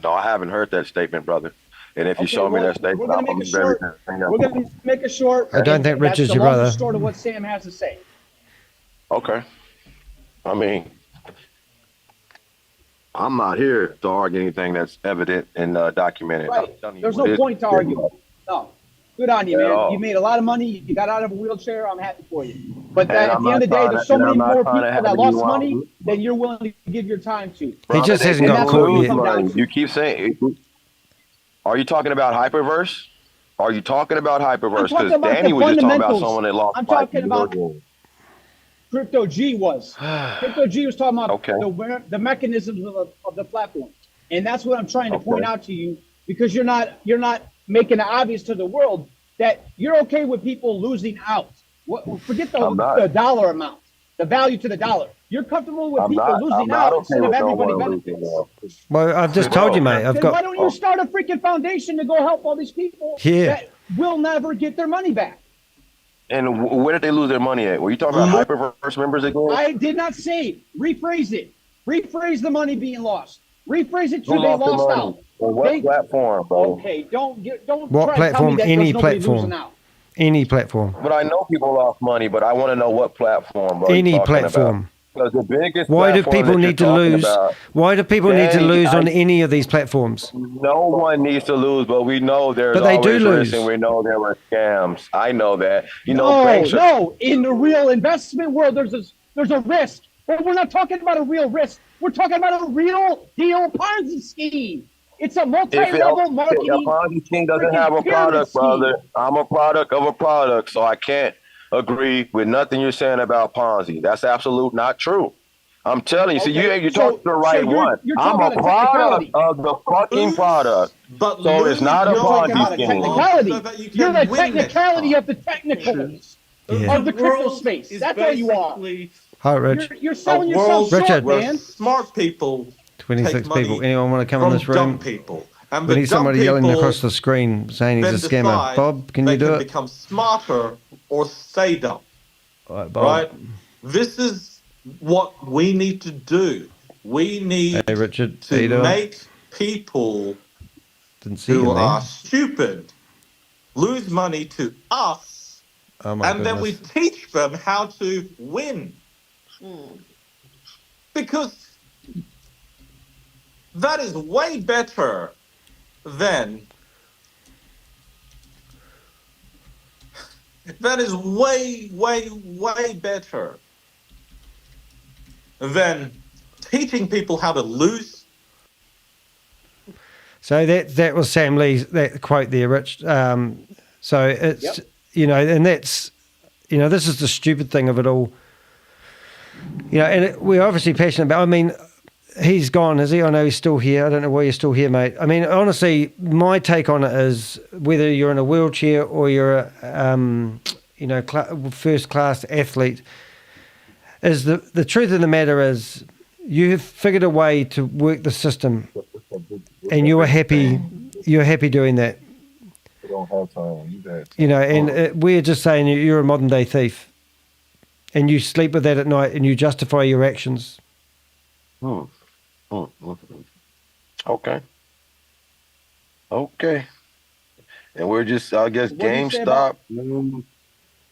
No, I haven't heard that statement, brother. And if you show me that statement, I'll believe everything. We're going to make it short. I don't think Rich is your That's the brother. long short of what Sam has to say. Okay. I mean, I'm not here to argue anything that's evident and documented. Right. There's no point to argue. No. Good on you, man. You made a lot of money. You got out of a wheelchair. I'm happy for you. But at the end of the day, there's so many more people that lost money than you're willing to give your time to. He just hasn't got caught yet. You keep saying, are you talking about Hyperverse? Are you talking about Hyperverse? Because Danny was just talking about someone that lost. I'm talking about Crypto G was. Crypto G was talking about the mechanisms of the platform. And that's what I'm trying to point out to you, because you're not making it obvious to the world that you're okay with people losing out. Forget the dollar amount, the value to the dollar. You're comfortable with people losing out instead of everybody benefiting. Well, I've just told you, mate. Why don't you start a freaking foundation to go help all these people that will never get their money back? And where did they lose their money at? Were you talking about Hyperverse members again? I did not say. Rephrase it. Rephrase the money being lost. Rephrase it to Who they lost lost their money? out. On what platform, bro? Okay, don't What try to tell me platform? that Any there's nobody platform. losing out. Any platform. But I know people lost money, but I want to know what platform, bro. Any platform. Because the biggest Why do platform people that need to you're talking lose? about- Why do people need to Dang, lose on any of these platforms? No one needs to lose, but we know there's But they do always risk, lose. and we know there were scams. I know that. You know, No, banks are- no. In the real investment world, there's a risk. But we're not talking about a real risk. We're talking about a real deal Ponzi scheme. It's a multi-level marketing. A Ponzi scheme doesn't have a freaking pyramid product, scheme. brother. I'm a product of a product, so I can't agree with nothing you're saying about Ponzi. That's absolute not true. I'm telling you. See, you talking to the right one. I'm a product of the fucking product. But so it's not a Ponzi scheme. Technicality. You're the technicality of the technicals of the crypto space. That's all you are. Hi, Rich. You're selling yourself short, man. Smart people 26 take people. money Anyone want to come in from this room? dumb people. And We the need dumb somebody yelling people across the screen saying he's a then scammer. decide Bob, can they you do can it? become smarter or stay dumb. All right, Bob. Right? This is what we need to do. We need Hey, Richard. How you to doing? make people Didn't see you, who man. are stupid lose money to us, Oh my and then we goodness. teach them how to win. Because that is way better than way better than teaching people how to lose. So that was Sam Lee's that quote there, Rich. So it's and that's this is the stupid thing of it all. And we're obviously passionate about. I mean, he's gone, is he? I know he's still here. I don't know why you're still here, mate. I mean, honestly, my take on it is whether you're in a wheelchair or you're a first class athlete, is the truth of the matter is you have figured a way to work the system, and you are happy. You're happy doing that. We don't have time. And we're just saying you're a modern day thief, and you sleep with that at night, and you justify your actions. Okay. And we're just, I guess, GameStop.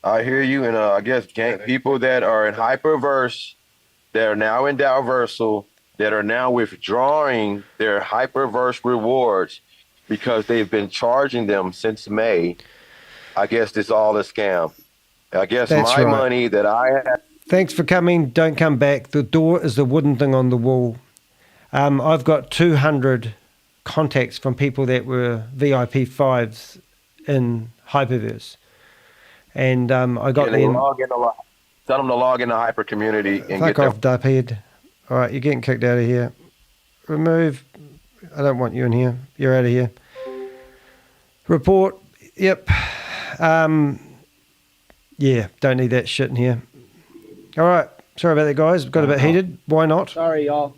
I hear you, and I guess people that are in Hyperverse, that are now in Dalversal, that are now withdrawing their Hyperverse rewards because they've been charging them since May. I guess this all a scam. I guess That's my right. money that I have. Thanks for coming. Don't come back. The door is the wooden thing on the wall. I've got 200 contacts from people that were VIP 5s in Hyperverse. And I got them. Tell them to log in the Hyper community and Fuck get off, Duphead. All right, you're getting kicked out of here. Remove. I don't want you in here. You're out of here. Report. Yep. Yeah, don't need that shit in here. All right. Sorry about that, guys. Got a bit heated. Why not? Sorry, y'all.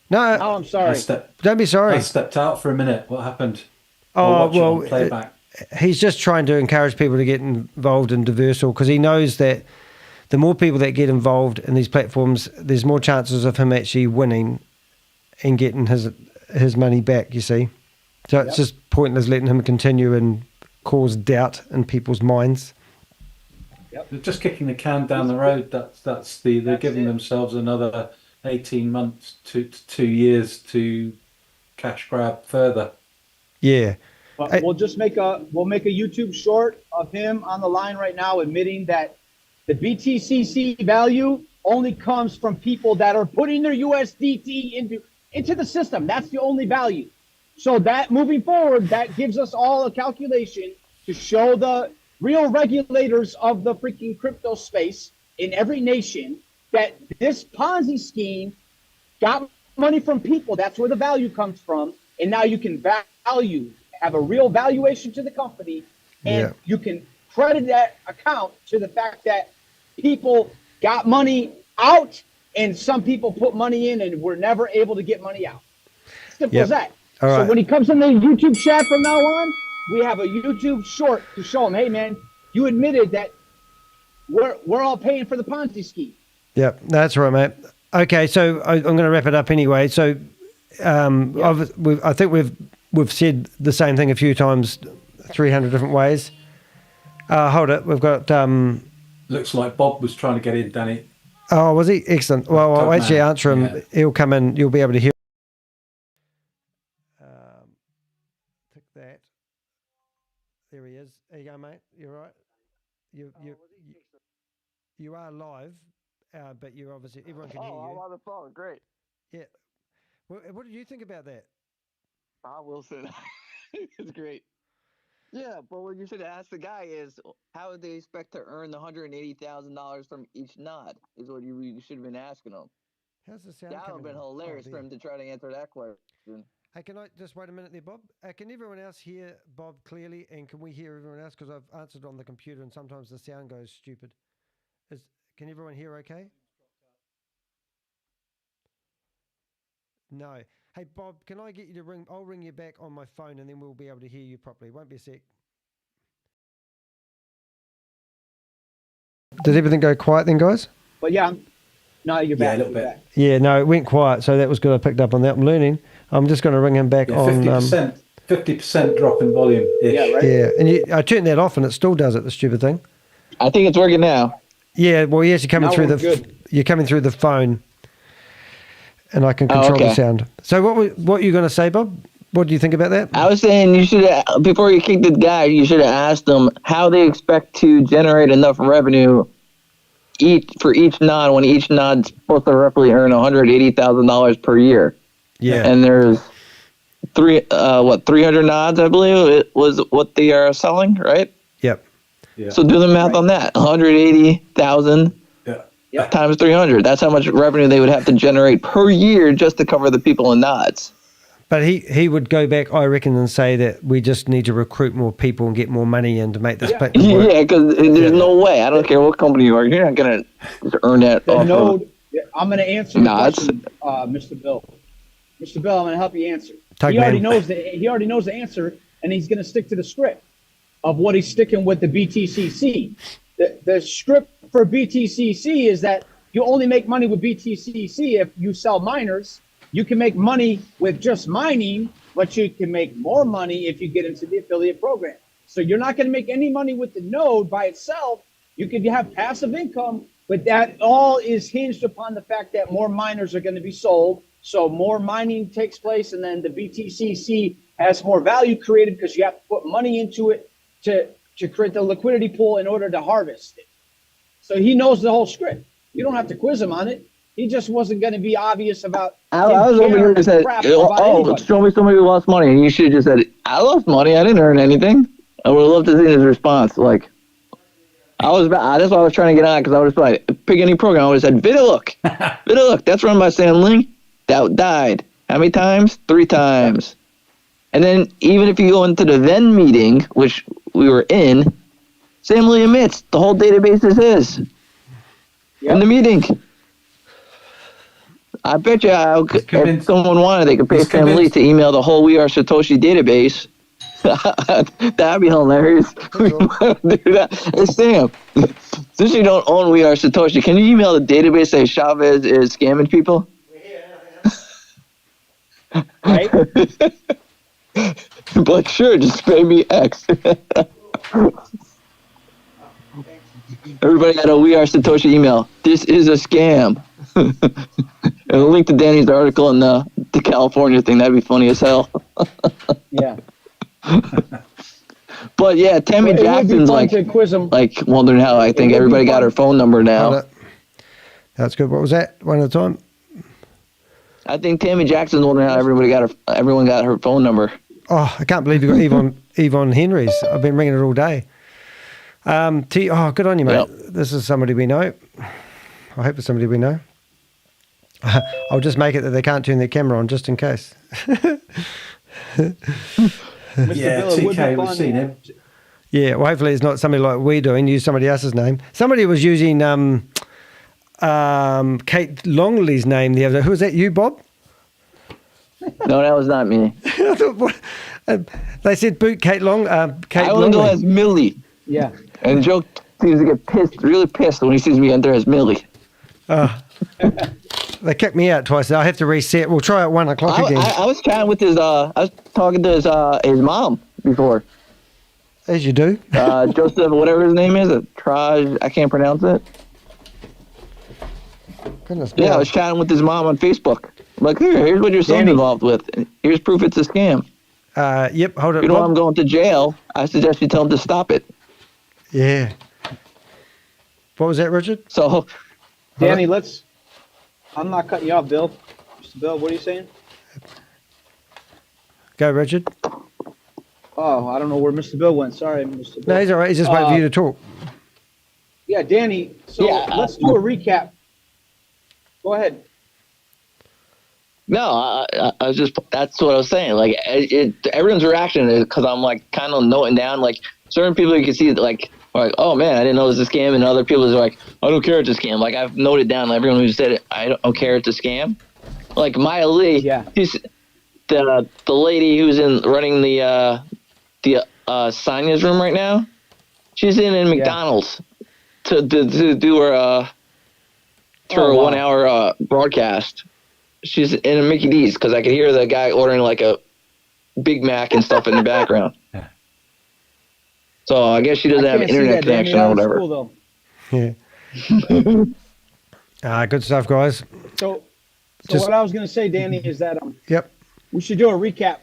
No. Oh, I'm sorry. Don't be sorry. I stepped out for a minute. What happened? Oh, Watch it on well, playback. he's just trying to encourage people to get involved in Diversal because he knows that the more people that get involved in these platforms, there's more chances of him actually winning and getting his money back, you see. So it's just pointless letting him continue and cause doubt in people's minds. They're just kicking the can down the road. They're giving themselves another 18 months to 2 years to cash grab further. Yeah. But we'll make a YouTube short of him on the line right now admitting that the BTCC value only comes from people that are putting their USDT into the system. That's the only value. So that moving forward, that gives us all a calculation to show the real regulators of the freaking crypto space in every nation that this Ponzi scheme got money from people. That's where the value comes from. And now you can have a real valuation to the company, and you can credit that account to the fact that people got money out and some people put money in and were never able to get money out. Simple as that. All right. So when he comes in the YouTube chat from now on, we have a YouTube short to show him, hey man, you admitted that we're all paying for the Ponzi scheme. Yep, that's right, mate. Okay, so I'm going to wrap it up anyway. So I think we've said the same thing a few times, 300 different ways. Hold it. We've got. Looks like Bob was trying to get in, Danny. Oh, was he? Excellent. Well, I'll actually answer him. Yeah. He'll come in. You'll be able to hear. Tick that. There he is. There you go, mate. You're right. You are live, but you obviously everyone can hear you. I'm on the phone. Great. Yeah. What did you think about that? Wilson. It's great. Yeah, but what you should ask the guy is, how would they expect to earn the $180,000 from each nod? Is what you should have been asking them. How's the sound? That would have been hilarious for him to try to answer that question. Hey, can I just wait a minute there, Bob? Can everyone else hear Bob clearly, and can we hear everyone else? Because I've answered on the computer, and sometimes the sound goes stupid. Can everyone hear okay? No. Hey, Bob, can I get you to ring? I'll ring you back on my phone, and then we'll be able to hear you properly. Won't be a sec. Did everything go quiet then, guys? But yeah, no, you're back. Yeah, a little bit. Yeah, no, it went quiet, so that was good. I picked up on that. I'm learning. I'm just going to ring him back on... 50% drop in volume. Yeah, right. Yeah, and I turned that off, and it still does it, the stupid thing. I think it's working now. Yeah, well, you're actually coming Now through we're the... good. You're coming through the phone, and I can control the sound. So what are you going to say, Bob? What do you think about that? I was saying you should, before you kick the guy, you should have asked them how they expect to generate enough revenue for each nod when each nod's supposed to roughly earn $180,000 per year. Yeah. And there's 300 nods, I believe, it was what they are selling, right? Yep. Yeah. So do the math on that. 180,000 times 300. That's how much revenue they would have to generate per year just to cover the people in nods. But he would go back, I reckon, and say that we just need to recruit more people and get more money in to make this platform work. Yeah, because there's no way. I don't care what company you are. You're not going to earn that off of I'm going to answer your question, Mr. Bill. Mr. Bill, I'm going to help you answer. He already knows the answer, and he's going to stick to the script of what he's sticking with the BTCC. The script for BTCC is that you only make money with BTCC if you sell miners. You can make money with just mining, but you can make more money if you get into the affiliate program. So you're not going to make any money with the node by itself. You could have passive income, but that all is hinged upon the fact that more miners are going to be sold. So more mining takes place, and then the BTCC has more value created because you have to put money into it to create the liquidity pool in order to harvest it. So he knows the whole script. You don't have to quiz him on it. He just wasn't going to be obvious about. I was over here and said, show me somebody who lost money. And you should have just said, I lost money. I didn't earn anything. I would have loved to see his response. Like, that's why I was trying to get on, because I would have like, pick any program. I would have said, VidaLook. VidaLook. That's run by Sam Ling. That died. How many times? 3 times. And then even if you go into the Venn meeting, which we were in, Sam Lee admits the whole database is his. In the meeting. I bet you if someone wanted, they could pay Sam Lee to email the whole We Are Satoshi database. That'd be hilarious. We might do that. Hey, Sam, since you don't own We Are Satoshi, can you email the database say ShaveZ is scamming people? Right? But sure, just pay me X. Everybody got a We Are Satoshi email. This is a scam. And a link to Danny's article in the California thing. That'd be funny as hell. Yeah. But yeah, Tammy Jackson's like wondering how I think everybody got her phone number now. That's good. What was that? One at a time. I think Tammy Jackson's wondering how everyone got her phone number. Oh, I can't believe you got Yvonne Henry's. I've been ringing it all day. Good on you, mate. Yep. This is somebody we know. I hope it's somebody we know. I'll just make it that they can't turn their camera on just in case. Yeah, TK, we've seen him. Yeah, well, hopefully it's not somebody like we're doing. Use somebody else's name. Somebody was using Kate Longley's name the other day. Who was that, you, Bob? No, that was not me. They said boot Kate Long. Kate I want to go as Millie. Yeah. And Joe seems to get really pissed when he sees me enter as Millie. They kicked me out twice. I have to reset. We'll try at 1 o'clock again. I was chatting with I was talking to his mom before. As you do. Joseph, whatever his name is, Traj, I can't pronounce it. Goodness I was chatting with his mom on Facebook. I'm like, here's what your son's involved with. And here's proof it's a scam. Yep, hold it. You don't want him going to jail. I suggest you tell him to stop it. Yeah. What was that, Richard? So, Danny, I'm not cutting you off, Bill. Mr. Bill, what are you saying? Go, Richard. Oh, I don't know where Mr. Bill went. Sorry, Mr. Bill. No, he's all right. He's just waiting for you to talk. Yeah, Danny. So let's do a recap. Go ahead. No, I was just, that's what I was saying. Like, everyone's reaction is because I'm like kind of noting down, like, certain people you can see, like, oh man, I didn't know it was a scam. And other people are like, I don't care, it's a scam. Like, I've noted down everyone who said it, I don't care, it's a scam. Like, Maya Lee, she's the lady who's running the Sonia's room right now. She's in McDonald's to do her, for a 1 hour broadcast. She's in a Mickey D's because I could hear the guy ordering like a Big Mac and stuff in the background. So I guess she doesn't have an internet connection or whatever. Cool, Yeah. Good stuff, guys. So what I was going to say, Danny, is that yep, we should do a recap,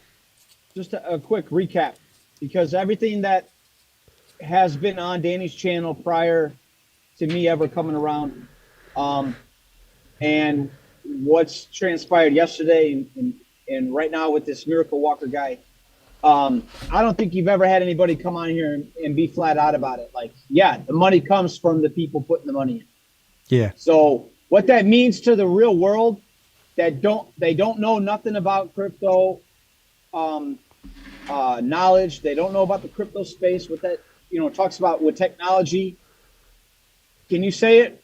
just a quick recap, because everything that has been on Danny's channel prior to me ever coming around, and what's transpired yesterday and right now with this Miracle Walker guy, I don't think you've ever had anybody come on here and be flat out about it. Like, the money comes from the people putting the money in. Yeah. So what that means to the real world, they don't know nothing about crypto knowledge. They don't know about the crypto space. What that talks about with technology. Can you say it?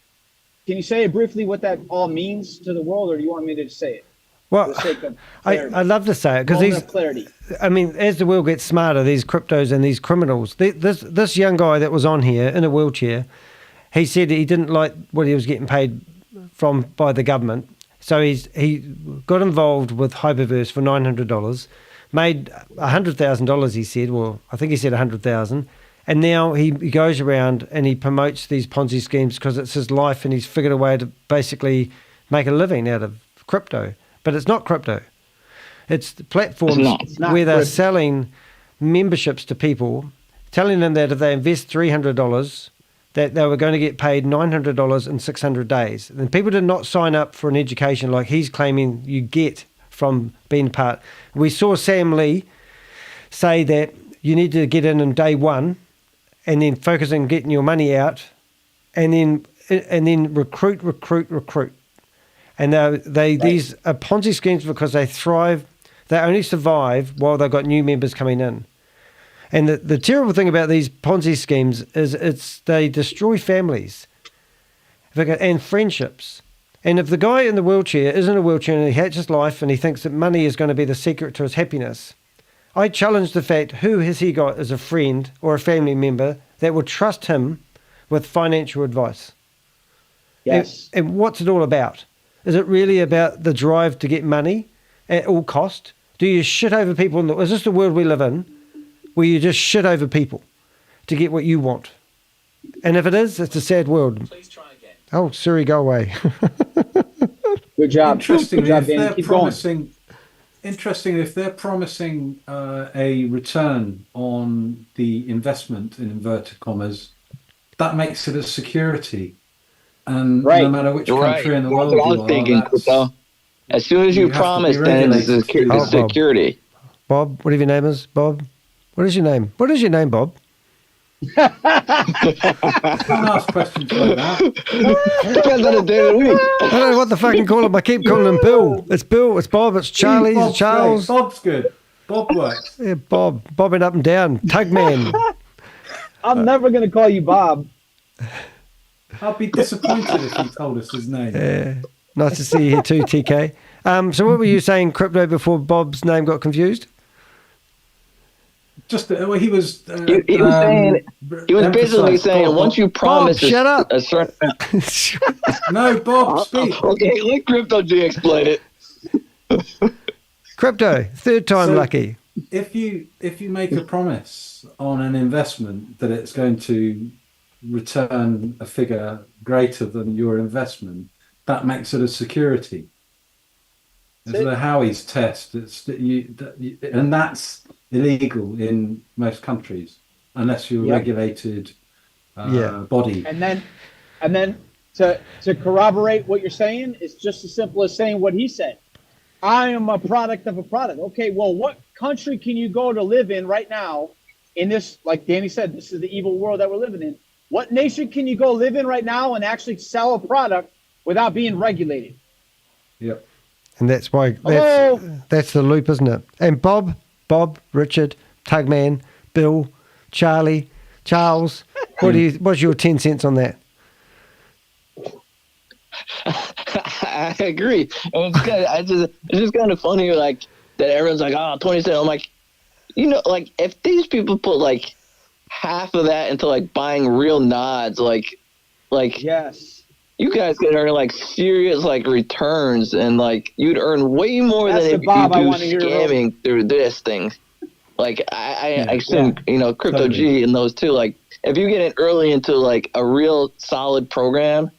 Can you say briefly what that all means to the world, or do you want me to say it? Well, I'd love to say it because clarity. I mean, as the world gets smarter, these cryptos and these criminals. This young guy that was on here in a wheelchair, he said he didn't like what he was getting paid by the government, so he got involved with Hyperverse for $900, made $100,000. He said, well, I think he said 100,000. And now he goes around and he promotes these Ponzi schemes because it's his life and he's figured a way to basically make a living out of crypto. But it's not crypto. It's the platforms where they're selling memberships to people, telling them that if they invest $300, that they were going to get paid $900 in 600 days. And people did not sign up for an education like he's claiming you get from being part. We saw Sam Lee say that you need to get in day one, and then focus on getting your money out, and then recruit. And these are Ponzi schemes because they thrive. They only survive while they've got new members coming in. And the terrible thing about these Ponzi schemes is they destroy families and friendships. And if the guy in the wheelchair is in a wheelchair and he hates his life and he thinks that money is going to be the secret to his happiness, I challenge the fact, who has he got as a friend or a family member that would trust him with financial advice? Yes. And what's it all about? Is it really about the drive to get money at all cost? Do you shit over people? Is this the world we live in, where you just shit over people to get what you want? And if it is, it's a sad world. Please try again. Oh, Siri, go away. Good job. Interestingly, Good job, if Danny. they're Keep promising, if they're promising a return on the investment in inverted commas, that makes it a security. And no matter which country in the world you are, as soon as you promise, then it's security. Bob, whatever your name is, Bob. What is your name? What is your name, Bob? Don't ask questions like that. Depends on the day of the week. I don't know what the fucking call him. I keep calling him Bill. It's Bill. It's Bob. It's Charlie. It's Charles. Great. Bob's good. Bob works. Yeah, Bob. Bobbing up and down. Tugman. I'm never going to call you Bob. I'd be disappointed if he told us his name. Yeah. Nice to see you here too, TK. So what were you saying, crypto, before Bob's name got confused? Just he was. He was saying. He was basically saying once you promise. Bob, shut up. A certain. No, Bob, speak. Okay, let Crypto G explain it. Crypto, third time lucky. if you make a promise on an investment that it's going to return a figure greater than your investment, that makes it a security. It's the Howey's test. And that's illegal in most countries unless you're a regulated body. And then to corroborate what you're saying, it's just as simple as saying what he said. I am a product of a product. Okay, well, what country can you go to live in right now in this, like Danny said, this is the evil world that we're living in. What nation can you go live in right now and actually sell a product without being regulated? Yep. And that's why Hello? that's the loop, isn't it? And Bob, Richard, Tugman, Bill, Charlie, Charles, what's your 10 cents on that? I agree. It's just kind of funny, like that everyone's like, oh, 20 cents. I'm like, like if these people put like half of that into like buying real nods, like yes, you guys could earn like serious like returns, and like you'd earn way more than if you do scamming through this thing. Like I assume Crypto G and those two. Like if you get in early into like a real solid program,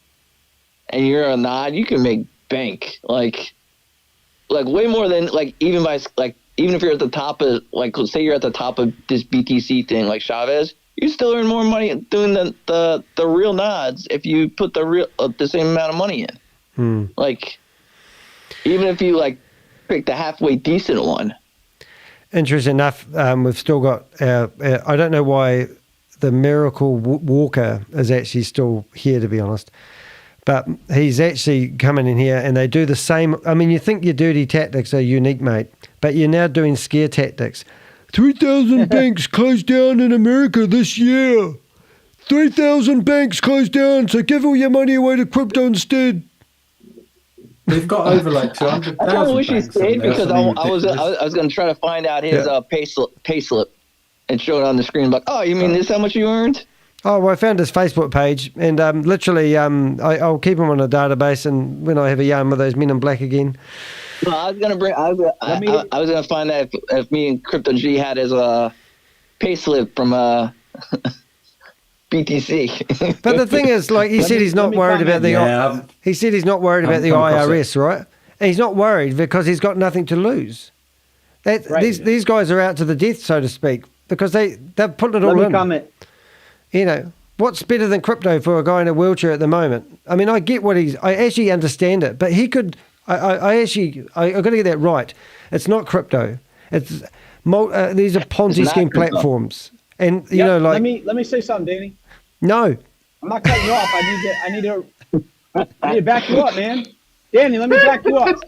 and you're a nod, you can make bank like way more than like even if you're at the top of like say you're at the top of this BTC thing like ShaveZ. You still earn more money doing the real nods if you put the same amount of money in. Like, even if you like pick the halfway decent one. Interesting enough, we've still got I don't know why the Miracle Walker is actually still here, to be honest. But he's actually coming in here and they do the same. I mean, you think your dirty tactics are unique, mate, but you're now doing scare tactics. 3,000 banks closed down in America this year. 3,000 banks closed down, so give all your money away to crypto instead. We've got over like 200,000 I kind of wish he stayed because I was going to try to find out his pay slip and show it on the screen. Like, oh, you mean this? How much you earned? Oh, well, I found his Facebook page, and literally, I'll keep him on a database. And when I have a yarn with those men in black again. No, I was gonna find out if me and Crypto G had his pay slip from BTC. But the thing is, like he said, he's not worried about the. He said he's not worried about the IRS, right? And he's not worried because he's got nothing to lose. These guys are out to the death, so to speak, because they've put it all in. Comment. What's better than crypto for a guy in a wheelchair at the moment? I mean, I get I actually understand it, but he could. I got to get that right. It's not crypto. It's these are Ponzi scheme platforms, and like. Let me say something, Danny. No, I'm not cutting you off. I need to back you up, man. Danny, let me back you up.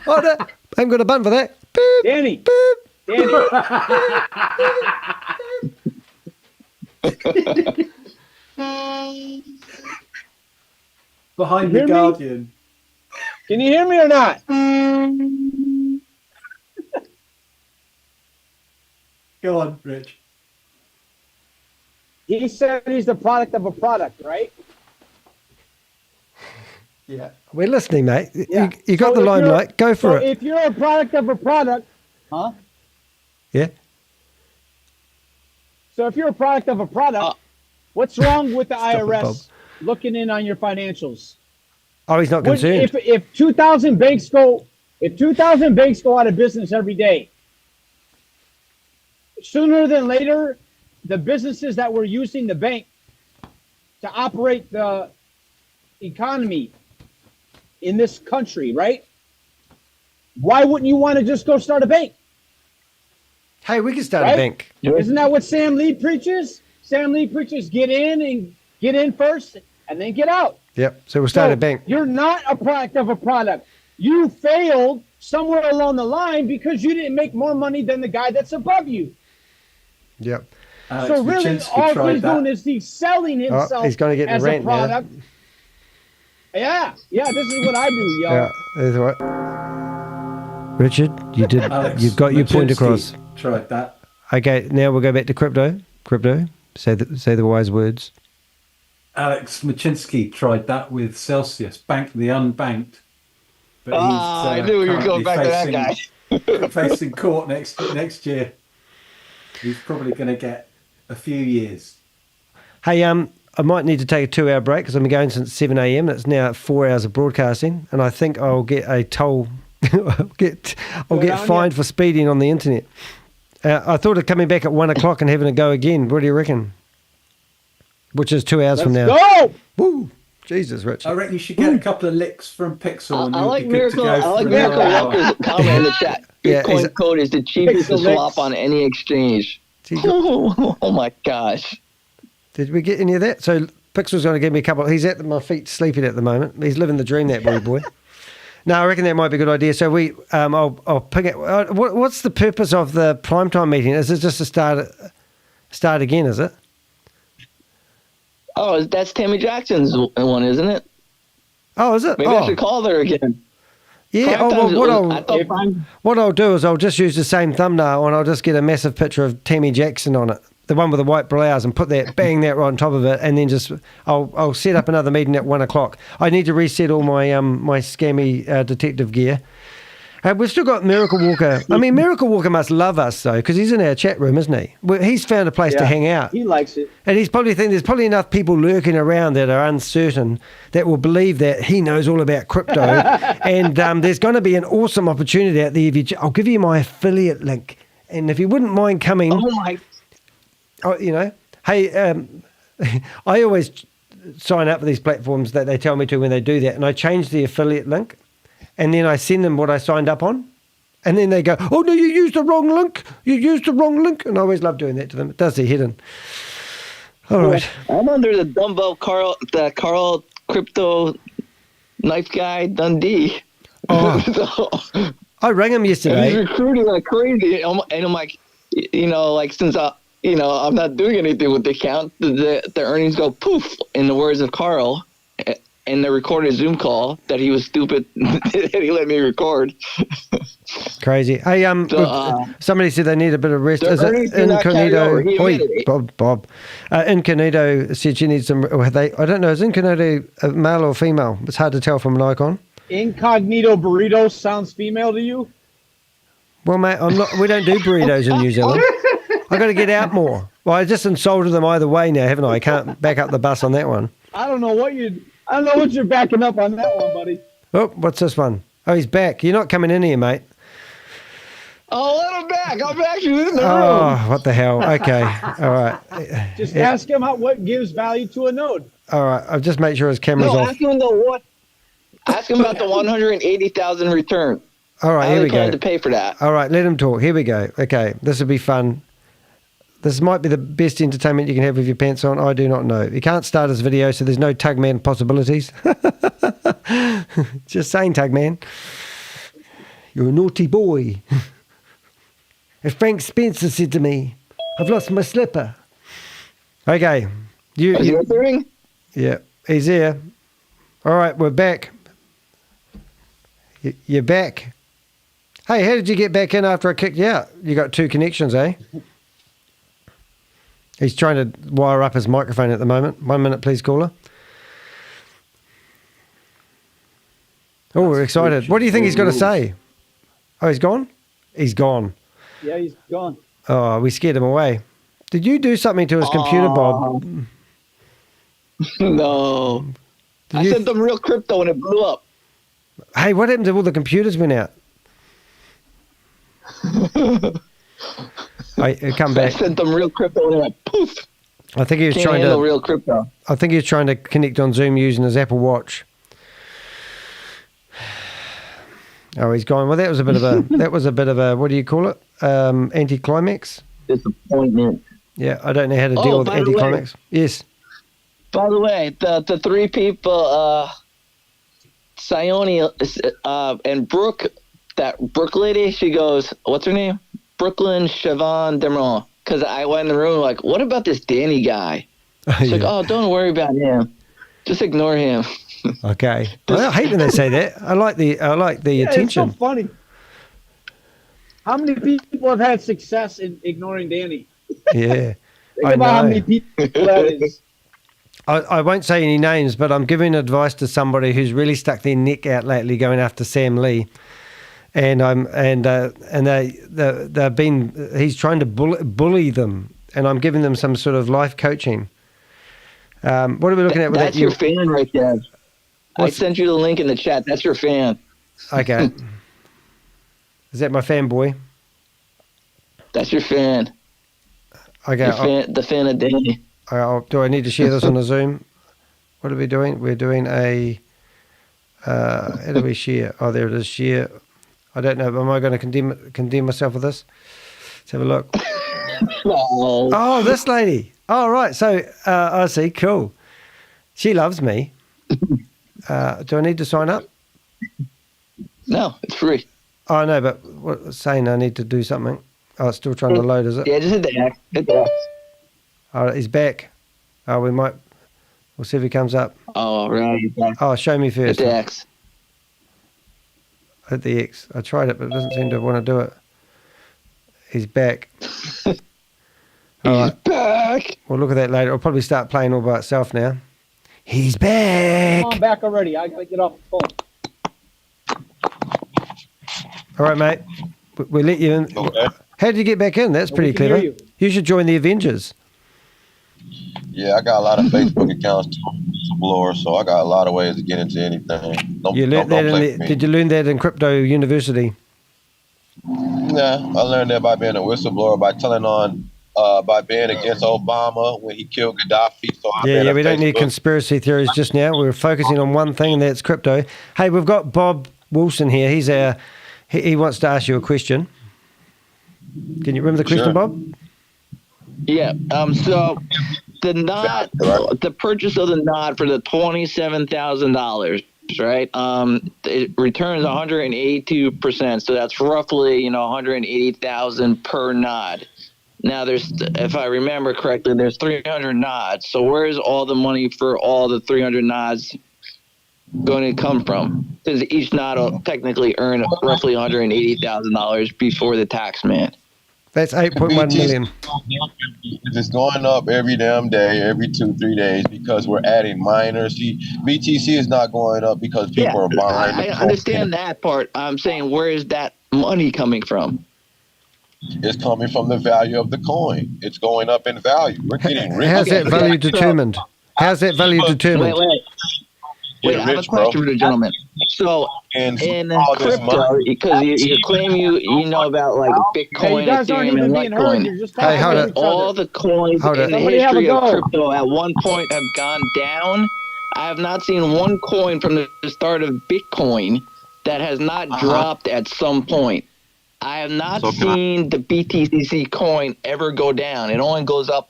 Oh, no, I haven't got a button for that. Beep, Danny. Beep. Danny. Behind the Guardian. Can you hear me or not? Go on, Rich. He said he's the product of a product, right? Yeah. We're listening, mate. Yeah. You got the limelight. Go for it. If you're a product of a product, huh? Yeah. So if you're a product of a product, what's wrong with the IRS looking in on your financials? Oh, he's not concerned. If 2,000 banks go out of business every day, sooner than later, the businesses that were using the bank to operate the economy in this country, right? Why wouldn't you want to just go start a bank? Hey, we can start a bank. Isn't that what Sam Lee preaches? Sam Lee preaches get in first and then get out. Yep. So we'll start a bank. You're not a product of a product. You failed somewhere along the line because you didn't make more money than the guy that's above you. Yep. So really, all he's doing is he's selling himself he's gonna get as Rant a product. Now. Yeah, this is what I do, yo. Yeah, that's right. Richard, you did. You've got your point across. Tried that. Okay, now we'll go back to crypto. Crypto. Say the wise words. Alex Machinsky tried that with Celsius, bank the unbanked. But I knew we were going back to that guy. facing court next year. He's probably going to get a few years. Hey, I might need to take a 2-hour break because I've been going since 7 a.m. It's now 4 hours of broadcasting, and I think I'll get a toll. I'll get fined for speeding on the internet. I thought of coming back at 1 o'clock and having a go again. What do you reckon? Which is 2 hours from now. Go! Woo! Jesus, Rich. I reckon you should get a couple of licks from Pixel. And I like be good to Miracle. go I like for Miracle Walker's comment in the chat. Yeah, Bitcoin code is the cheapest to swap on any exchange. Oh my gosh. Did we get any of that? So Pixel's going to give me a couple. He's at my feet sleeping at the moment. He's living the dream, that boy. No, I reckon that might be a good idea. So I'll pick it. What's the purpose of the primetime meeting? Is it just to start again, is it? Oh, that's Tammy Jackson's one, isn't it? Oh, is it? Maybe I should call her again. Yeah, what I'll do is I'll just use the same thumbnail and I'll just get a massive picture of Tammy Jackson on it, the one with the white blouse, and bang that right on top of it, and then just I'll set up another meeting at 1 o'clock. I need to reset all my my scammy detective gear. We've still got Miracle Walker. I mean, Miracle Walker must love us though, because he's in our chat room, isn't he? He's found a place to hang out. He likes it. And he's probably thinking there's probably enough people lurking around that are uncertain that will believe that he knows all about crypto. And there's going to be an awesome opportunity out there. I'll give you my affiliate link. And if you wouldn't mind coming. Hey, I always sign up for these platforms that they tell me to when they do that. And I change the affiliate link. And then I send them what I signed up on. And then they go, oh, no, you used the wrong link. You used the wrong link. And I always love doing that to them. It does their head in. All right. I'm under the Dumbo Carl Crypto Knife Guy Dundee. Oh. I rang him yesterday. He's recruiting like crazy. And I'm like, since I'm not doing anything with the account, the earnings go poof, in the words of Carl. And they recorded a Zoom call that he was stupid that he let me record. Crazy. Hey, somebody said they need a bit of rest. Is it Incognito? Bob. Incognito said she needs some. I don't know. Is Incognito a male or female? It's hard to tell from an icon. Incognito burritos sounds female to you? Well, mate, we don't do burritos in New Zealand. I got to get out more. Well, I just insulted them either way now, haven't I? I can't back up the bus on that one. I don't know what you're backing up on that one, buddy. Oh, what's this one? Oh, he's back. You're not coming in here, mate. Oh, let him back. I'm actually in the room. Oh, what the hell? Okay. All right. Just ask him what gives value to a node. All right. I'll just make sure his camera's off. Ask him about the 180,000 return. All right, here we go. To pay for that. All right, let him talk. Here we go. Okay, this will be fun. This might be the best entertainment you can have with your pants on. I do not know. He can't start his video, so there's no Tugman possibilities. Just saying, Tugman. You're a naughty boy. As Frank Spencer said to me, I've lost my slipper. Okay. Is he answering? Yeah, he's here. All right, we're back. You're back. Hey, how did you get back in after I kicked you out? You got 2 connections, eh? He's trying to wire up his microphone at the moment. 1 minute, please, caller. Oh, we're excited. What do you think he's going to say? Oh, he's gone? He's gone. Yeah, he's gone. Oh, we scared him away. Did you do something to his computer, Bob? No. I sent them real crypto and it blew up. Hey, what happened to all the computers went out? Come back. I sent them real crypto and it went poof. I think he was trying to real crypto. I think he was trying to connect on Zoom using his Apple Watch. Oh, he's gone. Well, that was a bit of a what do you call it? Anticlimax? Disappointment. Yeah, I don't know how to deal with anticlimax. Yes. By the way, the 3 people, Sione and Brooke, that Brooke lady, she goes, what's her name? Brooklyn Siobhan Demron. Because I went in the room like, what about this Danny guy? She's like, oh, don't worry about him. Just ignore him. Okay. Well, I hate when they say that. I like the attention. It's so funny. How many people have had success in ignoring Danny? Yeah. Think about how many people that is. I won't say any names, but I'm giving advice to somebody who's really stuck their neck out lately going after Sam Lee. and they've been. He's trying to bully them, and I'm giving them some sort of life coaching. What are we looking at with That's that? your fan right there. I sent you the link in the chat. That's your fan. Okay. Is that my fanboy? That's your fan. Okay. The fan of Danny. Do I need to share this on the Zoom? What are we doing? We're doing a. How do we share? Oh, there it is. Share. I don't know. Am I going to condemn myself with this? Let's have a look. Oh, this lady. Oh, right. So I see. Cool. She loves me. Do I need to sign up? No, it's free. Oh, no, but what's saying I need to do something? Oh, it's still trying to load, is it? Yeah, just hit the X. Hit the X. Oh, he's back. Oh, we'll see if he comes up. Oh, right. Oh, show me first. Hit the X. Hit the X. I tried it, but it doesn't seem to want to do it. He's back. He's back. We'll look at that later. It'll probably start playing all by itself now. He's back. Come on back already. I gotta get off the phone. All right, mate. We'll let you in. Okay. How did you get back in? That's pretty can hear clever. You should join the Avengers. Yeah, I got a lot of Facebook accounts too, whistleblower, so I got a lot of ways to get into anything. You learned that did you learn that in Crypto University? Yeah, I learned that by being a whistleblower, by telling on, by being against Obama when he killed Gaddafi. So Yeah, we don't need conspiracy theories just now. We're focusing on one thing, and that's crypto. Hey, we've got Bob Wilson here. He wants to ask you a question. Can you remember the question, Bob? Yeah. So the nod, the purchase of the nod for the $27,000, right? It returns 182%. So that's roughly 180,000 per nod. Now if I remember correctly, there's 300 nods. So where's all the money for all the 300 nods going to come from? Because each nod will technically earn roughly $180,000 before the tax man. That's 8.1 million. It's going up every damn day, every 2-3 days, because we're adding miners. See, BTC is not going up because people are buying. I understand that part. I'm saying, where is that money coming from? It's coming from the value of the coin. It's going up in value. We're getting rich. How's that value determined? How's that value determined? Wait, I have a question for the gentleman. So in crypto, because you claim you know about like Bitcoin, Ethereum, and Litecoin. Hey, hold it. All the coins in the history of crypto at one point have gone down. I have not seen one coin from the start of Bitcoin that has not dropped at some point. I have not seen the BTCC coin ever go down. It only goes up.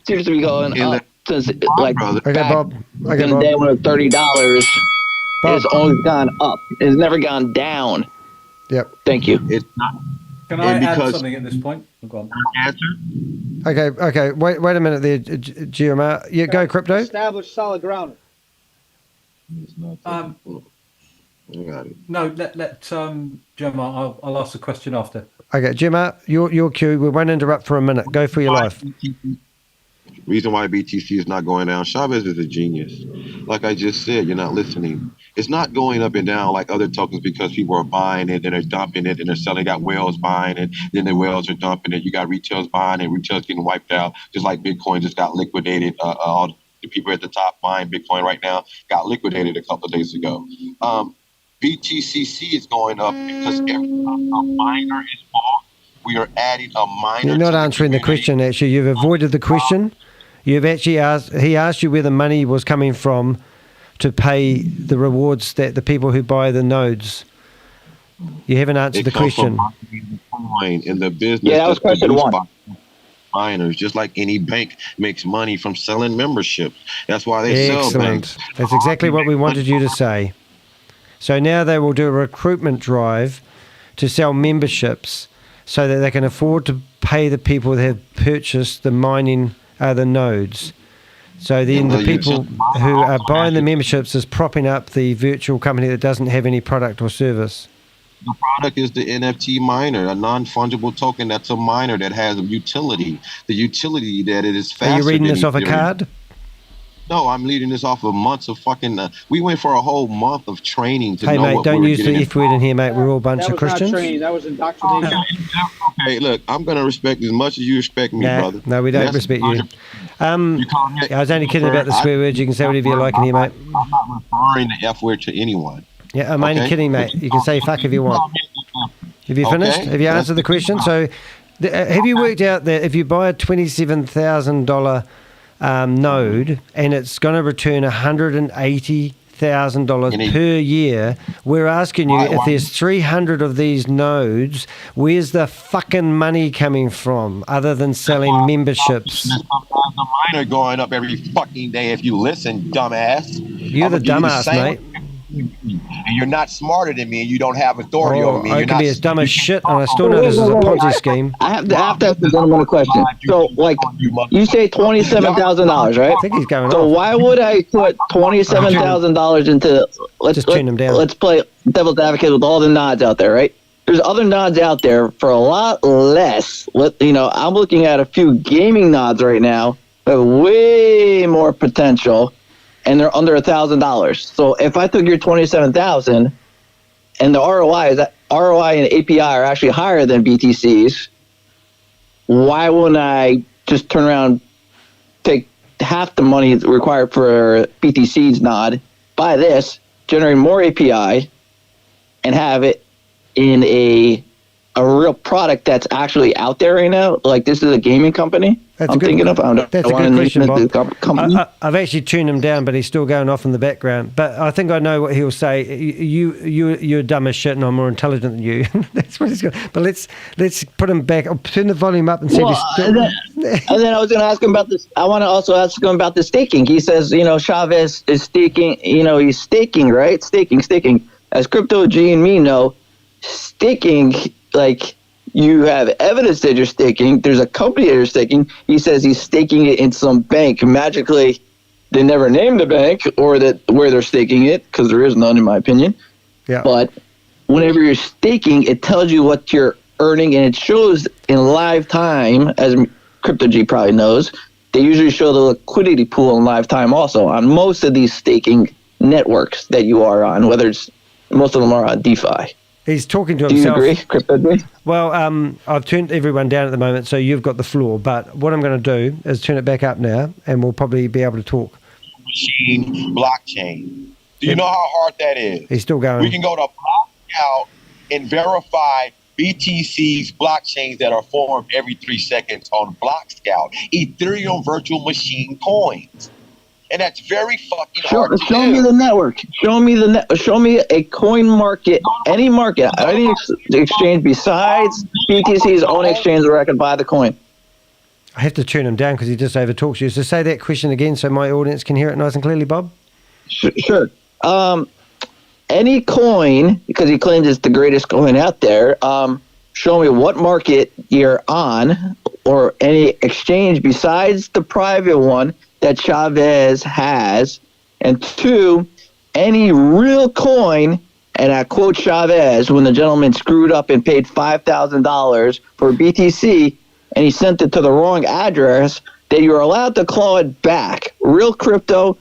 Seriously, going up. Since like back in the day when it was $30, it's always gone up. It's never gone down. Yep. Thank you. It's not. Can I add something at this point? Go on. Okay. Wait a minute there, Jermar. Yeah, go Crypto. Establish solid ground. Got it. No, let Jermar. I'll ask the question after. Okay, Jermar, your cue. We won't interrupt for a minute. Go for your life. Reason why BTC is not going down. ShaveZ is a genius. Like I just said, you're not listening. It's not going up and down like other tokens because people are buying it and they're dumping it and they're selling. You got whales buying it, then the whales are dumping it. You got retails buying it, retails getting wiped out. Just like Bitcoin just got liquidated. All the people at the top buying Bitcoin right now got liquidated a couple of days ago. BTCC is going up because every time a miner is bought, we are adding a miner. You're not answering the question, actually. You've avoided the question. You've actually he asked you where the money was coming from to pay the rewards that the people who buy the nodes. You haven't answered the question. In the business, yeah, that was question one. Miners, just like any bank makes money from selling membership. That's why they sell banks. That's exactly what we wanted you to say. So now they will do a recruitment drive to sell memberships so that they can afford to pay the people that have purchased the mining, the nodes. So then the people who are buying the memberships is propping up the virtual company that doesn't have any product or service. The product is the NFT miner, a non-fungible token that's a miner that has a utility. The utility that it is faster. Are you reading this off a card? No, I'm leading this off of months of fucking. We went for a whole month of training to Hey, know mate, what don't we were use the getting F word in here, mate. We're all a bunch That of was not Christians. training. That was indoctrination. Okay, look, I'm gonna respect as much as you respect me, brother. No, we don't That's respect you. 100%. I was only kidding about the swear words. You can say whatever you like in here, mate. I'm not referring the F word to anyone. Yeah, I'm only kidding, mate. You can say fuck if you want. Have you finished? Have you answered the question? So, have you worked out that if you buy a $27,000 node and it's going to return $180,000 per year, we're asking you if there's 300 of these nodes, where's the fucking money coming from other than selling memberships? The miner going up every fucking day if you listen, dumbass. You're the dumbass, mate. And you're not smarter than me, and you don't have authority over me. I can be as dumb as shit, and I still know this is a Ponzi scheme. I have to ask the gentleman a question. So, like, you say $27,000, right? I think he's going So off. why would I put $27,000 into? Just tune him down. Let's play devil's advocate with all the nods out there, right? There's other nods out there for a lot less. I'm looking at a few gaming nods right now that have way more potential, and they're under $1,000. So if I took your $27,000 and the ROI and API are actually higher than BTC's, why wouldn't I just turn around, take half the money required for BTC's nod, buy this, generate more API, and have it in a real product that's actually out there right now? Like, this is a gaming company. That's I'm thinking of. That's a good question, Bob. Company. I've actually tuned him down, but he's still going off in the background. But I think I know what he'll say. You're dumb as shit, and I'm more intelligent than you. That's what he's going. But let's put him back. I'll turn the volume up and see if he's still. And then I was going to ask him about this. I want to also ask him about the staking. He says, Chavez is staking. He's staking, right? Staking. As Crypto G and me know, staking, like, you have evidence that you're staking. There's a company that you're staking. He says he's staking it in some bank. Magically, they never named the bank or where they're staking it, because there is none, in my opinion. Yeah. But whenever you're staking, it tells you what you're earning, and it shows in live time, as Crypto G probably knows. They usually show the liquidity pool in live time also on most of these staking networks that you are on, most of them are on DeFi. He's talking to himself. Do you agree, Crypto G? Well, I've turned everyone down at the moment, so you've got the floor. But what I'm going to do is turn it back up now, and we'll probably be able to talk. Machine blockchain. Do you know how hard that is? He's still going. We can go to Blockout and verify BTC's blockchains that are formed every 3 seconds on BlockScout, Ethereum virtual machine coins. And that's very fucking hard to show me the network. Show me a coin market, any exchange besides BTC's own exchange where I can buy the coin. I have to turn him down because he just overtalks you. So say that question again so my audience can hear it nice and clearly, Bob. Sure. Any coin, because he claims it's the greatest coin out there, show me what market you're on or any exchange besides the private one that Chavez has, and 2, any real coin, and I quote Chavez, when the gentleman screwed up and paid $5,000 for BTC, and he sent it to the wrong address, that you're allowed to claw it back. Real crypto,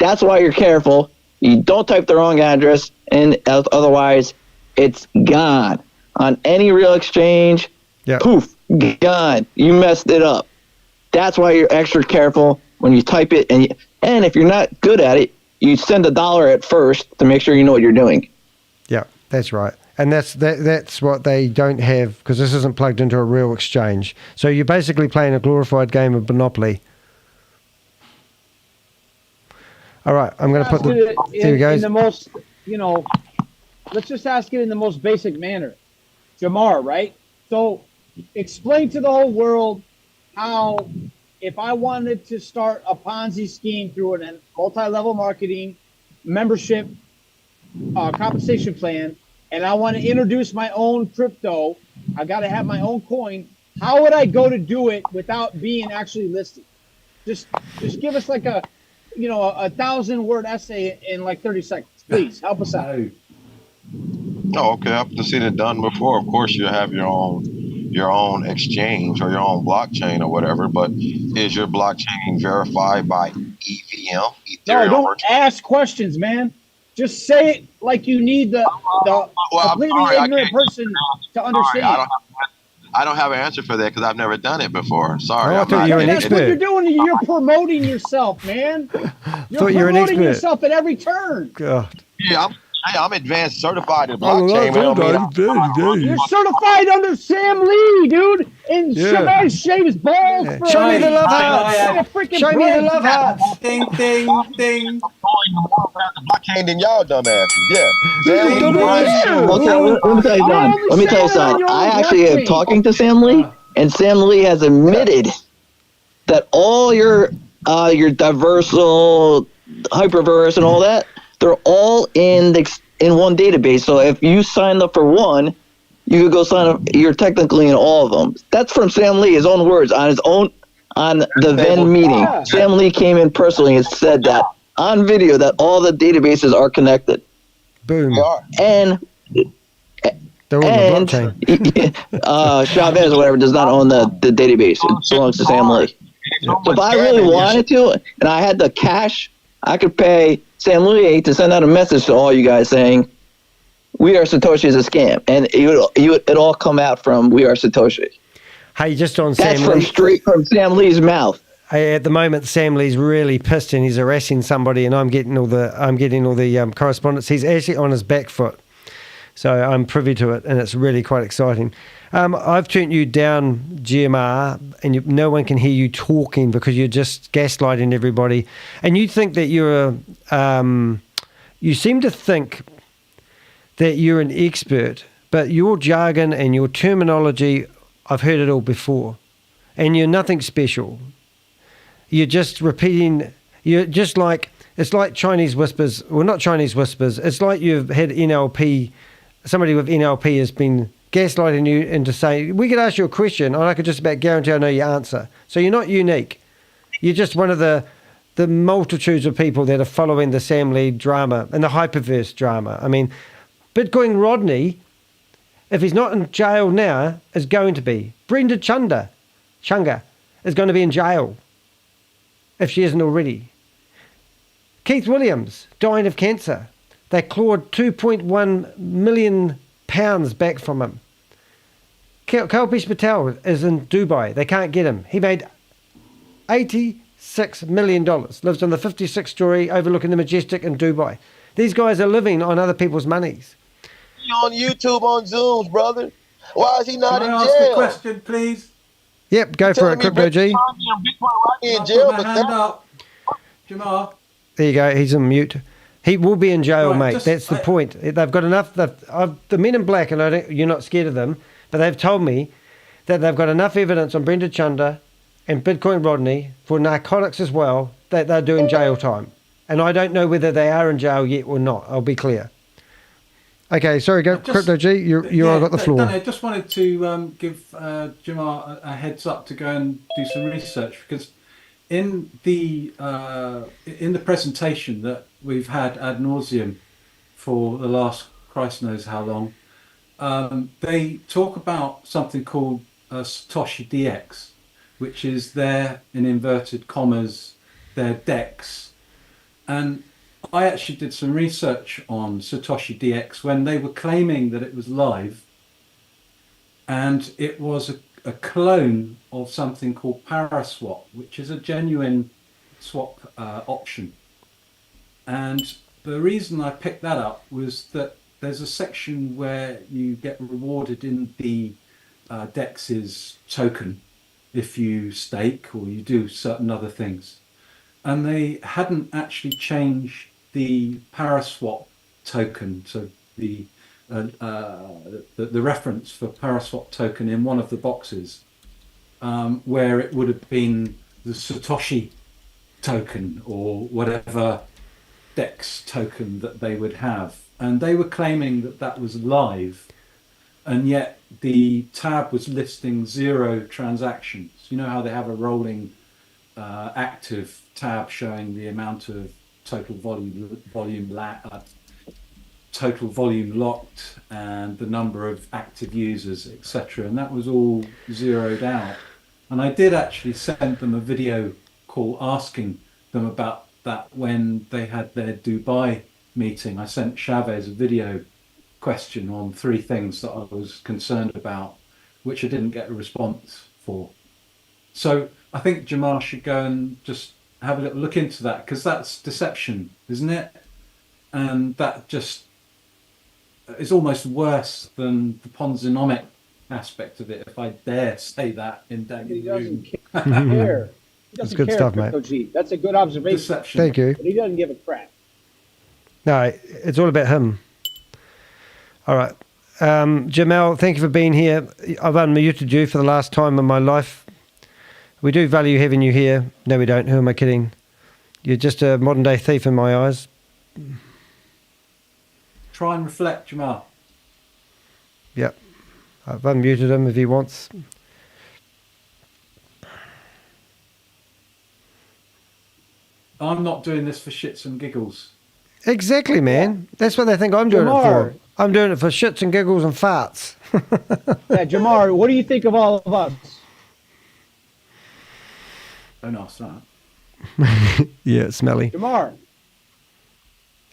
that's why you're careful. You don't type the wrong address, and otherwise, it's gone. On any real exchange, poof, gone. You messed it up. That's why you're extra careful when you type it, and if you're not good at it, you send $1 at first to make sure you know what you're doing. Yeah, that's right. And that's what they don't have, because this isn't plugged into a real exchange. So you're basically playing a glorified game of Monopoly. All right, I'm going to put there we go. In the most, let's just ask it in the most basic manner. Jermar, right? So explain to the whole world how, if I wanted to start a Ponzi scheme through a multi-level marketing membership compensation plan, and I want to introduce my own crypto, I got to have my own coin. How would I go to do it without being actually listed? Just give us like a 1,000-word essay in like 30 seconds, please. Help us out. Oh, okay. I've seen it done before. Of course, you have your own exchange or your own blockchain or whatever, but is your blockchain verified by EVM. No, don't ask questions, man. Just say it like you need the completely ignorant person to understand. I don't have an answer for that because I've never done it before. Sorry. I thought you were an That's what expert. you're doing. You're promoting yourself, man. You're you were an promoting expert. yourself at every turn. God. Yeah, I'm advanced certified in blockchain. but I don't mean You're certified under Sam Lee, dude. And shaves balls for Show me the love hearts. Show me the love hearts. Ding, ding, ding. blockchain than y'all dumbasses. Yeah. Okay, let me tell you something. Let me tell you something. I actually am talking to Sam Lee, and Sam Lee has admitted that all your diversal, hyperverse, and all that, they're all in one database. So if you signed up for one, you could go sign up. You're technically in all of them. That's from Sam Lee, his own words on the Venn meeting. Sam Lee came in personally and said that on video that all the databases are connected. Boom. And they're on the blockchain. ShaveZ or whatever does not own the database. It belongs to Sam Lee. So if I really wanted to, and I had the cash, I could pay Sam Lee to send out a message to all you guys saying, "We Are Satoshi" is a scam, and it all come out from "We Are Satoshi." Hey, just on That's Sam Lee. straight from Sam Lee's mouth. Hey, at the moment, Sam Lee's really pissed and he's harassing somebody, and I'm getting all the correspondence. He's actually on his back foot, so I'm privy to it, and it's really quite exciting. I've turned you down, Jermar, and no one can hear you talking because you're just gaslighting everybody, and you think that you seem to think that you're an expert, but your jargon and your terminology, I've heard it all before, and you're nothing special. You're just repeating, it's like Chinese whispers, well, not Chinese whispers, it's like you've had NLP, somebody with NLP has been gaslighting you into saying, we could ask you a question, and I could just about guarantee I know your answer. So you're not unique. You're just one of the multitudes of people that are following the Sam Lee drama and the hyperverse drama. I mean, Bitcoin Rodney, if he's not in jail now, is going to be. Brenda Chunga is going to be in jail, if she isn't already. Keith Williams, dying of cancer. They clawed £2.1 million back from him. Kalpesh Patel is in Dubai. They can't get him. He made $86 million. Lives on the 56th story overlooking the Majestic in Dubai. These guys are living on other people's monies. on YouTube on Zooms, brother. Why is he not in jail? Ask a question, please. Yep, go for it, Crypto G. In jail, Put my hand up. Jermar. There you go. He's on mute. He will be in jail, Right, mate. That's the point. They've got enough. The men in black, and you're not scared of them, but they've told me that they've got enough evidence on Brenda Chunga and Bitcoin Rodney for narcotics as well that they're doing jail time. And I don't know whether they are in jail yet or not. I'll be clear. Okay, sorry, go Crypto G. You got the floor. I just wanted to give Jermar a heads up to go and do some research, because in the presentation that we've had ad nauseum for the last Christ knows how long, they talk about something called Satoshi DX, which is their, in inverted commas, their DEX. And I actually did some research on Satoshi DX when they were claiming that it was live, and it was a clone of something called Paraswap, which is a genuine swap option. And the reason I picked that up was that there's a section where you get rewarded in the DEX's token if you stake or you do certain other things. And they hadn't actually changed the Paraswap token, so the reference for Paraswap token in one of the boxes, where it would have been the Satoshi token or whatever DEX token that they would have. And they were claiming that that was live, and yet the tab was listing 0 transactions. You know how they have a rolling active tab showing the amount of total volume locked and the number of active users, etc. And that was all zeroed out. And I did actually send them a video call asking them about that when they had their Dubai meeting. I sent ShaveZ a video question on 3 things that I was concerned about, which I didn't get a response for. So I think Jermar should go and just have a little look into that, because that's deception, isn't it? And that just is almost worse than the Ponzinomic aspect of it, if I dare say that in Daniel. He doesn't care. He doesn't good care, stuff, Crypto mate. G. That's a good observation. Deception. Thank you. But he doesn't give a crap. No, it's all about him. All right. Jamel, thank you for being here. I've unmuted you for the last time in my life. We do value having you here. No, we don't. Who am I kidding? You're just a modern-day thief in my eyes. Try and reflect, Jermar. Yep. I've unmuted him if he wants. I'm not doing this for shits and giggles. Exactly, man. That's what they think I'm doing it Jermar. for. I'm doing it for shits and giggles and farts. Yeah, Jermar, what do you think of all of us? Don't ask that. Yeah, it's smelly. Jermar.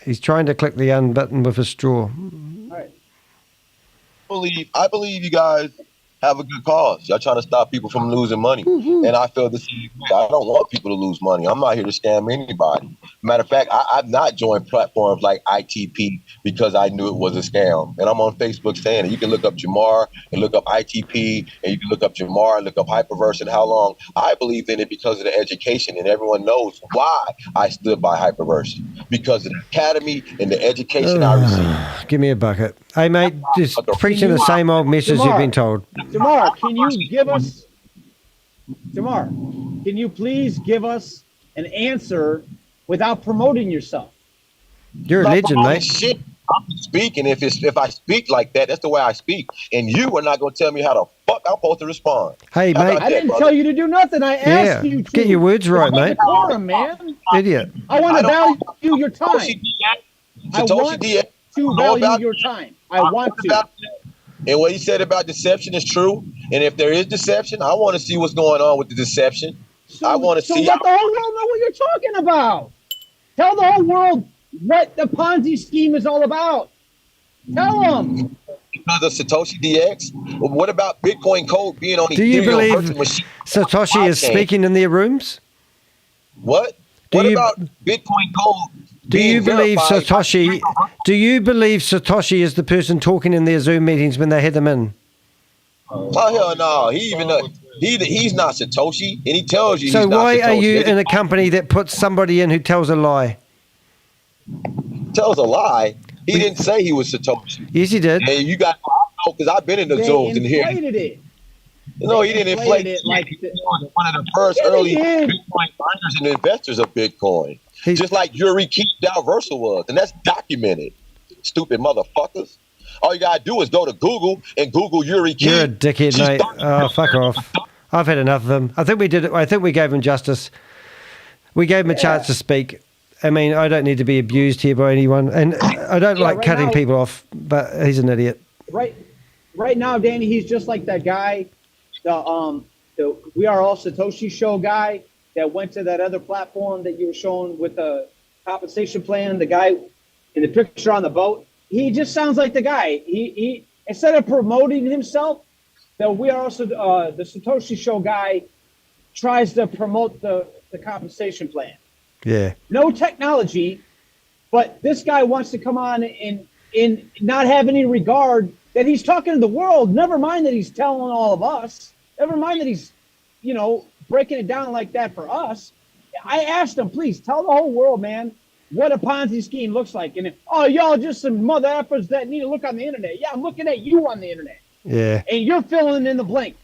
He's trying to click the un button with a straw. All right. I believe you guys have a good cause. Y'all trying to stop people from losing money. And I feel the same way. I don't want people to lose money. I'm not here to scam anybody. Matter of fact, I've not joined platforms like ITP because I knew it was a scam. And I'm on Facebook saying it. You can look up Jermar and look up ITP, and you can look up Jermar and look up Hyperverse and how long. I believe in it because of the education, and everyone knows why I stood by Hyperverse. Because of the academy and the education I received. Give me a bucket. Hey, mate, just preaching the same old message you've been told. Jamar, can you give us, Jamar, can you please give us an answer without promoting yourself? You're a legend, mate. Shit, I'm speaking. If I speak like that, that's the way I speak. And you are not going to tell me how the fuck I'm supposed to respond. Hey, mate. I didn't tell you to do nothing. I asked you to. Get your words right, mate. Decorum, man. Idiot. I want to value your time. I want to value your time. I want to. And what he said about deception is true. And if there is deception, I want to see what's going on with the deception. I want to see. So let the whole world know what you're talking about. Tell the whole world what the Ponzi scheme is all about. Tell them. Because of Satoshi DX. What about Bitcoin code being on the Do you Ethereum believe virtual machine? Satoshi is speaking in their rooms? What? What about Bitcoin code? Do you believe Satoshi? Do you believe Satoshi is the person talking in their Zoom meetings when they had them in? Oh hell no! He's not Satoshi, and he tells you. So he's not why are Satoshi. you in a company that puts somebody in who tells a lie? Tells a lie. He didn't say he was Satoshi. Yes, he did. Hey, you got because I've been in the Zooms and here. It. No, he didn't inflate it. Like he was one of the first early Bitcoin miners and investors of Bitcoin. Just like Yuri Keith Dalversa was, and that's documented. Stupid motherfuckers. All you gotta do is go to Google and Google Yuri Keith. You're a dickhead, mate. Oh, fuck off. I've had enough of him. I think we did it. I think we gave him justice. We gave him a chance to speak. I mean, I don't need to be abused here by anyone, and I don't like cutting people off, but he's an idiot. Right now, Danny, he's just like that guy, the We Are All Satoshi show guy that went to that other platform that you were showing with the compensation plan. The guy in the picture on the boat. He just sounds like the guy. He instead of promoting himself, the We Are Also the Satoshi show guy tries to promote the compensation plan. Yeah. No technology, but this guy wants to come on and not have any regard that he's talking to the world. Never mind that he's telling all of us. Never mind that he's, breaking it down like that for us. I asked him, please tell the whole world, man, what a Ponzi scheme looks like. And y'all just some mother effers that need to look on the internet. Yeah, I'm looking at you on the internet. Yeah. And you're filling in the blank.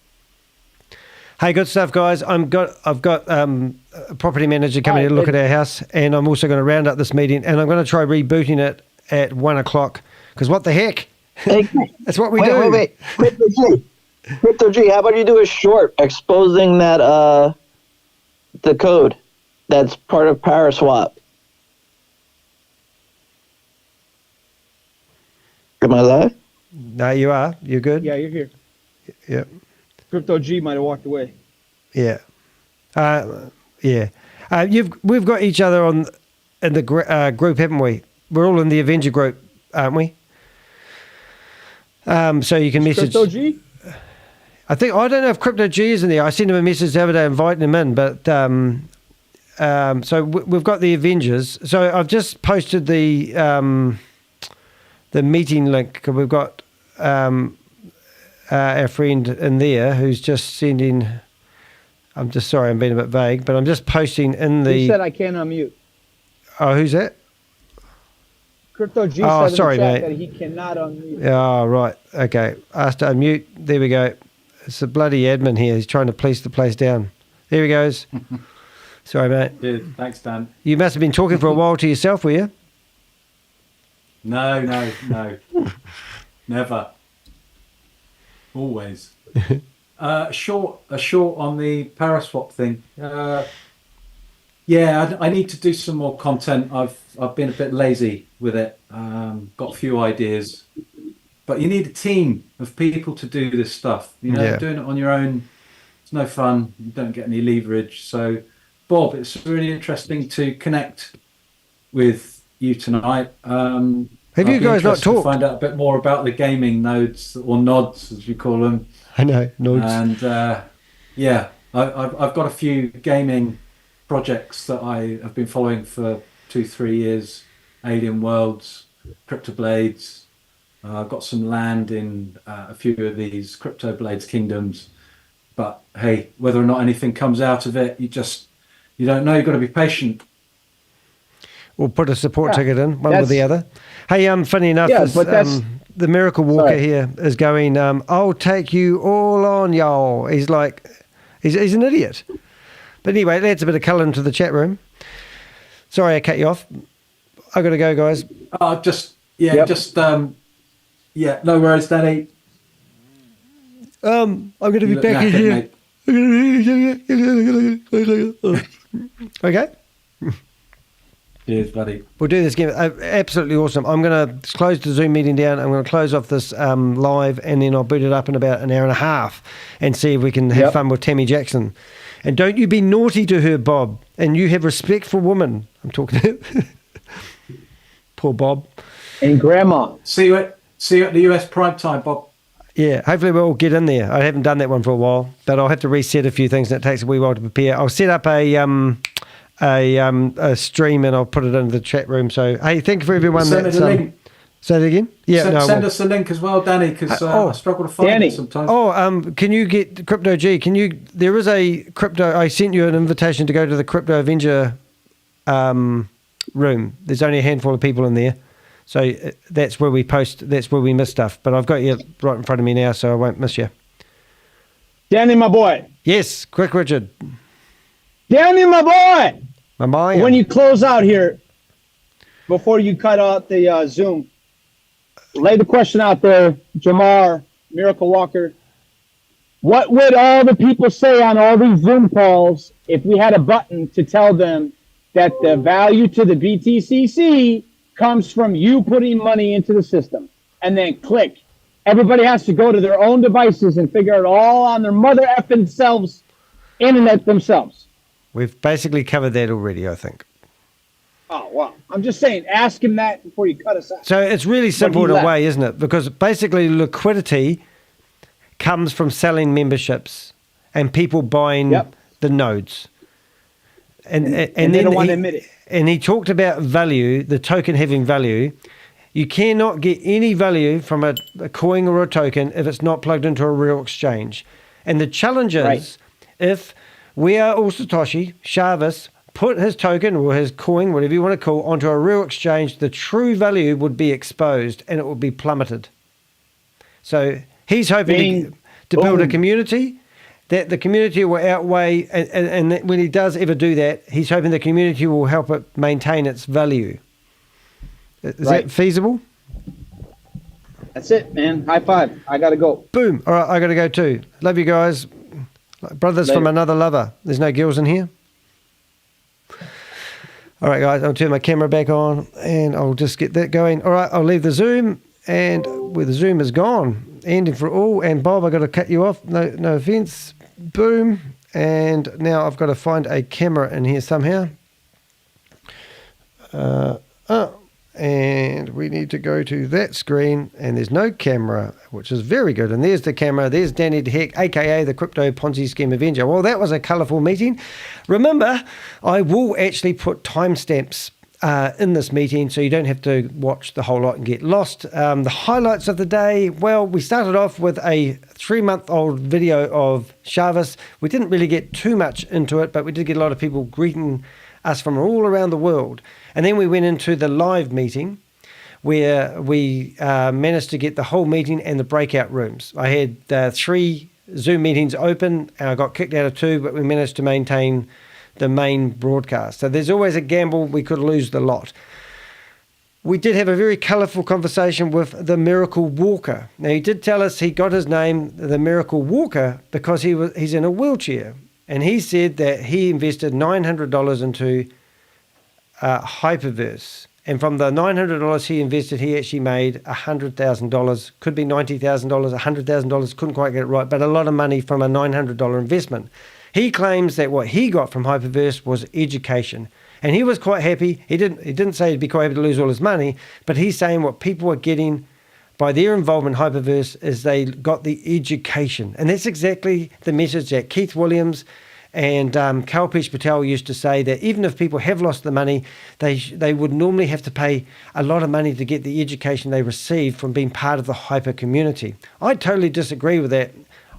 Hey, good stuff, guys. I've got a property manager coming to look at our house, and I'm also going to round up this meeting, and I'm going to try rebooting it at 1:00 because what the heck? That's what we do. Wait. Crypto G, how about you do a short exposing that the code that's part of Paraswap? Am I live? No, you are. You're good. Yeah, you're here. Yep. Crypto G might have walked away. Yeah. Yeah. We've got each other in the group, haven't we? We're all in the Avenger group, aren't we? So you can message. Crypto G? I don't know if Crypto G is in there. I sent him a message the other day inviting him in, but so we've got the Avengers. So I've just posted the meeting link. We've got our friend in there who's just sending. I'm just sorry, I'm being a bit vague, but I'm just posting in the. He said I can't unmute. Oh, who's that? Crypto G Oh, said sorry, in the chat mate. that he cannot unmute. Oh, right. Okay. Asked to unmute. There we go. It's a bloody admin here. He's trying to police the place down. There he goes. Sorry, mate. Yeah, thanks, Dan. You must have been talking for a while to yourself, were you? No. Never. Always. A short on the Paraswap thing. Yeah, I need to do some more content. I've been a bit lazy with it. Got a few ideas, but you need a team of people to do this stuff. You know, doing it on your own, it's no fun. You don't get any leverage. So, Bob, it's really interesting to connect with you tonight. Have you guys not talked? Find out a bit more about the gaming nodes or nods, as you call them. I know nodes. And yeah, I've got a few gaming projects that I have been following for 2-3 years. Alien Worlds, Crypto Blades. I've got some land in a few of these Crypto Blades kingdoms. But hey, whether or not anything comes out of it, you don't know. You've got to be patient. We'll put a support ticket in, one with the other. Hey, funny enough, the Miracle Walker here is going, I'll take you all on, y'all. He's like, he's an idiot. But anyway, that adds a bit of colour into the chat room. Sorry I cut you off. I got to go, guys. No worries, Danny. I'm going to be back in here. Okay. Cheers, buddy. We'll do this again. Absolutely awesome. I'm going to close the Zoom meeting down. I'm going to close off this live, and then I'll boot it up in about an hour and a half and see if we can have fun with Tammy Jackson. And don't you be naughty to her, Bob. And you have respect for women. I'm talking to poor Bob. And Grandma. See you at the US Prime Time, Bob. Yeah, hopefully we'll all get in there. I haven't done that one for a while, but I'll have to reset a few things, and it takes a wee while to prepare. I'll set up a stream, and I'll put it into the chat room. So, hey, thank you for everyone. Send us a link. Say that again? Yeah, send us a link as well, Danny, because I struggle to find it sometimes. Can you get Crypto G? There is a crypto. I sent you an invitation to go to the Crypto Avenger room. There's only a handful of people in there, so that's where we post. That's where we miss stuff. But I've got you right in front of me now, so I won't miss you. Danny, my boy. Yes, quick, Richard. Danny, my boy. My boy. When you close out here, before you cut out the Zoom, lay the question out there, Jermar, Miracle Walker. What would all the people say on all these Zoom calls if we had a button to tell them that the value to the BTCC comes from you putting money into the system? And then click. Everybody has to go to their own devices and figure it all on their mother effing selves, internet themselves. We've basically covered that already, I think. Oh, wow. I'm just saying, ask him that before you cut us out. So it's really simple in a way, isn't it? Because basically liquidity comes from selling memberships and people buying the nodes. And they don't want to admit it. And he talked about value, the token having value. You cannot get any value from a coin or a token if it's not plugged into a real exchange. And the challenge is if we are all Satoshi, ShaveZ, put his token or his coin, whatever you want to call, onto a real exchange, the true value would be exposed and it would be plummeted. So he's hoping to build a community, that the community will outweigh, and when he does ever do that, he's hoping the community will help it maintain its value. Is that feasible? That's it, man. High five. I got to go. Boom. All right, I got to go too. Love you guys. Brothers from another lover. There's no girls in here. All right, guys, I'll turn my camera back on and I'll just get that going. All right, I'll leave the Zoom, and where the Zoom is gone, ending for all. And Bob, I got to cut you off. No offense. Boom. And now I've got to find a camera in here somehow. And we need to go to that screen, and there's no camera, which is very good. And there's the camera. There's Danny Heck, aka the Crypto Ponzi Scheme Avenger. Well, that was a colourful meeting. Remember, I will actually put timestamps in this meeting, so you don't have to watch the whole lot and get lost. The highlights of the day, well, we started off with a 3-month-old video of ShaveZ. We didn't really get too much into it, but we did get a lot of people greeting us from all around the world. And then we went into the live meeting, where we managed to get the whole meeting and the breakout rooms. I had 3 Zoom meetings open, and I got kicked out of 2, but we managed to maintain the main broadcast. So there's always a gamble. We could lose the lot. We did have a very colourful conversation with the Miracle Walker. Now, he did tell us he got his name, the Miracle Walker, because he's in a wheelchair. And he said that he invested $900 into Hyperverse. And from the $900 he invested, he actually made $100,000. Could be $90,000, $100,000. Couldn't quite get it right, but a lot of money from a $900 investment. He claims that what he got from Hyperverse was education. And he was quite happy. He didn't say he'd be quite happy to lose all his money, but he's saying what people are getting by their involvement in Hyperverse is they got the education. And that's exactly the message that Keith Williams and Kalpesh Patel used to say, that even if people have lost the money, they would normally have to pay a lot of money to get the education they received from being part of the Hyper community. I totally disagree with that.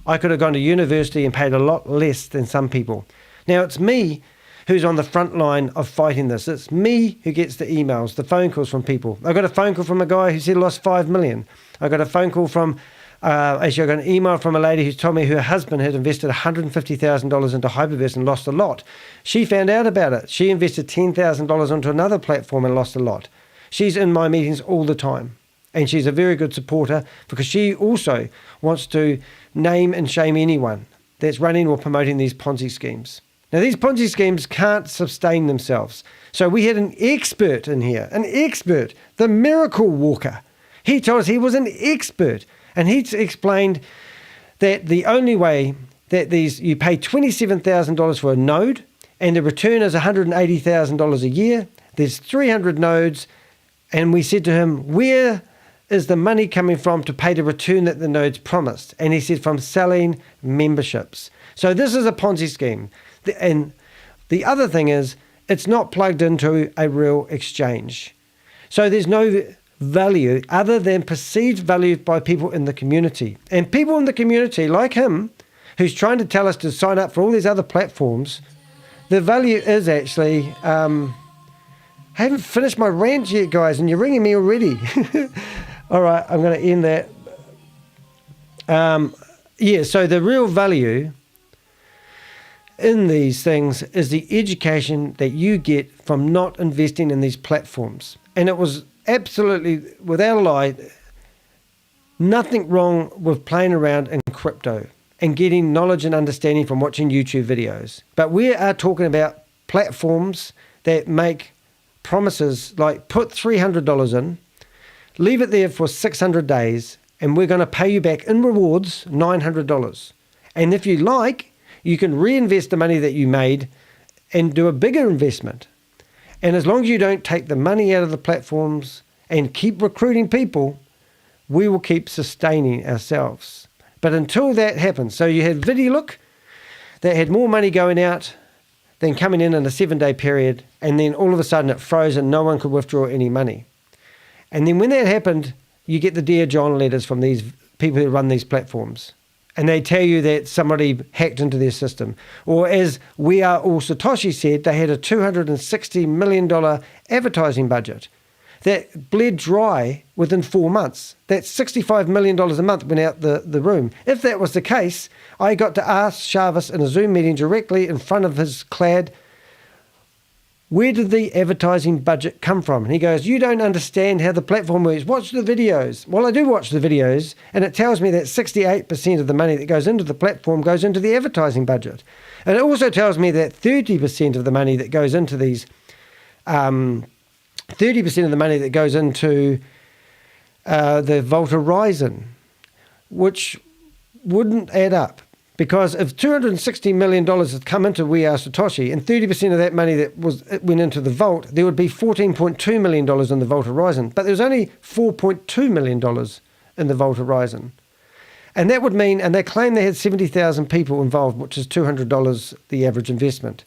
I could have gone to university and paid a lot less than some people. Now, it's me who's on the front line of fighting this. It's me who gets the emails, the phone calls from people. I got a phone call from a guy who said he lost $5 million. I got a phone call from, actually I got an email from a lady who told me her husband had invested $150,000 into Hyperverse and lost a lot. She found out about it. She invested $10,000 into another platform and lost a lot. She's in my meetings all the time. And she's a very good supporter, because she also wants to name and shame anyone that's running or promoting these Ponzi schemes. Now, these Ponzi schemes can't sustain themselves. So we had an expert in here, the Miracle Walker. He told us he was an expert, and he explained that the only way that you pay $27,000 for a node, and the return is $180,000 a year. There's 300 nodes, and we said to him, where is the money coming from to pay the return that the nodes promised? And he said, from selling memberships. So this is a Ponzi scheme. And the other thing is, it's not plugged into a real exchange. So there's no value other than perceived value by people in the community. And people in the community, like him, who's trying to tell us to sign up for all these other platforms, the value is actually... I haven't finished my rant yet, guys, and you're ringing me already. All right, I'm going to end that. So the real value in these things is the education that you get from not investing in these platforms. And it was absolutely, without a lie, nothing wrong with playing around in crypto and getting knowledge and understanding from watching YouTube videos. But we are talking about platforms that make promises like put $300 in, leave it there for 600 days, and we're going to pay you back in rewards $900. And if you like, you can reinvest the money that you made and do a bigger investment. And as long as you don't take the money out of the platforms and keep recruiting people, we will keep sustaining ourselves. But until that happens, so you had VidiLook that had more money going out than coming in a 7-day period, and then all of a sudden it froze and no one could withdraw any money. And then when that happened, you get the Dear John letters from these people who run these platforms. And they tell you that somebody hacked into their system. Or as We Are All Satoshi said, they had a $260 million advertising budget that bled dry within 4 months. That's $65 million a month went out the room. If that was the case, I got to ask ShaveZ in a Zoom meeting directly in front of his clad, where did the advertising budget come from? And he goes, you don't understand how the platform works. Watch the videos. Well, I do watch the videos, and it tells me that 68% of the money that goes into the platform goes into the advertising budget. And it also tells me that 30% of the money that goes into these, 30% of the money that goes into the Vault Horizon, which wouldn't add up. Because if $260 million had come into We Are Satoshi and 30% of that money that went into the vault, there would be $14.2 million in the Vault Horizon. But there was only $4.2 million in the Vault Horizon. And that would mean, and they claim they had 70,000 people involved, which is $200 the average investment.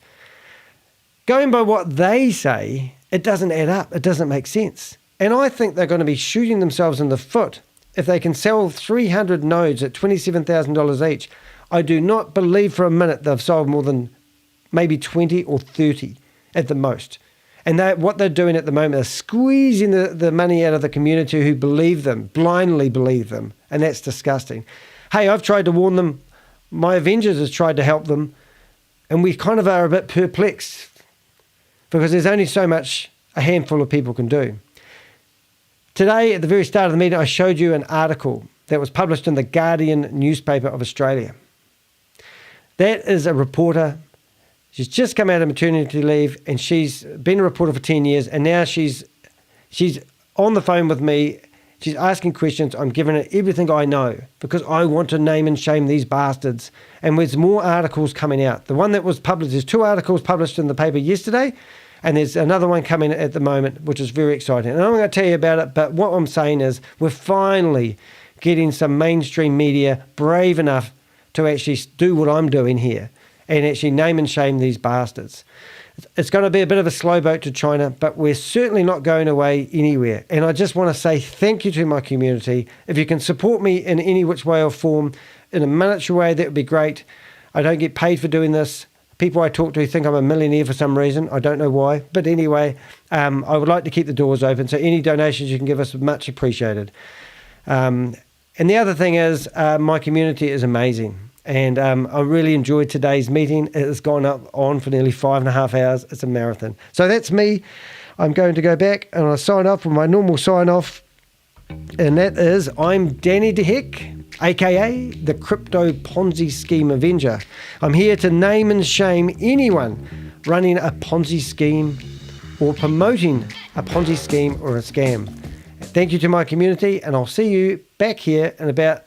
Going by what they say, it doesn't add up. It doesn't make sense. And I think they're going to be shooting themselves in the foot if they can sell 300 nodes at $27,000 each. I do not believe for a minute they've sold more than maybe 20 or 30 at the most. And what they're doing at the moment is squeezing the money out of the community who believe them, blindly believe them. And that's disgusting. Hey, I've tried to warn them. My Avengers has tried to help them. And we kind of are a bit perplexed because there's only so much a handful of people can do. Today, at the very start of the meeting, I showed you an article that was published in the Guardian newspaper of Australia. That is a reporter. She's just come out of maternity leave and she's been a reporter for 10 years and now she's on the phone with me. She's asking questions. I'm giving her everything I know because I want to name and shame these bastards. And there's more articles coming out. The one that was published, there's 2 articles published in the paper yesterday and there's another one coming at the moment, which is very exciting. And I'm going to tell you about it, but what I'm saying is we're finally getting some mainstream media brave enough to actually do what I'm doing here and actually name and shame these bastards. It's going to be a bit of a slow boat to China, but we're certainly not going away anywhere. And I just want to say thank you to my community. If you can support me in any which way or form, in a monetary way, that would be great. I don't get paid for doing this. People I talk to think I'm a millionaire for some reason. I don't know why. But anyway, I would like to keep the doors open. So any donations you can give us are much appreciated. And the other thing is my community is amazing. And I really enjoyed today's meeting. It has gone on for nearly 5.5 hours. It's a marathon. So that's me. I'm going to go back and I'll sign off with my normal sign off. And that is, I'm Danny DeHick, aka the Crypto Ponzi Scheme Avenger. I'm here to name and shame anyone running a Ponzi scheme or promoting a Ponzi scheme or a scam. Thank you to my community, and I'll see you back here in about